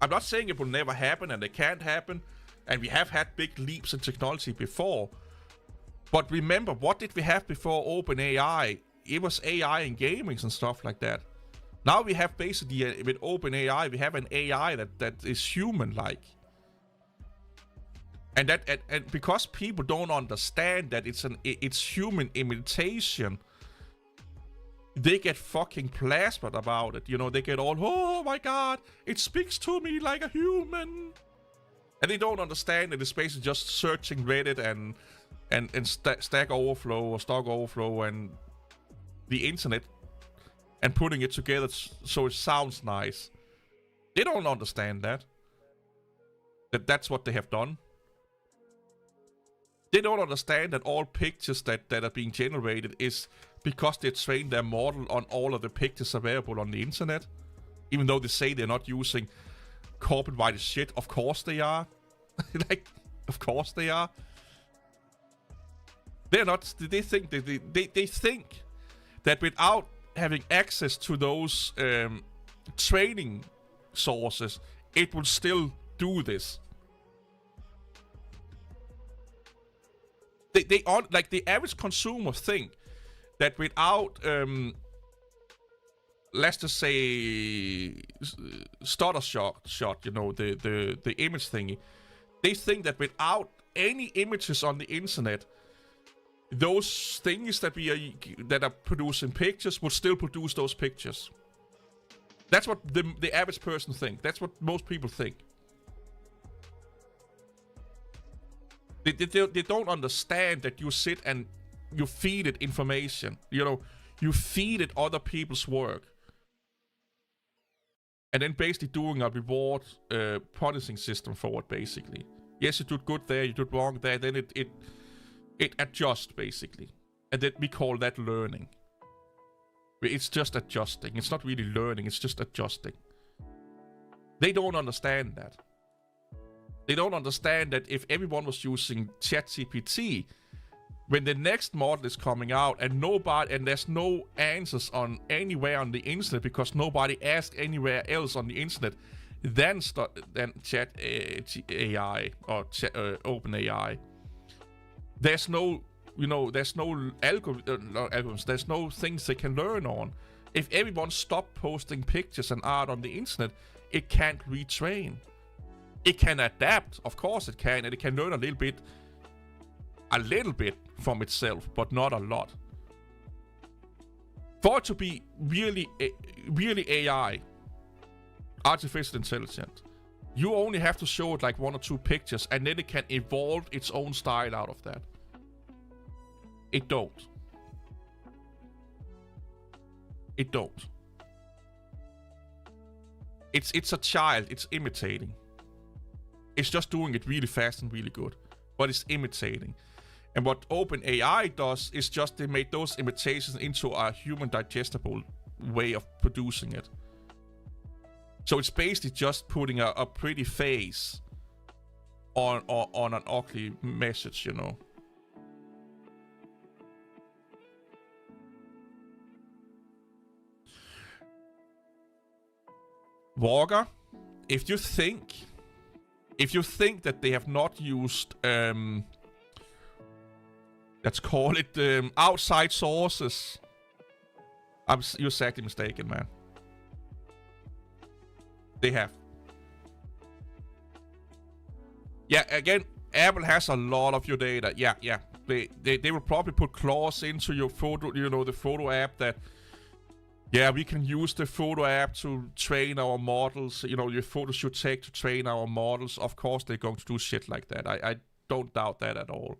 A: I'm not saying it will never happen and it can't happen, and we have had big leaps in technology before. But remember, what did we have before OpenAI? It was AI in gaming and stuff like that. Now we have basically, with OpenAI, we have an AI that is human-like. And because people don't understand that it's human imitation, they get fucking plasmed about it. You know, they get all, oh my god, it speaks to me like a human. And they don't understand that it's basically just searching Reddit and Stack Overflow or Stock Overflow and the internet and putting it together so it sounds nice. They don't understand that. That's what they have done. They don't understand that all pictures that are being generated is because they trained their model on all of the pictures available on the internet. Even though they say they're not using copyrighted shit, of course they are. Like, of course they are. They're not. They think they think that without having access to those training sources, it will still do this. Like the average consumer think that without let's just say stutter shot, you know, the image thingy, they think that without any images on the internet, those things that are producing pictures would still produce those pictures. That's what the average person think. That's what most people think. They don't understand that you sit and you feed it information. You know, you feed it other people's work. And then basically doing a reward punishing system for it, basically. Yes, you did good there, you did wrong there, then it adjusts, basically. And then we call that learning. It's just adjusting. It's not really learning, it's just adjusting. They don't understand that. They don't understand that if everyone was using ChatGPT, when the next model is coming out and there's no answers on anywhere on the internet because nobody asked anywhere else on the internet, then Chat AI or OpenAI. There's no, you know, there's no algorithms. There's no things they can learn on. If everyone stopped posting pictures and art on the internet, it can't retrain. It can adapt, of course it can, and it can learn a little bit from itself, but not a lot. For it to be really AI, artificial intelligence, you only have to show it like 1 or 2 pictures, and then it can evolve its own style out of that. It don't. It don't. It's a child. It's imitating. It's just doing it really fast and really good, but it's imitating. And what OpenAI does is just they made those imitations into a human digestible way of producing it. So it's basically just putting a pretty face on an ugly message, you know. Walker, if you think that they have not used, let's call it outside sources, you're exactly mistaken, man. They have. Yeah, again, Apple has a lot of your data. Yeah. They will probably put clause into your photo, you know, the photo app that, yeah, we can use the photo app to train our models. You know, your photos should take to train our models. Of course, they're going to do shit like that. I don't doubt that at all.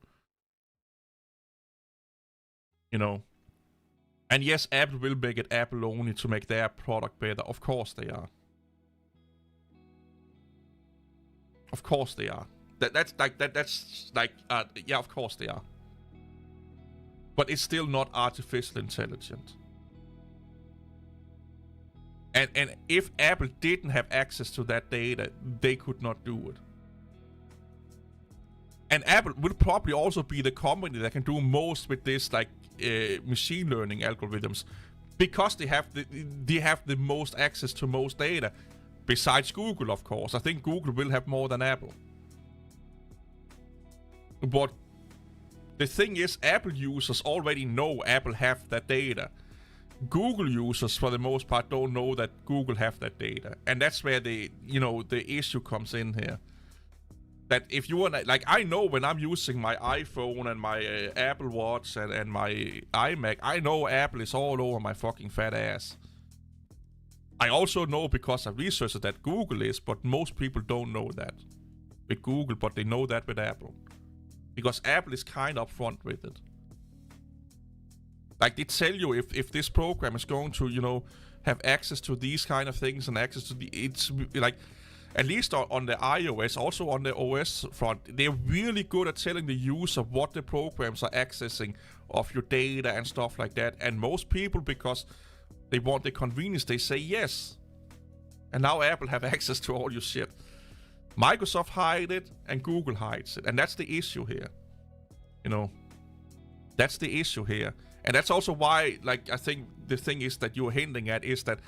A: You know. And yes, Apple will make it Apple only to make their product better. Of course they are. Of course they are. That's like yeah, of course they are. But it's still not artificial intelligence. And if Apple didn't have access to that data, they could not do it. And Apple will probably also be the company that can do most with this, like machine learning algorithms, because they have the most access to most data. Besides Google, of course. I think Google will have more than Apple. But the thing is, Apple users already know Apple have that data. Google users, for the most part, don't know that Google have that data. And that's where the issue comes in here. That if you want, like, I know when I'm using my iPhone and my Apple Watch and my iMac, I know Apple is all over my fucking fat ass. I also know because I've researched that Google is, but most people don't know that with Google, but they know that with Apple. Because Apple is kind of upfront with it. Like, they tell you if this program is going to, have access to these kind of things and access to it's like, at least on the iOS, also on the OS front, they're really good at telling the user what the programs are accessing of your data and stuff like that. And most people, because they want the convenience, they say yes. And now Apple have access to all your shit. Microsoft hide it and Google hides it. And that's the issue here. That's the issue here. And that's also why, like, I think the thing is that you're hinting at is that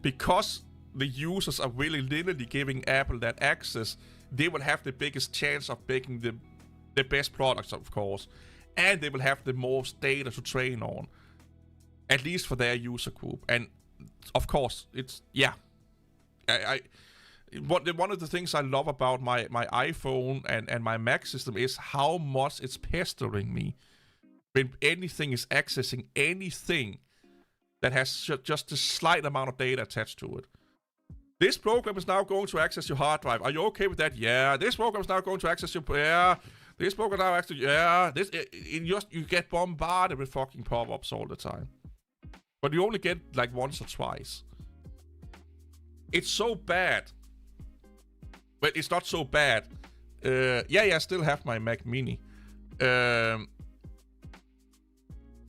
A: because the users are willy-nilly giving Apple that access, they will have the biggest chance of making the best products, of course. And they will have the most data to train on. At least for their user group. And of course, it's, yeah. One of the things I love about my iPhone and my Mac system is how much it's pestering me when anything is accessing anything that has just a slight amount of data attached to it. This program is now going to access your hard drive. Are you okay with that? Yeah. This program is now going to access your... Yeah. This program now actually... Yeah. You get bombarded with fucking pop-ups all the time. But you only get like once or twice. It's so bad. But it's not so bad. I still have my Mac Mini.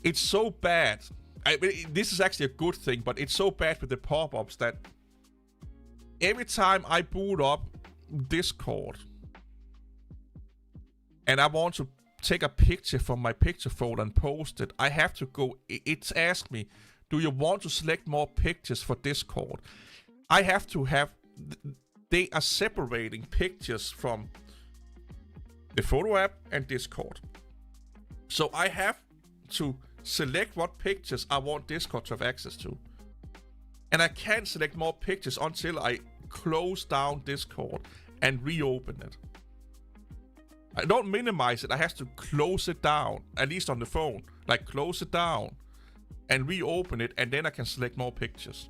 A: It's so bad. This is actually a good thing, but it's so bad with the pop-ups that every time I boot up Discord and I want to take a picture from my picture folder and post it, I have to go... It's asked me, do you want to select more pictures for Discord? I have to have... They are separating pictures from the photo app and Discord. So I have to select what pictures I want Discord to have access to. And I can't select more pictures until I close down Discord and reopen it. I don't minimize it, I have to close it down, at least on the phone. Like, close it down and reopen it, and then I can select more pictures.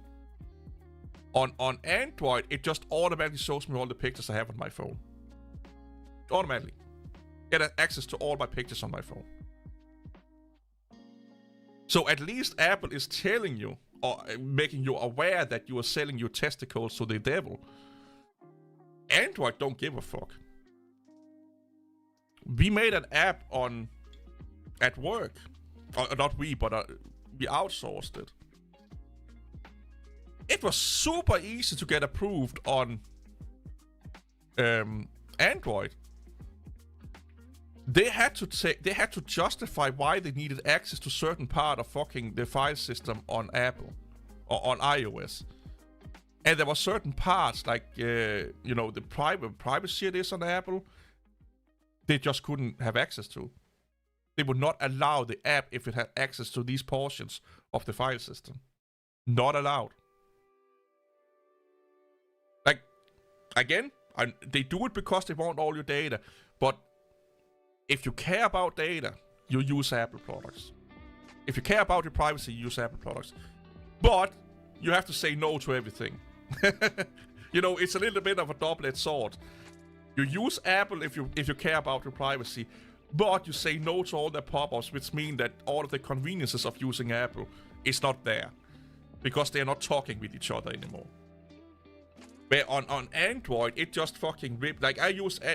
A: On Android, it just automatically shows me all the pictures I have on my phone. Automatically. Get access to all my pictures on my phone. So at least Apple is telling you, or making you aware that you are selling your testicles to the devil. Android don't give a fuck. We made an app at work. Not we, but we outsourced it. It was super easy to get approved on Android. They had to justify why they needed access to certain part of fucking the file system on Apple or on iOS. And there were certain parts like the private shit is on Apple. They just couldn't have access to. They would not allow the app if it had access to these portions of the file system. Not allowed. Like, again, they do it because they want all your data. But if you care about data, you use Apple products. If you care about your privacy, you use Apple products. But you have to say no to everything. It's a little bit of a double-edged sword. You use Apple if you care about your privacy, but you say no to all their pop-ups, which mean that all of the conveniences of using Apple is not there. Because they are not talking with each other anymore. Where on Android, it just fucking ripped. Like, I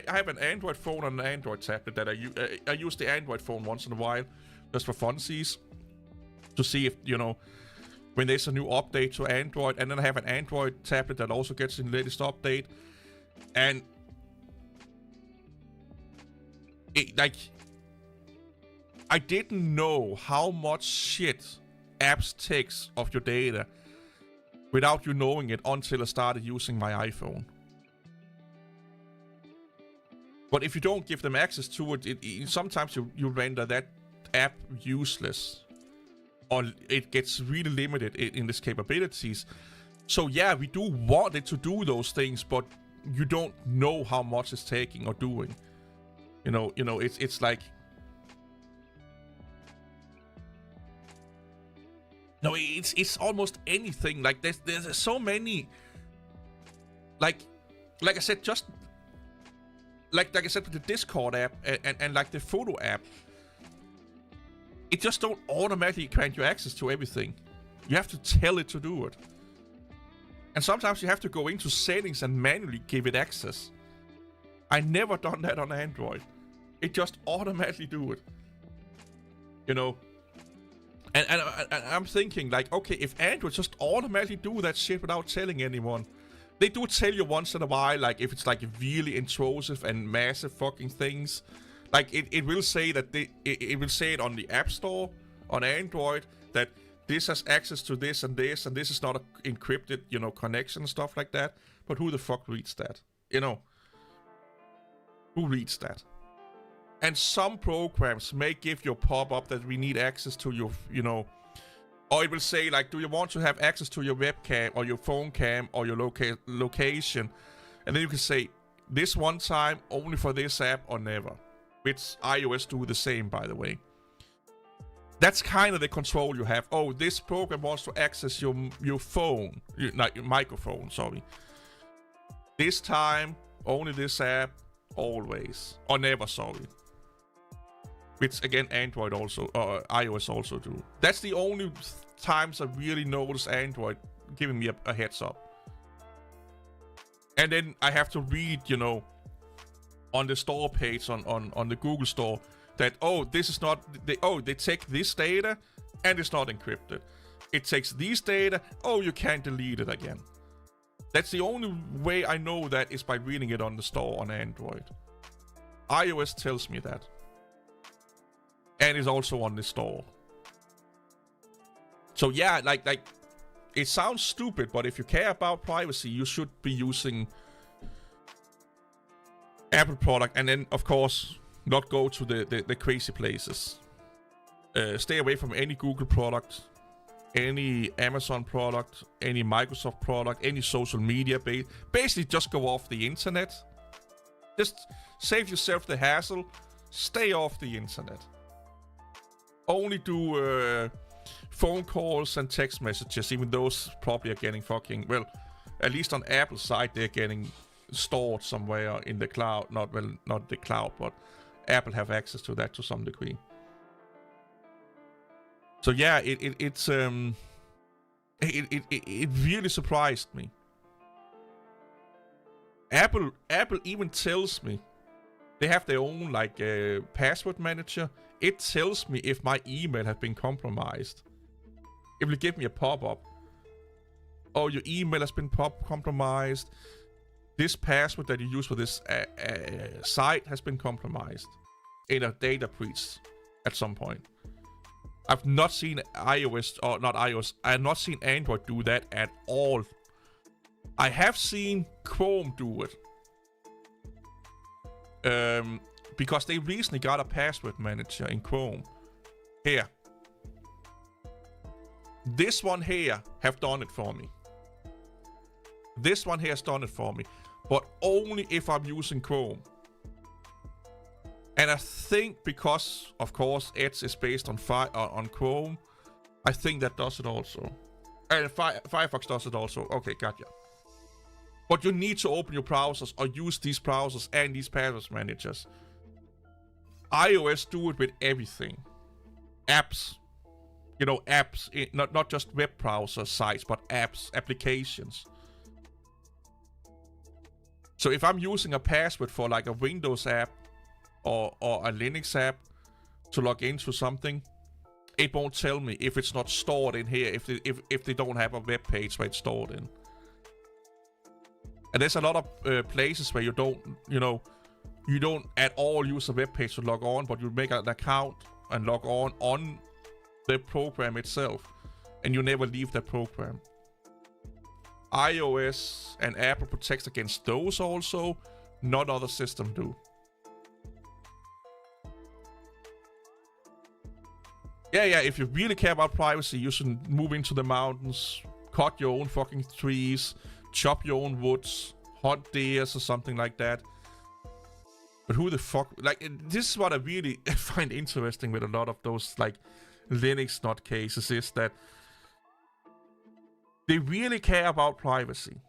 A: have an Android phone and an Android tablet that I use the Android phone once in a while, just for funsies, to see if, when there's a new update to Android, and then I have an Android tablet that also gets the latest update, and I didn't know how much shit apps takes of your data without you knowing it until I started using my iPhone. But if you don't give them access to it, sometimes you render that app useless, or it gets really limited in its capabilities. So yeah, we do want it to do those things, but you don't know how much it's taking or doing. You know, it's like, no, it's almost anything. Like there's so many. Like I said, just like I said with the Discord app and like the photo app, it just don't automatically grant you access to everything. You have to tell it to do it. And sometimes you have to go into settings and manually give it access. I never done that on Android. It just automatically do it. You know? And I'm thinking, like, okay, if Android just automatically do that shit without telling anyone. They do tell you once in a while, like, if it's like really intrusive and massive fucking things. Like, it will say that it will say it on the App Store on Android that this has access to this, and this is not an encrypted, you know, connection and stuff like that. But who the fuck reads that? You know? Who reads that? And some programs may give you a pop-up that we need access to your, you know, or it will say, like, do you want to have access to your webcam or your phone cam or your location? And then you can say, this one time, only for this app or never. Which iOS do the same, by the way. That's kind of the control you have. Oh, this program wants to access your phone, not your microphone, sorry. This time, only this app, always. Or never, sorry. Which, again, Android also, or iOS also do. That's the only times I really notice Android giving me a heads up. And then I have to read, you know, on the store page on the Google Store that, oh, this is not, they take this data and it's not encrypted. It takes these data, oh, you can't delete it again. That's the only way I know that is by reading it on the store on Android. iOS tells me that. And it's also on the store. So yeah, like it sounds stupid, but if you care about privacy, you should be using Apple product, and then of course not go to the crazy places. Stay away from any Google product, any Amazon product, any Microsoft product, any social media basically just go off the internet. Just save yourself the hassle. Stay off the internet. Only do phone calls and text messages, even those probably are getting fucking, well, at least on Apple's side, they're getting stored somewhere in the cloud. Not the cloud, but Apple have access to that to some degree. So yeah, it really surprised me. Apple even tells me they have their own like password manager. It tells me if my email has been compromised. It will give me a pop-up. Oh, your email has been compromised. This password that you use for this site has been compromised in a data breach at some point. I've not seen iOS, or not iOS, I have not seen Android do that at all. I have seen Chrome do it. Because they recently got a password manager in Chrome. Here. This one here have done it for me. This one here has done it for me. But only if I'm using Chrome. And I think because, of course, Edge is based on Chrome, I think that does it also. And Firefox does it also. Okay, gotcha. But you need to open your browsers or use these browsers and these password managers. iOS do it with everything. Apps. You know, apps. Not just web browser sites, but apps, applications. So if I'm using a password for like a Windows app or a Linux app to log into something, it won't tell me if it's not stored in here, if they don't have a web page where it's stored in. And there's a lot of places where you don't at all use a web page to log on, but you make an account and log on the program itself, and you never leave that program. iOS and Apple protects against those also. Not other systems do. Yeah, if you really care about privacy, you should move into the mountains, cut your own fucking trees, chop your own woods, hunt deers or something like that. But who the fuck... Like, this is what I really find interesting with a lot of those, like, Linux nutcases, is that they really care about privacy.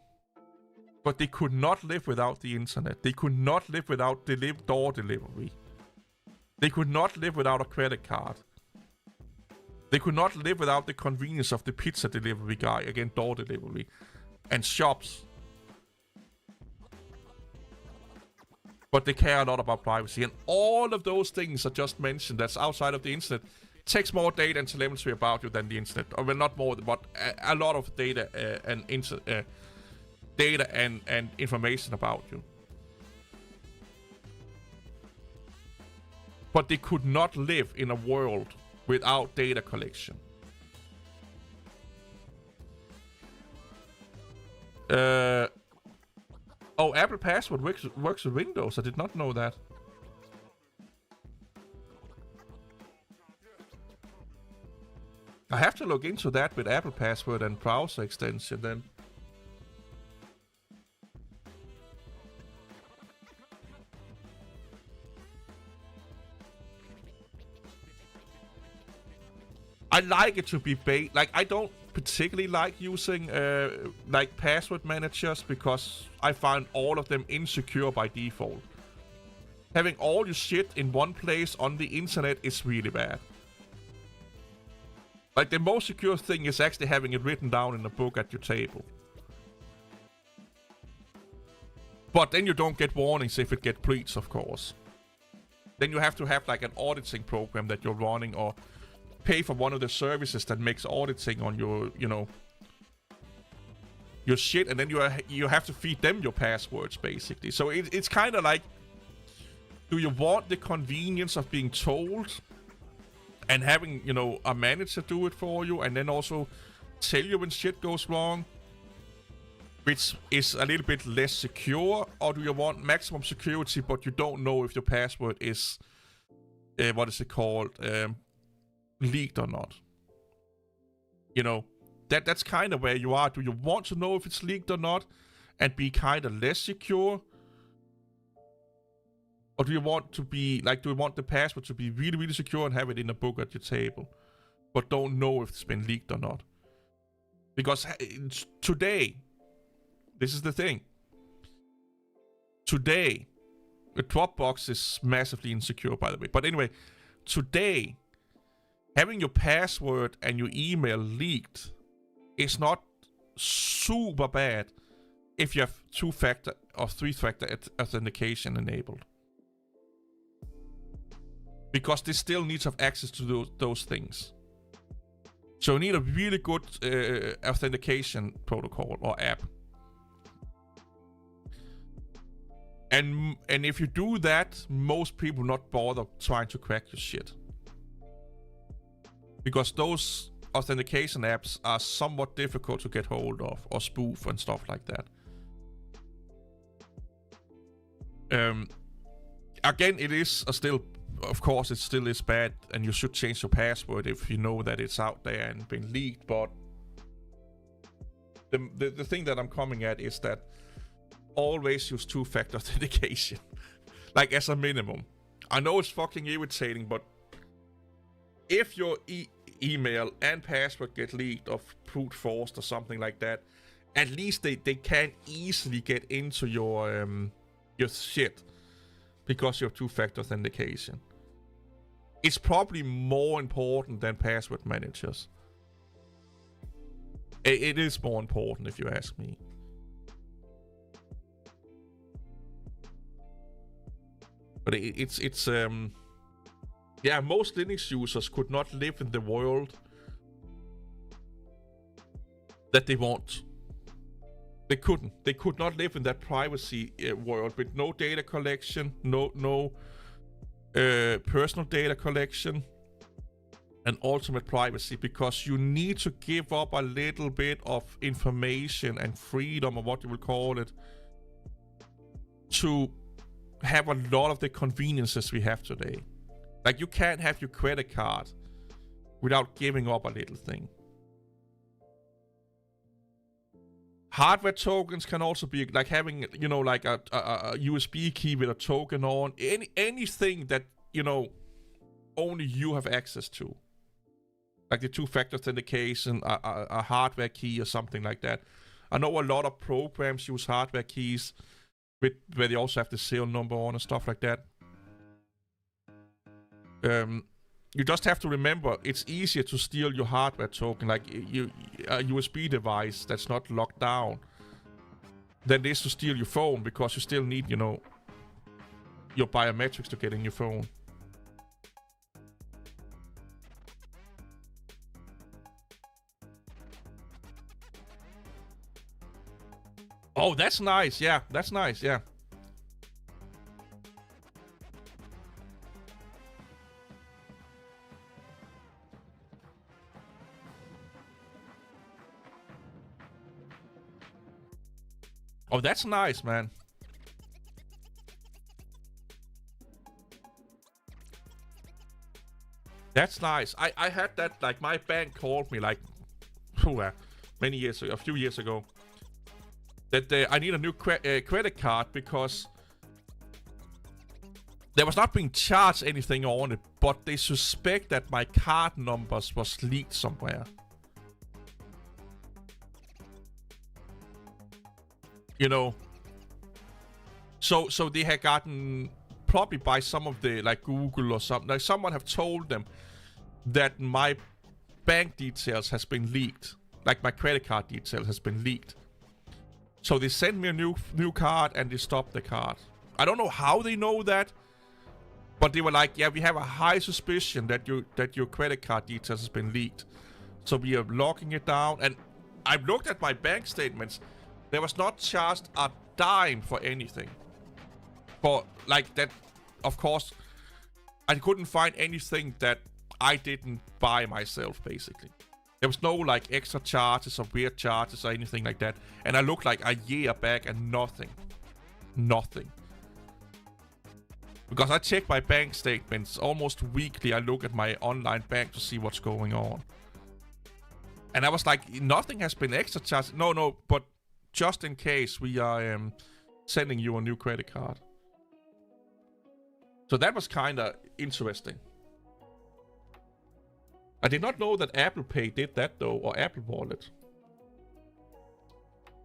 A: But they could not live without the internet. They could not live without door delivery. They could not live without a credit card. They could not live without the convenience of the pizza delivery guy, again, door delivery, and shops. But they care a lot about privacy. And all of those things I just mentioned that's outside of the internet takes more data and telemetry about you than the internet. Or well, not more, but a lot of data and information about you. But they could not live in a world without data collection. Oh, Apple Password works with Windows. I did not know that. I have to look into that with Apple Password and browser extension then. I like it to be like, I don't particularly like using like password managers because I find all of them insecure by default. Having all your shit in one place on the internet is really bad. Like, the most secure thing is actually having it written down in a book at your table. But then you don't get warnings if it gets breached, of course. Then you have to have like an auditing program that you're running, or pay for one of the services that makes auditing on your, your shit, and then you have to feed them your passwords, basically. So it's kind of like, do you want the convenience of being told and having, a manager do it for you, and then also tell you when shit goes wrong, which is a little bit less secure? Or do you want maximum security, but you don't know if your password is, what is it called, leaked or not? That's kind of where you are. Do you want to know if it's leaked or not and be kind of less secure? Or do you want to be like, do you want the password to be really, really secure and have it in a book at your table, but don't know if it's been leaked or not? Because today, this is the thing. Today, the Dropbox is massively insecure, by the way. But anyway, today, having your password and your email leaked is not super bad if you have 2-factor or 3-factor authentication enabled. Because they still need to have access to those things. So you need a really good authentication protocol or app. And if you do that, most people not bother trying to crack your shit. Because those authentication apps are somewhat difficult to get hold of, or spoof and stuff like that. Again, it is still, of course, it still is bad, and you should change your password if you know that it's out there and been leaked. But the thing that I'm coming at is that always use 2-factor authentication, like as a minimum. I know it's fucking irritating, but if your email and password get leaked or brute forced or something like that, at least they can easily get into your shit because you have 2-factor authentication. It's probably more important than password managers. It is more important, if you ask me. But it's Yeah, most Linux users could not live in the world that they want. They couldn't. They could not live in that privacy world with no data collection, no personal data collection, and ultimate privacy, because you need to give up a little bit of information and freedom, or what you will call it, to have a lot of the conveniences we have today. Like, you can't have your credit card without giving up a little thing. Hardware tokens can also be like having, you know, like a USB key with a token on. Anything that, you know, only you have access to. Like the two-factor authentication, a hardware key or something like that. I know a lot of programs use hardware keys where they also have the serial number on and stuff like that. You just have to remember, it's easier to steal your hardware token, like a USB device that's not locked down, than it is to steal your phone, because you still need, you know, your biometrics to get in your phone. Oh, that's nice. Yeah, that's nice. Yeah. Oh, that's nice, man. That's nice. I had that, like, my bank called me, like, many years ago, a few years ago, that I need a new credit card because there was not being charged anything on it, but they suspect that my card numbers was leaked somewhere. You know, so they had gotten, probably by some of the, like, Google or something, like someone have told them that my bank details has been leaked, like my credit card details has been leaked. So they sent me a new card and they stopped the card. I don't know how they know that, but they were like, yeah, we have a high suspicion that your credit card details has been leaked, so we are locking it down. And I've looked at my bank statements. There was not charged a dime for anything. For, like, that, of course, I couldn't find anything that I didn't buy myself, basically. There was no, like, extra charges or weird charges or anything like that. And I looked like a year back and nothing. Nothing. Because I check my bank statements almost weekly. I look at my online bank to see what's going on. And I was like, nothing has been extra charged. No, but just in case, we are sending you a new credit card. So that was kind of interesting. I did not know that Apple Pay did that, though, or Apple Wallet.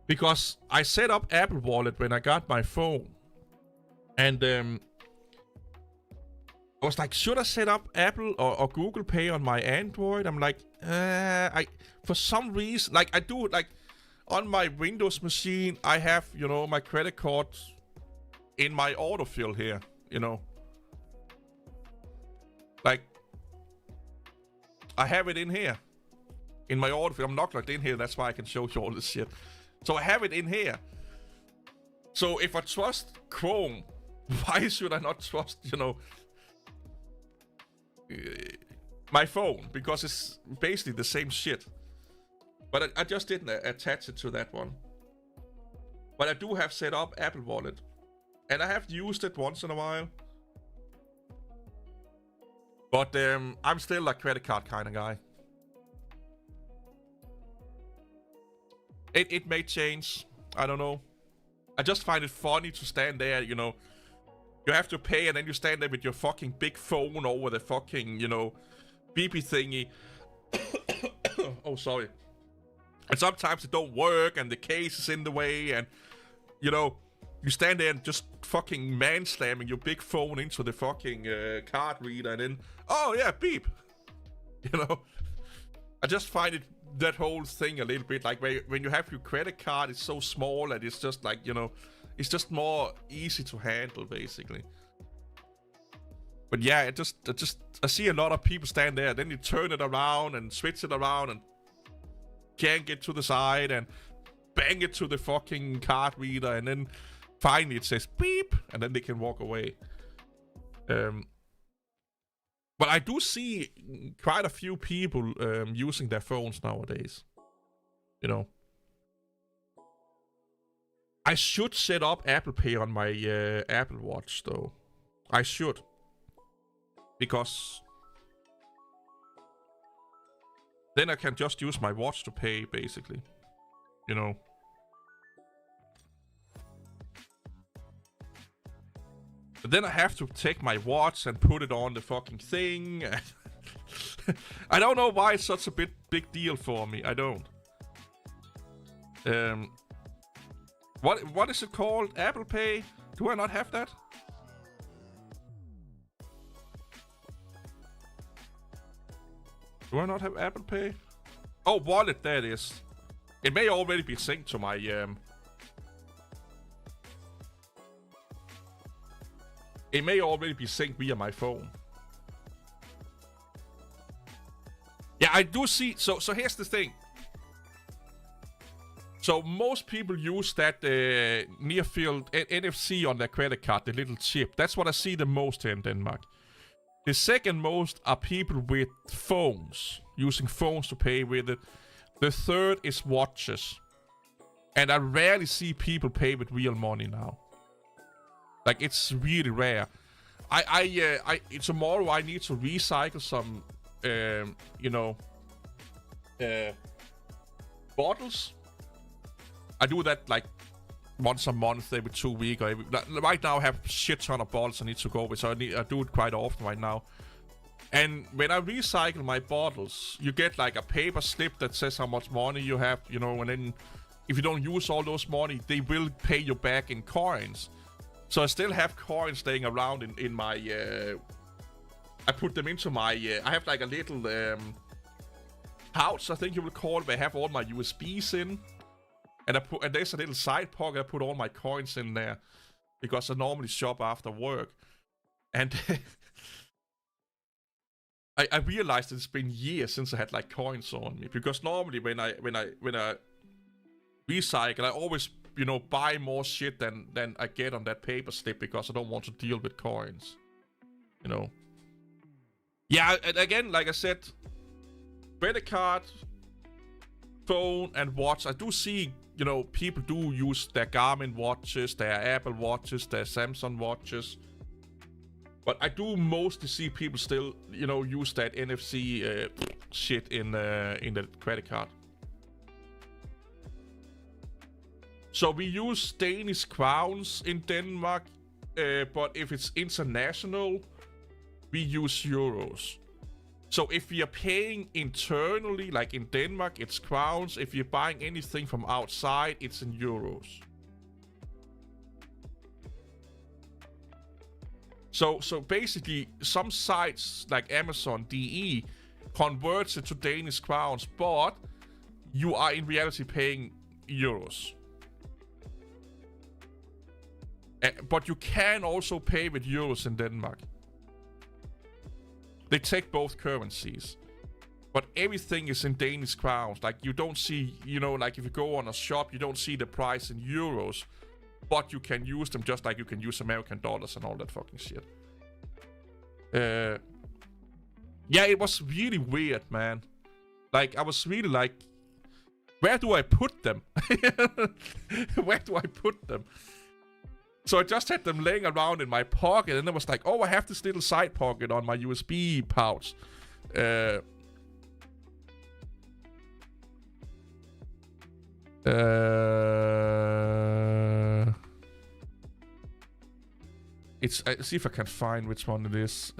A: Because I set up Apple Wallet when I got my phone. And I was like, should I set up Apple or Google Pay on my Android? I'm like, for some reason, like, I do it, like, on my Windows machine, I have, you know, my credit card in my autofill here, you know. Like, I have it in here. In my autofill. I'm not logged in here, that's why I can show you all this shit. So I have it in here. So if I trust Chrome, why should I not trust, you know, my phone? Because it's basically the same shit. But I just didn't attach it to that one. But I do have set up Apple Wallet. And I have used it once in a while. But I'm still a credit card kind of guy. It may change. I don't know. I just find it funny to stand there, you know. You have to pay and then you stand there with your fucking big phone over the fucking, you know, beepy thingy. Oh, sorry. And sometimes it don't work and the case is in the way and, you know, you stand there and just fucking man-slamming your big phone into the fucking card reader and then, oh yeah, beep. You know? I just find it, that whole thing a little bit, like when you have your credit card, it's so small and it's just like, you know, it's just more easy to handle, basically. But yeah, I see a lot of people stand there. Then you turn it around and switch it around and can't get to the side and bang it to the fucking card reader, and then finally it says beep, and then they can walk away. But I do see quite a few people using their phones nowadays. You know. I should set up Apple Pay on my Apple Watch, though. I should. Because then I can just use my watch to pay, basically. You know. But then I have to take my watch and put it on the fucking thing. I don't know why it's such a big deal for me. I don't. What is it called? Apple Pay? Do I not have that? Do I not have Apple Pay? Oh, wallet, there it is. It may already be synced to my It may already be synced via my phone. Yeah, I do see. So here's the thing. So most people use that near field NFC on their credit card, the little chip. That's what I see the most here in Denmark. The second most are people with phones, using phones to pay with it. The third is watches. And I rarely see people pay with real money now. Like, it's really rare. Tomorrow I need to recycle some, bottles. I do that like once a month, every 2 weeks. Right now I have a shit ton of bottles I need to go with, so I do it quite often right now. And when I recycle my bottles, you get like a paper slip that says how much money you have, you know, and then if you don't use all those money, they will pay you back in coins. So I still have coins staying around in my, I put them into my, I have like a little pouch, I think you would call it, where I have all my USBs in. And there's a little side pocket, I put all my coins in there. Because I normally shop after work. And I realized it's been years since I had like coins on me. Because normally when I recycle, I always, you know, buy more shit than I get on that paper slip, because I don't want to deal with coins. You know. Yeah, and again, like I said, credit card, phone, and watch. I do see, you know, people do use their Garmin watches, their Apple watches, their Samsung watches. But I do mostly see people still, you know, use that NFC shit in the credit card. So we use Danish crowns in Denmark, but if it's international, we use euros. So if we are paying internally, like in Denmark, it's crowns. If you're buying anything from outside, it's in euros. So basically, some sites like Amazon.de converts it to Danish crowns, but you are in reality paying euros. But you can also pay with euros in Denmark. They take both currencies. But everything is in Danish crowns. Like, you don't see, you know, like if you go on a shop, you don't see the price in euros. But you can use them just like you can use American dollars and all that fucking shit. Yeah, it was really weird, man. Like, I was really like, where do I put them? Where do I put them? So I just had them laying around in my pocket, and I was like, oh, I have this little side pocket on my USB pouch. Let's see if I can find which one it is.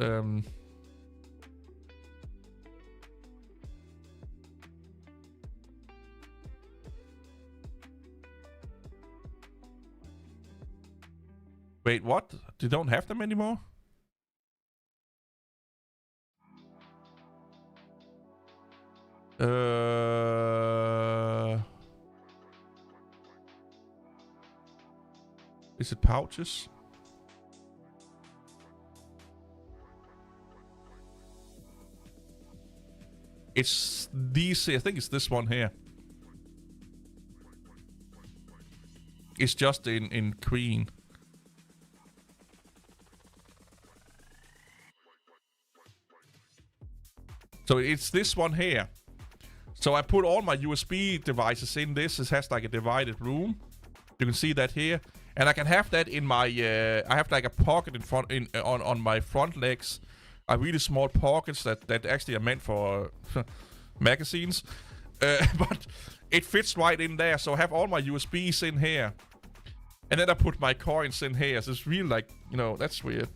A: Wait, what? They don't have them anymore? Is it pouches? It's these. I think it's this one here. It's just in green. So it's this one here. So I put all my USB devices in this. It has like a divided room. You can see that here, and I can have that in my. I have like a pocket in front on my front legs. Really small pockets that actually are meant for magazines, but it fits right in there. So I have all my USBs in here, and then I put my coins in here. So it's really like, you know, that's weird.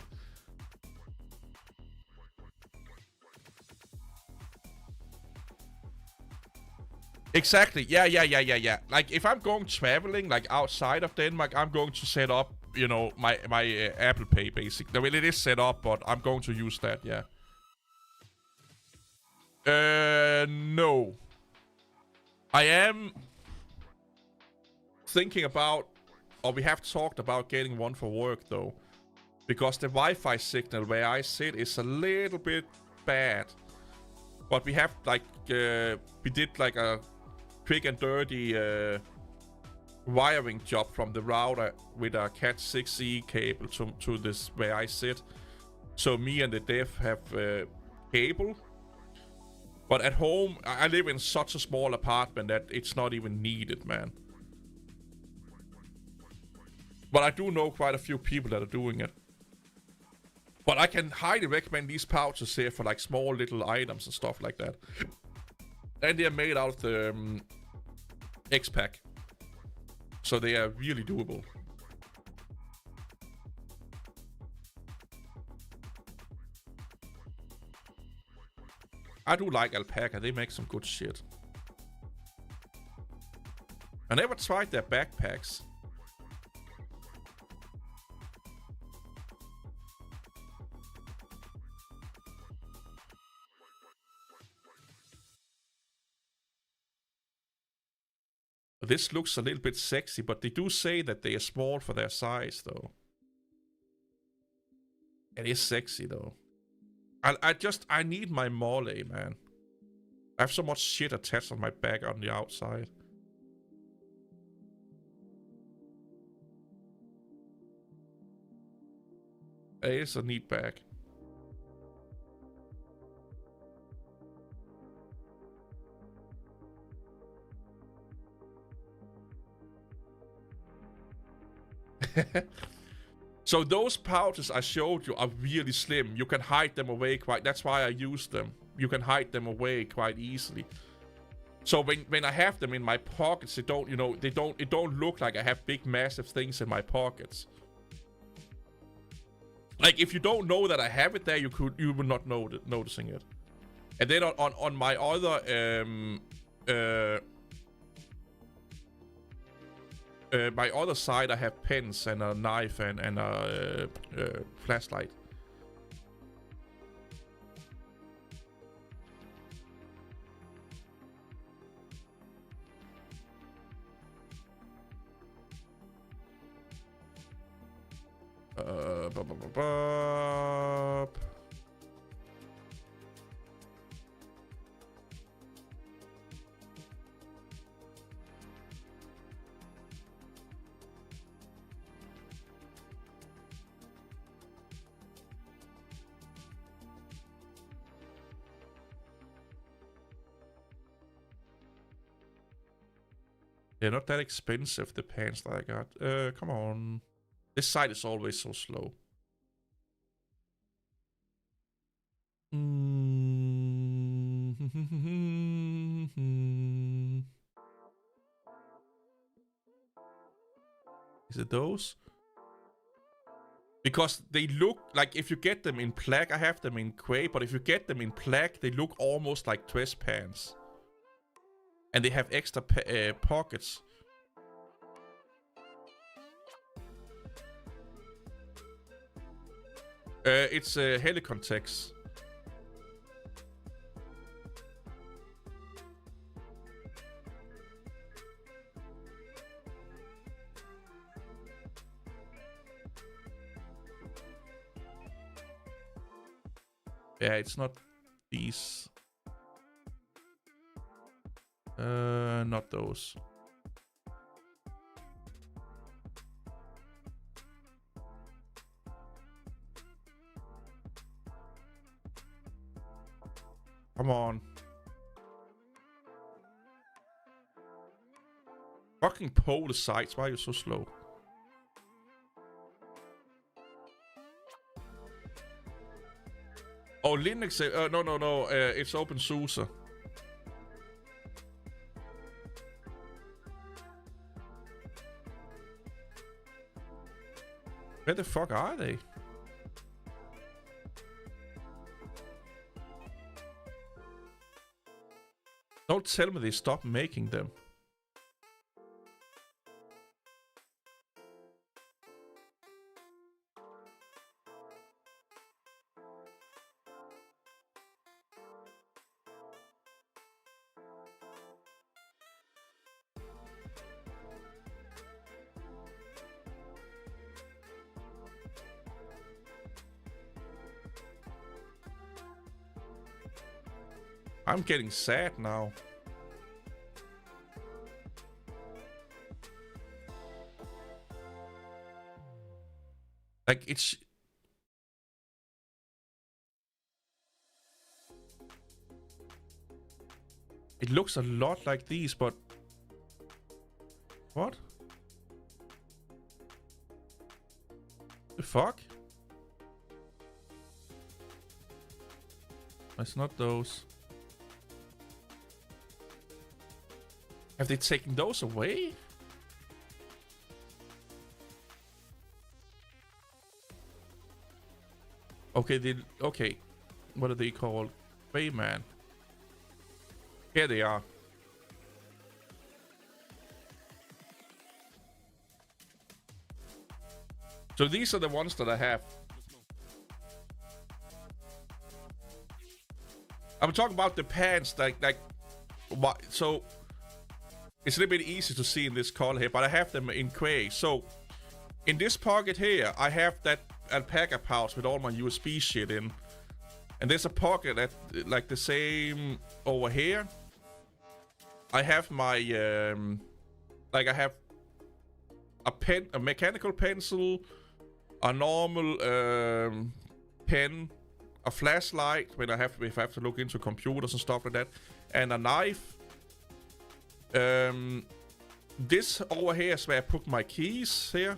A: Exactly. Yeah. Like if I'm going traveling, like outside of Denmark, I'm going to set up, you know, my Apple Pay basically. Well, it is set up, but I'm going to use that. Yeah. No. I am thinking about, or we have talked about getting one for work though, because the Wi-Fi signal where I sit is a little bit bad. But we have like we did like a quick and dirty wiring job from the router with a Cat 6e cable to this where I sit. So me and the dev have cable. But at home, I live in such a small apartment that it's not even needed, man. But I do know quite a few people that are doing it. But I can highly recommend these pouches here for like small little items and stuff like that. And they are made out of the X-Pack. So they are really doable. I do like Alpaca, they make some good shit. I never tried their backpacks. This looks a little bit sexy, but they do say that they are small for their size, though. It is sexy, though. I need my mole, man. I have so much shit attached on my back on the outside. It is a neat bag. So those pouches I showed you are really slim. You can hide them away quite. That's why I use them. You can hide them away quite easily. So when I have them in my pockets, it don't look like I have big massive things in my pockets. Like if you don't know that I have it there, you would not noticing it. And then on my other my other side, I have pens and a knife and a flashlight. They're not that expensive, the pants that I got. Come on. This side is always so slow. Is it those? Because they look like, if you get them in black, I have them in gray, but if you get them in black, they look almost like dress pants. And they have extra pockets. It's Helicontex. Yeah, it's not these. Not those. Come on. Fucking polar sites, why are you so slow? Oh, Linux, no, it's OpenSUSE. Where the fuck are they? Don't tell me they stopped making them. I'm getting sad now. Like, it's... It looks a lot like these, but... What? The fuck? It's not those. Have they taken those away? Okay, okay. What are they called? Bayman. Here they are. So these are the ones that I have. I'm talking about the pants, like what? So it's a little bit easy to see in this color here, but I have them in gray. So in this pocket here, I have that alpaca pouch with all my USB shit in, and there's a pocket that like the same over here. I have my like I have a mechanical pencil, a normal pen, a flashlight when if I have to look into computers and stuff like that, and a knife. This over here is where I put my keys here.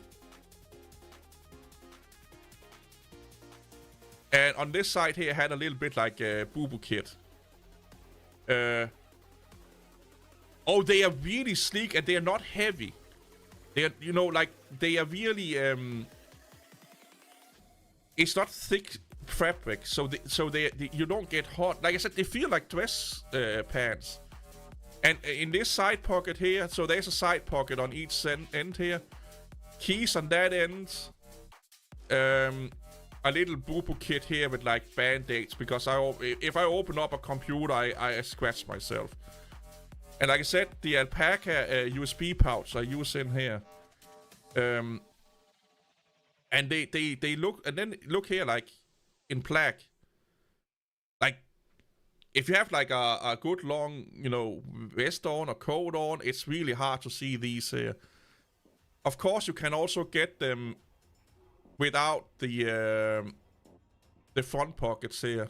A: And on this side here, I had a little bit like a boo-boo kit. Oh, they are really sleek and they are not heavy. They are, you know, like they are really. It's not thick fabric, so they you don't get hot. Like I said, they feel like dress pants. And in this side pocket here, so there's a side pocket on each end here. Keys on that end. A little boo-boo kit here with like band-aids, because if I open up a computer, I scratch myself. And like I said, the alpaca USB pouch I use in here. And they look, and then look here, like in black. Like if you have like a good long, you know, vest on or coat on, it's really hard to see these here. Of course, you can also get them without the front pockets here.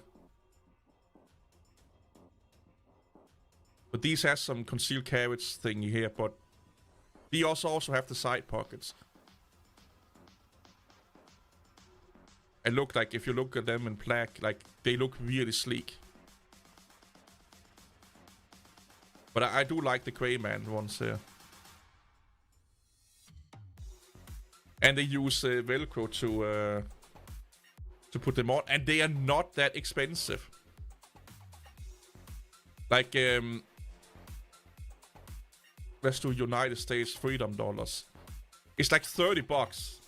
A: But these has some concealed carriage thingy here, but they also have the side pockets. And look, like if you look at them in black, like they look really sleek. But I do like the Greyman ones here. And they use Velcro to put them on, and they are not that expensive. Like let's do United States Freedom dollars. It's like $30.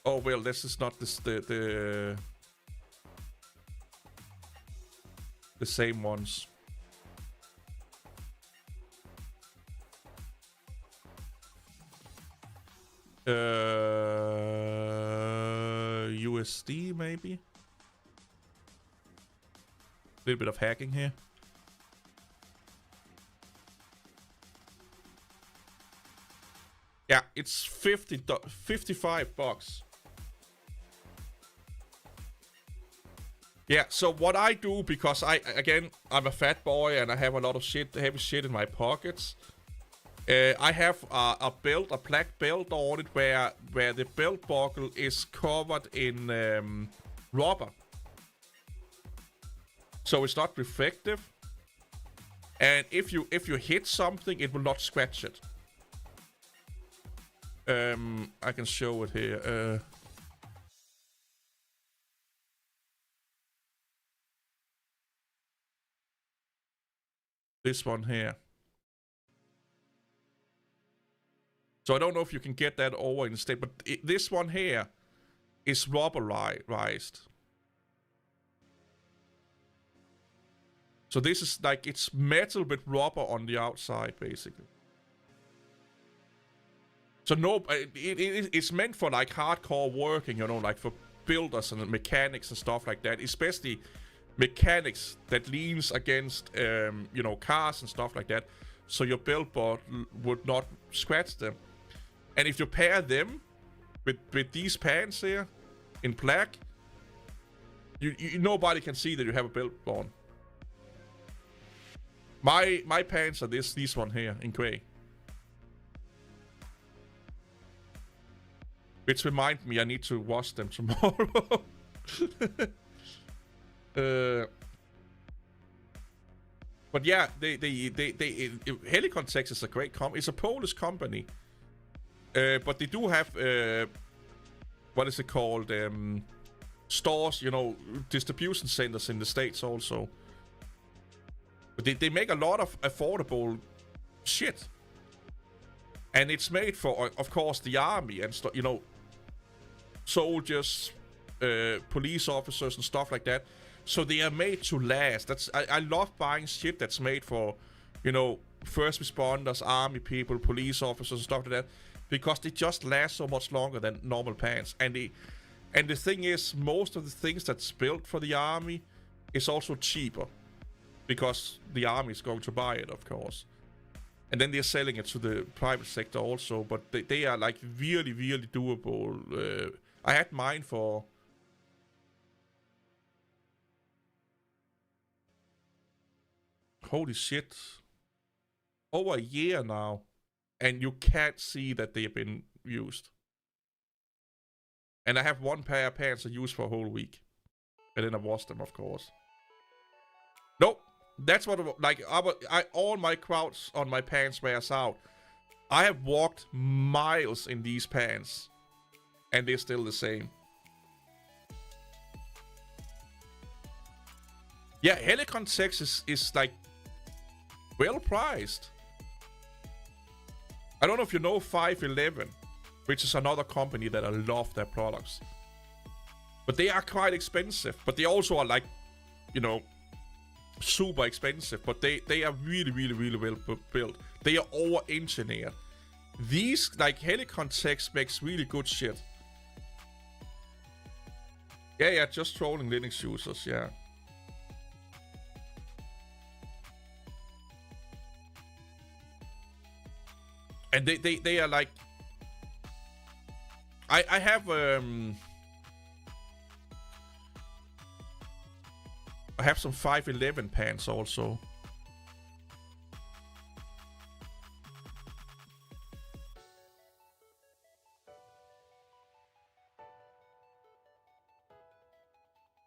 A: Oh well, this is not the same ones. USD maybe. A little bit of hacking here. Yeah, it's $55. Yeah, so what I do, because I'm a fat boy and I have a lot of heavy shit in my pockets. I have a black belt on it where the belt buckle is covered in rubber, so it's not reflective. And if you hit something, it will not scratch it. I can show it here. This one here. So I don't know if you can get that over instead, but this one here is rubberized. So this is like, it's metal with rubber on the outside, basically. So no, it's meant for like hardcore working, you know, like for builders and mechanics and stuff like that. Especially mechanics that leans against, you know, cars and stuff like that. So your belt buckle would not scratch them. And if you pair them with these pants here in black, nobody can see that you have a belt on. My pants are these one here in gray. Which remind me I need to wash them tomorrow. But yeah, Helicontex is a great company. It's a Polish company. But they do have what is it called? Stores, you know, distribution centers in the States also. But they make a lot of affordable shit. And it's made for, of course, the army and you know, soldiers, police officers and stuff like that. So they are made to last. I love buying shit that's made for, you know, first responders, army people, police officers and stuff like that, because they just last so much longer than normal pants. And the thing is, most of the things that's built for the army is also cheaper, because the army is going to buy it, of course. And then they're selling it to the private sector also, but they are like really, really doable. I had mine for holy shit, over a year now, and you can't see that they've been used. And I have one pair of pants I use for a whole week, and then I wash them, of course. Nope, that's what, like, all my crowds on my pants wears out. I have walked miles in these pants, and they're still the same. Yeah, Helicontex is like well priced. I don't know if you know 511, which is another company that I love their products. But they are quite expensive. But they also are like, you know, super expensive. But they are really, really, really well built. They are over-engineered. These, like, Helicontex makes really good shit. Yeah, just trolling Linux users, yeah. And they are like, I have some 511 pants also.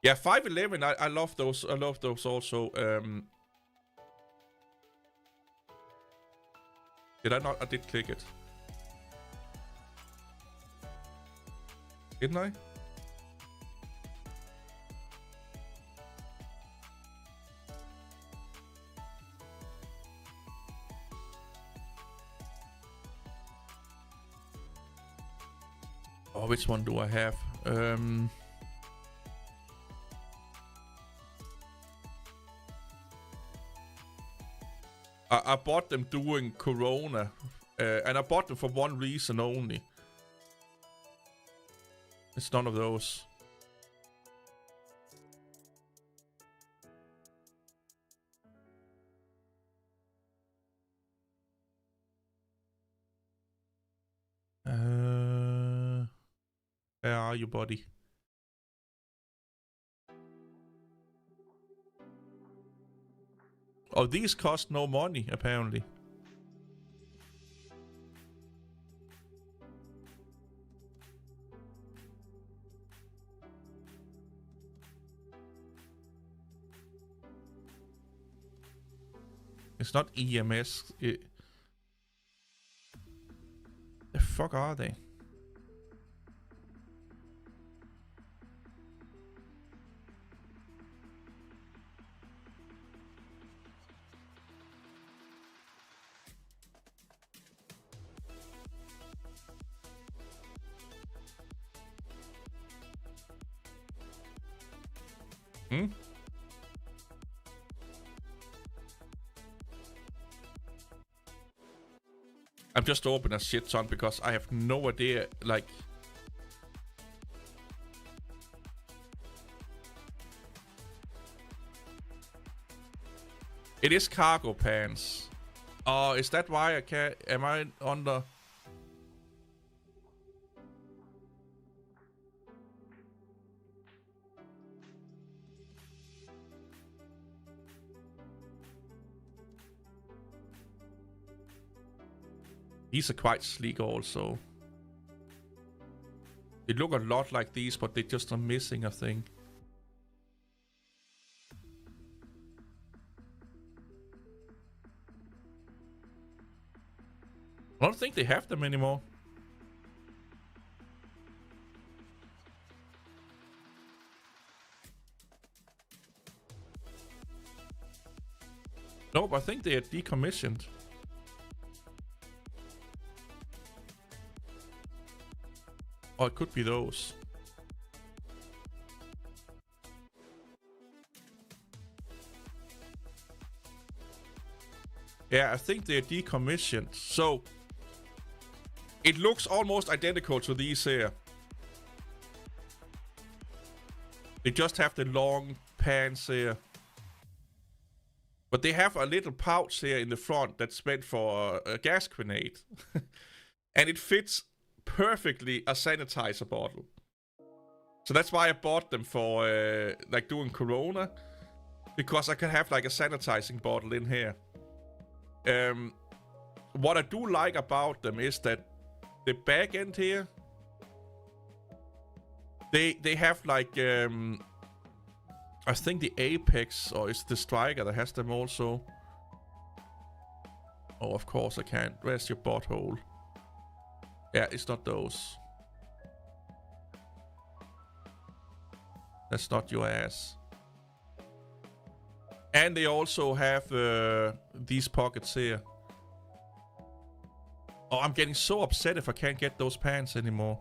A: Yeah, 511, I love those. I love those also. Did I not? I did click it. Didn't I? Oh, which one do I have? I bought them during Corona, and I bought them for one reason only. It's none of those. Where are you, buddy? Oh, these cost no money, apparently. It's not EMS. The fuck are they? Hmm? I'm just opening a shit ton because I have no idea, like... It is cargo pants. Oh, is that why I can't... Am I under... These are quite sleek also. They look a lot like these, but they just are missing a thing. I don't think they have them anymore. Nope, I think they are decommissioned. Or it could be those. Yeah, I think they're decommissioned. So, it looks almost identical to these here. They just have the long pants here. But they have a little pouch here in the front that's meant for a gas grenade. And it fits perfectly a sanitizer bottle. So that's why I bought them for like doing Corona, because I can have like a sanitizing bottle in here. What I do like about them is that the back end here, they have like I think the Apex, or it's the Striker that has them also. Oh, of course I can't. Where's your butthole? Yeah, it's not those. That's not your ass. And they also have these pockets here. Oh, I'm getting so upset if I can't get those pants anymore.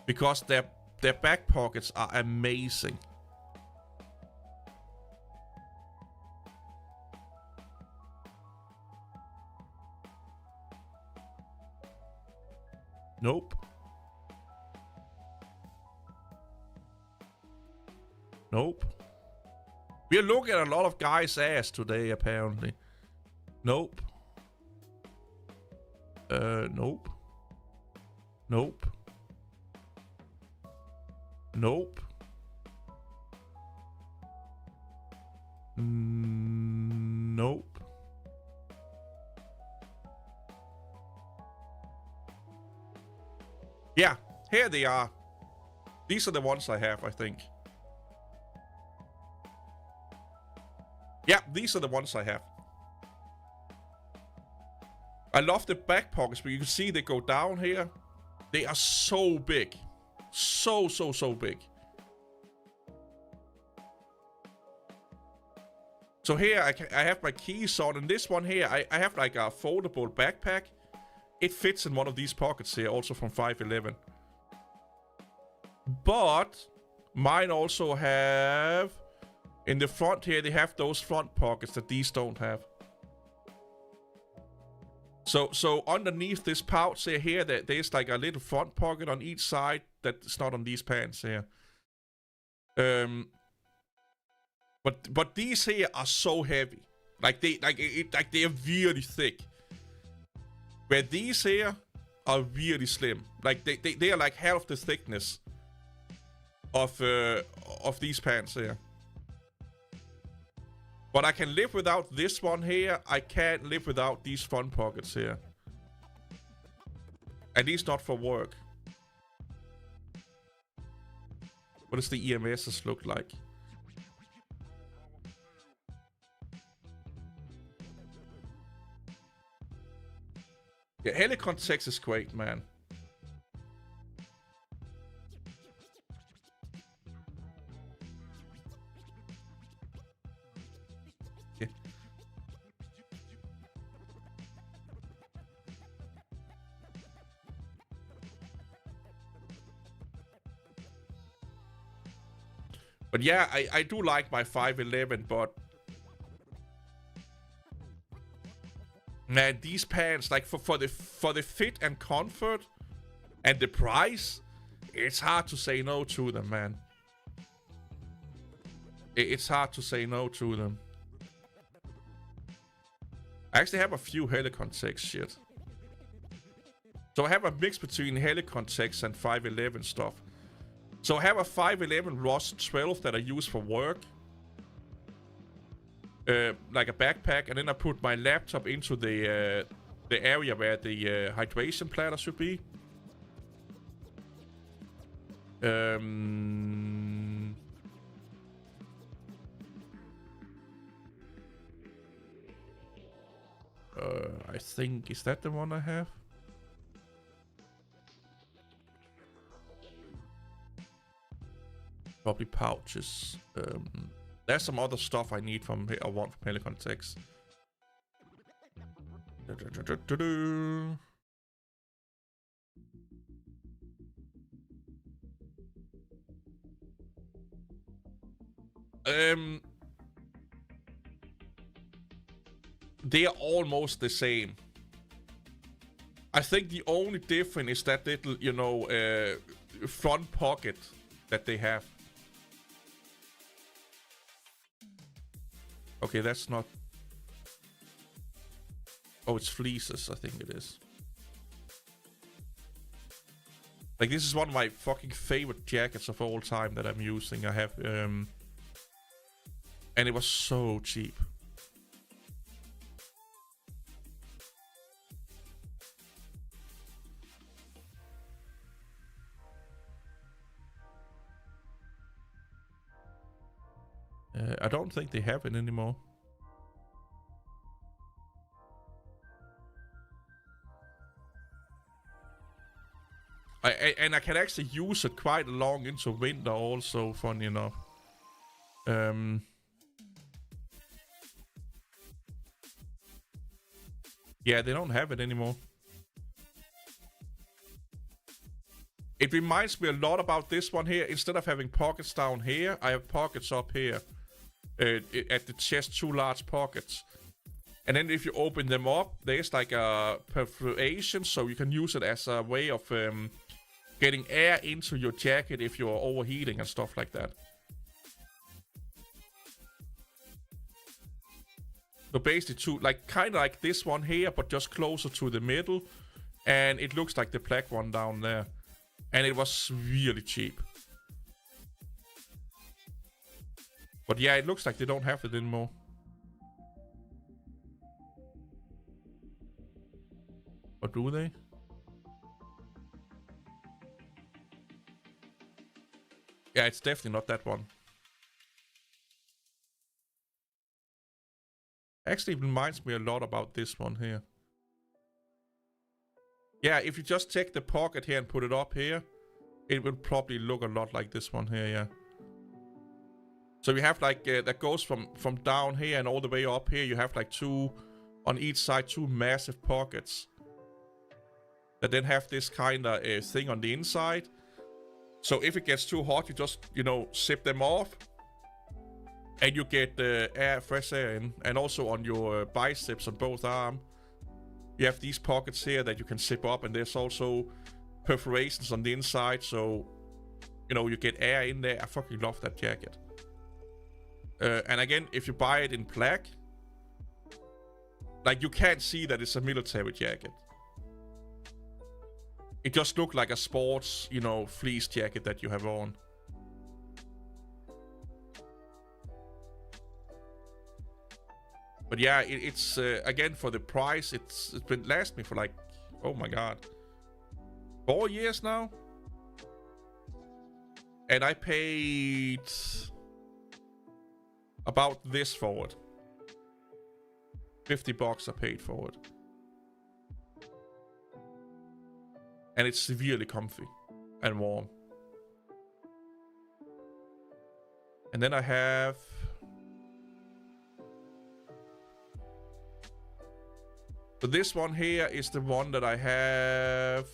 A: Because their back pockets are amazing. Nope. Nope. We're looking at a lot of guys' ass today, apparently. Nope. Nope. Nope. Nope. Nope. Yeah, here they are. These are the ones I have, I think. Yeah, these are the ones I have. I love the back pockets, but you can see they go down here. They are so big. So big. So here I have my keys on, and this one here, I have like a foldable backpack. It fits in one of these pockets here, also from 511. But mine also have, in the front here, they have those front pockets that these don't have. So underneath this pouch here, there's like a little front pocket on each side that's not on these pants here. But these here are so heavy, they are really thick. Where these here are really slim. Like they are like half the thickness of these pants here. But I can live without this one here. I can't live without these front pockets here. At least not for work. What does the EMSs look like? Yeah, Helicon Tex is great, man. Yeah. But yeah, I do like my 511, but man, these pants, like for the fit and comfort and the price, it's hard to say no to them, man. It's hard to say no to them. I actually have a few Helicon Tex shit. So I have a mix between Helicon Tex and 511 stuff. So I have a 511 Rust 12 that I use for work. Like a backpack, and then I put my laptop into the area where the hydration platter should be. I think, is that the one I have? Probably pouches. There's some other stuff I need from I want from Helicon Tex. They are almost the same. I think the only difference is that little, you know, front pocket that they have. Okay, that's not... Oh, it's fleeces, I think it is. Like, this is one of my fucking favorite jackets of all time that I'm using. I have, and it was so cheap. I don't think they have it anymore. And I can actually use it quite long into winter also, funny enough. Yeah, they don't have it anymore. It reminds me a lot about this one here. Instead of having pockets down here, I have pockets up here. At the chest, 2 large pockets. And then if you open them up, there's like a perforation, so you can use it as a way of getting air into your jacket if you're overheating and stuff like that. So basically, kind of like this one here, but just closer to the middle. And it looks like the black one down there. And it was really cheap. But yeah, it looks like they don't have it anymore. Or do they? Yeah, it's definitely not that one. Actually, it reminds me a lot about this one here. Yeah, if you just take the pocket here and put it up here, it will probably look a lot like this one here, yeah. So you have like, that goes from down here and all the way up here, you have like 2, on each side, 2 massive pockets. That then have this kind of thing on the inside. So if it gets too hot, you just, you know, zip them off. And you get fresh air in. And also on your biceps on both arms. You have these pockets here that you can zip up. And there's also perforations on the inside. So, you know, you get air in there. I fucking love that jacket. And again, if you buy it in black, like, you can't see that it's a military jacket. It just looked like a sports, you know, fleece jacket that you have on. But yeah, it's again, for the price, it's been last me for like, oh my god, 4 years now. And I paid about this for it. $50 I paid for it. And it's severely comfy and warm. And then I have... So this one here is the one that I have...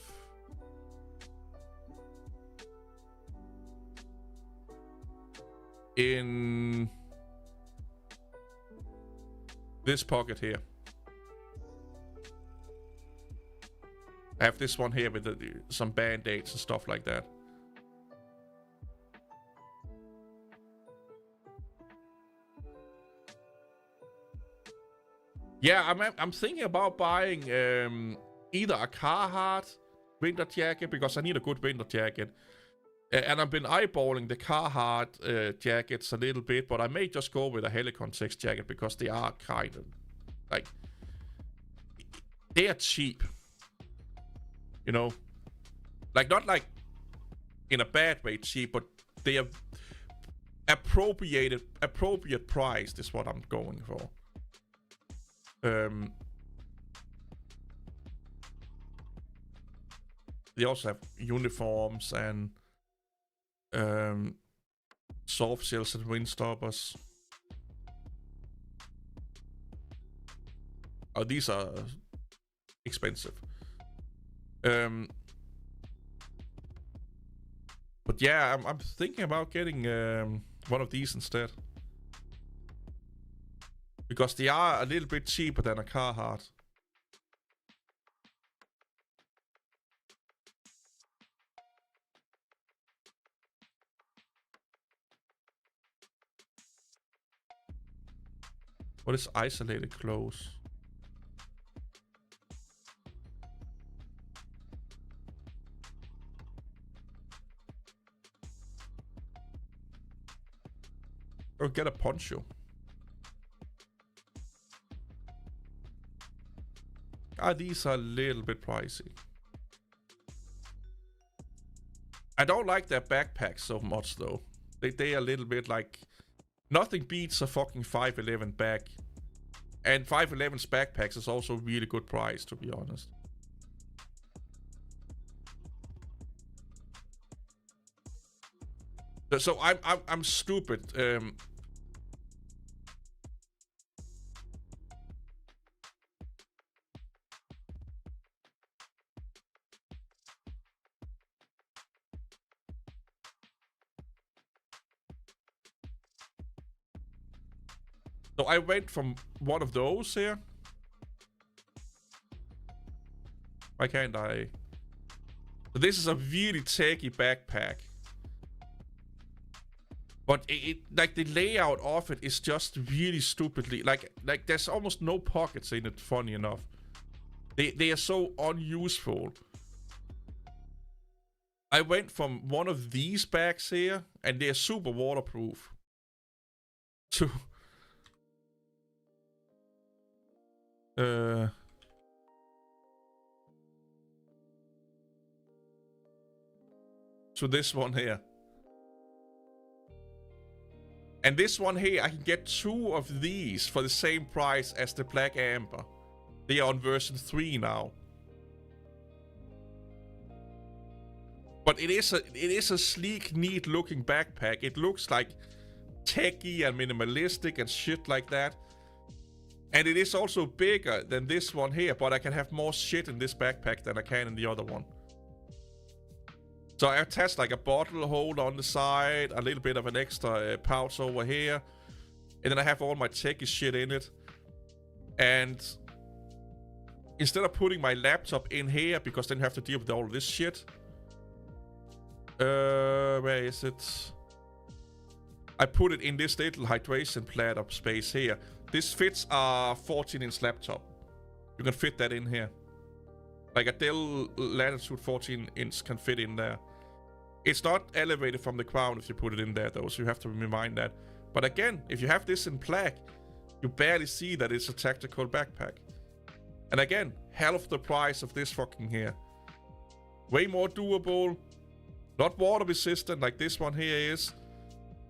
A: in this pocket here. I have this one here with some band-aids and stuff like that. Yeah, I'm thinking about buying either a Carhartt winter jacket, because I need a good winter jacket. And I've been eyeballing the Carhartt jackets a little bit, but I may just go with a Helicontex jacket because they are kind of like, they are cheap, you know, like not like in a bad way cheap, but they are appropriate priced is what I'm going for. They also have uniforms and soft shells and windstoppers. Oh, these are expensive. But yeah, I'm thinking about getting one of these instead, because they are a little bit cheaper than a Carhartt. What is isolated clothes? Or get a poncho. These are a little bit pricey. I don't like their backpacks so much though. They are a little bit like, nothing beats a fucking 511 bag. And 511's backpacks is also really good price, to be honest. So I'm stupid. So I went from one of those here. Why can't I? So this is a really tacky backpack. But it like the layout of it is just really stupidly like there's almost no pockets in it, funny enough. They are so unuseful. I went from one of these bags here, and they're super waterproof, to this one here. And this one here, I can get 2 of these for the same price as the Black Amber. They are on version 3 now. But it is a sleek, neat looking backpack. It looks like techy and minimalistic and shit like that. And it is also bigger than this one here, but I can have more shit in this backpack than I can in the other one. So I attached like a bottle holder on the side, a little bit of an extra pouch over here, and then I have all my techie shit in it. And instead of putting my laptop in here, because then you have to deal with all this shit. Where is it? I put it in this little hydration platter space here. This fits a 14-inch laptop. You can fit that in here. Like a Dell Latitude 14-inch can fit in there. It's not elevated from the ground if you put it in there, though, so you have to remind that. But again, if you have this in black, you barely see that it's a tactical backpack. And again, half the price of this fucking here. Way more doable. Not water resistant like this one here is.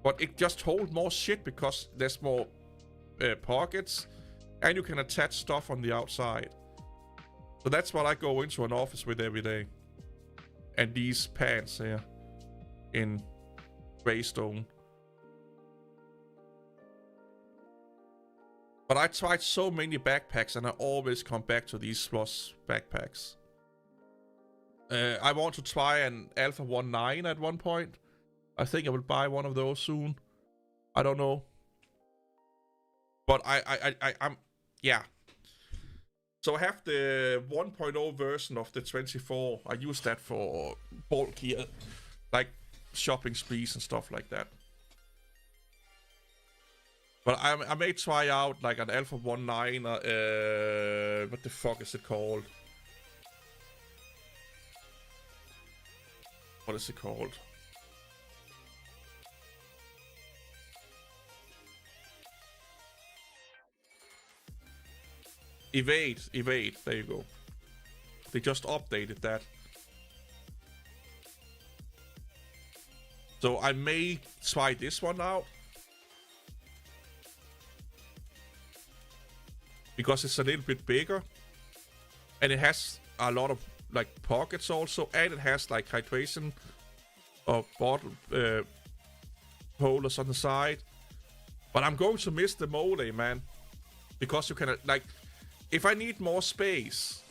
A: But it just holds more shit because there's more pockets. And you can attach stuff on the outside. So that's what I go into an office with every day. And these pants here. In Greystone. But I tried so many backpacks and I always come back to these Sloss backpacks. I want to try an Alpha 1.9 at one point. I think I will buy one of those soon. I don't know. But I'm yeah. So I have the 1.0 version of the 24. I use that for bulky, like shopping sprees and stuff like that. But I may try out like an Alpha 1.9. What the fuck is it called? What is it called? Evade. There you go. They just updated that. So I may try this one out. Because it's a little bit bigger. And it has a lot of like pockets also. And it has like hydration or bottle holders on the side. But I'm going to miss the mole, man. Because you can like... If I need more space...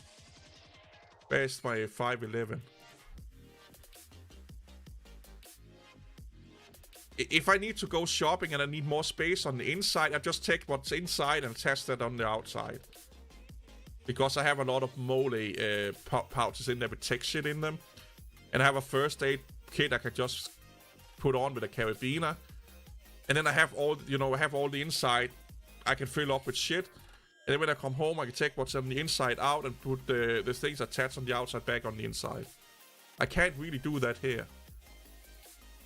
A: Where's my 511? If I need to go shopping and I need more space on the inside, I just take what's inside and test that on the outside. Because I have a lot of mole pouches in there with tech shit in them. And I have a first aid kit I can just put on with a carabiner. And then I have all, I have all the inside I can fill up with shit. And then when I come home, I can take what's on the inside out and put the things attached on the outside back on the inside. I can't really do that here.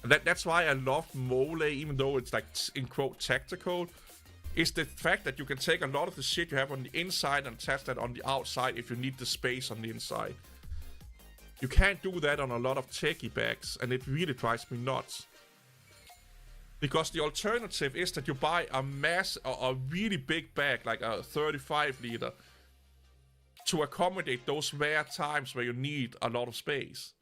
A: And that's why I love Mole, even though it's like, in quote, tactical. Is the fact that you can take a lot of the shit you have on the inside and attach that on the outside if you need the space on the inside. You can't do that on a lot of techie bags, and it really drives me nuts. Because the alternative is that you buy a really big bag, like a 35 liter, to accommodate those rare times where you need a lot of space.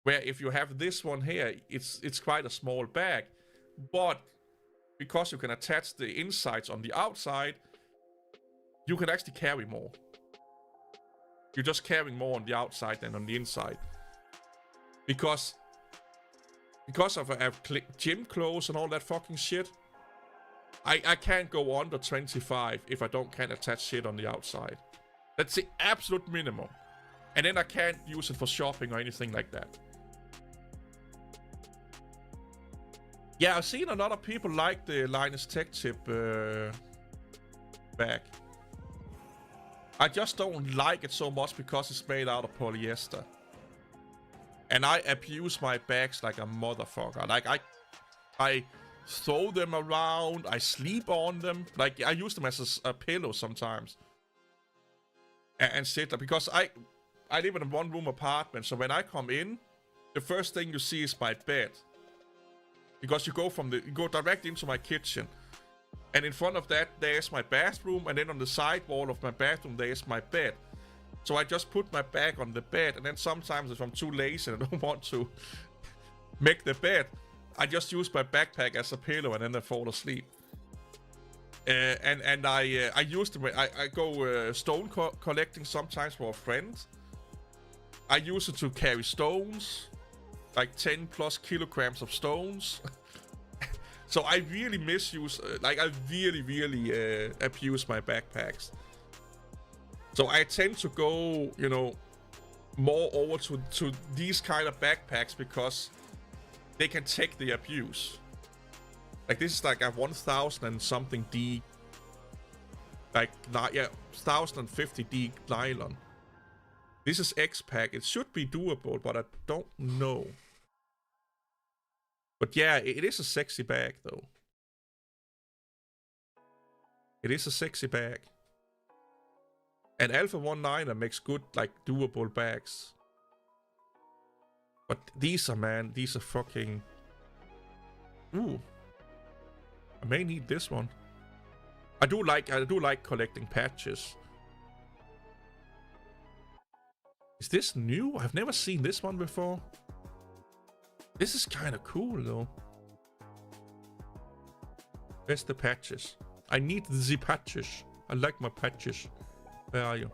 A: Where if you have this one here, it's quite a small bag, but because you can attach the insides on the outside, you can actually carry more. You're just carrying more on the outside than on the inside. Because of I have gym clothes and all that fucking shit, I can't go under 25 if I can't attach shit on the outside. That's the absolute minimum. And then I can't use it for shopping or anything like that. Yeah, I've seen a lot of people like the Linus Tech Tip bag. I just don't like it so much because it's made out of polyester. And I abuse my bags like a motherfucker. Like, I throw them around, I sleep on them. Like, I use them as a pillow sometimes. And sit there. Because I live in a one-room apartment, so when I come in, the first thing you see is my bed. Because you go directly into my kitchen. And in front of that, there's my bathroom. And then on the side wall of my bathroom, there's my bed. So I just put my bag on the bed. And then sometimes if I'm too lazy and I don't want to make the bed, I just use my backpack as a pillow and then I fall asleep. And I use them. I go stone collecting sometimes for a friend. I use it to carry stones. Like 10 plus kilograms of stones. So I really misuse, I really abuse my backpacks. So I tend to go, more over to these kind of backpacks because they can take the abuse. Like this is like a 1000 and something D, like 1050 D nylon. This is X-Pack. It should be doable, but I don't know. But yeah, it is a sexy bag, though. It is a sexy bag. And Alpha 19er makes good, like, doable bags. But these are fucking... Ooh. I may need this one. I do like collecting patches. Is this new? I've never seen this one before. This is kind of cool, though. Where's the patches? I need the patches. I like my patches. Where are you?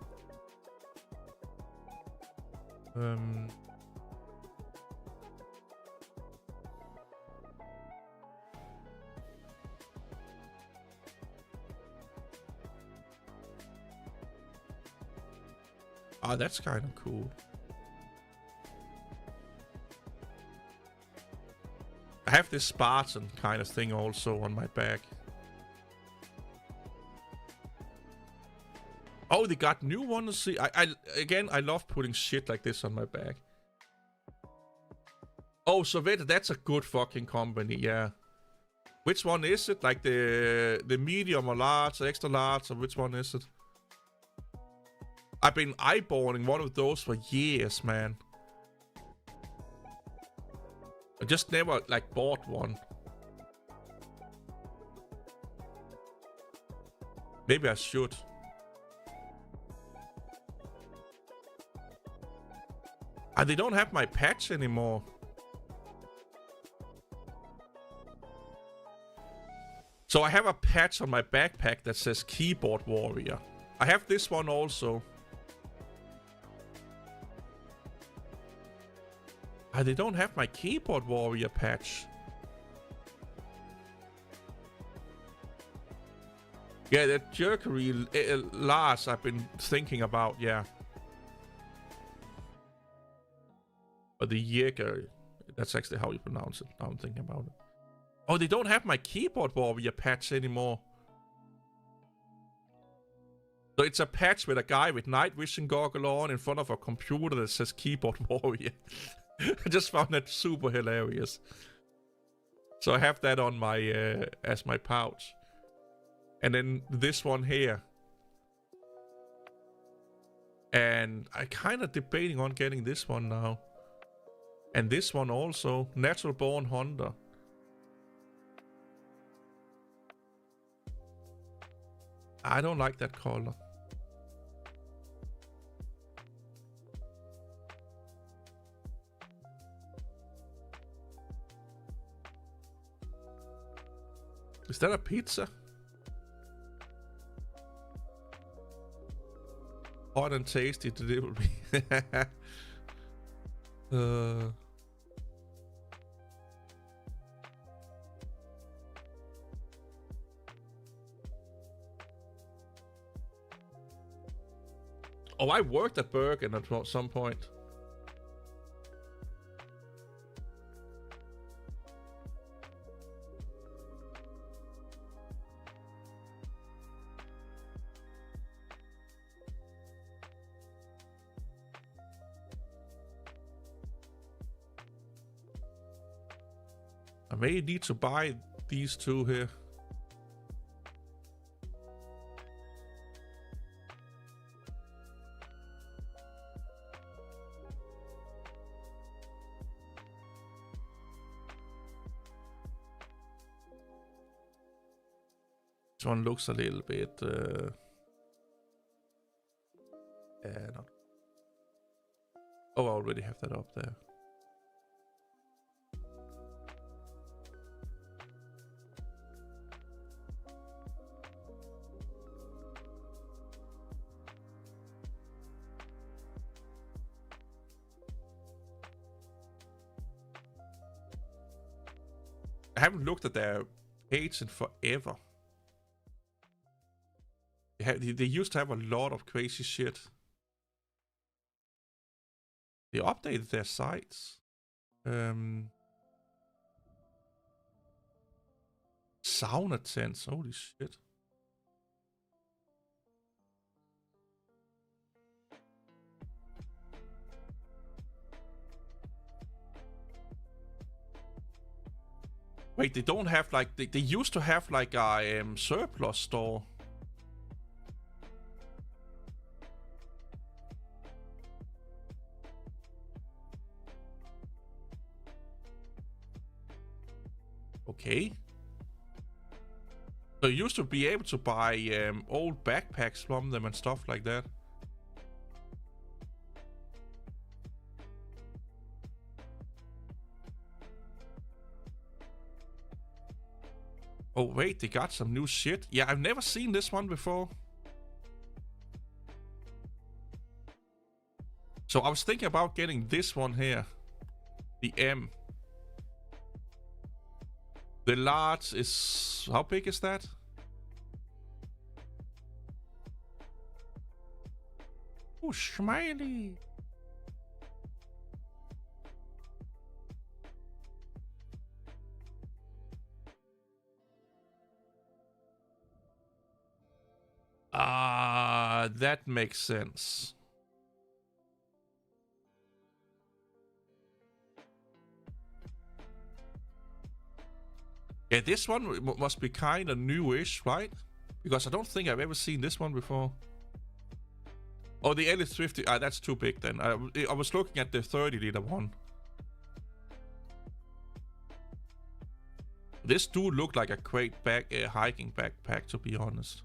A: Ah, that's kind of cool. I have this Spartan kind of thing also on my back. Oh, they got new ones. See, I love putting shit like this on my back. Oh, Sovet, that's a good fucking company, yeah. Which one is it? Like the medium or large, or extra large, or which one is it? I've been eyeballing one of those for years, man. I just never, like, bought one. Maybe I should. They don't have my patch anymore. So I have a patch on my backpack that says Keyboard Warrior. I have this one also. They don't have my Keyboard Warrior patch. Yeah, that jerkery Lars I've been thinking about, yeah. But the Jäger, that's actually how you pronounce it. Now I'm thinking about it. Oh, they don't have my Keyboard Warrior patch anymore. So it's a patch with a guy with night vision goggle on in front of a computer that says Keyboard Warrior. I just found that super hilarious. So I have that on my as my pouch. And then this one here. And I kind of debating on getting this one now. And this one also. Natural Born Hunter. I don't like that color. Is that a pizza? Hot and tasty delivery. Oh, I worked at Bergen at some point. I may need to buy these two here. This one looks a little bit not. Oh, I already have that up there. I haven't looked at their page in forever. They used to have a lot of crazy shit. They updated their sites. Sauna tents, holy shit. Wait, they don't have like they used to have like a surplus store. Okay. So you used to be able to buy old backpacks from them and stuff like that. Oh wait, they got some new shit. Yeah, I've never seen this one before. So I was thinking about getting this one here. The M. The large is... How big is that? Oh, smiley. That makes sense. Yeah, this one must be kind of newish, right? Because I don't think I've ever seen this one before. Oh, the LS50. That's too big then. I was looking at the 30-liter one. This do look like a great hiking backpack, to be honest.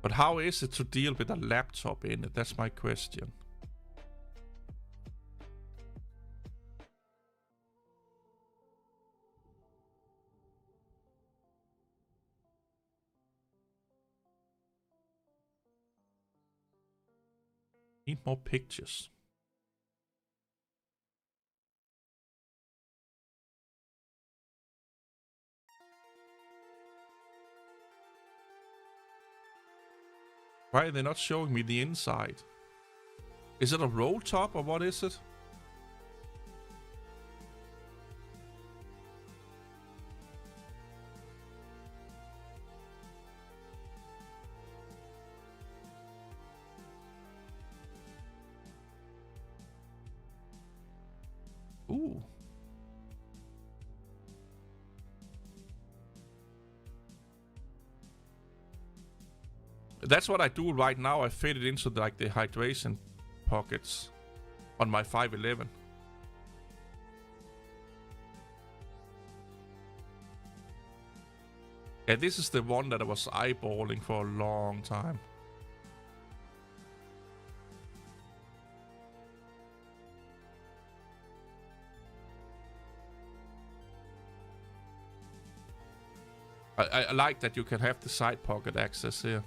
A: But how is it to deal with a laptop in it? That's my question. Need more pictures. Why are they not showing me the inside? Is it a roll top or what is it? Ooh. That's what I do right now. I fit it into the hydration pockets on my 511. Yeah, this is the one that I was eyeballing for a long time. I like that you can have the side pocket access here.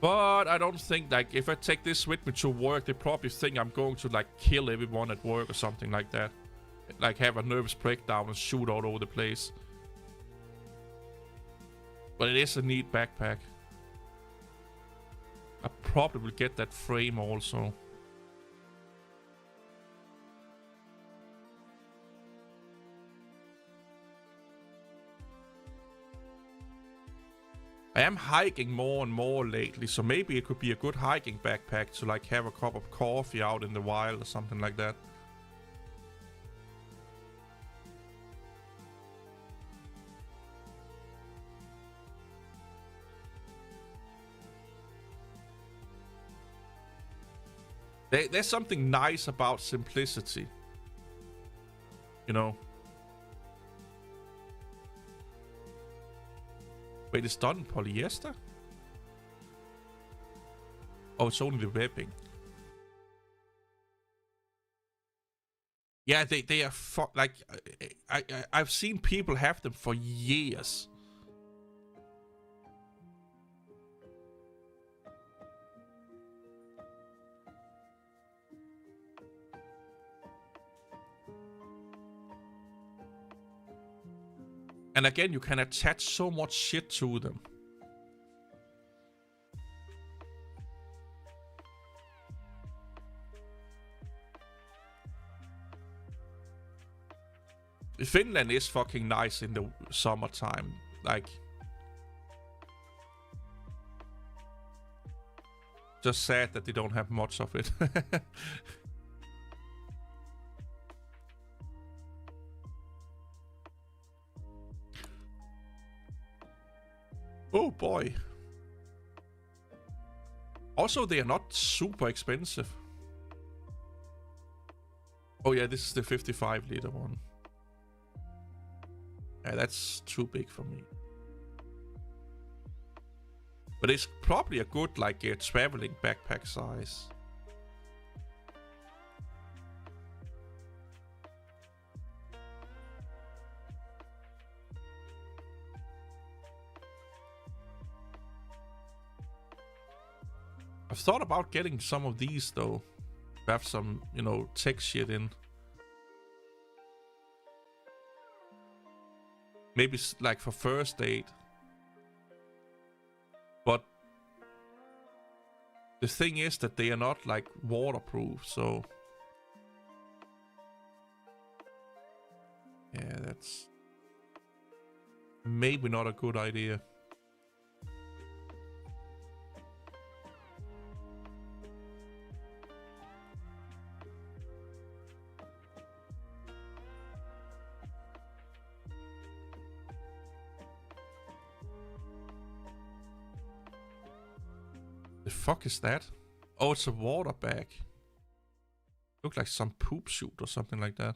A: But I don't think, like, if I take this with me to work, they probably think I'm going to, like, kill everyone at work or something like that. Like, have a nervous breakdown and shoot all over the place. But it is a neat backpack. I probably will get that frame also. I am hiking more and more lately, so maybe it could be a good hiking backpack to like have a cup of coffee out in the wild or something like that. There's something nice about simplicity. You know? Wait, it's done in polyester? Oh, it's only the webbing. Yeah, they are like I've seen people have them for years. And again, you can attach so much shit to them. Finland is fucking nice in the summertime. Like, just sad that they don't have much of it. Oh boy. Also, they are not super expensive. Oh yeah, this is the 55-liter one. Yeah, that's too big for me. But it's probably a good, like, traveling backpack size. I've thought about getting some of these though. Have some, you know, tech shit in. Maybe like for first aid. But the thing is that they are not like waterproof, so yeah, that's maybe not a good idea. The fuck is that? Oh, it's a water bag. Look like some poop chute or something like that.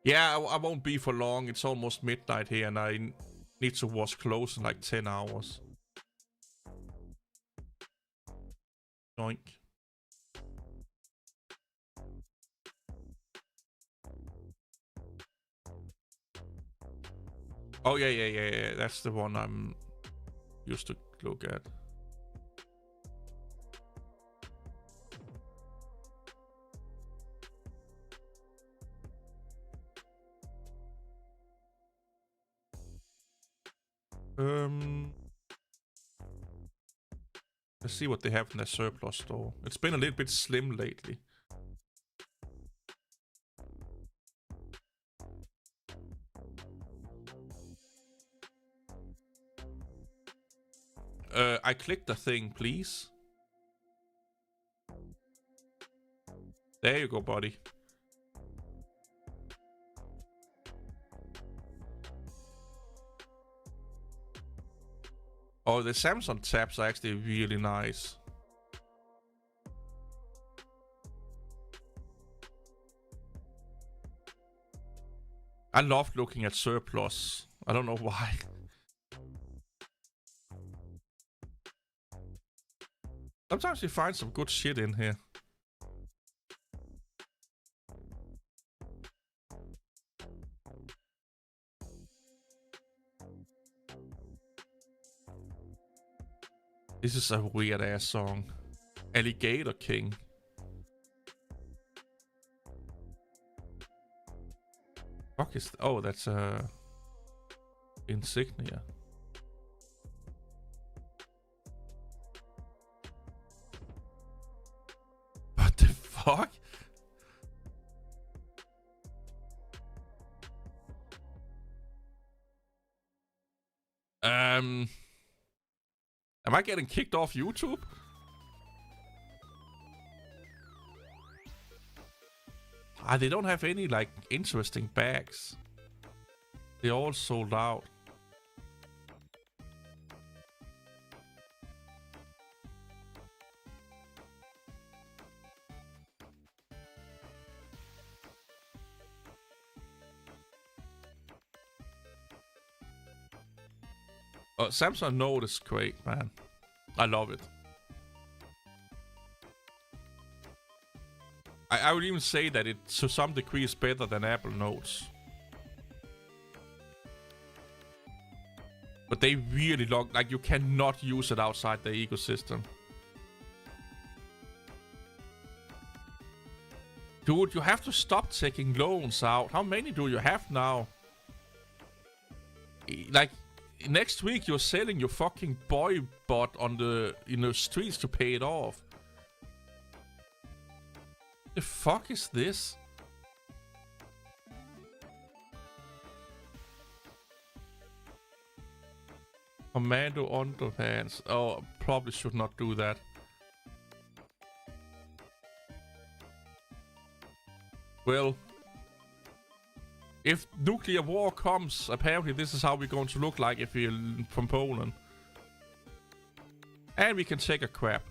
A: Yeah, I won't be for long. It's almost midnight here and I need to wash clothes in like 10 hours. Yoink. Oh yeah. That's the one I'm used to look at. Let's see what they have in their surplus store. It's been a little bit slim lately. I clicked the thing, please. There you go, buddy. Oh, the Samsung tabs are actually really nice. I love looking at surplus. I don't know why. Sometimes you find some good shit in here. This is a weird ass song. Alligator King. Fuck is oh, that's a insignia. What the fuck? Am I getting kicked off YouTube? They don't have any like interesting bags. They all sold out. Samsung Note is great, man. I love it. I would even say that it, to some degree, is better than Apple Notes. But they really like you cannot use it outside the ecosystem. Dude, you have to stop taking loans out. How many do you have now? Like, next week you're selling your fucking boy bot on the streets to pay it off. The fuck is this? Commando underpants. Oh, probably should not do that. Well, if nuclear war comes, apparently this is how we're going to look like if we're from Poland. And we can take a crap.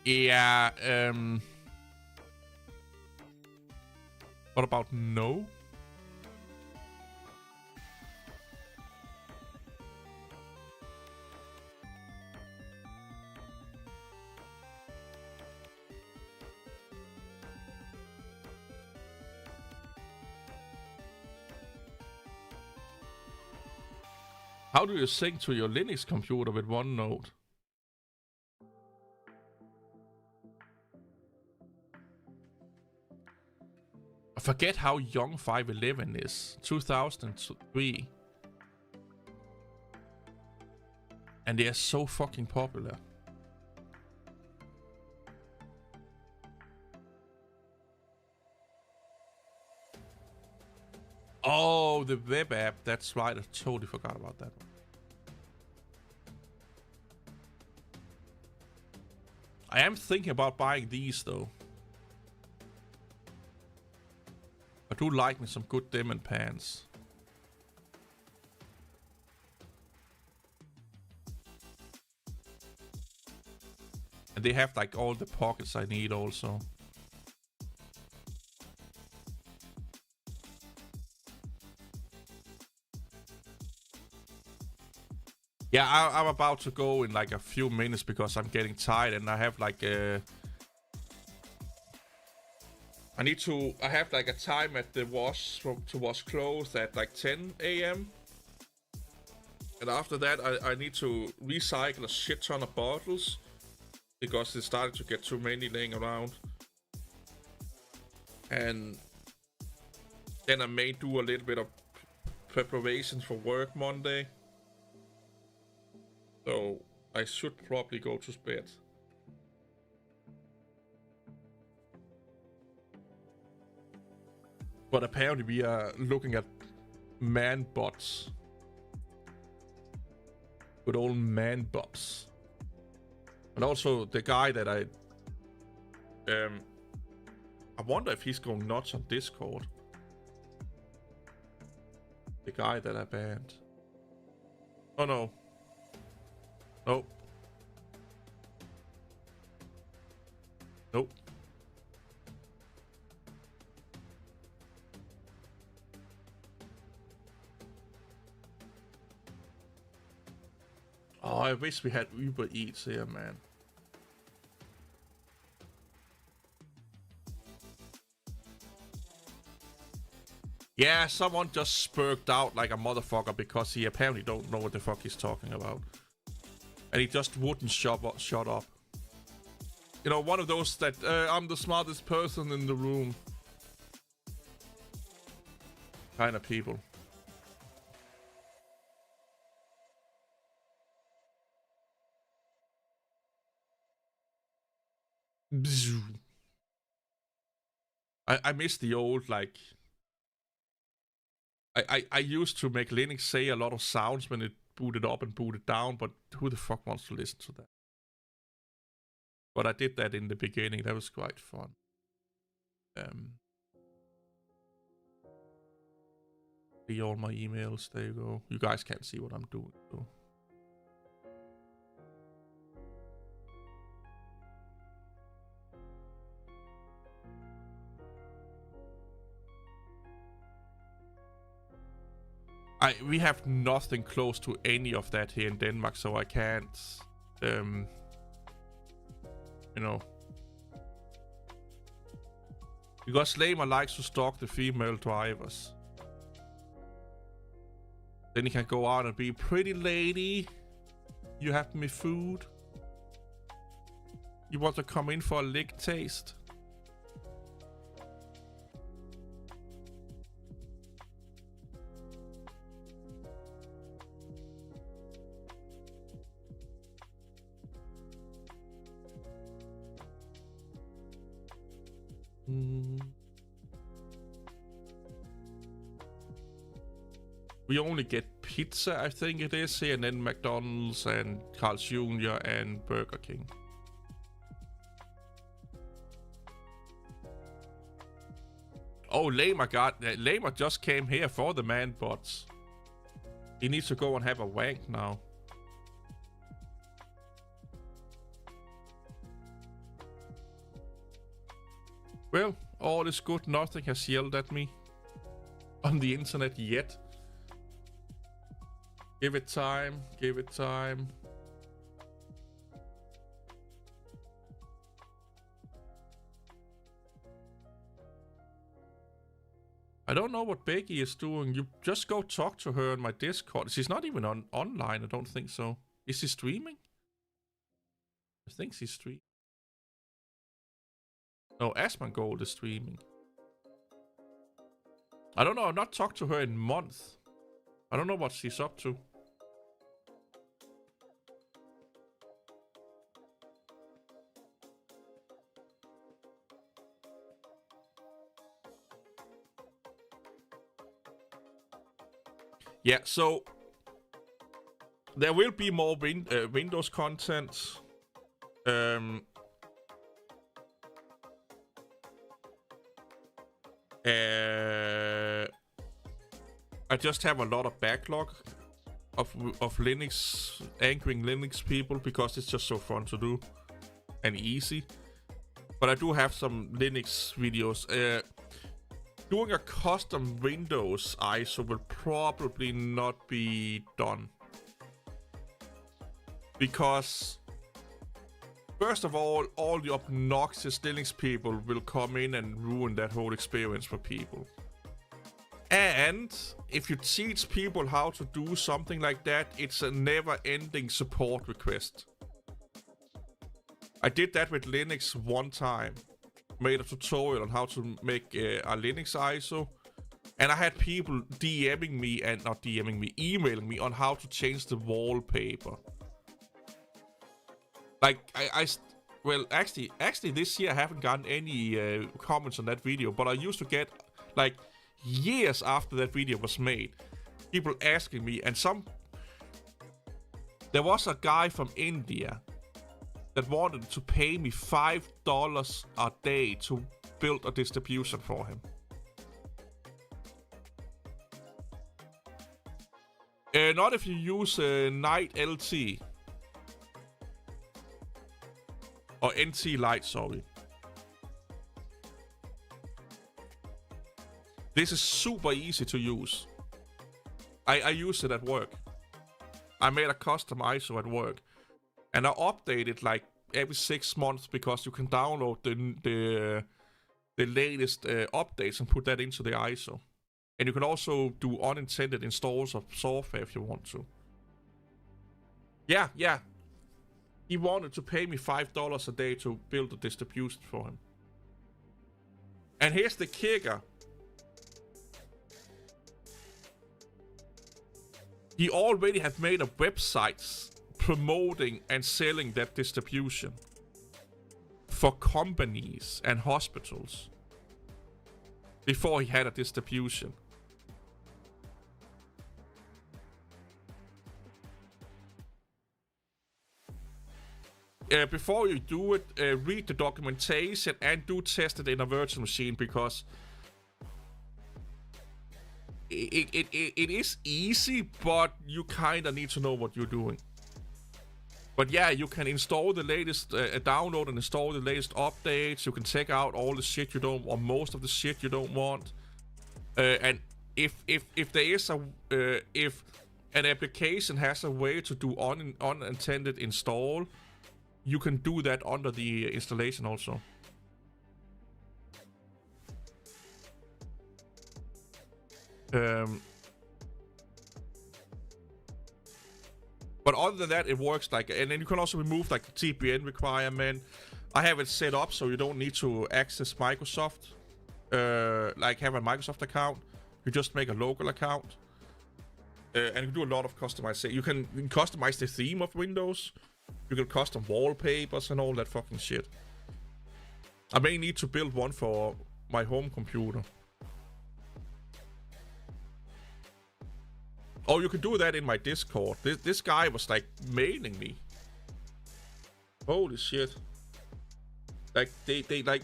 A: Yeah, what about no? How do you sync to your Linux computer with OneNote? I forget how young 511 is. 2003. And they are so fucking popular. Oh, the web app. That's right. I totally forgot about that one. I am thinking about buying these though. I do like me some good demon pants. And they have like all the pockets I need also. Yeah, I'm about to go in like a few minutes because I'm getting tired and I have like I have like a time at the wash to wash clothes at like 10 a.m. And after that I need to recycle a shit ton of bottles because it started to get too many laying around. And then I may do a little bit of preparations for work Monday. So I should probably go to bed. But apparently we are looking at man bots. Good old man bots. And also the guy that I wonder if he's going nuts on Discord. The guy that I banned. Oh no. Nope. Nope. Oh, I wish we had Uber Eats here, man. Yeah, someone just spurked out like a motherfucker because he apparently don't know what the fuck he's talking about. And he just wouldn't shut up. You know, one of those that, I'm the smartest person in the room. Kind of people. I miss the old, like... I used to make Linux say a lot of sounds when it booted up and booted down, but who the fuck wants to listen to that? But I did that in the beginning. That was quite fun. See all my emails. There you go. You guys can't see what I'm doing, though. We have nothing close to any of that here in Denmark, so I can't, you know. Because Slamer likes to stalk the female drivers. Then he can go out and be, pretty lady, you have me food. You want to come in for a lick taste? We only get pizza, I think it is here, and then McDonald's and Carl's Jr. and Burger King. Oh, Lamer just came here for the man bots. He needs to go and have a wank now. Well, all is good. Nothing has yelled at me on the internet yet. Give it time. Give it time. I don't know what Becky is doing. You just go talk to her on my Discord. She's not even online, I don't think so. Is she streaming? I think she's streaming. No, Asmongold is streaming. I don't know, I've not talked to her in months. I don't know what she's up to. Yeah, so there will be more Windows content. I just have a lot of backlog of Linux, anchoring Linux people, because it's just so fun to do and easy. But I do have some Linux videos. Doing a custom Windows ISO will probably not be done. Because, first of all the obnoxious Linux people will come in and ruin that whole experience for people. And if you teach people how to do something like that, it's a never-ending support request. I did that with Linux one time. Made a tutorial on how to make a Linux ISO, and I had people DMing me, and not DMing me, emailing me on how to change the wallpaper. Like well, actually this year I haven't gotten any comments on that video, but I used to get, like, years after that video was made, people asking me, and there was a guy from India that wanted to pay me $5 a day to build a distribution for him. Not if you use Night LT. Or NT Lite, sorry. This is super easy to use. I use it at work. I made a custom ISO at work. And I update it like every 6 months, because you can download the latest updates and put that into the ISO. And you can also do unintended installs of software if you want to. Yeah. He wanted to pay me $5 a day to build a distribution for him. And here's the kicker. He already had made a website promoting and selling that distribution for companies and hospitals before he had a distribution. Before you do it, read the documentation and do test it in a virtual machine, because it is easy, but you kind of need to know what you're doing. But yeah, you can install the latest, download and install the latest updates. You can check out all the shit you don't, or most of the shit you don't want. And if there is if an application has a way to do unintended install, you can do that under the installation also. But other than that, it works like, and then you can also remove like the TPN requirement. I have it set up so you don't need to access Microsoft, like have a Microsoft account. You just make a local account, and you can do a lot of customization. You can customize the theme of Windows. You can custom wallpapers and all that fucking shit. I may need to build one for my home computer. Oh, you can do that in my Discord. This guy was like mailing me. Holy shit. Like they like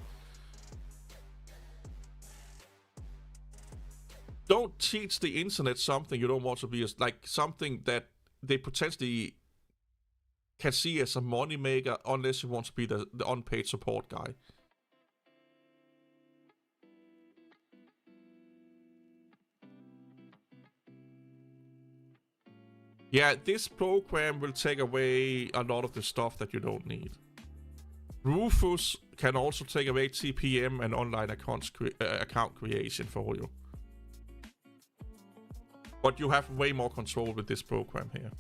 A: don't teach the internet something you don't want to be, as like something that they potentially can see as a moneymaker unless you want to be the unpaid support guy. Yeah, this program will take away a lot of the stuff that you don't need. Rufus can also take away TPM and online account creation for you. But you have way more control with this program here.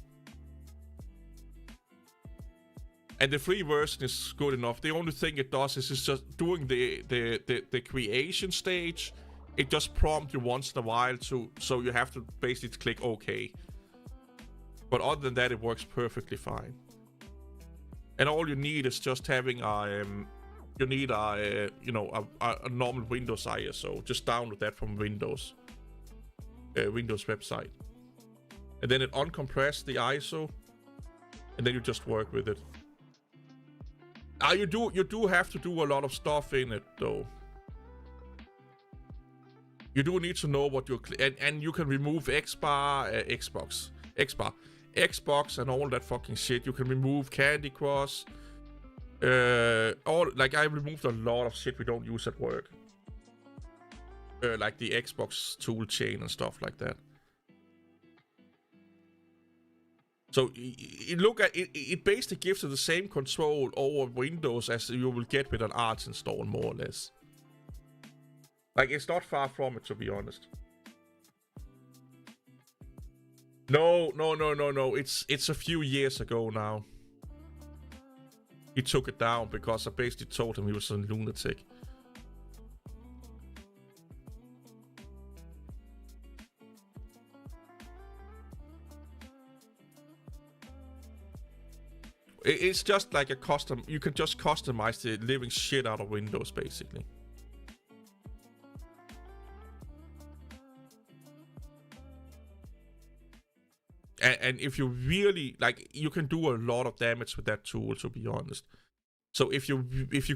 A: And the free version is good enough. The only thing it does is it's just doing the creation stage. It just prompts you once in a while so you have to basically click OK. But other than that, it works perfectly fine. And all you need is just having a normal Windows ISO. Just download that from Windows website, and then it uncompress the ISO, and then you just work with it. You do have to do a lot of stuff in it though. You do need to know what you're and you can remove Xbox, and all that fucking shit. You can remove Candy Crush. I removed a lot of shit we don't use at work. Like the Xbox tool chain and stuff like that. So look at it. It basically gives you the same control over Windows as you will get with an Arch install, more or less. Like, it's not far from it, to be honest. No. It's a few years ago now. He took it down because I basically told him he was a lunatic. It's just like a custom. You can just customize the living shit out of Windows, basically. And if you really like, you can do a lot of damage with that tool, to be honest. So if you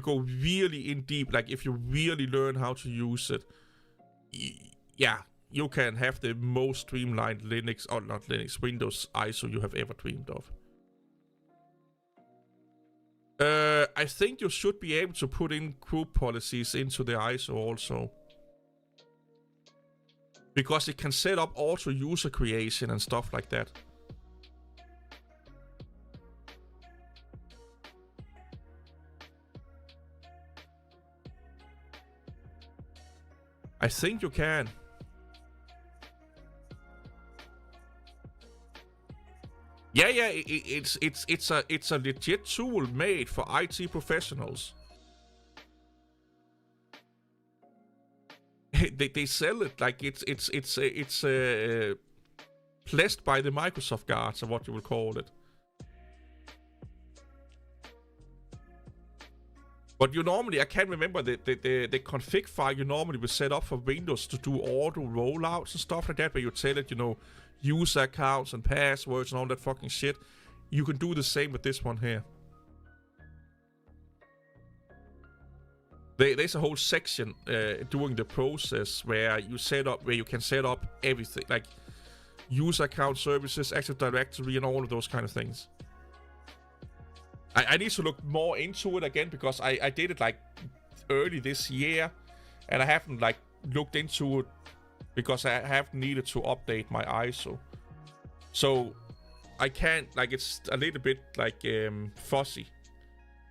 A: go really in deep, like if you really learn how to use it, yeah, you can have the most streamlined Windows ISO you have ever dreamed of. I think you should be able to put in group policies into the ISO also. Because it can set up auto user creation and stuff like that. I think you can. Yeah, it's a legit tool made for IT professionals. they sell it like it's blessed by the Microsoft guards, or what you will call it. But you normally, I can't remember the config file you normally would set up for Windows to do auto rollouts and stuff like that, where you tell it, user accounts and passwords and all that fucking shit. You can do the same with this one here. There's a whole section during the process where you can set up everything, like user account services, Active Directory, and all of those kind of things. I need to look more into it again, because I did it like early this year, and I haven't like looked into it because I have needed to update my ISO. So I can't, like, it's a little bit like fuzzy.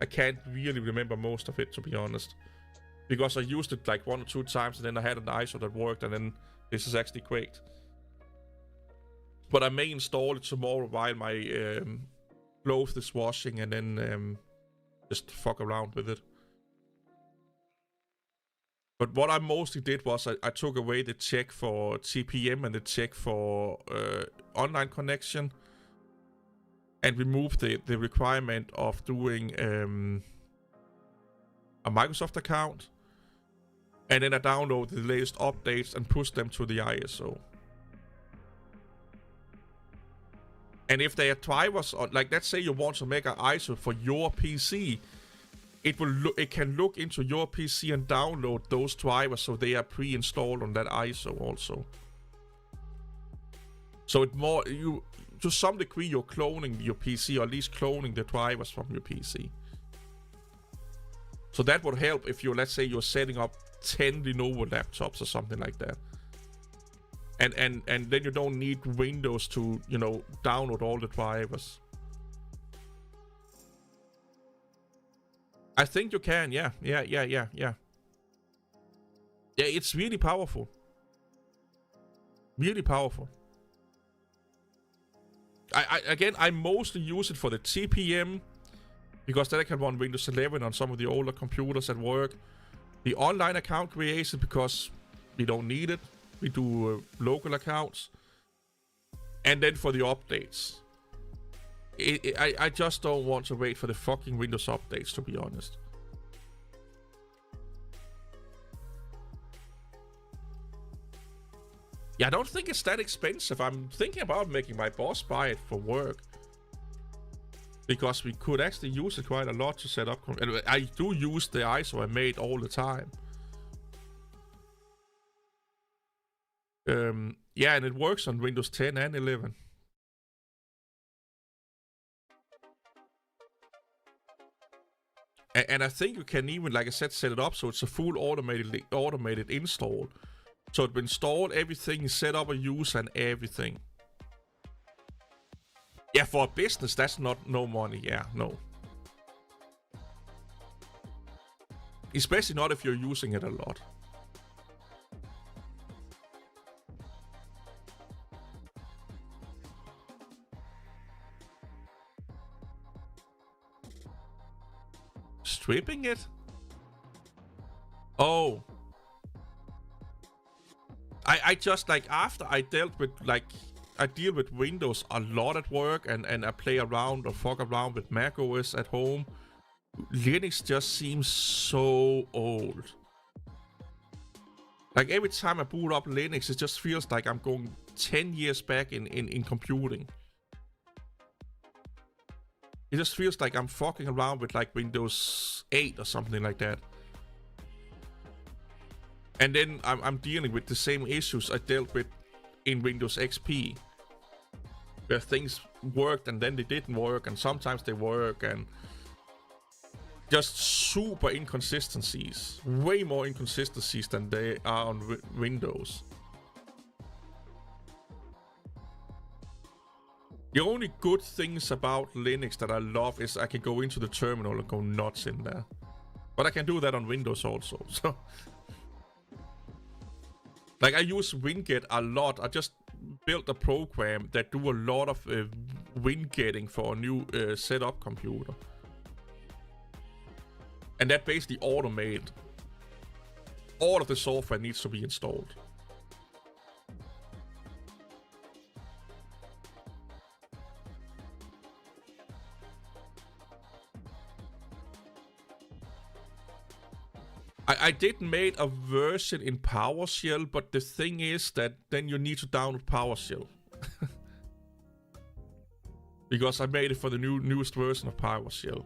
A: I can't really remember most of it, to be honest, because I used it like 1 or 2 times, and then I had an ISO that worked, and then this is actually quaked. But I may install it tomorrow while my clothes is washing, and then just fuck around with it. But what I mostly did was I took away the check for TPM and the check for online connection, and removed the requirement of doing a Microsoft account. And then I download the latest updates and push them to the ISO. And if there are drivers, on, like let's say you want to make an ISO for your PC, it can look into your PC and download those drivers so they are pre-installed on that ISO also. So to some degree you're cloning your PC, or at least cloning the drivers from your PC. So that would help if let's say you're setting up 10 Lenovo laptops or something like that. And then you don't need Windows to, download all the drivers. I think you can, yeah. Yeah, it's really powerful. Really powerful. I mostly use it for the TPM, because then I can run Windows 11 on some of the older computers at work. The online account creation, because we don't need it. We do local accounts. And then for the updates. I just don't want to wait for the fucking Windows updates, to be honest. Yeah, I don't think it's that expensive. I'm thinking about making my boss buy it for work. Because we could actually use it quite a lot to set up. And I do use the ISO I made all the time. Yeah, and it works on Windows 10 and 11. And I think you can even, like I said, set it up so it's a full automated install. So it will install everything, set up a user and everything. Yeah, for a business, that's no money. Yeah, no. Especially not if you're using it a lot. Stripping it? Oh. I just, like, after I dealt with, like, I deal with Windows a lot at work, and I play around or fuck around with macOS at home. Linux just seems so old. Like, every time I boot up Linux, it just feels like I'm going 10 years back in computing. It just feels like I'm fucking around with, like, Windows 8 or something like that. And then I'm dealing with the same issues I dealt with in Windows XP. Where things worked and then they didn't work, and sometimes they work, and just super inconsistencies. Way more inconsistencies than they are on Windows. The only good things about Linux that I love is I can go into the terminal and go nuts in there. But I can do that on Windows also, so... Like, I use Winget a lot. I just built a program that do a lot of Wingetting for a new setup computer. And that basically automated. All of the software needs to be installed. I did make a version in PowerShell, but the thing is that then you need to download PowerShell. Because I made it for the newest version of PowerShell.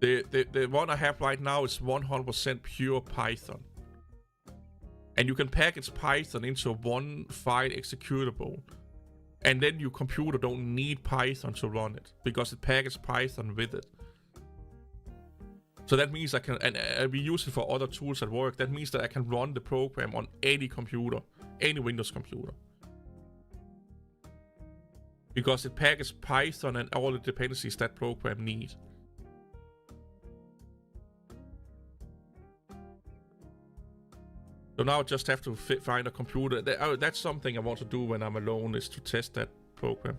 A: The one I have right now is 100% pure Python. And you can package Python into one file executable. And then your computer don't need Python to run it, because it packages Python with it. So that means I can, and we use it for other tools at work. That means that I can run the program on any computer, any Windows computer. Because it packages Python and all the dependencies that program needs. So now I just have to find a computer. That's something I want to do when I'm alone, is to test that program.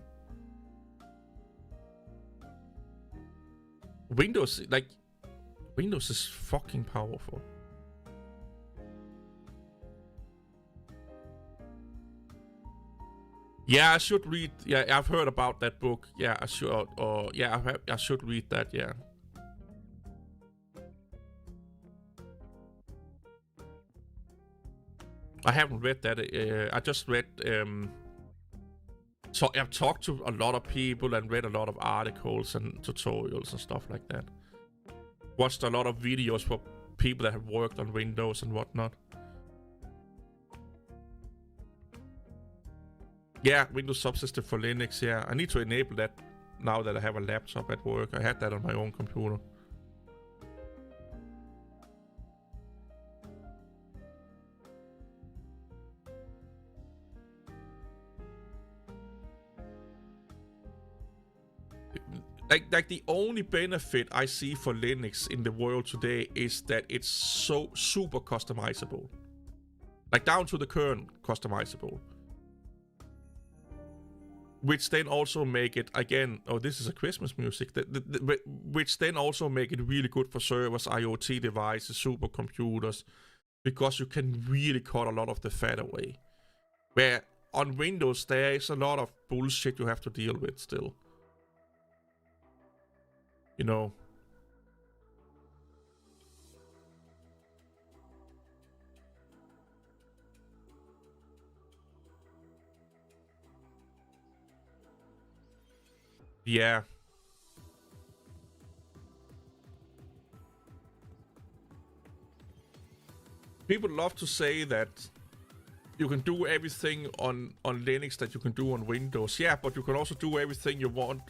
A: Windows, like... Windows is fucking powerful. Yeah, I should read. Yeah, I've heard about that book. Yeah, I should. Yeah, I should read that. Yeah. I haven't read that. I just read I've talked to a lot of people and read a lot of articles and tutorials and stuff like that. Watched a lot of videos for people that have worked on Windows and whatnot. Yeah, Windows subsystem for Linux, yeah. I need to enable that now that I have a laptop at work. I had that on my own computer. Like the only benefit I see for Linux in the world today is that it's so super customizable. Like down to the kernel customizable. Which then also make it, again, oh, this is a Christmas music, which then also make it really good for servers, IoT devices, supercomputers, because you can really cut a lot of the fat away. Where on Windows, there is a lot of bullshit you have to deal with still. You know. Yeah. People love to say that you can do everything on Linux that you can do on Windows. Yeah, but you can also do everything you want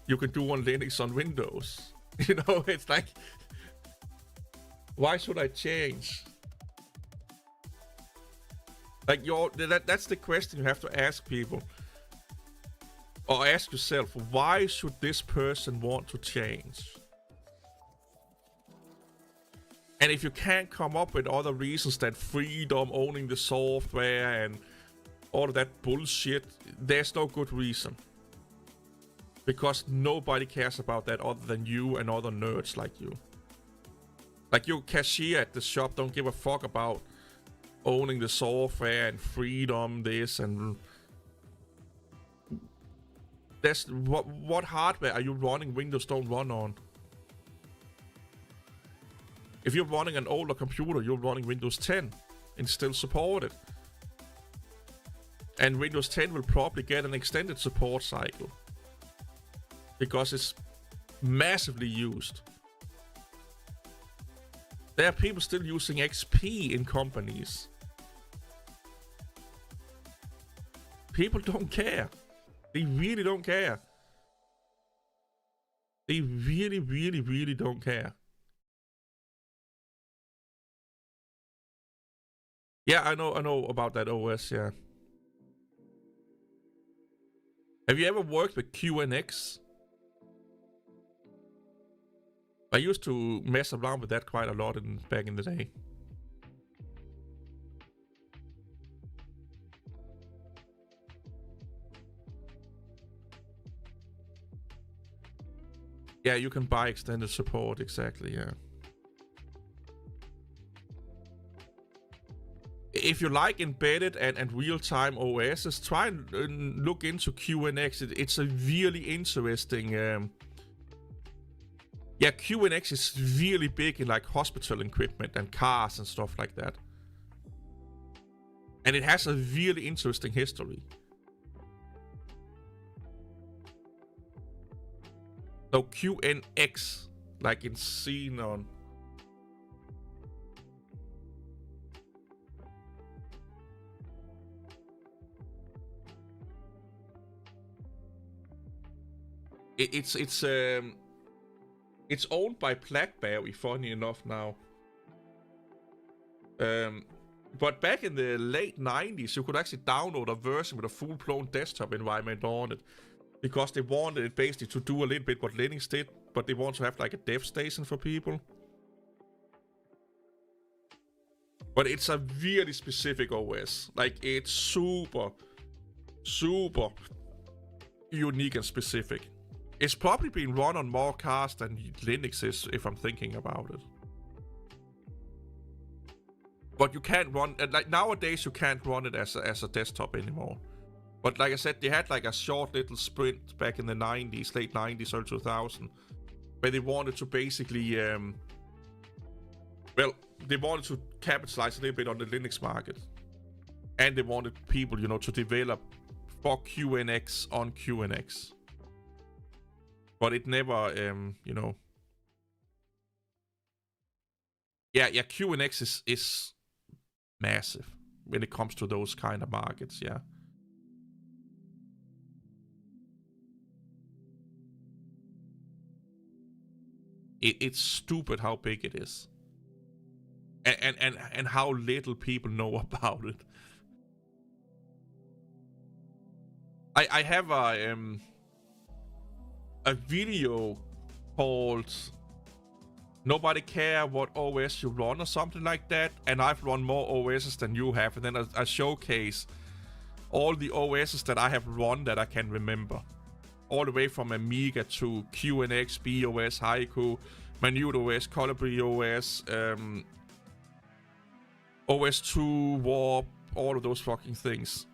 A: you can do on Linux on Windows. You know, it's like, why should I change? Like, that's the question you have to ask people. Or ask yourself, why should this person want to change? And if you can't come up with other reasons than freedom, owning the software, and all of that bullshit, there's no good reason. Because nobody cares about that other than you and other nerds like you. Like, your cashier at the shop don't give a fuck about owning the software and freedom, this and... That's what hardware are you running Windows don't run on? If you're running an older computer, you're running Windows 10 and still support it. And Windows 10 will probably get an extended support cycle. Because it's massively used. There are people still using XP in companies. People don't care. They really don't care. They really, really, really don't care. Yeah, I know about that OS, yeah. Have you ever worked with QNX? I used to mess around with that quite a lot back in the day. Yeah, you can buy extended support, exactly, yeah. If you like embedded and real-time OSs, try and look into QNX. It's a really interesting... Yeah, QNX is really big in like hospital equipment and cars and stuff like that. And it has a really interesting history. So QNX, like in Xenon. It's owned by BlackBerry, funny enough now. But back in the late 90s, you could actually download a version with a full-blown desktop environment on it. Because they wanted it basically to do a little bit what Linux did, but they want to have like a dev station for people. But it's a really specific OS. Like, it's super, super unique and specific. It's probably been run on more cars than Linux is, if I'm thinking about it. But you can't run... Like, nowadays, you can't run it as a desktop anymore. But like I said, they had like a short little sprint back in the 90s, late 90s, early 2000, where they wanted to basically... well, they wanted to capitalize a little bit on the Linux market. And they wanted people, you know, to develop for QNX on QNX. But it never, you know. Yeah, QNX is massive when it comes to those kind of markets, yeah. It's stupid how big it is. And how little people know about it. I have a video called Nobody Care What OS You Run or something like that, and I've run more OSs than you have, and then I showcase all the OSs that I have run that I can remember. All the way from Amiga to QNX, BOS, Haiku, Minute OS, Colibri OS, OS2, Warp, all of those fucking things.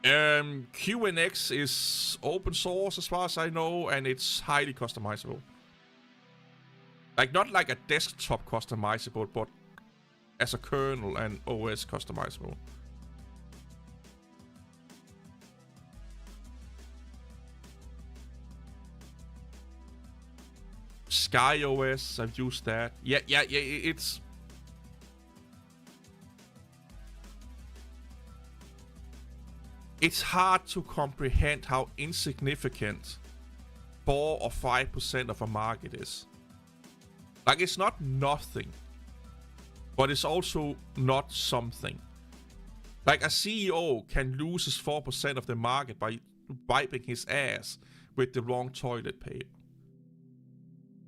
A: QNX is open source as far as I know, and it's highly customizable. Like, not like a desktop customizable, but as a kernel and OS customizable. Sky OS, I've used that. Yeah, it's hard to comprehend how insignificant 4 or 5% of a market is. Like, it's not nothing, but it's also not something. Like, a CEO can lose his 4% of the market by wiping his ass with the wrong toilet paper.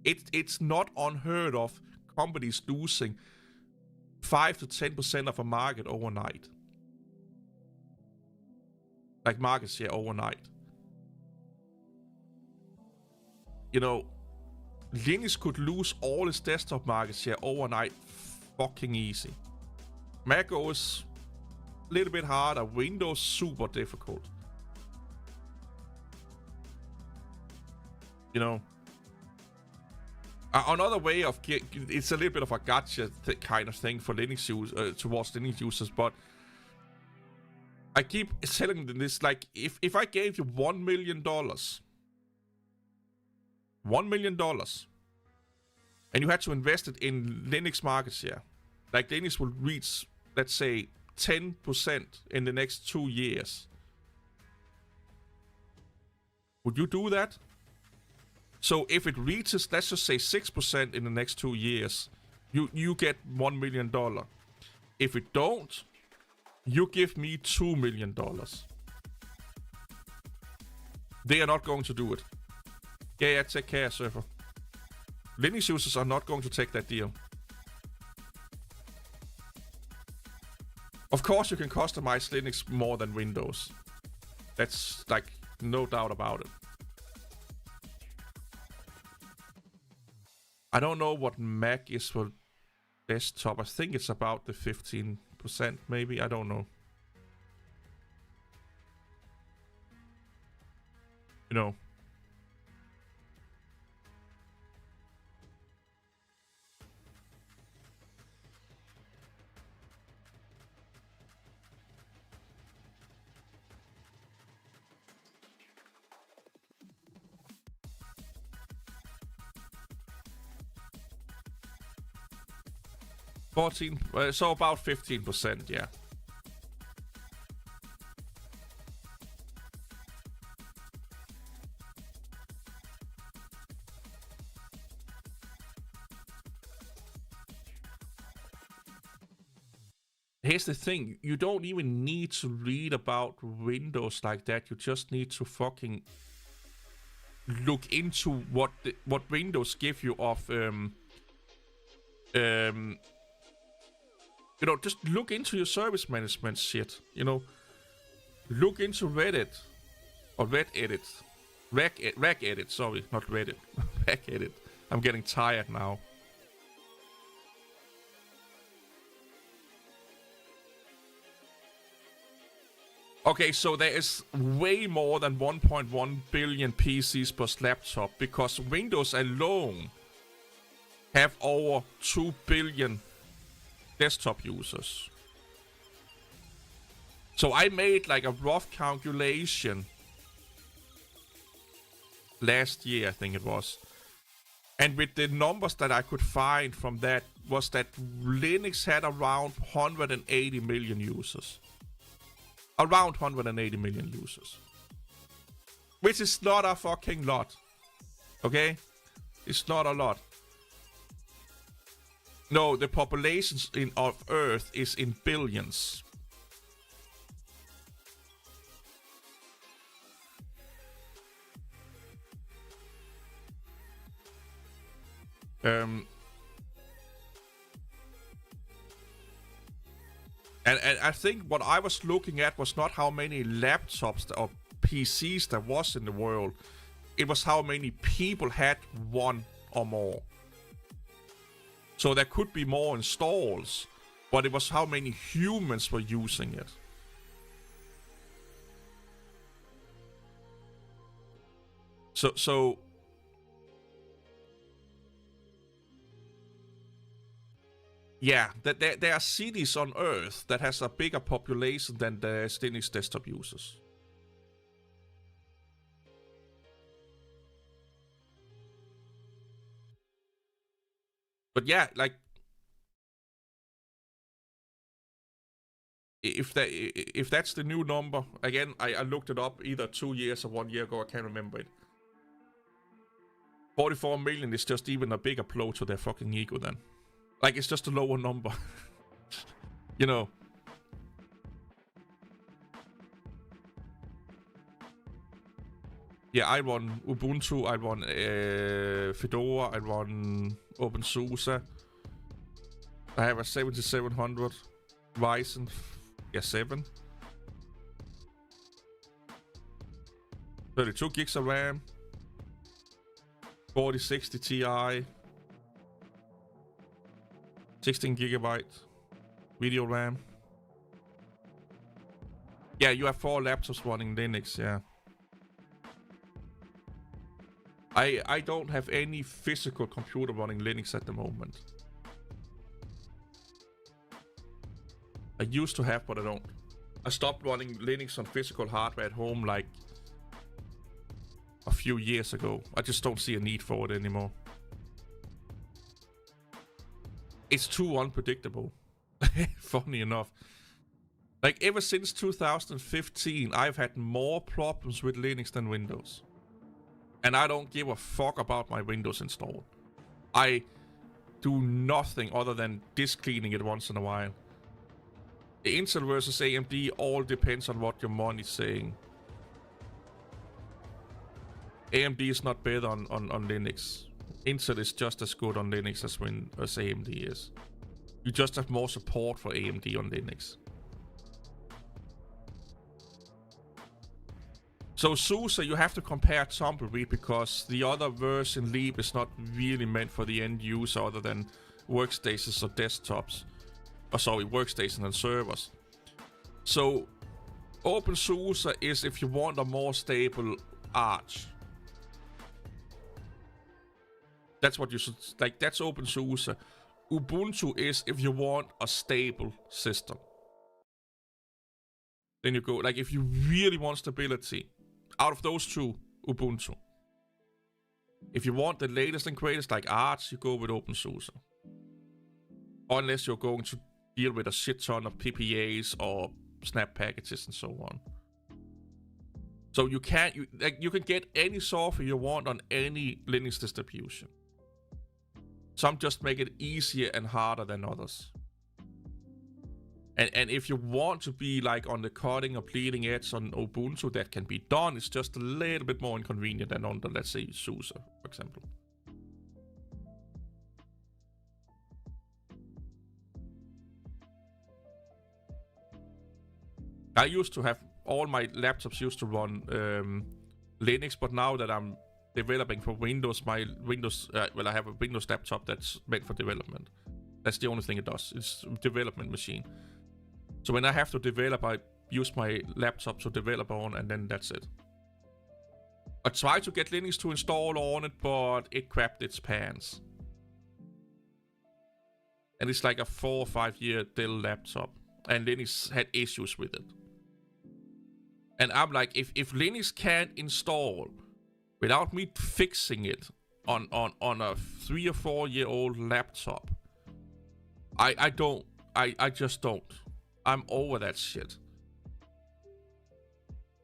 A: It's not unheard of companies losing 5 to 10% of a market overnight. Like, market share overnight. You know, Linux could lose all its desktop market share overnight fucking easy. Mac OS, a little bit harder. Windows, super difficult. You know, another way of it's a little bit of a gotcha kind of thing for Linux towards Linux users, but I keep telling them this, like, if I gave you $1 million, $1 million, and you had to invest it in Linux market share, like Linux will reach, let's say, 10% in the next 2 years. Would you do that? So if it reaches, let's just say 6% in the next 2 years, you get $1 million. If it don't, you give me $2 million. They are not going to do it. Yeah, take care, Surfer. Linux users are not going to take that deal. Of course, you can customize Linux more than Windows. That's, like, no doubt about it. I don't know what Mac is for desktop. I think it's about the 15%, maybe. I don't know. You know. So about 15%, yeah. Here's the thing, you don't even need to read about Windows like that. You just need to fucking look into what Windows give you of you know, just look into your service management shit. You know, look into Reddit or Regedit. Regedit, sorry, not Reddit. Regedit. I'm getting tired now. Okay, so there is way more than 1.1 billion PCs per laptop because Windows alone have over 2 billion desktop users. So I made like a rough calculation last year, I think it was. And with the numbers that I could find from that was that Linux had around 180 million users. Around 180 million users. Which is not a fucking lot. Okay? It's not a lot. No, the population of Earth is in billions. And I think what I was looking at was not how many laptops or PCs there was in the world. It was how many people had one or more. So there could be more installs, but it was how many humans were using it. So yeah, there are cities on Earth that has a bigger population than the Linux desktop users. But yeah, like if that's the new number, again, I looked it up either 2 years or 1 year ago, I can't remember it. 44 million is just even a bigger blow to their fucking ego then. Like, it's just a lower number. You know. Yeah, I run Ubuntu, I run Fedora, I run OpenSUSE. I have a 7700 Ryzen 7. 32 gigs of RAM. 4060 Ti. 16 gigabyte video RAM. Yeah, you have 4 laptops running Linux, yeah. I don't have any physical computer running Linux at the moment. I used to have, but I don't. I stopped running Linux on physical hardware at home like a few years ago. I just don't see a need for it anymore. It's too unpredictable. Funny enough. Like, ever since 2015, I've had more problems with Linux than Windows. And I don't give a fuck about my Windows install. I do nothing other than disk cleaning it once in a while. The Intel versus AMD all depends on what your money's saying. AMD is not better on Linux. Intel is just as good on Linux as AMD is. You just have more support for AMD on Linux. So SUSE, you have to compare Tumbleweed because the other version, Leap, is not really meant for the end user other than workstations or desktops. Oh, sorry, workstations and servers. So OpenSUSE is if you want a more stable Arch. That's what you should, like, that's OpenSUSE. Ubuntu is if you want a stable system. Then you go, like, if you really want stability, out of those two, Ubuntu. If you want the latest and greatest, like Arch, you go with OpenSUSE. Unless you're going to deal with a shit ton of PPAs or snap packages and so on. So you can get any software you want on any Linux distribution. Some just make it easier and harder than others. And if you want to be like on the cutting or bleeding edge on Ubuntu, that can be done. It's just a little bit more inconvenient than on the, let's say, SUSE, for example. I used to have, all my laptops used to run Linux, but now that I'm developing for Windows, I have a Windows laptop that's meant for development. That's the only thing it does. It's a development machine. So when I have to develop, I use my laptop to develop on, and then that's it. I tried to get Linux to install on it, but it crapped its pants. And it's like a 4 or 5 year Dell laptop, and Linux had issues with it. And I'm like, if Linux can't install without me fixing it on a 3 or 4 year old laptop, I just don't. I'm over that shit.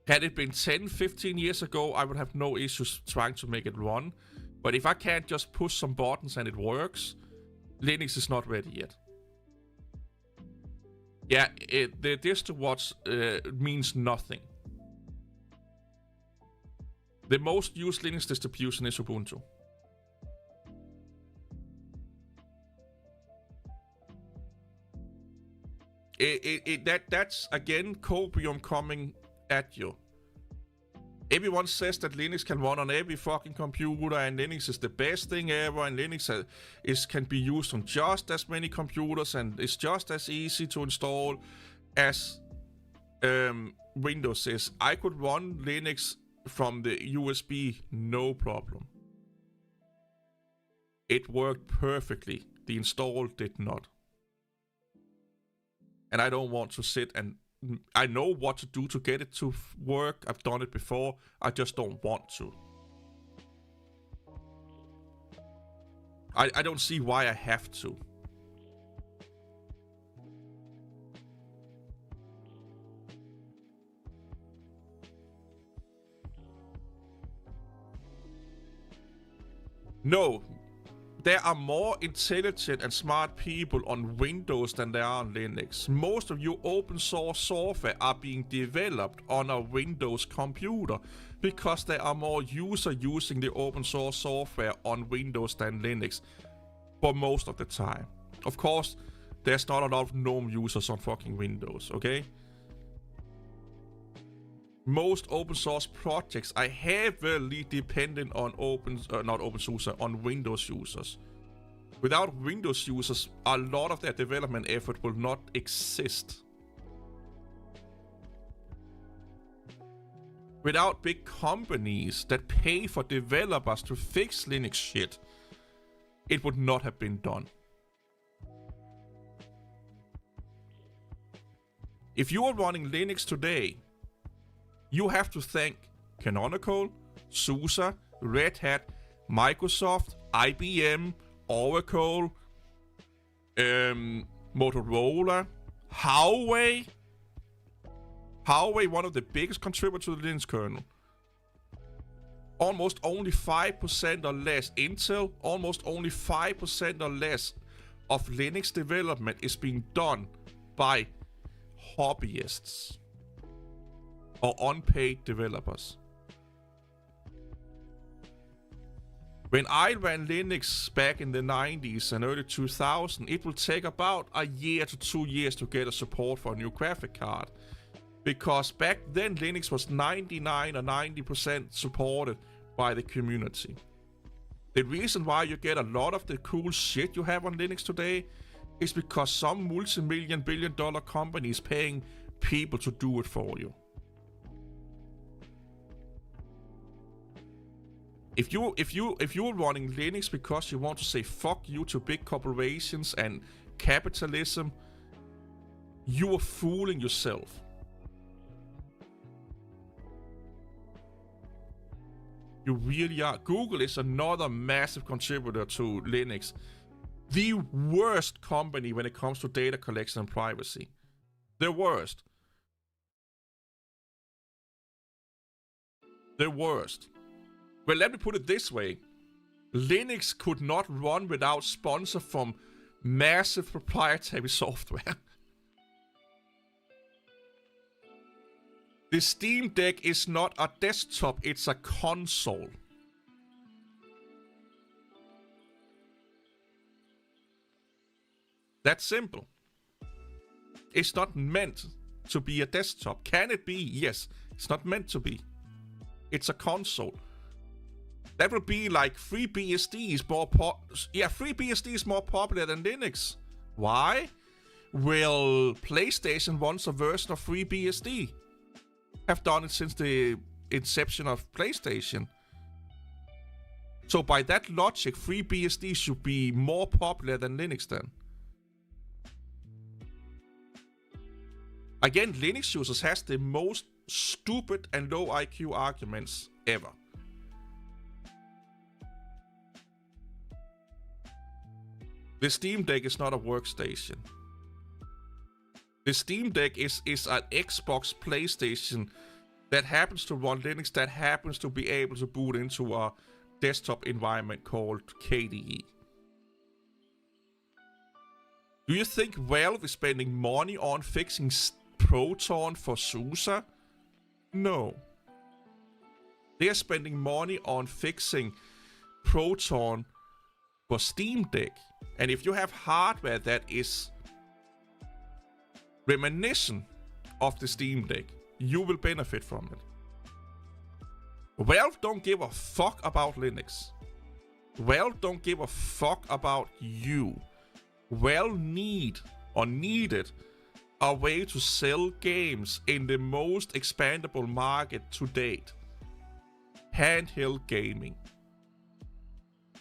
A: Had it been 10, 15 years ago, I would have no issues trying to make it run. But if I can't just push some buttons and it works, Linux is not ready yet. Yeah, the DistroWatch means nothing. The most used Linux distribution is Ubuntu. That's again Copium coming at you. Everyone says that Linux can run on every fucking computer, and Linux is the best thing ever, and Linux can be used on just as many computers, and it's just as easy to install as Windows is. I could run Linux from the USB, no problem. It worked perfectly. The install did not. And I don't want to sit and... I know what to do to get it to work. I've done it before. I just don't want to. I don't see why I have to. No. There are more intelligent and smart people on Windows than there are on Linux. Most of your open source software are being developed on a Windows computer because there are more users using the open source software on Windows than Linux for most of the time. Of course, there's not a lot of GNOME users on fucking Windows, okay? Most open source projects are heavily dependent on on Windows users. Without Windows users, a lot of their development effort will not exist. Without big companies that pay for developers to fix Linux shit, it would not have been done. If you are running Linux today, you have to thank Canonical, SUSE, Red Hat, Microsoft, IBM, Oracle, Motorola, Huawei. Huawei, one of the biggest contributors to the Linux kernel. Almost only 5% or less. Intel, almost only 5% or less of Linux development is being done by hobbyists or unpaid developers. When I ran Linux back in the 90s and early 2000s, it will take about a year to 2 years to get a support for a new graphic card. Because back then Linux was 99 or 90% supported by the community. The reason why you get a lot of the cool shit you have on Linux today is because some multi-million billion-dollar company is paying people to do it for you. If you're running Linux because you want to say fuck you to big corporations and capitalism, you are fooling yourself. You really are. Google is another massive contributor to Linux. The worst company when it comes to data collection and privacy. The worst. The worst. Well, let me put it this way. Linux could not run without sponsor from massive proprietary software. The Steam Deck is not a desktop, it's a console. That's simple. It's not meant to be a desktop. Can it be? Yes. It's not meant to be. It's a console. That would be like FreeBSD is more FreeBSD is more popular than Linux. Why? Well, PlayStation wants a version of FreeBSD. Have done it since the inception of PlayStation. So by that logic, FreeBSD should be more popular than Linux then. Again, Linux users has the most stupid and low IQ arguments ever. The Steam Deck is not a workstation. The Steam Deck is an Xbox PlayStation that happens to run Linux, that happens to be able to boot into a desktop environment called KDE. Do you think Valve is spending money on fixing Proton for SUSE? No. They are spending money on fixing Proton for Steam Deck. And if you have hardware that is reminiscent of the Steam Deck, you will benefit from it. Valve don't give a fuck about Linux. Valve don't give a fuck about you. Valve needed a way to sell games in the most expandable market to date. Handheld gaming.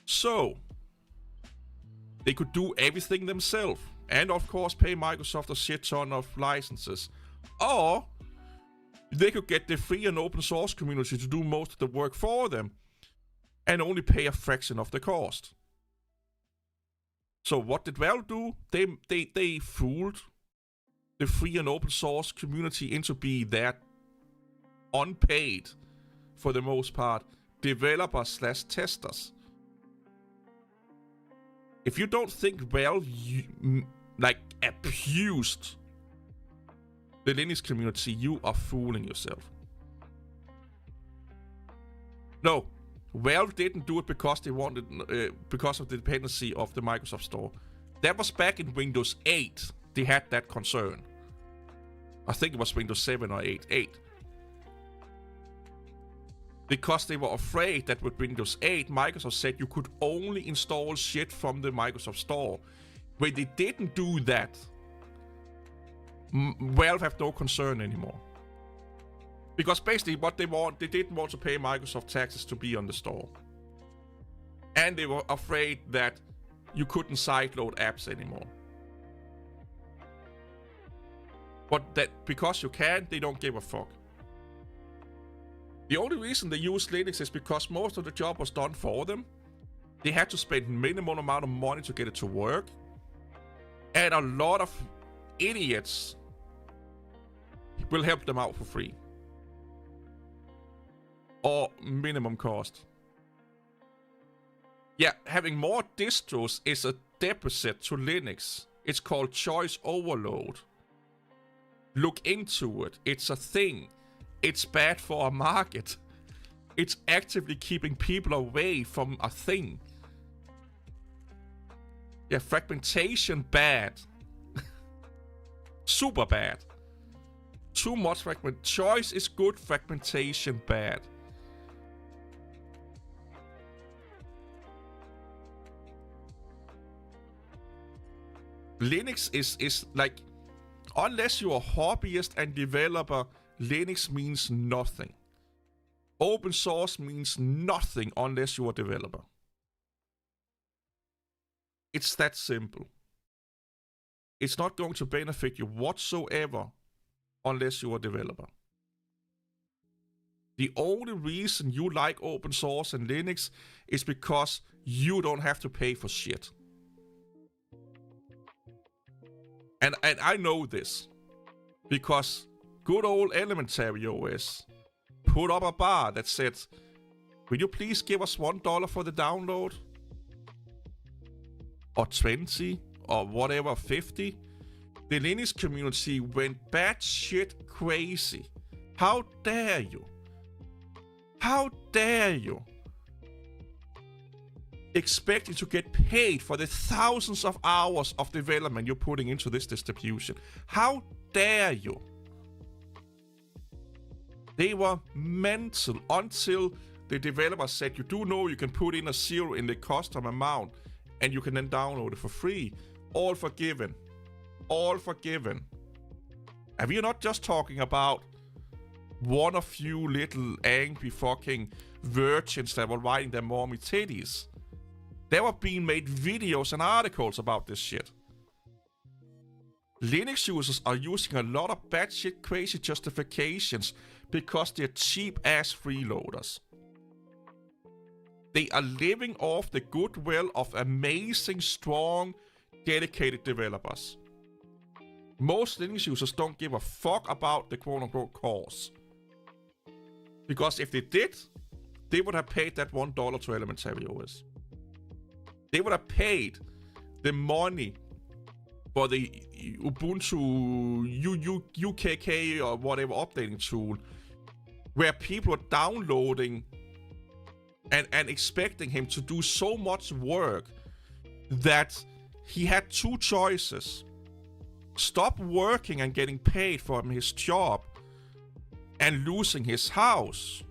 A: So, they could do everything themselves. And of course pay Microsoft a shit ton of licenses. Or they could get the free and open source community to do most of the work for them and only pay a fraction of the cost. So what did Valve do? They fooled the free and open source community into being that unpaid, for the most part, developers/testers. If you don't think Valve abused the Linux community, you are fooling yourself. No, Valve didn't do it because they wanted, because of the dependency of the Microsoft Store. That was back in Windows 8. They had that concern. I think it was Windows 7 or 8. 8. Because they were afraid that with Windows 8, Microsoft said you could only install shit from the Microsoft Store. When they didn't do that, Valve have no concern anymore. Because basically what they didn't want to pay Microsoft taxes to be on the store. And they were afraid that you couldn't sideload apps anymore. But that because you can, they don't give a fuck. The only reason they use Linux is because most of the job was done for them. They had to spend minimum amount of money to get it to work. And a lot of idiots will help them out for free. Or minimum cost. Yeah, having more distros is a deficit to Linux. It's called choice overload. Look into it. It's a thing. It's bad for a market. It's actively keeping people away from a thing. Yeah, fragmentation bad. Super bad. Too much fragment. Choice is good, fragmentation bad. Linux is like, unless you're a hobbyist and developer, Linux means nothing. Open source means nothing unless you're a developer. It's that simple. It's not going to benefit you whatsoever unless you're a developer. The only reason you like open source and Linux is because you don't have to pay for shit. And I know this because good old Elementary OS put up a bar that said, will you please give us $1 for the download? Or 20, or whatever, 50. The Linux community went batshit crazy. How dare you? How dare you? Expecting to get paid for the thousands of hours of development you're putting into this distribution. How dare you? They were mental until the developer said, you do know you can put in a zero in the custom amount and you can then download it for free. All forgiven. All forgiven. And we're not just talking about one of you little angry fucking virgins that were riding their mommy titties. There were being made videos and articles about this shit. Linux users are using a lot of batshit crazy justifications because they're cheap-ass freeloaders. They are living off the goodwill of amazing, strong, dedicated developers. Most Linux users don't give a fuck about the quote-unquote cause. Because if they did, they would have paid that $1 to Elementary OS. They would have paid the money for the Ubuntu UKK or whatever updating tool, where people are downloading and expecting him to do so much work that he had two choices. Stop working and getting paid from his job and losing his house,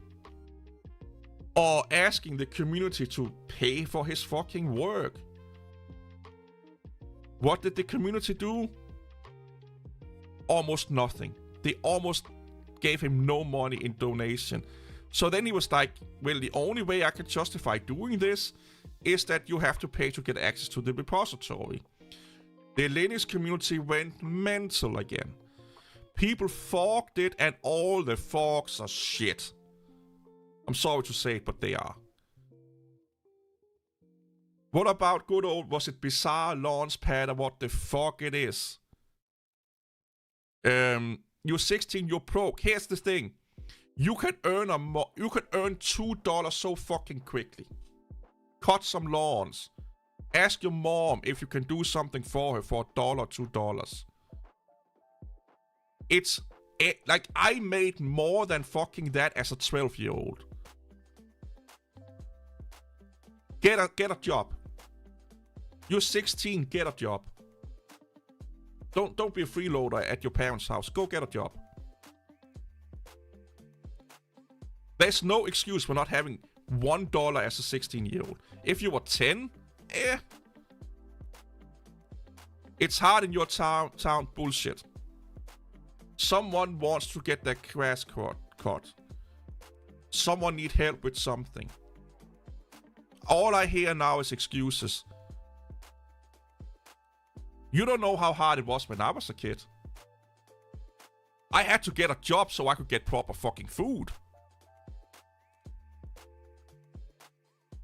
A: or asking the community to pay for his fucking work. What did the community do? Almost nothing. They almost gave him no money in donation. So then he was like, well, the only way I can justify doing this is that you have to pay to get access to the repository. The Linux community went mental again. People forked it, and all the forks are shit. I'm sorry to say it, but they are. What about good old, was it Bizarre Launchpad or what the fuck it is? You're 16, you're broke. Here's the thing. You can earn $2 so fucking quickly. Cut some lawns. Ask your mom if you can do something for her for $1, $2. Like, I made more than fucking that as a 12-year-old. Get a job. You're 16, get a job. Don't be a freeloader at your parents' house. Go get a job. There's no excuse for not having $1 as a 16-year-old. If you were 10, it's hard in your town bullshit. Someone wants to get their grass cut. Someone need help with something. All I hear now is excuses. You don't know how hard it was when I was a kid. I had to get a job so I could get proper fucking food.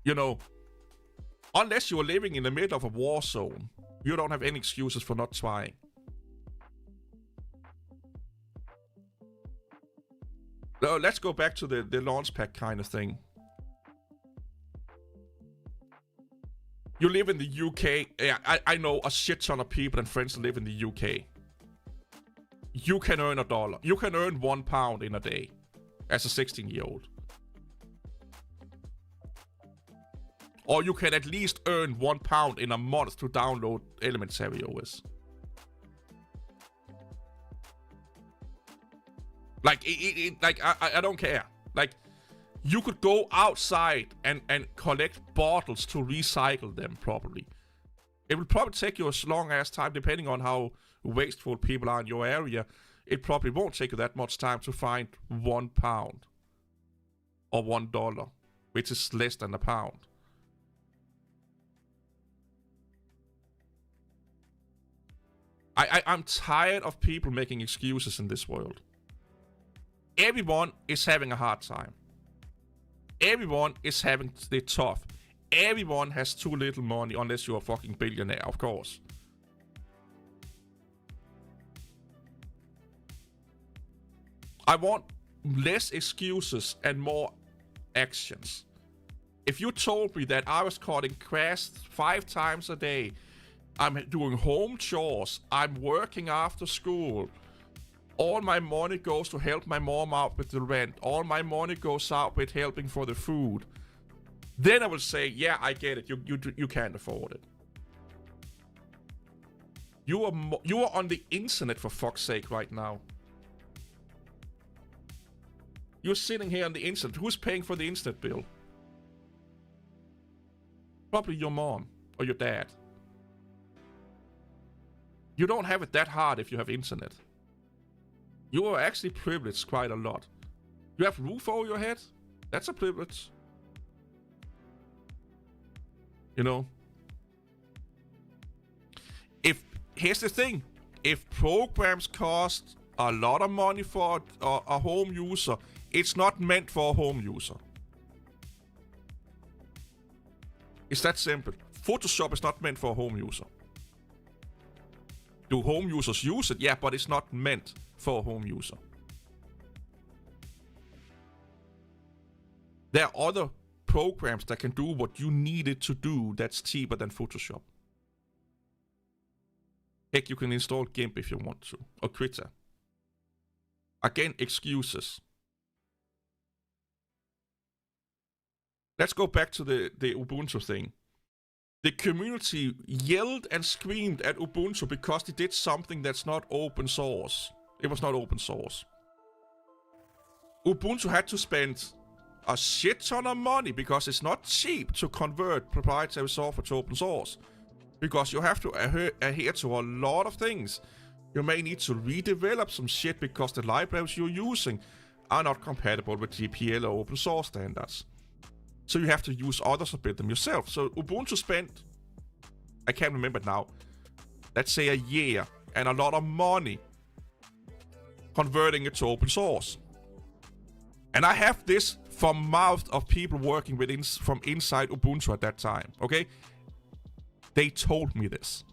A: You know, unless you're living in the middle of a war zone, you don't have any excuses for not trying. Let's go back to the Launchpad kind of thing. You live in the UK. Yeah, I know a shit ton of people and friends live in the UK. You can earn $1. You can earn £1 in a day as a 16-year-old. Or you can at least earn £1 in a month to download Elementary OS. Like, I don't care. Like, you could go outside and collect bottles to recycle them properly. It will probably take you a long ass time, depending on how wasteful people are in your area. It probably won't take you that much time to find £1 or $1, which is less than a pound. I'm tired of people making excuses in this world. Everyone is having a hard time. Everyone is having it tough. Everyone has too little money, unless you're a fucking billionaire, of course. I want less excuses and more actions. If you told me that I was cutting grass 5 times a day, I'm doing home chores, I'm working after school, all my money goes to help my mom out with the rent, all my money goes out with helping for the food, then I will say, yeah, I get it, you can't afford it. You are on the internet, for fuck's sake, right now. You're sitting here on the internet. Who's paying for the internet bill? Probably your mom or your dad. You don't have it that hard if you have internet. You are actually privileged quite a lot. You have roof over your head? That's a privilege. You know? Here's the thing. If programs cost a lot of money for a home user. It's not meant for a home user. It's that simple. Photoshop is not meant for a home user. Do home users use it? Yeah, but it's not meant for a home user. There are other programs that can do what you need it to do that's cheaper than Photoshop. Heck, you can install GIMP if you want to, or Krita. Again, excuses. Let's go back to the Ubuntu thing. The community yelled and screamed at Ubuntu because they did something that's not open source. It was not open source. Ubuntu had to spend a shit ton of money because it's not cheap to convert proprietary software to open source. Because you have to adhere to a lot of things. You may need to redevelop some shit because the libraries you're using are not compatible with GPL or open source standards. So you have to use others or build them yourself. So Ubuntu spent, I can't remember now, let's say a year and a lot of money converting it to open source. And I have this from mouth of people working from inside Ubuntu at that time, okay? They told me this.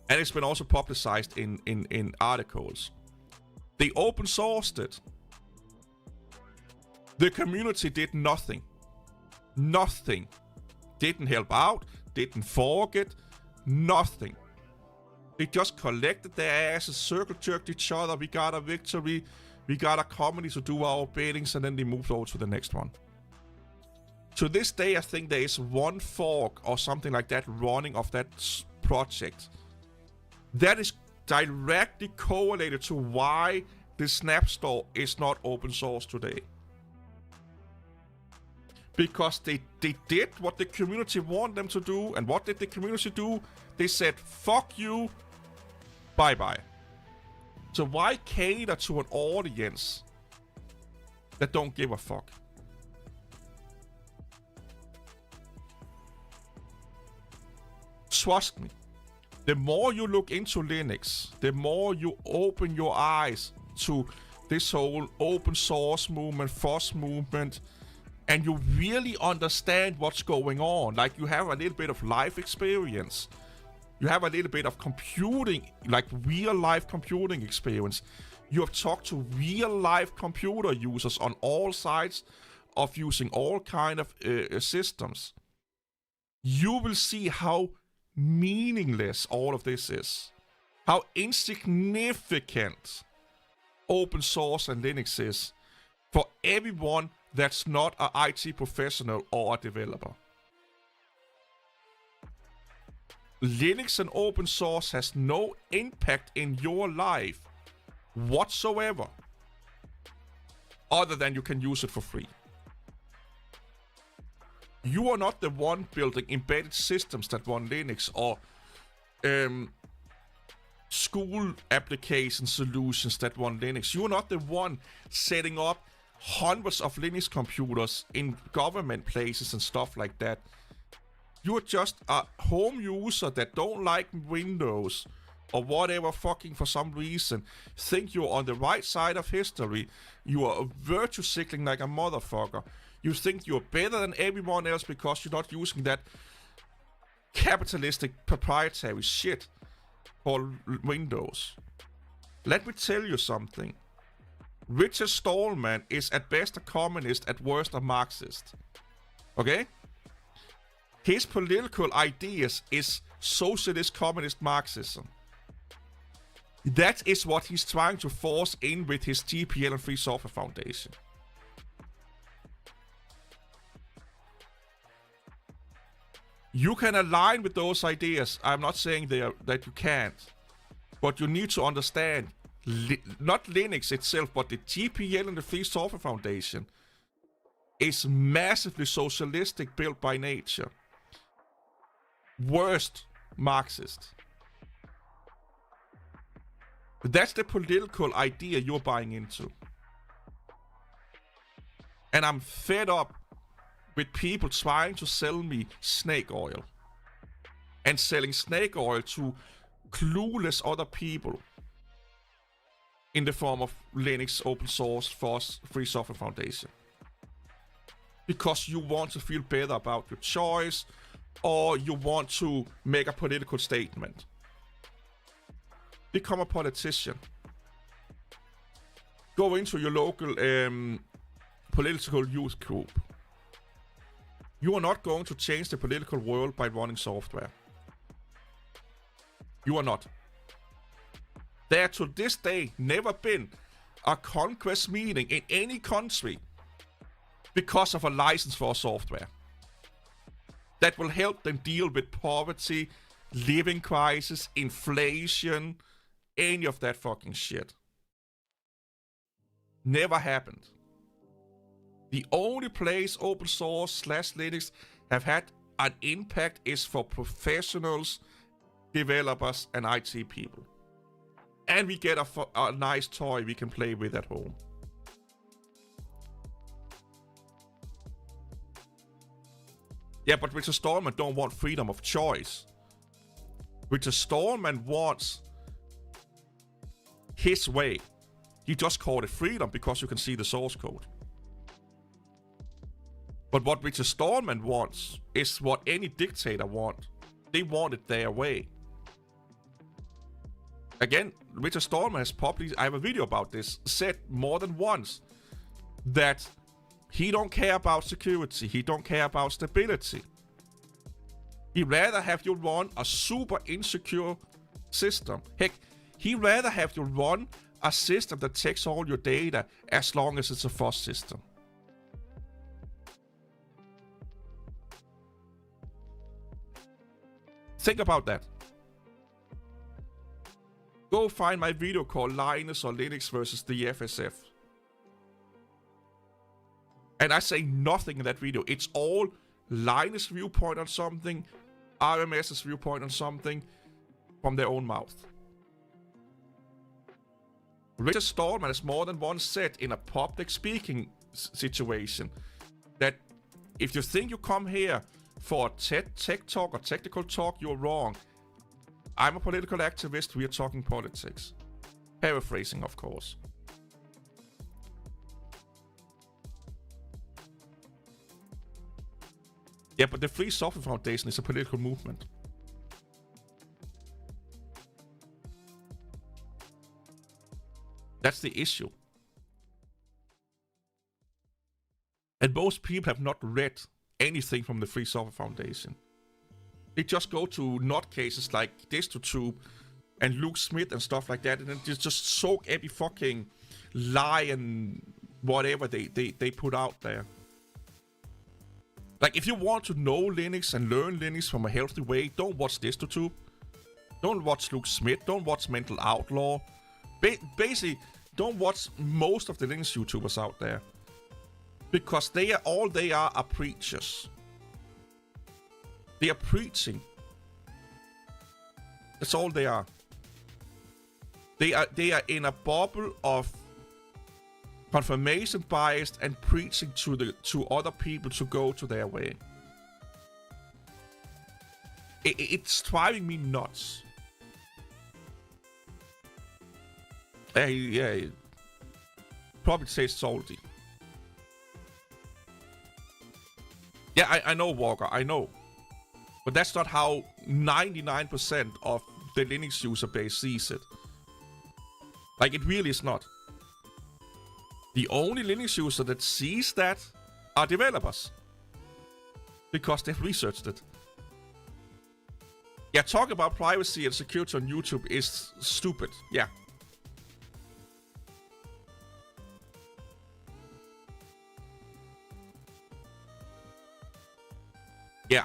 A: And it's been also publicized in articles. They open sourced it. The community did nothing. Nothing. Didn't help out, didn't fork it, nothing. They just collected their asses, circle jerked each other, we got a victory, we got a company to do our biddings, and then they moved over to the next one. To this day, I think there is one fork or something like that running of that project. That is directly correlated to why the Snap Store is not open source today. Because they did what the community wanted them to do, and what did the community do? They said, fuck you, bye-bye. So why cater to an audience that don't give a fuck? Trust me, the more you look into Linux, the more you open your eyes to this whole open source movement, FOSS movement, and you really understand what's going on. Like, you have a little bit of life experience. You have a little bit of computing, like real life computing experience. You have talked to real life computer users on all sides of using all kind of systems. You will see how meaningless all of this is. How insignificant open source and Linux is for everyone that's not an IT professional or a developer. Linux and open source has no impact in your life whatsoever, other than you can use it for free. You are not the one building embedded systems that run Linux or school application solutions that run Linux. You are not the one setting up hundreds of Linux computers in government places and stuff like that. You're just a home user that don't like Windows or whatever, fucking for some reason think you're on the right side of history. You are virtue signaling like a motherfucker. You think you're better than everyone else because you're not using that capitalistic proprietary shit called Windows. Let me tell you something. Richard Stallman is at best a communist, at worst a Marxist. Okay? His political ideas is socialist communist Marxism. That is what he's trying to force in with his GPL and Free Software Foundation. You can align with those ideas. I'm not saying that you can't. But you need to understand, not Linux itself, but the GPL and the Free Software Foundation is massively socialistic, built by nature. Worst Marxist. That's the political idea you're buying into. And I'm fed up with people trying to sell me snake oil. And selling snake oil to clueless other people. in the form of Linux, open source, FOSS, Free Software Foundation. Because you want to feel better about your choice, or you want to make a political statement. Become a politician. Go into your local political youth group. You are not going to change the political world by running software. You are not. There to this day never been a Congress meeting in any country because of a license for software that will help them deal with poverty, living crisis, inflation, any of that fucking shit. Never happened. The only place open source / Linux have had an impact is for professionals, developers, and IT people. And we get a nice toy we can play with at home. Yeah, but Richard Stallman don't want freedom of choice. Richard Stallman wants his way. He just called it freedom because you can see the source code. But what Richard Stallman wants is what any dictator wants. They want it their way. Again, Richard Stallman has probably, I have a video about this, said more than once that he don't care about security. He don't care about stability. He'd rather have you run a super insecure system. Heck, he'd rather have you run a system that takes all your data as long as it's a FOSS system. Think about that. Go find my video called Linus or Linux versus the FSF. And I say nothing in that video. It's all Linus' viewpoint on something, RMS's viewpoint on something, from their own mouth. Richard Stallman has more than once said in a public speaking situation that if you think you come here for a tech talk or technical talk, you're wrong. I'm a political activist, we are talking politics. Paraphrasing, of course. Yeah, but the Free Software Foundation is a political movement. That's the issue. And most people have not read anything from the Free Software Foundation. They just go to nutcases like DistroTube and Luke Smith and stuff like that, and then just soak every fucking lie and whatever they put out there. Like, if you want to know Linux and learn Linux from a healthy way, don't watch DistroTube. Don't watch Luke Smith. Don't watch Mental Outlaw. Basically, don't watch most of the Linux YouTubers out there. Because they are preachers. They are preaching. That's all they are. They are in a bubble of confirmation bias and preaching to other people to go to their way. It's driving me nuts. Yeah, probably tastes salty. Yeah, I know, Walker, I know. But that's not how 99% of the Linux user base sees it. Like, it really is not. The only Linux user that sees that are developers. Because they've researched it. Yeah, talking about privacy and security on YouTube is stupid. Yeah. Yeah,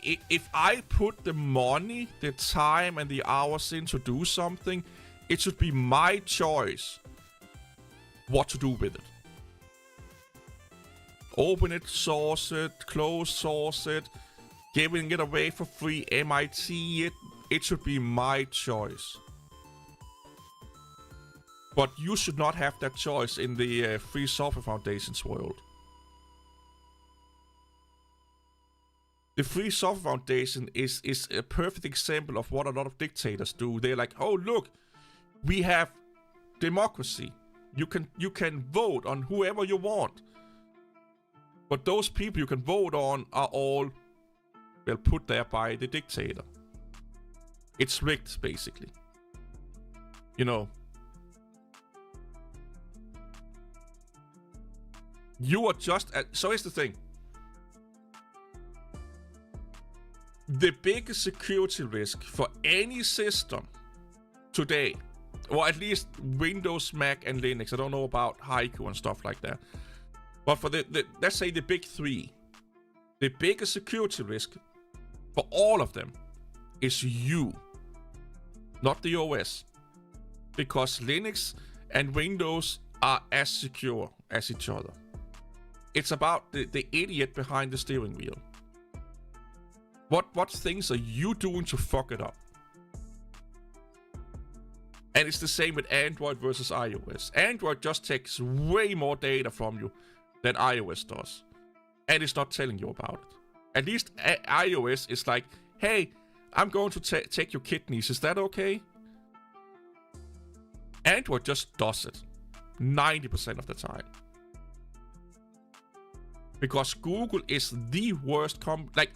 A: if I put the money, the time, and the hours in to do something, it should be my choice what to do with it. Open it, source it, close source it, giving it away for free, MIT it. It should be my choice. But you should not have that choice in the Free Software Foundation's world. The Free Software Foundation is a perfect example of what a lot of dictators do. They're like, oh look, we have democracy. You can vote on whoever you want. But those people you can vote on are all, well, put there by the dictator. It's rigged, basically. You know. You are just so here's the thing. The biggest security risk for any system today, or at least Windows, Mac, and Linux, I don't know about Haiku and stuff like that, but for the let's say the big three, the biggest security risk for all of them is you, not the OS, because Linux and Windows are as secure as each other. It's about the idiot behind the steering wheel. What things are you doing to fuck it up? And it's the same with Android versus iOS. Android just takes way more data from you than iOS does. And it's not telling you about it. At least iOS is like, hey, I'm going to take your kidneys. Is that okay? Android just does it 90% of the time. Because Google is the worst like,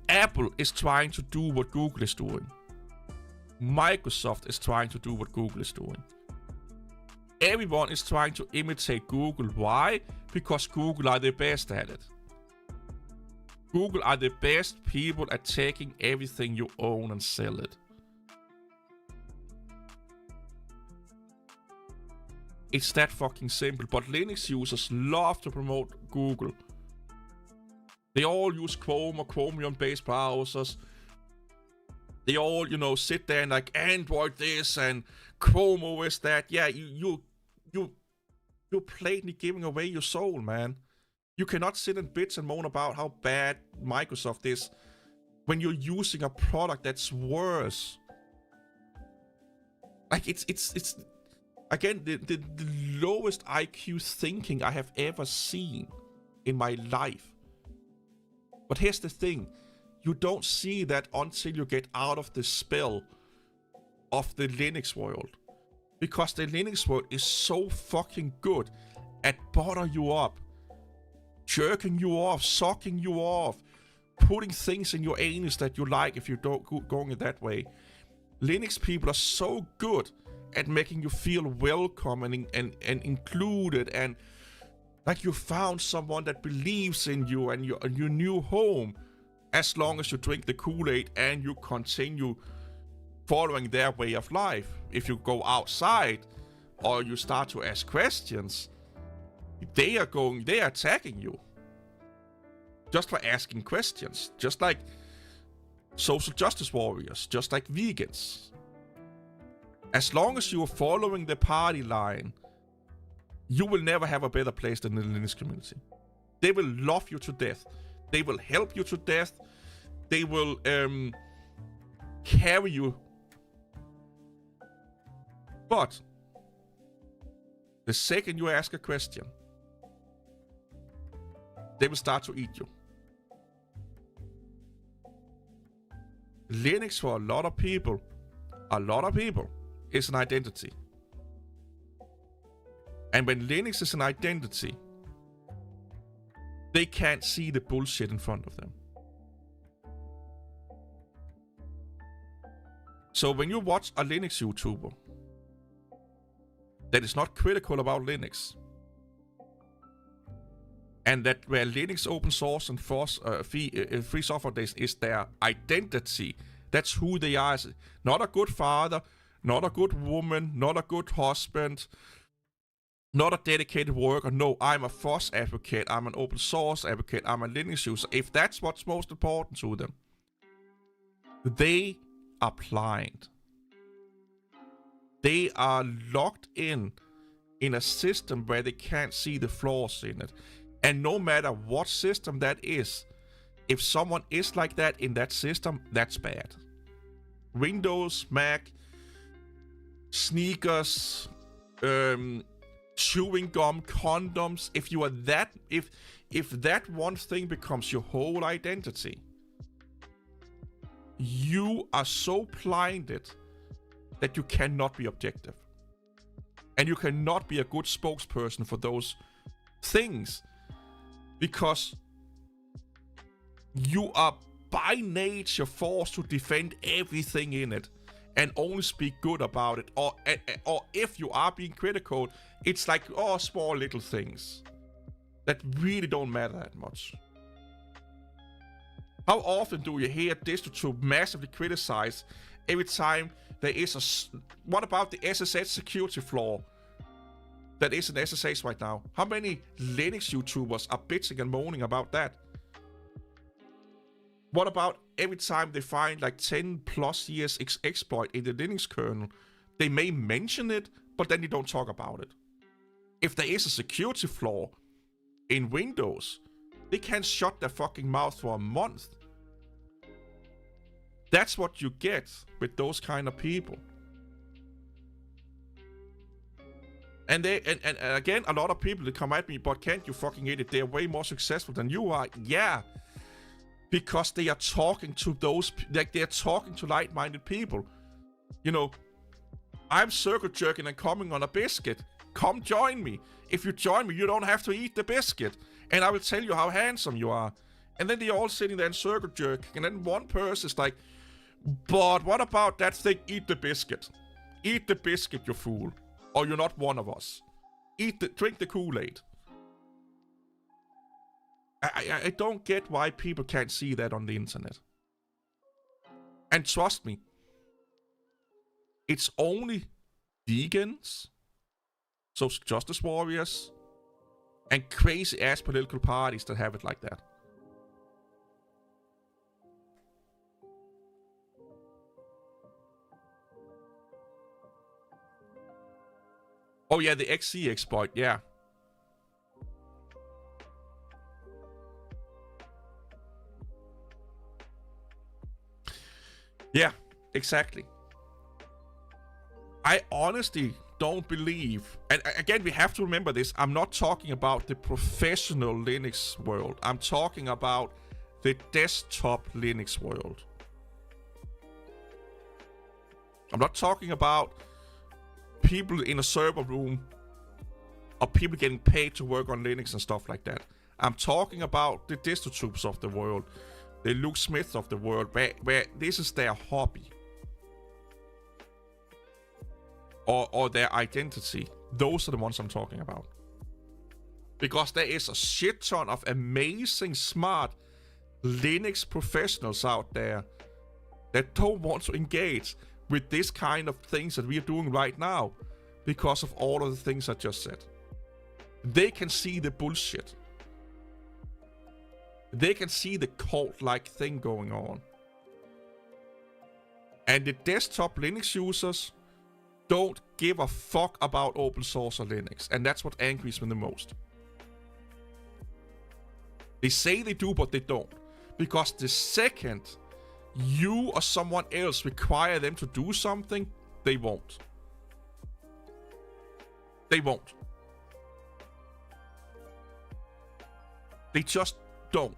A: Apple is trying to do what Google is doing. Microsoft is trying to do what Google is doing. Everyone is trying to imitate Google. Why? Because Google are the best at it. Google are the best people at taking everything you own and sell it. It's that fucking simple. But Linux users love to promote Google. They all use Chrome or Chromium-based browsers. They all, you know, sit there and like Android this and Chrome OS that. Yeah, you're blatantly giving away your soul, man. You cannot sit and bitch and moan about how bad Microsoft is when you're using a product that's worse. Like it's again the lowest IQ thinking I have ever seen in my life. But here's the thing, you don't see that until you get out of the spell of the Linux world. Because the Linux world is so fucking good at butter you up, jerking you off, sucking you off, putting things in your anus that you like if you don't going it that way. Linux people are so good at making you feel welcome and included, and like you found someone that believes in you and your new home, as long as you drink the Kool-Aid and you continue following their way of life. If you go outside or you start to ask questions, they are attacking you just for asking questions, just like social justice warriors, just like vegans. As long as you are following the party line, you will never have a better place than the Linux community. They will love you to death. They will help you to death. They will carry you. But the second you ask a question, they will start to eat you. Linux for a lot of people is an identity. And when Linux is an identity, they can't see the bullshit in front of them. So when you watch a Linux YouTuber that is not critical about Linux, and that where Linux open source and free software days is their identity, that's who they are. Not a good father, not a good woman, not a good husband, not a dedicated worker. No, I'm a FOSS advocate, I'm an open source advocate, I'm a Linux user. If that's what's most important to them, they are blind. They are locked in a system where they can't see the flaws in it. And no matter what system that is, if someone is like that in that system, that's bad. Windows, Mac, sneakers, chewing gum, condoms, if you are that, if that one thing becomes your whole identity, you are so blinded that you cannot be objective. And you cannot be a good spokesperson for those things. Because you are by nature forced to defend everything in it and only speak good about it. Or if you are being critical, it's like, oh, small little things that really don't matter that much. How often do you hear DistroTube massively criticize every time there is a... What about the SSH security flaw that is in SSH right now? How many Linux YouTubers are bitching and moaning about that? What about every time they find like 10 plus years exploit in the Linux kernel? They may mention it, but then they don't talk about it. If there is a security flaw in Windows, they can't shut their fucking mouth for a month. That's what you get with those kind of people. And again, a lot of people that come at me, but can't you fucking idiot? They're way more successful than you are. Yeah. Because they are talking to those, like they're talking to like-minded people. You know, I'm circle jerking and coming on a biscuit. Come join me. If you join me, you don't have to eat the biscuit. And I will tell you how handsome you are. And then they're all sitting there and circle jerking. And then one person is like, but what about that thing? Eat the biscuit. Eat the biscuit, you fool. Or you're not one of us. Drink the Kool-Aid. I don't get why people can't see that on the internet. And trust me, it's only vegans, so justice warriors, and crazy-ass political parties that have it like that. Oh yeah, the XC exploit, yeah. Yeah, exactly. I honestly don't believe, and again, we have to remember this, I'm not talking about the professional Linux world. I'm talking about the desktop Linux world. I'm not talking about people in a server room or people getting paid to work on Linux and stuff like that. I'm talking about the DistroTubes of the world, the Luke Smith of the world, where this is their hobby. Or their identity. Those are the ones I'm talking about. Because there is a shit ton of amazing, smart Linux professionals out there that don't want to engage with this kind of things that we are doing right now because of all of the things I just said. They can see the bullshit. They can see the cult-like thing going on. And the desktop Linux users don't give a fuck about open source or Linux. And that's what angers me the most. They say they do, but they don't. Because the second you or someone else require them to do something, they won't. They won't. They just don't.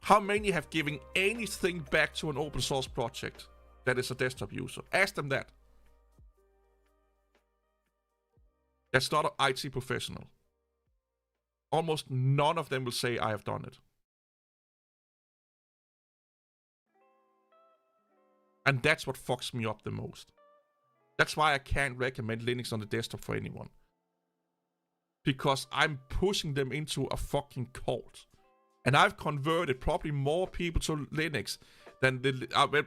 A: How many have given anything back to an open source project that is a desktop user? Ask them that. That's not an IT professional. Almost none of them will say, I have done it. And that's what fucks me up the most. That's why I can't recommend Linux on the desktop for anyone. Because I'm pushing them into a fucking cult. And I've converted probably more people to Linux than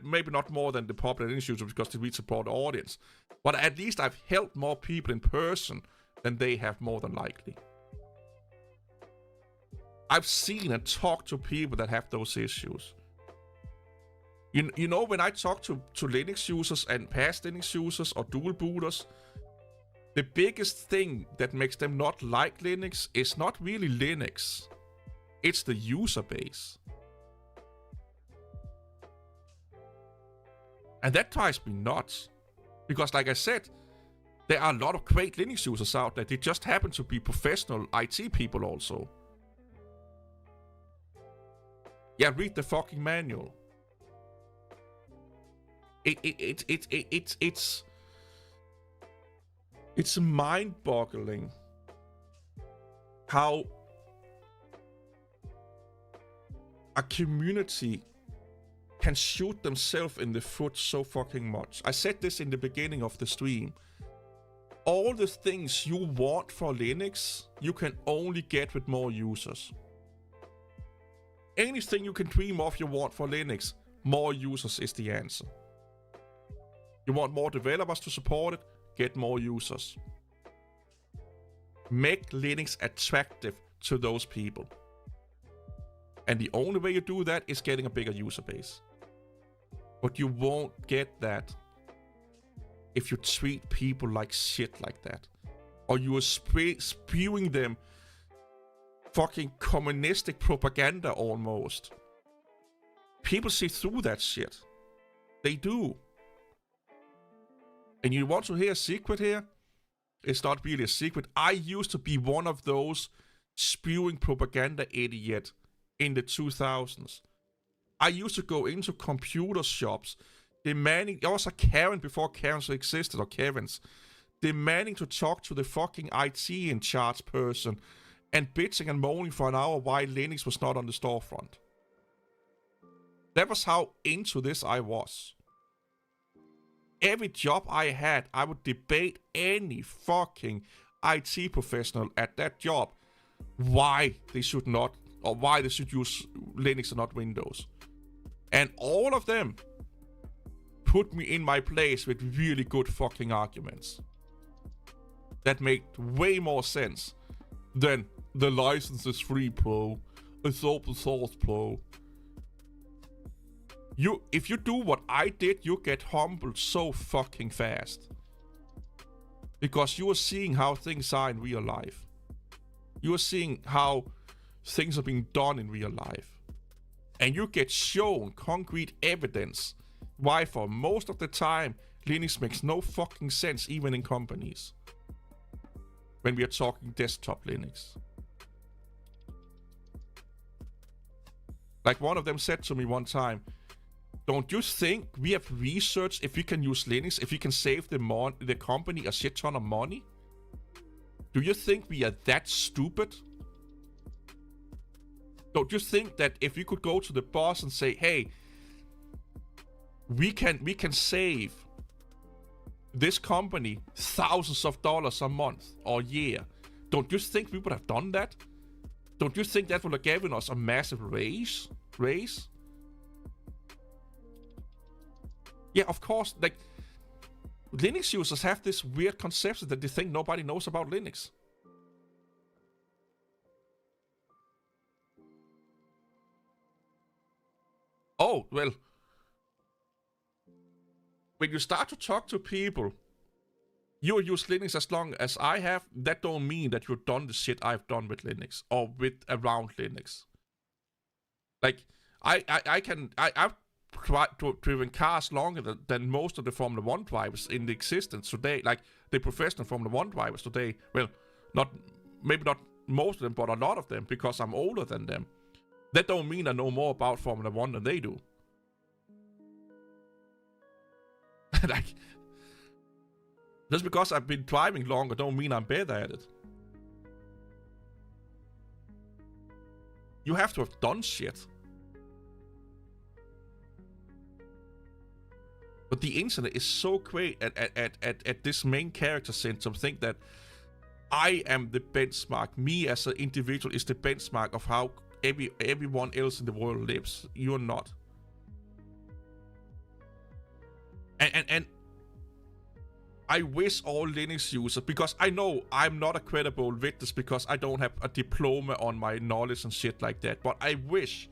A: maybe not more than the popular Linux users because they reach a broad audience. But at least I've helped more people in person than they have, more than likely. I've seen and talked to people that have those issues. You know, when I talk to Linux users and past Linux users or dual booters, the biggest thing that makes them not like Linux is not really Linux. It's the user base. And that drives me nuts. Because like I said, there are a lot of great Linux users out there. They just happen to be professional IT people also. Yeah, read the fucking manual. It's mind-boggling how a community can shoot themselves in the foot so fucking much. I said this in the beginning of the stream. All the things you want for Linux, you can only get with more users. Anything you can dream of you want for Linux, more users is the answer. You want more developers to support it, get more users. Make Linux attractive to those people. And the only way you do that is getting a bigger user base. But you won't get that if you treat people like shit like that. Or you are spewing them fucking communistic propaganda almost. People see through that shit. They do. And you want to hear a secret here? It's not really a secret. I used to be one of those spewing propaganda idiot in the 2000s. I used to go into computer shops demanding, I was a Karen before Karens existed, or Karens, demanding to talk to the fucking IT in charge person and bitching and moaning for an hour why Linux was not on the storefront. That was how into this I was. Every job I had, I would debate any fucking IT professional at that job why they should not, or why they should use Linux and not Windows. And all of them put me in my place with really good fucking arguments that made way more sense than the license is free, bro. It's open source, bro. If you do what I did, you get humbled so fucking fast. Because you are seeing how things are in real life. You are seeing how things are being done in real life. And you get shown concrete evidence why for most of the time Linux makes no fucking sense even in companies. When we are talking desktop Linux. Like one of them said to me one time, don't you think we have researched if we can use Linux, if we can save the company a shit ton of money? Do you think we are that stupid? Don't you think that if we could go to the boss and say, hey, we can save this company thousands of dollars a month or year, don't you think we would have done that? Don't you think that would have given us a massive raise? Yeah, of course. Like, Linux users have this weird conception that they think nobody knows about Linux. Oh, well. When you start to talk to people, you use Linux as long as I have, that don't mean that you've done the shit I've done with Linux or with around Linux. Like, I've driven cars longer than most of the Formula 1 drivers in the existence today. Like, the professional Formula 1 drivers today. Well, maybe not most of them, but a lot of them, because I'm older than them. That don't mean I know more about Formula 1 than they do. Like, just because I've been driving longer don't mean I'm better at it. You have to have done shit. But the internet is so great at this main character syndrome. Think that I am the benchmark. Me as an individual is the benchmark of how everyone else in the world lives. You're not. And I wish all Linux users, because I know I'm not a credible witness because I don't have a diploma on my knowledge and shit like that. But I wish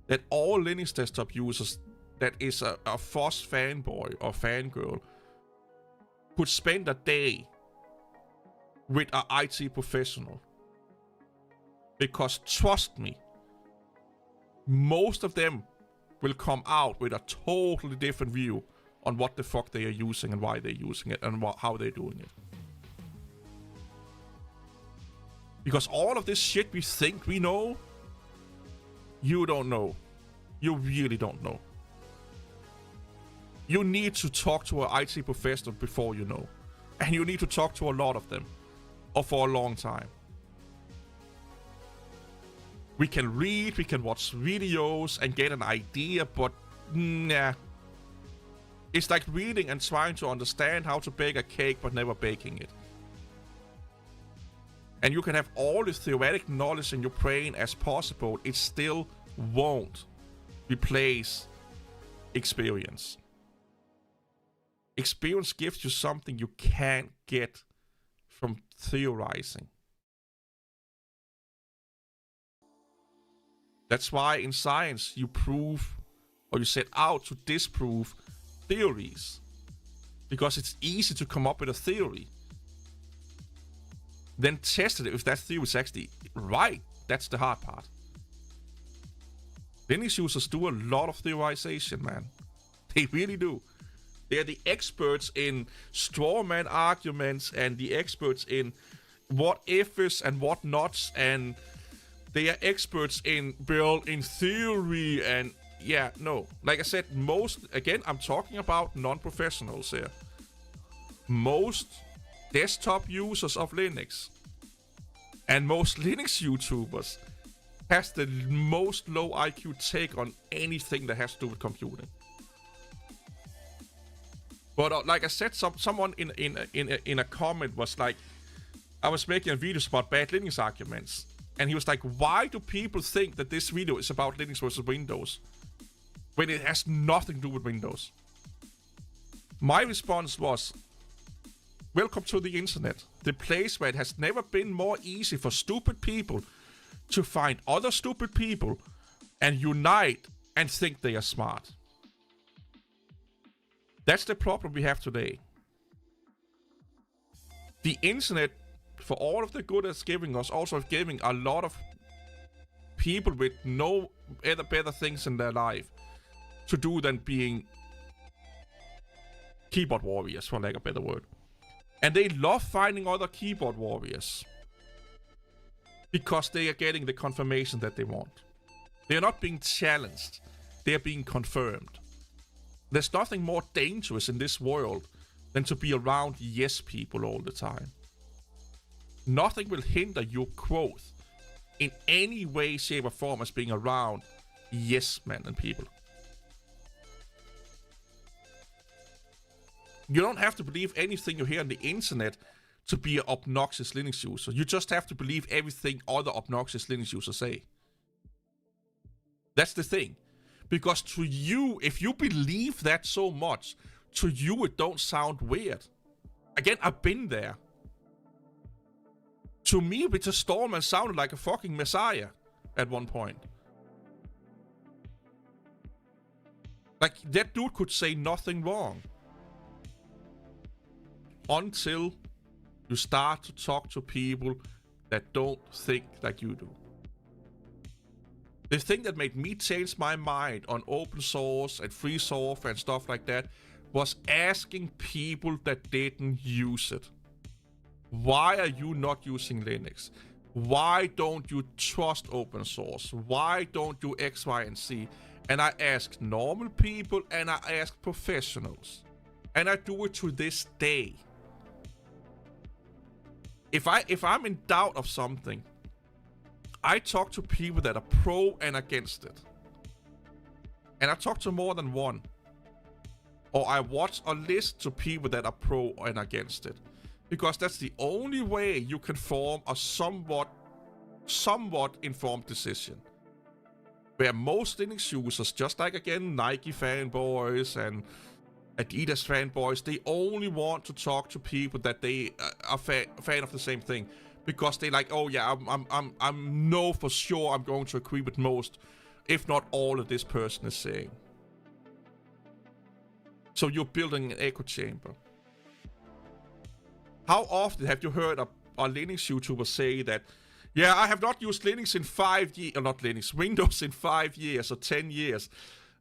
A: that all Linux desktop users that is a FOSS fanboy or fangirl could spend a day with an IT professional. Because trust me, most of them will come out with a totally different view on what the fuck they are using and why they're using it and how they're doing it. Because all of this shit we think we know, You don't know. You really don't know. You need to talk to an IT professional before you know. And you need to talk to a lot of them. Or for a long time. We can read, we can watch videos and get an idea, but nah. It's like reading and trying to understand how to bake a cake but never baking it. And you can have all the theoretic knowledge in your brain as possible, it still won't replace experience. Experience gives you something you can't get from theorizing. That's why in science you prove, or you set out to disprove theories. Because it's easy to come up with a theory. Then test it if that theory is actually right. That's the hard part. Linux users do a lot of theorization, man. They really do. They're the experts in straw man arguments and the experts in what ifs and what nots, and they are experts in build in theory. And yeah, no, like I said, I'm talking about non-professionals here. Most desktop users of Linux and most Linux YouTubers has the most low IQ take on anything that has to do with computing. But like I said, someone in a comment was like, I was making a video about bad Linux arguments, and he was like, why do people think that this video is about Linux versus Windows when it has nothing to do with Windows? My response was, welcome to the internet, the place where it has never been more easy for stupid people to find other stupid people and unite and think they are smart. That's the problem we have today. The internet, for all of the good it's giving us, also is giving a lot of people with no other better things in their life to do than being keyboard warriors, for lack of a better word. And they love finding other keyboard warriors because they are getting the confirmation that they want. They are not being challenged. They are being confirmed. There's nothing more dangerous in this world than to be around yes people all the time. Nothing will hinder your growth in any way, shape, or form as being around yes men and people. You don't have to believe anything you hear on the internet to be an obnoxious Linux user. You just have to believe everything other obnoxious Linux users say. That's the thing. Because to you, if you believe that so much, to you it don't sound weird. Again, I've been there. To me, Richard Stallman sounded like a fucking messiah at one point. Like, that dude could say nothing wrong. Until you start to talk to people that don't think like you do. The thing that made me change my mind on open source and free software and stuff like that was asking people that didn't use it. Why are you not using Linux? Why don't you trust open source? Why don't you X, Y, and Z? And I ask normal people and I ask professionals. And I do it to this day. If I'm in doubt of something, I talk to people that are pro and against it. And I talk to more than one. Or I watch or listen to people that are pro and against it. Because that's the only way you can form a somewhat informed decision. Where most Linux users, just like again Nike fanboys and Adidas fanboys, they only want to talk to people that they are fan of the same thing. Because they like, oh yeah, I'm know for sure I'm going to agree with most, if not all of this person is saying. So you're building an echo chamber. How often have you heard a Linux YouTuber say that, yeah, I have not used Linux in 5 years, or not Linux, Windows in 5 years or 10 years.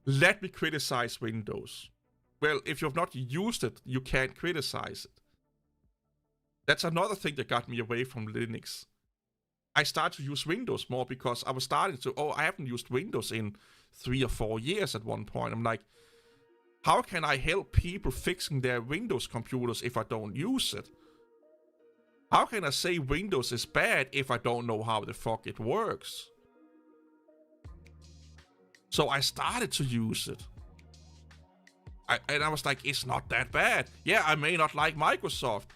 A: Let me criticize Windows. Well, if you've not used it, you can't criticize it. That's another thing that got me away from Linux. I started to use Windows more because I was starting to, I haven't used Windows in 3 or 4 years at one point. I'm like, how can I help people fixing their Windows computers if I don't use it? How can I say Windows is bad if I don't know how the fuck it works? So I started to use it. And I was like, it's not that bad. Yeah, I may not like Microsoft.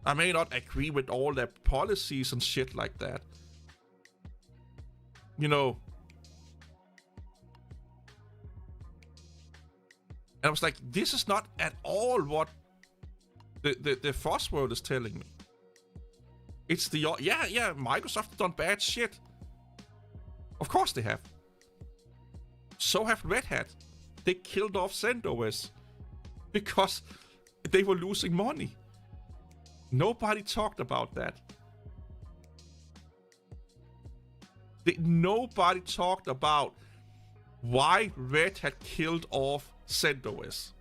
A: I may not agree with all their policies and shit like that. You know. And I was like, this is not at all what the FOSS world is telling me. It's the, yeah, Microsoft have done bad shit. Of course they have. So have Red Hat. They killed off CentOS because they were losing money. Nobody talked about that. Nobody talked about why Red Hat killed off CentOS.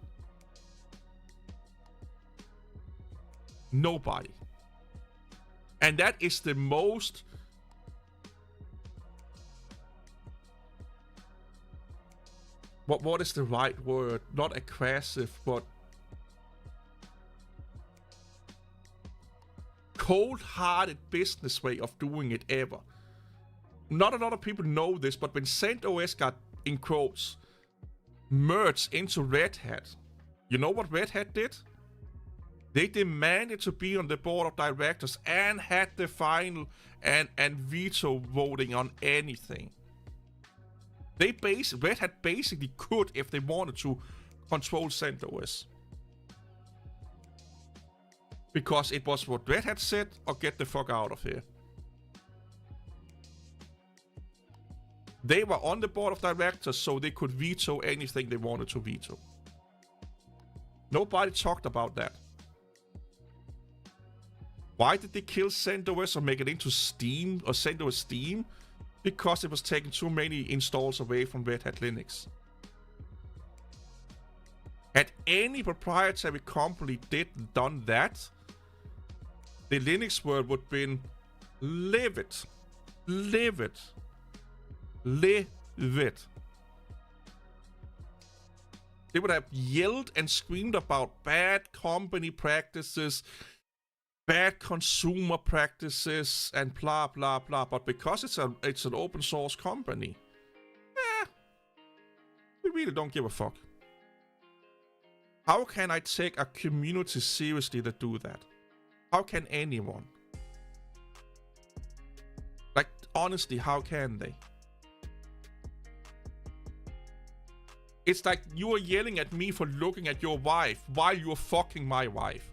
A: Nobody. And that is the most what is the right word? Not aggressive, but cold-hearted business way of doing it ever. Not a lot of people know this, but when CentOS got, in quotes, merged into Red Hat, you know what Red Hat did? They demanded to be on the board of directors and had the final and veto voting on anything. Red Hat basically could, if they wanted to, control CentOS. Because it was what Red Hat said, or get the fuck out of here. They were on the board of directors, so they could veto anything they wanted to veto. Nobody talked about that. Why did they kill CentOS or make it into Steam, or CentOS Steam? Because it was taking too many installs away from Red Hat Linux. Had any proprietary company done that, the Linux world would have been livid. Livid. Livid. They would have yelled and screamed about bad company practices, bad consumer practices, and blah blah blah. But because it's an open source company, we really don't give a fuck. How can I take a community seriously that do that? How can anyone? Like, honestly, how can they? It's like you are yelling at me for looking at your wife while you're fucking my wife.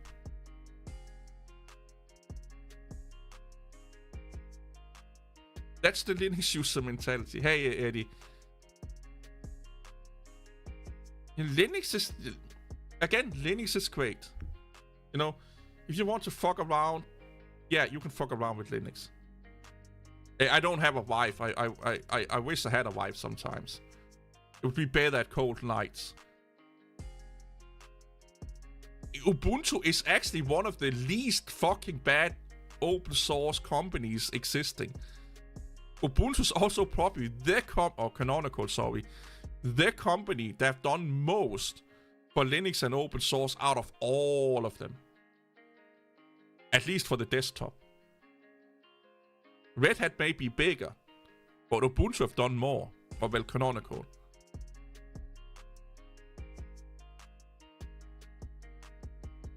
A: That's the Linux user mentality. Hey, Eddie. Linux is... Again, Linux is great. You know, if you want to fuck around, yeah, you can fuck around with Linux. I don't have a wife. I wish I had a wife sometimes. It would be better at cold nights. Ubuntu is actually one of the least fucking bad open source companies existing. Ubuntu is also probably the Canonical, sorry, the company that have done most for Linux and open source out of all of them. At least for the desktop. Red Hat may be bigger, but Ubuntu have done more. Or well, Canonical.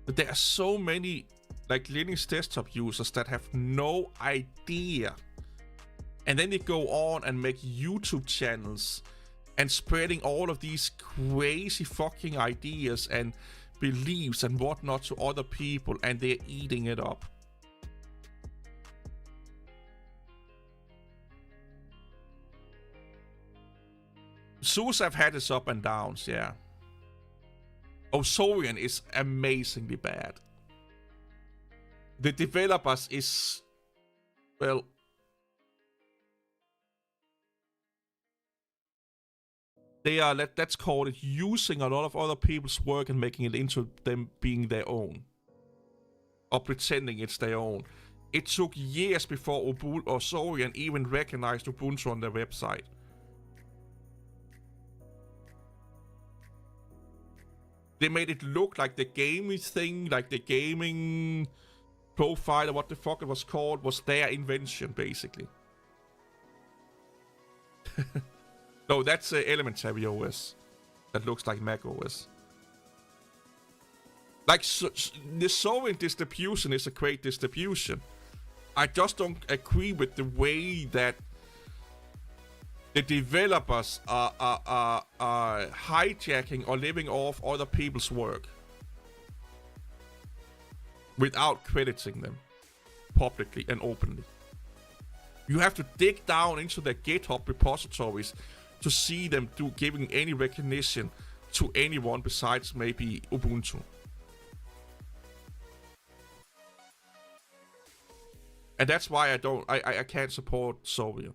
A: But there are so many like Linux desktop users that have no idea. And then they go on and make YouTube channels and spreading all of these crazy fucking ideas and beliefs and whatnot to other people, and they're eating it up. SUSE have had its up and downs, yeah. Osorian is amazingly bad. The developers is, well, they are, let's call it, using a lot of other people's work and making it into them being their own. Or pretending it's their own. It took years before Sorian even recognized Ubuntu on their website. They made it look like the gaming thing, like the gaming profile, or what the fuck it was called, was their invention, basically. No, that's Elementary OS. That looks like Mac OS. Like, the Sorian distribution is a great distribution. I just don't agree with the way that the developers are hijacking or living off other people's work without crediting them publicly and openly. You have to dig down into their GitHub repositories to see them giving any recognition to anyone besides maybe Ubuntu. And that's why I can't support Sorian.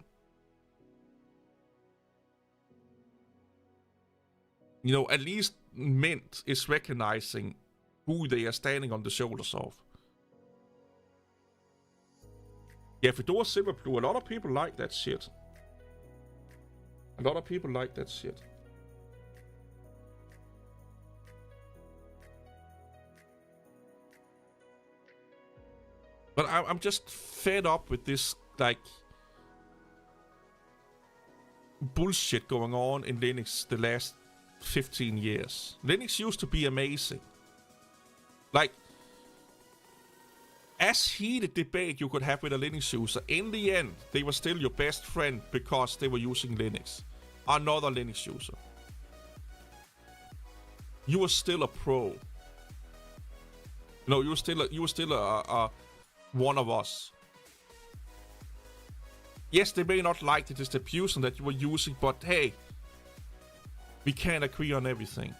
A: You know, at least Mint is recognizing who they are standing on the shoulders of. Yeah, Fedora Silverblue, a lot of people like that shit. A lot of people like that shit. But I'm just fed up with this, like, bullshit going on in Linux the last 15 years. Linux used to be amazing. Like, as heated debate you could have with a Linux user, in the end, they were still your best friend because they were using Linux. Another Linux user. You were still a pro. No, you were still a one of us. Yes, they may not like the distribution that you were using, but hey, we can't agree on everything.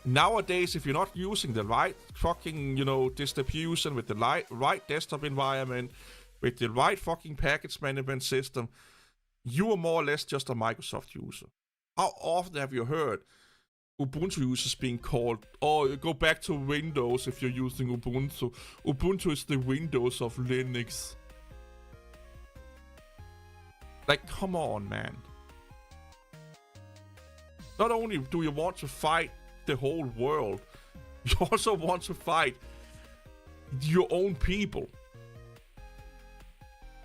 A: Nowadays, if you're not using the right fucking, distribution with the right desktop environment, with the right fucking package management system, you are more or less just a Microsoft user. How often have you heard Ubuntu users being called, oh, go back to Windows if you're using Ubuntu. Ubuntu is the Windows of Linux. Like, come on, man. Not only do you want to fight the whole world, you also want to fight your own people.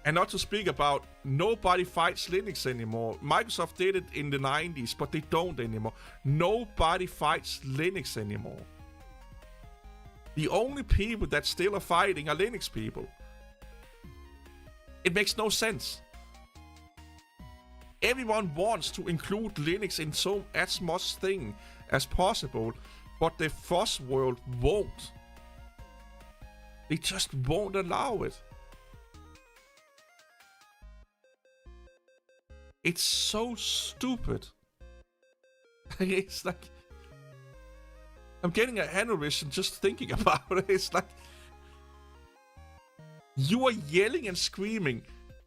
A: And not to speak about, nobody fights Linux anymore. Microsoft did it in the 90s, but they don't anymore. Nobody fights Linux anymore. The only people that still are fighting are Linux people. It makes no sense. Everyone wants to include Linux in as much thing as possible, but the FOSS world won't. They just won't allow it. It's so stupid. It's like, I'm getting a aneurysm just thinking about it. It's like, you are yelling and screaming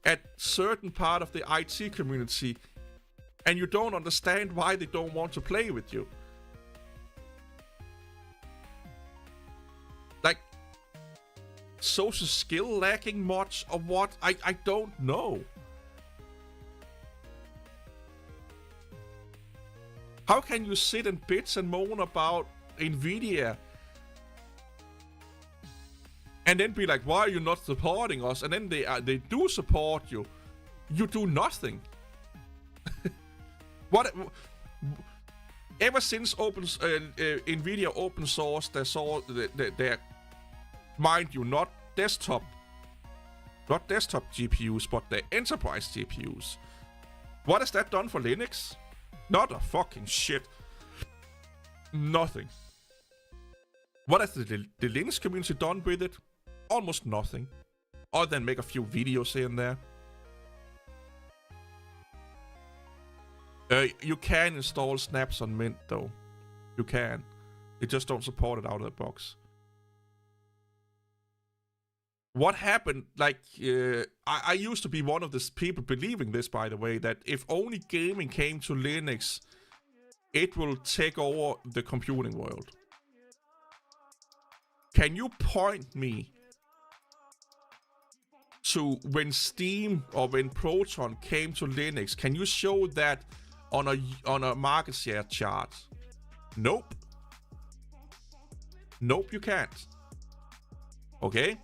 A: at certain part of the IT community, and you don't understand why they don't want to play with you. Like, social skill lacking much or what? I don't know. How can you sit and bitch and moan about Nvidia and then be like, why are you not supporting us? And then they do support you. You do nothing. What? Ever since Nvidia open sourced their, mind you, not desktop GPUs, but the enterprise GPUs. What has that done for Linux? Not a fucking shit. Nothing. What has the Linux community done with it? Almost nothing. Other than make a few videos here and there. You can install snaps on Mint though. You can. They just don't support it out of the box. What happened, like, I used to be one of the people believing this, by the way, that if only gaming came to Linux, it will take over the computing world. Can you point me to when Steam or when Proton came to Linux? Can you show that on a market share chart? Nope. Nope, you can't. Okay?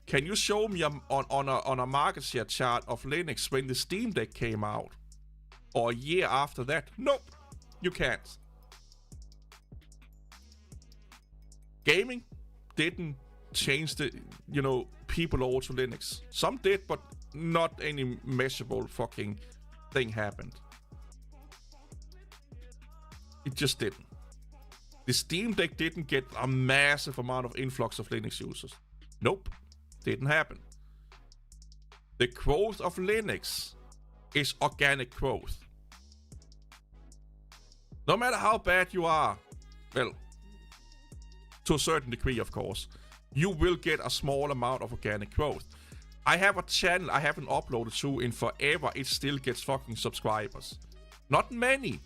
A: Can you show me on a market share chart of Linux when the Steam Deck came out? Or a year after that? Nope, you can't. Gaming didn't change the, people over to Linux. Some did, but not any measurable fucking thing happened. It just didn't. The Steam Deck didn't get a massive amount of influx of Linux users. Nope, didn't happen. The growth of Linux is organic growth. No matter how bad you are, well, to a certain degree, of course, you will get a small amount of organic growth. I have a channel I haven't uploaded to in forever. It still gets fucking subscribers. Not many.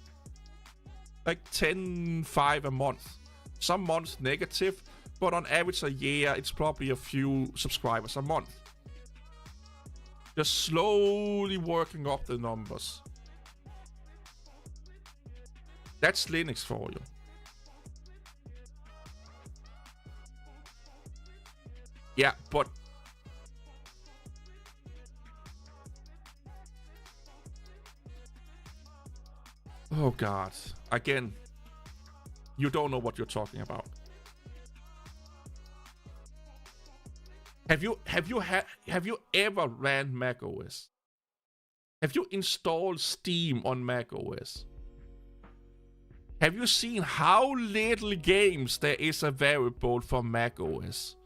A: Like 10, 5 a month. Some months negative, but on average a year, it's probably a few subscribers a month. Just slowly working up the numbers. That's Linux for you. Yeah, but oh god. Again, you don't know what you're talking about. Have you ever ran macOS? Have you installed Steam on macOS? Have you seen how little games there is available for macOS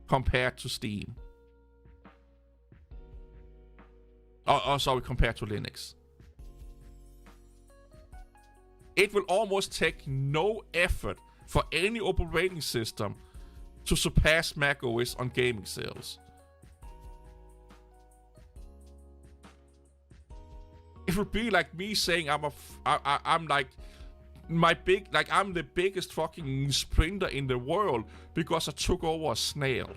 A: compared to Steam? Sorry, compared to Linux. It will almost take no effort for any operating system to surpass macOS on gaming sales. It would be like me saying I'm the biggest fucking sprinter in the world because I took over a snail.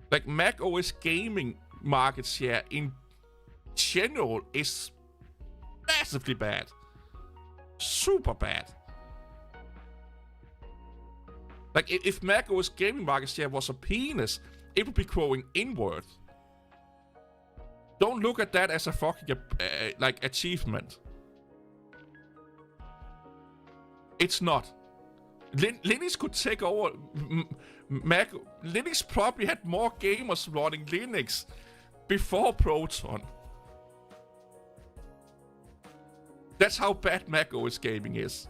A: Like macOS gaming market share in general is massively bad. Super bad. Like if macOS gaming market share was a penis, it would be growing inward. Don't look at that as a fucking achievement. It's not. Linux could take over Mac. Linux probably had more gamers running Linux before Proton. That's how bad macOS gaming is.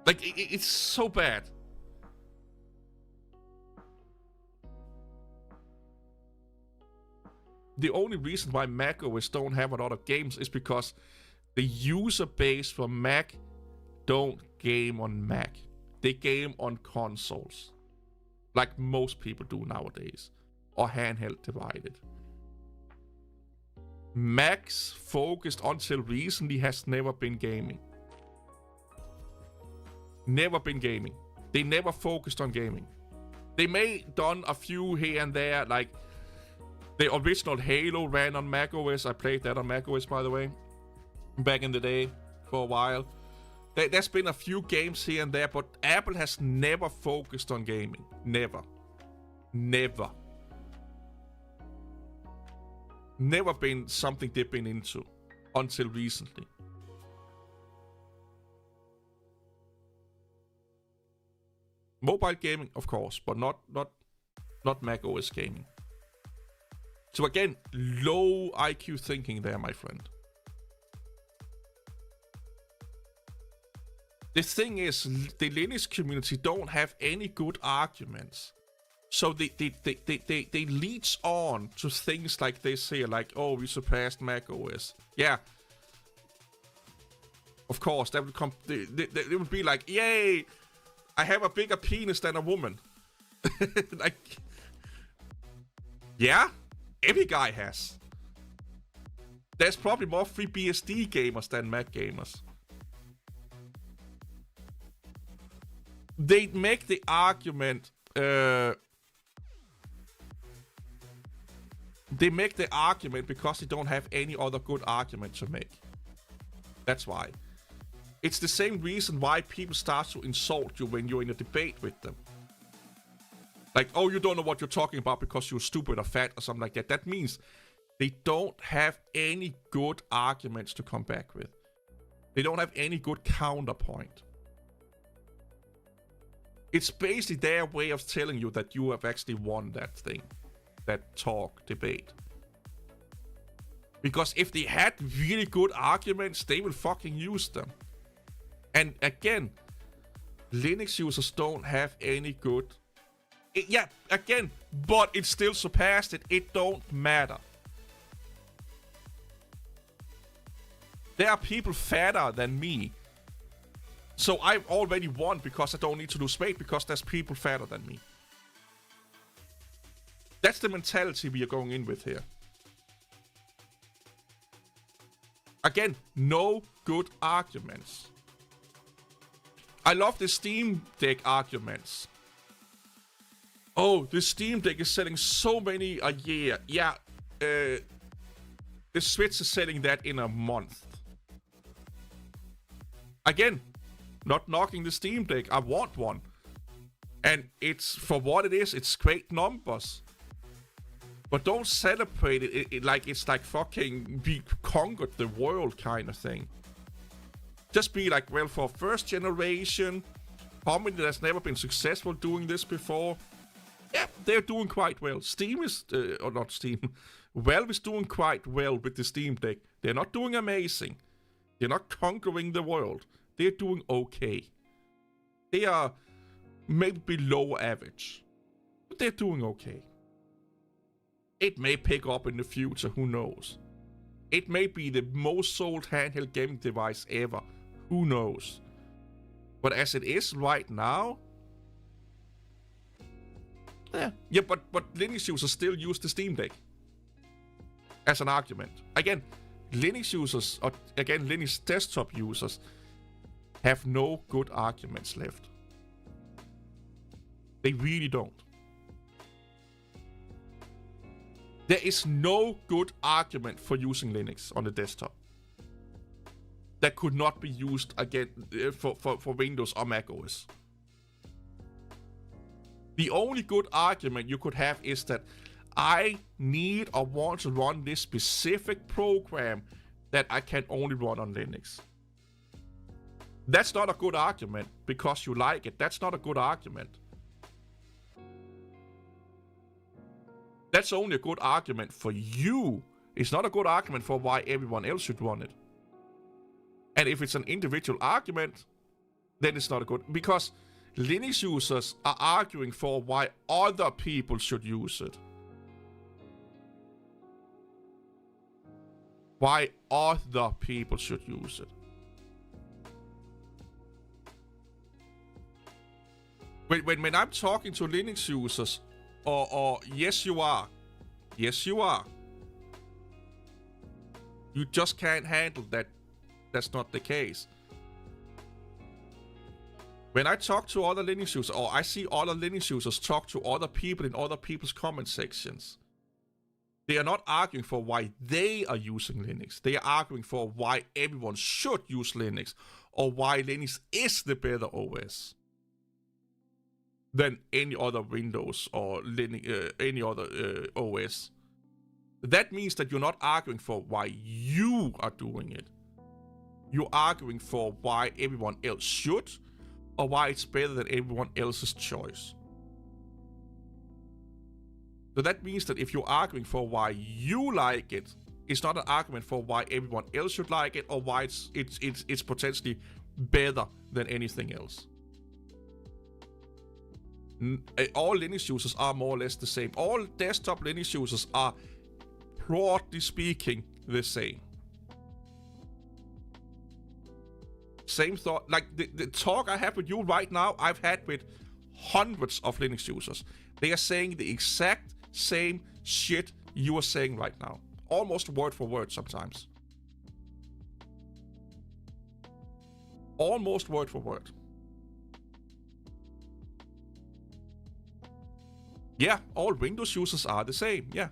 A: Like, it's so bad. The only reason why macOS don't have a lot of games is because the user base for Mac don't game on Mac. They game on consoles. Like most people do nowadays. Or handheld divided. Mac's focused until recently has never been gaming. Never been gaming. They never focused on gaming. They may done a few here and there, like the original Halo ran on macOS. I played that on macOS, by the way, back in the day for a while. There's been a few games here and there, but Apple has never focused on gaming. Never. Never. Never been something they've been into until recently. Mobile gaming, of course, but not macOS gaming. So again, low IQ thinking there, my friend. The thing is, the Linux community don't have any good arguments. So they leech on to things like this here, like, oh, we surpassed macOS. Yeah. Of course, that would come. They would be like, yay, I have a bigger penis than a woman. Like, yeah, every guy has. There's probably more FreeBSD gamers than Mac gamers. they make the argument. They make the argument because they don't have any other good argument to make. That's why. It's the same reason why people start to insult you when you're in a debate with them. Like, oh, you don't know what you're talking about because you're stupid or fat or something like that. That means they don't have any good arguments to come back with. They don't have any good counterpoint. It's basically their way of telling you that you have actually won that thing. That talk, debate. Because if they had really good arguments, they will fucking use them. And again, Linux users don't have any good... but it still surpassed it. It don't matter. There are people fatter than me. So I've already won because I don't need to lose weight because there's people fatter than me. That's the mentality we are going in with here. Again, no good arguments. I love the Steam Deck arguments. Oh, the Steam Deck is selling so many a year. Yeah, the Switch is selling that in a month. Again, not knocking the Steam Deck. I want one. And it's, for what it is, it's great numbers. But don't celebrate it like it's like fucking we conquered the world kind of thing. Just be like, well, for first generation, company that's never been successful doing this before, yeah, they're doing quite well. Steam is, or not Steam, Valve is doing quite well with the Steam Deck. They're not doing amazing. They're not conquering the world. They're doing okay. They are maybe below average, but they're doing okay. It may pick up in the future, who knows? It may be the most sold handheld gaming device ever, who knows? But as it is right now, yeah, but Linux users still use the Steam Deck as an argument. Again, Linux users, or again, Linux desktop users have no good arguments left. They really don't. There is no good argument for using Linux on the desktop that could not be used again for Windows or Mac OS. The only good argument you could have is that I need or want to run this specific program that I can only run on Linux. That's not a good argument because you like it. That's not a good argument. That's only a good argument for you. It's not a good argument for why everyone else should run it. And if it's an individual argument, then it's not a good... Because Linux users are arguing for why other people should use it. Why other people should use it. When I'm talking to Linux users, or yes you are. Yes you are. You just can't handle that. That's not the case. When I talk to other Linux users, or I see other Linux users talk to other people in other people's comment sections, they are not arguing for why they are using Linux. They are arguing for why everyone should use Linux, or why Linux is the better OS than any other Windows or Linux, any other OS. That means that you're not arguing for why you are doing it. You're arguing for why everyone else should, or why it's better than everyone else's choice. So that means that if you're arguing for why you like it, it's not an argument for why everyone else should like it, or why it's potentially better than anything else. All Linux users are more or less the same. All desktop Linux users are, broadly speaking, the same. Same thought. Like the talk I have with you right now, I've had with hundreds of Linux users. They are saying the exact same shit you are saying right now. Almost word for word sometimes. Almost word for word. Yeah, all Windows users are the same, yeah.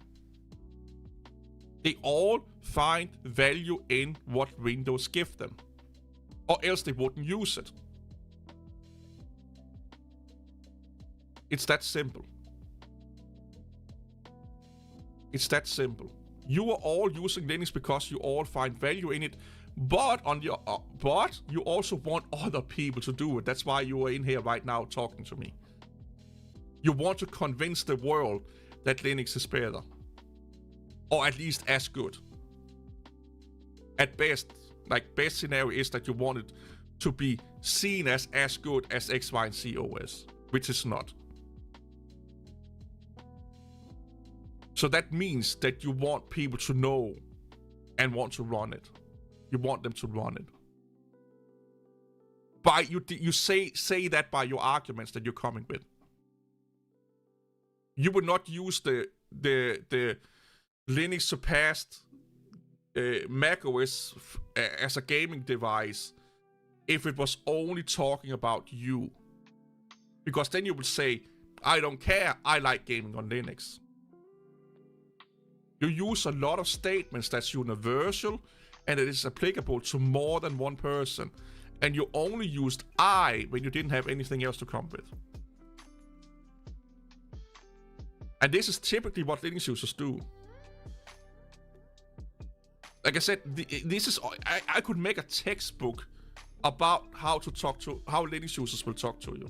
A: They all find value in what Windows give them. Or else they wouldn't use it. It's that simple. It's that simple. You are all using Linux because you all find value in it, but but you also want other people to do it. That's why you are in here right now talking to me. You want to convince the world that Linux is better, or at least as good. At best, best scenario is that you want it to be seen as good as X, Y, and Z OS, which is not. So that means that you want people to know and want to run it. You want them to run it. You say that by your arguments that you're coming with. You would not use the Linux surpassed macOS as a gaming device if it was only talking about you. Because then you would say, I don't care, I like gaming on Linux. You use a lot of statements that's universal and it is applicable to more than one person. And you only used I when you didn't have anything else to come with. And this is typically what Linux users do. Like I said, this is I could make a textbook about how Linux users will talk to you.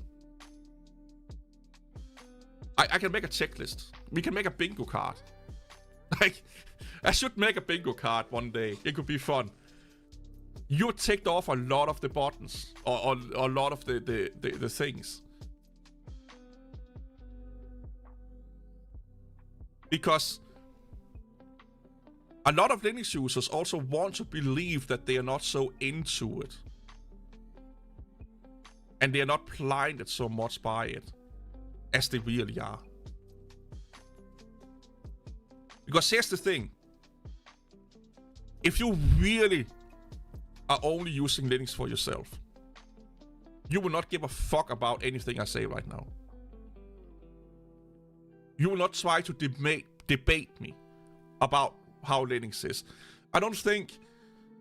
A: I can make a checklist. We can make a bingo card. Like, I should make a bingo card one day. It could be fun. You ticked off a lot of the buttons, or a lot of the things. Because a lot of Linux users also want to believe that they are not so into it. And they are not blinded so much by it as they really are. Because here's the thing. If you really are only using Linux for yourself, you will not give a fuck about anything I say right now. You will not try to debate me about how Linux is. I don't think...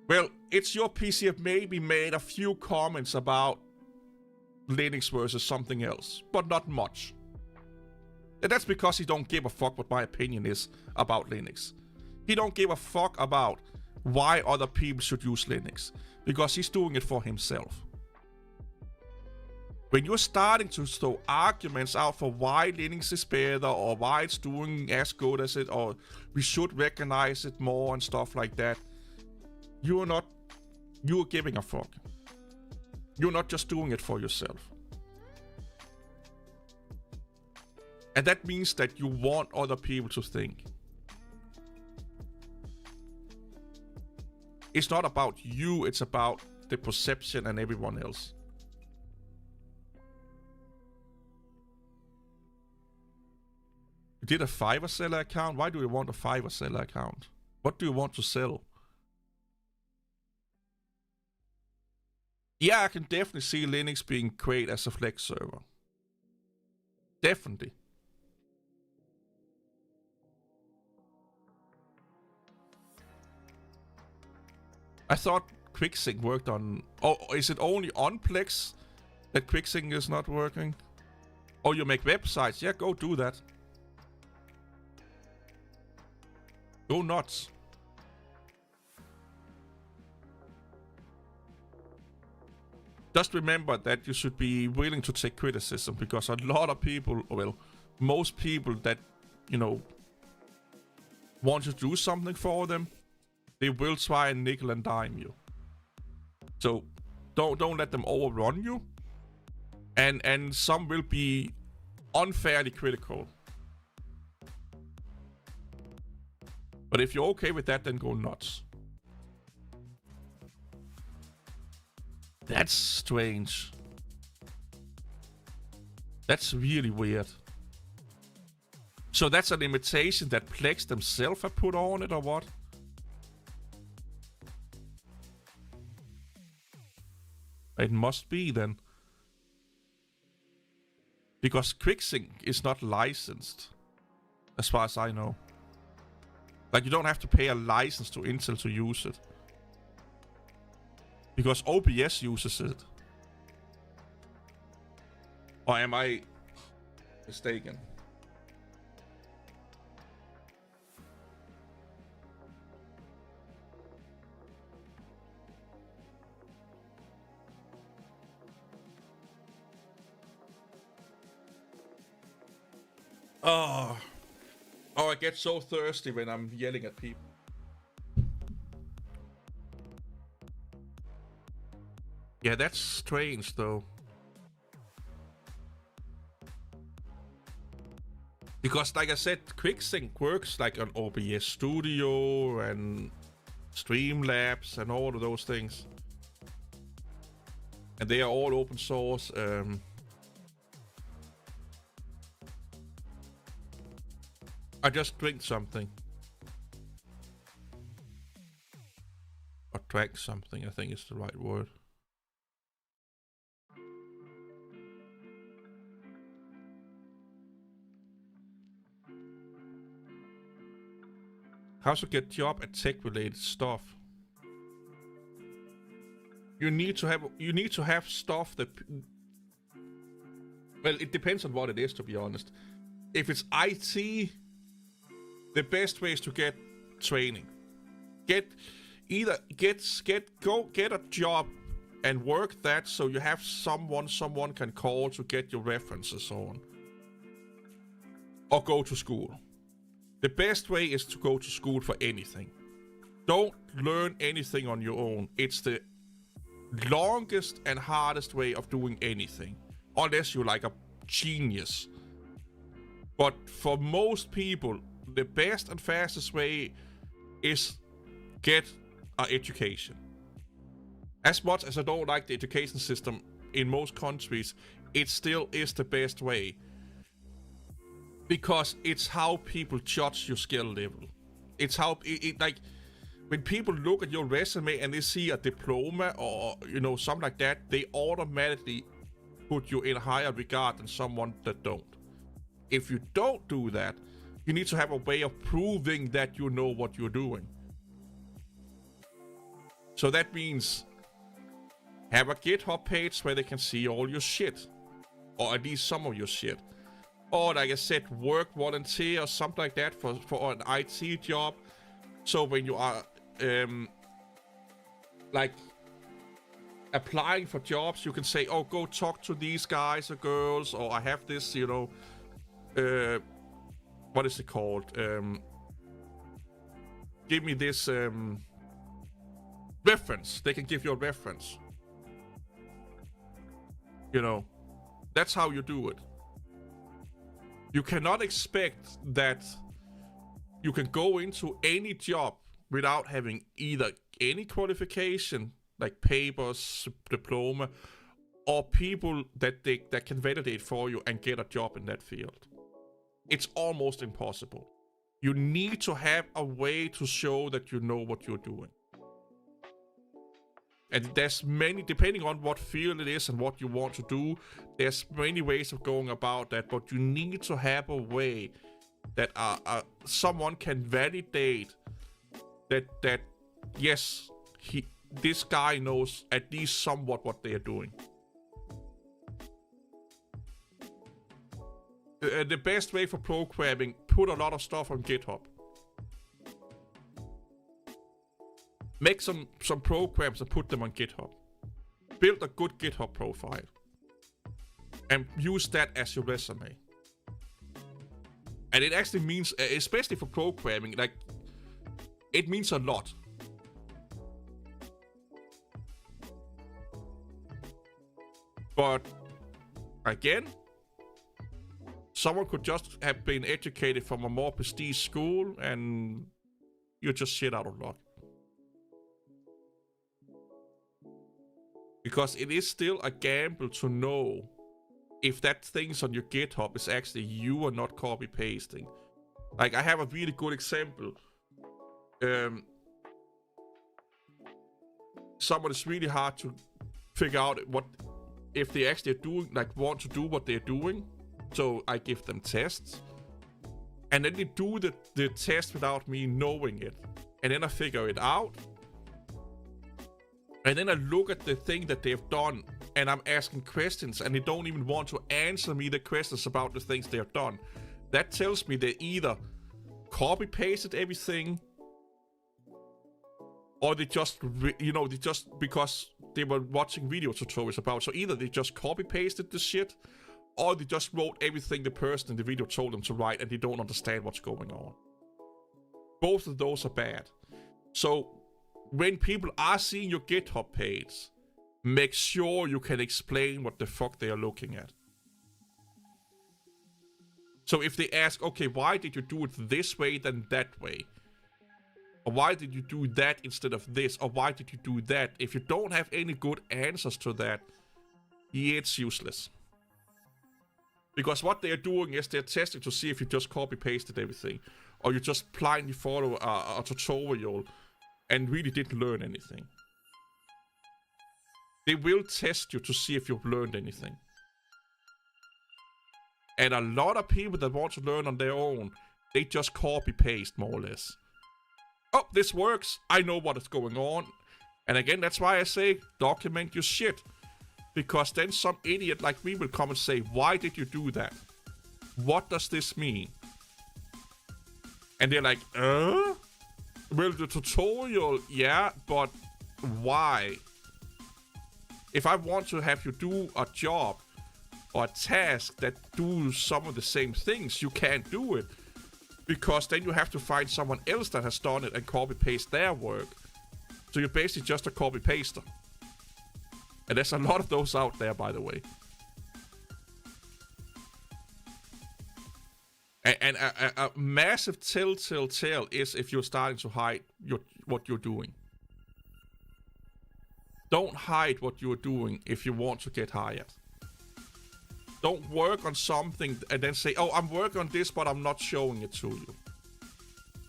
A: Well, it's your PC have maybe made a few comments about Linux versus something else, but not much. And that's because he don't give a fuck what my opinion is about Linux. He don't give a fuck about why other people should use Linux, because he's doing it for himself. When you're starting to throw arguments out for why Linux is better, or why it's doing as good as it, or we should recognize it more and stuff like that, you're giving a fuck. You're not just doing it for yourself. And that means that you want other people to think. It's not about you, it's about the perception and everyone else. You did a Fiverr seller account? Why do you want a Fiverr seller account? What do you want to sell? Yeah, I can definitely see Linux being great as a Flex server. Definitely. I thought QuickSync worked on... Oh, is it only on Plex that QuickSync is not working? Oh, you make websites? Yeah, go do that. Go nuts. Just remember that you should be willing to take criticism, because a lot of people, well, most people that, want to do something for them, they will try and nickel and dime you. So don't let them overrun you. And some will be unfairly critical. But if you're okay with that, then go nuts. That's strange. That's really weird. So that's a limitation that Plex themselves have put on it, or what? It must be then. Because QuickSync is not licensed, as far as I know. Like, you don't have to pay a license to Intel to use it. Because OBS uses it. Or am I mistaken? Oh, I get so thirsty when I'm yelling at people. Yeah, that's strange though. Because like I said, QuickSync works like on OBS Studio and Streamlabs and all of those things. And they are all open source. I just drank something. Or drank something, I think is the right word. How to get job at tech-related stuff? You need to have stuff that. Well, it depends on what it is, to be honest. If it's IT, the best way is to get training. Get a job and work that, so you have someone can call to get your references on. Or go to school. The best way is to go to school for anything. Don't learn anything on your own. It's the longest and hardest way of doing anything. Unless you're like a genius. But for most people, the best and fastest way is get an education. As much as I don't like the education system in most countries, it still is the best way. Because it's how people judge your skill level. It's how, like, when people look at your resume and they see a diploma or, something like that, they automatically put you in higher regard than someone that don't. If you don't do that, you need to have a way of proving that you know what you're doing. So that means have a GitHub page where they can see all your shit. Or at least some of your shit. Or like I said, work volunteer or something like that for an IT job. So when you are like applying for jobs, you can say, oh, go talk to these guys or girls, or I have this, what is it called? Give me this reference. They can give you a reference. That's how you do it. You cannot expect that you can go into any job without having either any qualification, like papers, diploma, or people that can validate for you and get a job in that field. It's almost impossible. You need to have a way to show that you know what you're doing. And there's many, depending on what field it is and what you want to do, there's many ways of going about that, but you need to have a way that someone can validate that yes, this guy knows at least somewhat what they are doing. The best way for programming, put a lot of stuff on GitHub. Make some programs and put them on GitHub. Build a good GitHub profile. And use that as your resume. And it actually means, especially for programming, like, it means a lot. But, again, someone could just have been educated from a more prestige school and you're just shit out of luck. Because it is still a gamble to know if that things on your GitHub is actually you and not copy pasting. Like, I have a really good example. Someone is really hard to figure out what if they actually are doing, like, want to do what they're doing, So I give them tests. And then they do the test without me knowing it. And then I figure it out. And then I look at the thing that they've done, and I'm asking questions, and they don't even want to answer me the questions about the things they've done. That tells me they either copy-pasted everything, or they just, they just, because they were watching video tutorials about. So either they just copy-pasted the shit, or they just wrote everything the person in the video told them to write, and they don't understand what's going on. Both of those are bad. So when people are seeing your GitHub page, make sure you can explain what the fuck they are looking at. So if they ask, okay, why did you do it this way than that way? Or why did you do that instead of this? Or why did you do that? If you don't have any good answers to that, yeah, it's useless. Because what they are doing is they're testing to see if you just copy-pasted everything. Or you just blindly follow a tutorial and really didn't learn anything. They will test you to see if you've learned anything. And a lot of people that want to learn on their own, they just copy-paste more or less. Oh, this works. I know what is going on. And again, that's why I say document your shit. Because then some idiot like me will come and say, why did you do that? What does this mean? And they're like, Well, the tutorial, yeah, but why? If I want to have you do a job or a task that do some of the same things, you can't do it. Because then you have to find someone else that has done it and copy-paste their work. So you're basically just a copy-paster. And there's a lot of those out there, by the way. And a massive telltale is if you're starting to hide what you're doing. Don't hide what you're doing if you want to get hired. Don't work on something and then say, oh, I'm working on this, but I'm not showing it to you.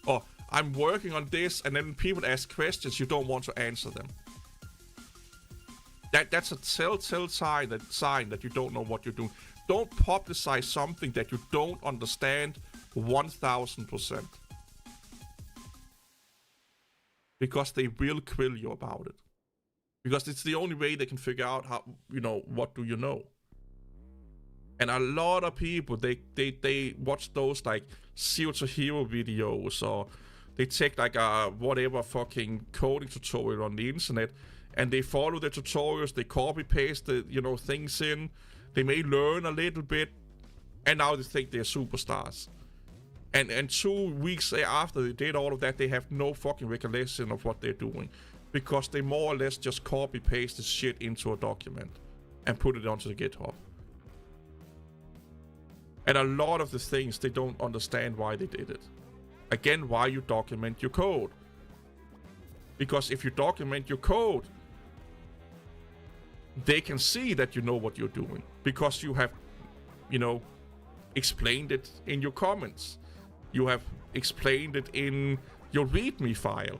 A: Or I'm working on this, and then people ask questions, you don't want to answer them. That's a telltale sign that you don't know what you're doing. Don't publicize something that you don't understand 1000%. Because they will quill you about it. Because it's the only way they can figure out how, what do you know. And a lot of people, they watch those like Zero to Hero videos, or they take like a whatever fucking coding tutorial on the internet, and they follow the tutorials, they copy paste the things in, they may learn a little bit, and now they think they're superstars. And 2 weeks after they did all of that, they have no fucking recollection of what they're doing, because they more or less just copy paste the shit into a document and put it onto the GitHub. And a lot of the things, they don't understand why they did it. Again, why you document your code. Because if you document your code, they can see that you know what you're doing. Because you have, explained it in your comments. You have explained it in your README file.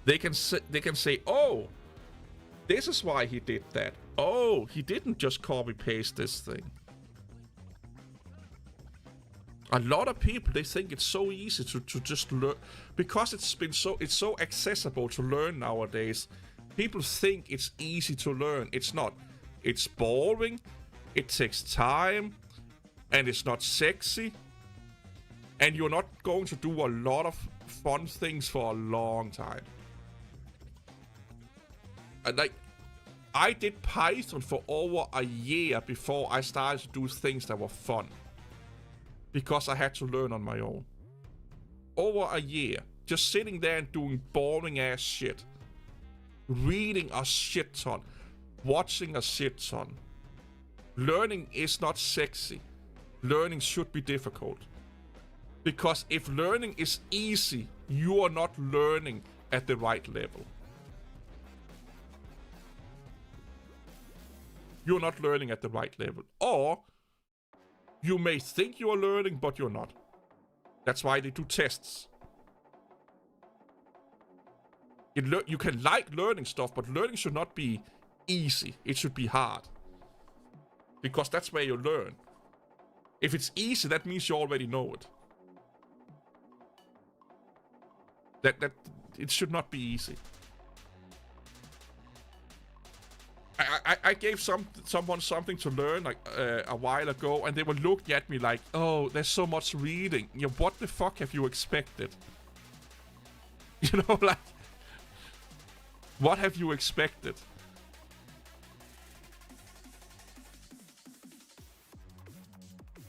A: They can say, oh, this is why he did that. Oh, he didn't just copy paste this thing. A lot of people, they think it's so easy to just learn, because it's so accessible to learn nowadays. People think it's easy to learn. It's not. It's boring, it takes time, and it's not sexy. And you're not going to do a lot of fun things for a long time. I did Python for over a year before I started to do things that were fun. Because I had to learn on my own. Over a year. Just sitting there and doing boring ass shit. Reading a shit ton. Watching a shit ton. Learning is not sexy. Learning should be difficult. Because if learning is easy, you are not learning at the right level. You're not learning at the right level. Or you may think you're learning, but you're not. That's why they do tests. You can like learning stuff, but learning should not be easy. It should be hard. because that's where you learn. If it's easy, that means you already know it. That it should not be easy. I gave someone something to learn like a while ago, and they were looking at me like, "Oh, there's so much reading. You know, what the fuck have you expected?" You know, like, what have you expected?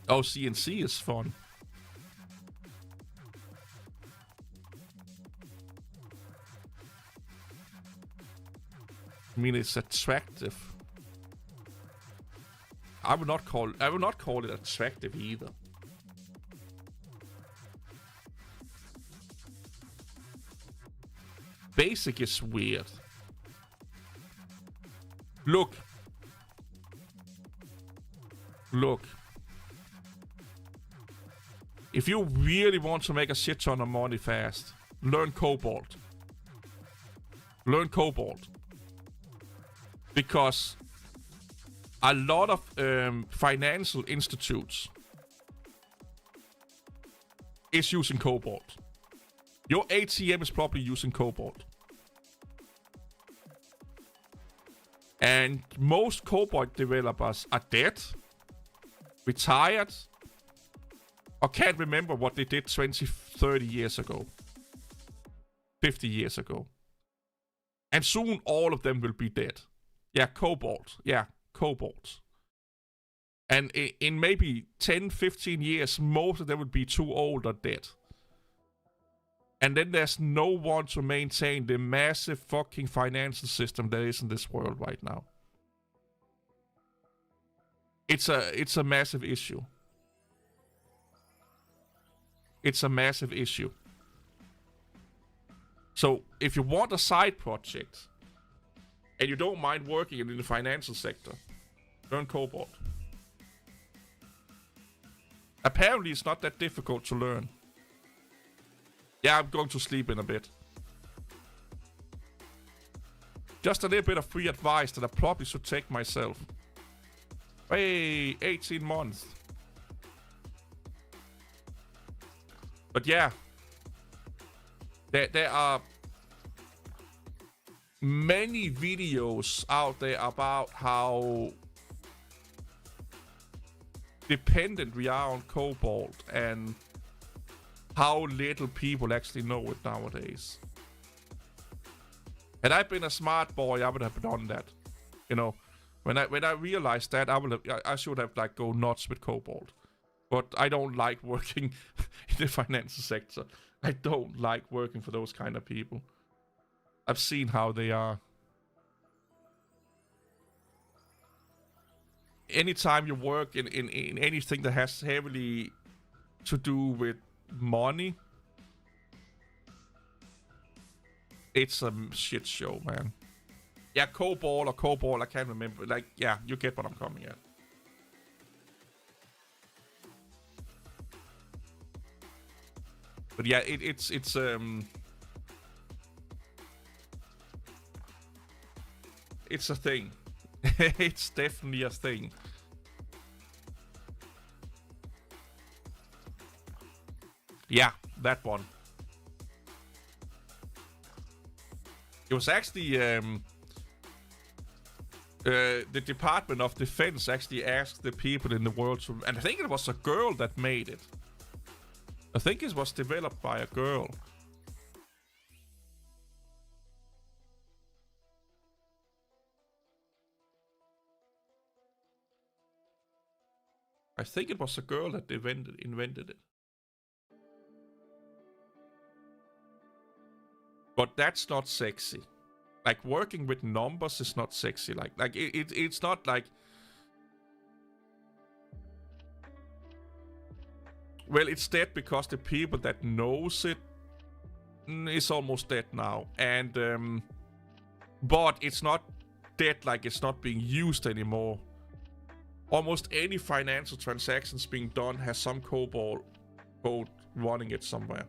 A: Oh, CNC is fun. I mean, it's attractive. I would not call it attractive either. Basic is weird. Look. If you really want to make a shit ton of money fast, learn Cobalt. Learn Cobalt. Because a lot of financial institutes is using Cobalt. Your ATM is probably using Cobalt. And most Cobalt developers are dead, retired, or can't remember what they did 20, 30 years ago. 50 years ago. And soon all of them will be dead. Yeah, Cobalt. Yeah, Cobalt. And in maybe 10, 15 years, most of them will be too old or dead. And then there's no one to maintain the massive fucking financial system that is in this world right now. It's a massive issue. It's a massive issue. So if you want a side project and you don't mind working in the financial sector, learn Cobalt. Apparently it's not that difficult to learn. Yeah, I'm going to sleep in a bit. Just a little bit of free advice that I probably should take myself. Hey, 18 months. But yeah, there are many videos out there about how dependent we are on Cobalt and how little people actually know it nowadays. Had I been a smart boy, I would have done that. You know, when I realized that, I should have like go nuts with Cobalt. But I don't like working in the financial sector. I don't like working for those kind of people. I've seen how they are. Anytime you work in anything that has heavily to do with money, it's a shit show, man. Yeah, Cobalt or Cobalt, I can't remember. Like, yeah, you get what I'm coming at. But yeah, it's a thing. It's definitely a thing. Yeah, that one. It was actually the Department of Defense actually asked the people in the world to, and I think it was a girl that made it. I think it was developed by a girl. I think it was a girl that invented it. But that's not sexy. Like, working with numbers is not sexy. Like it's not like... Well, it's dead because the people that knows it is almost dead now. And but it's not dead like it's not being used anymore. Almost any financial transactions being done has some Cobalt code running it somewhere.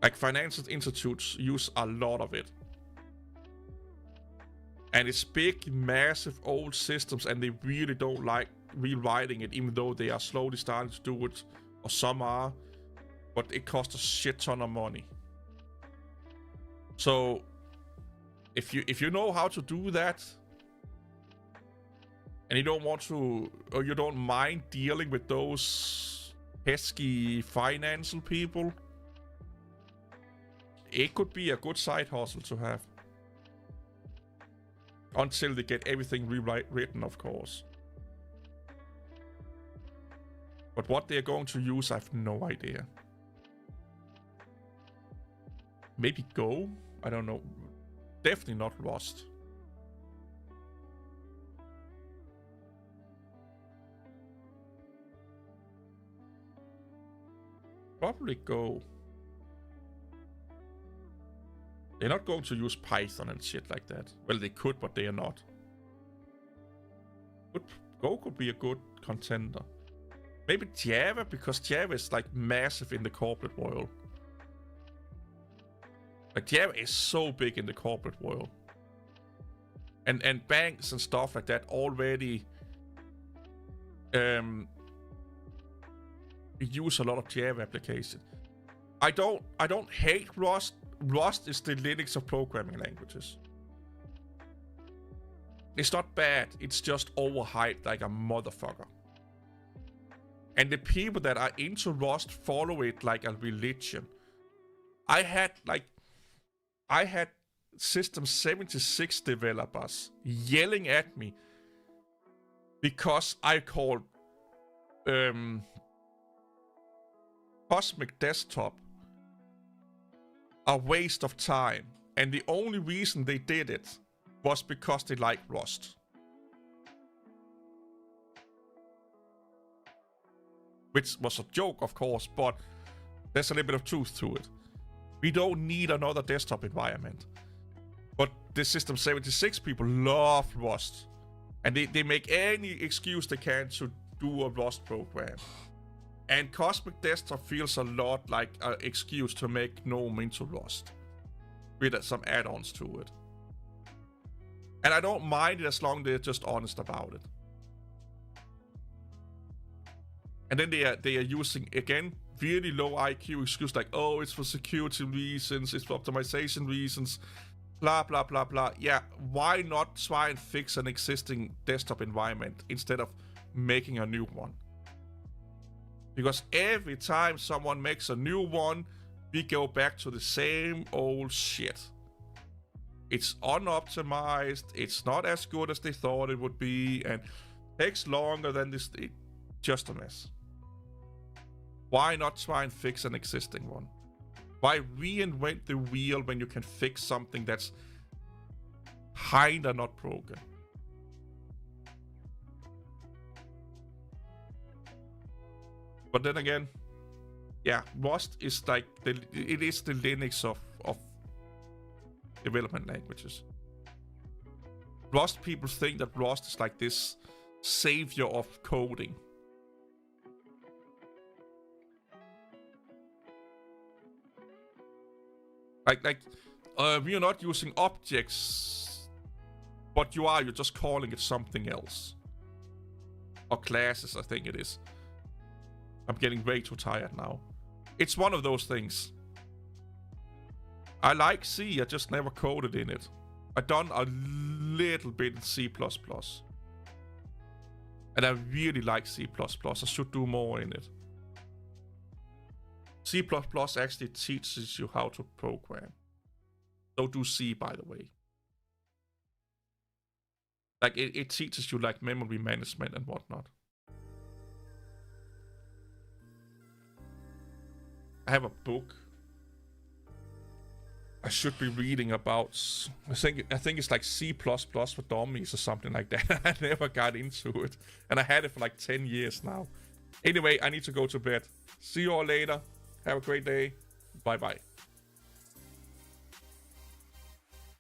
A: Like, financial institutes use a lot of it. And it's big, massive, old systems, and they really don't like rewriting it, even though they are slowly starting to do it, or some are. But it costs a shit ton of money. So, if you know how to do that, and you don't want to, or you don't mind dealing with those pesky financial people, it could be a good side hustle to have. Until they get everything rewritten, of course. But what they're going to use, I have no idea. Maybe Go? I don't know. Definitely not Rust. Probably Go. They're not going to use Python and shit like that. Well, they could, but they are not. But Go could be a good contender. Maybe Java, because Java is like massive in the corporate world. Like Java is so big in the corporate world. And banks and stuff like that already use a lot of Java applications. I don't hate Rust. Rust is the Linux of programming languages. It's not bad, it's just overhyped like a motherfucker. And the people that are into Rust follow it like a religion. I had System 76 developers yelling at me because I called Cosmic Desktop a waste of time, and the only reason they did it was because they liked Rust. Which was a joke, of course, but there's a little bit of truth to it. We don't need another desktop environment. But the System 76 people love Rust. And they make any excuse they can to do a Rust program. And Cosmic Desktop feels a lot like an excuse to make GNOME into Rust. With some add-ons to it. And I don't mind it as long as they're just honest about it. And then they are using, again, really low IQ excuse like, oh, it's for security reasons, it's for optimization reasons, blah, blah, blah, blah. Yeah, why not try and fix an existing desktop environment instead of making a new one? Because every time someone makes a new one, we go back to the same old shit. It's unoptimized, it's not as good as they thought it would be, and takes longer than this. Just a mess. Why not try and fix an existing one? Why reinvent the wheel when you can fix something that's kinda not broken? But then again, yeah, Rust is like it is the Linux of development languages. Rust people think that Rust is like this savior of coding. We are not using objects, but you're just calling it something else. Or classes, I think it is. I'm getting way too tired now. It's one of those things. I like C, I just never coded in it. I've done a little bit in C++. And I really like C++. I should do more in it. C++ actually teaches you how to program. So do C, by the way. Like, it teaches you, like, memory management and whatnot. I have a book I should be reading about. I think it's like C++ for dummies or something like that. I never got into it. And I had it for like 10 years now. Anyway, I need to go to bed. See you all later. Have a great day. Bye-bye.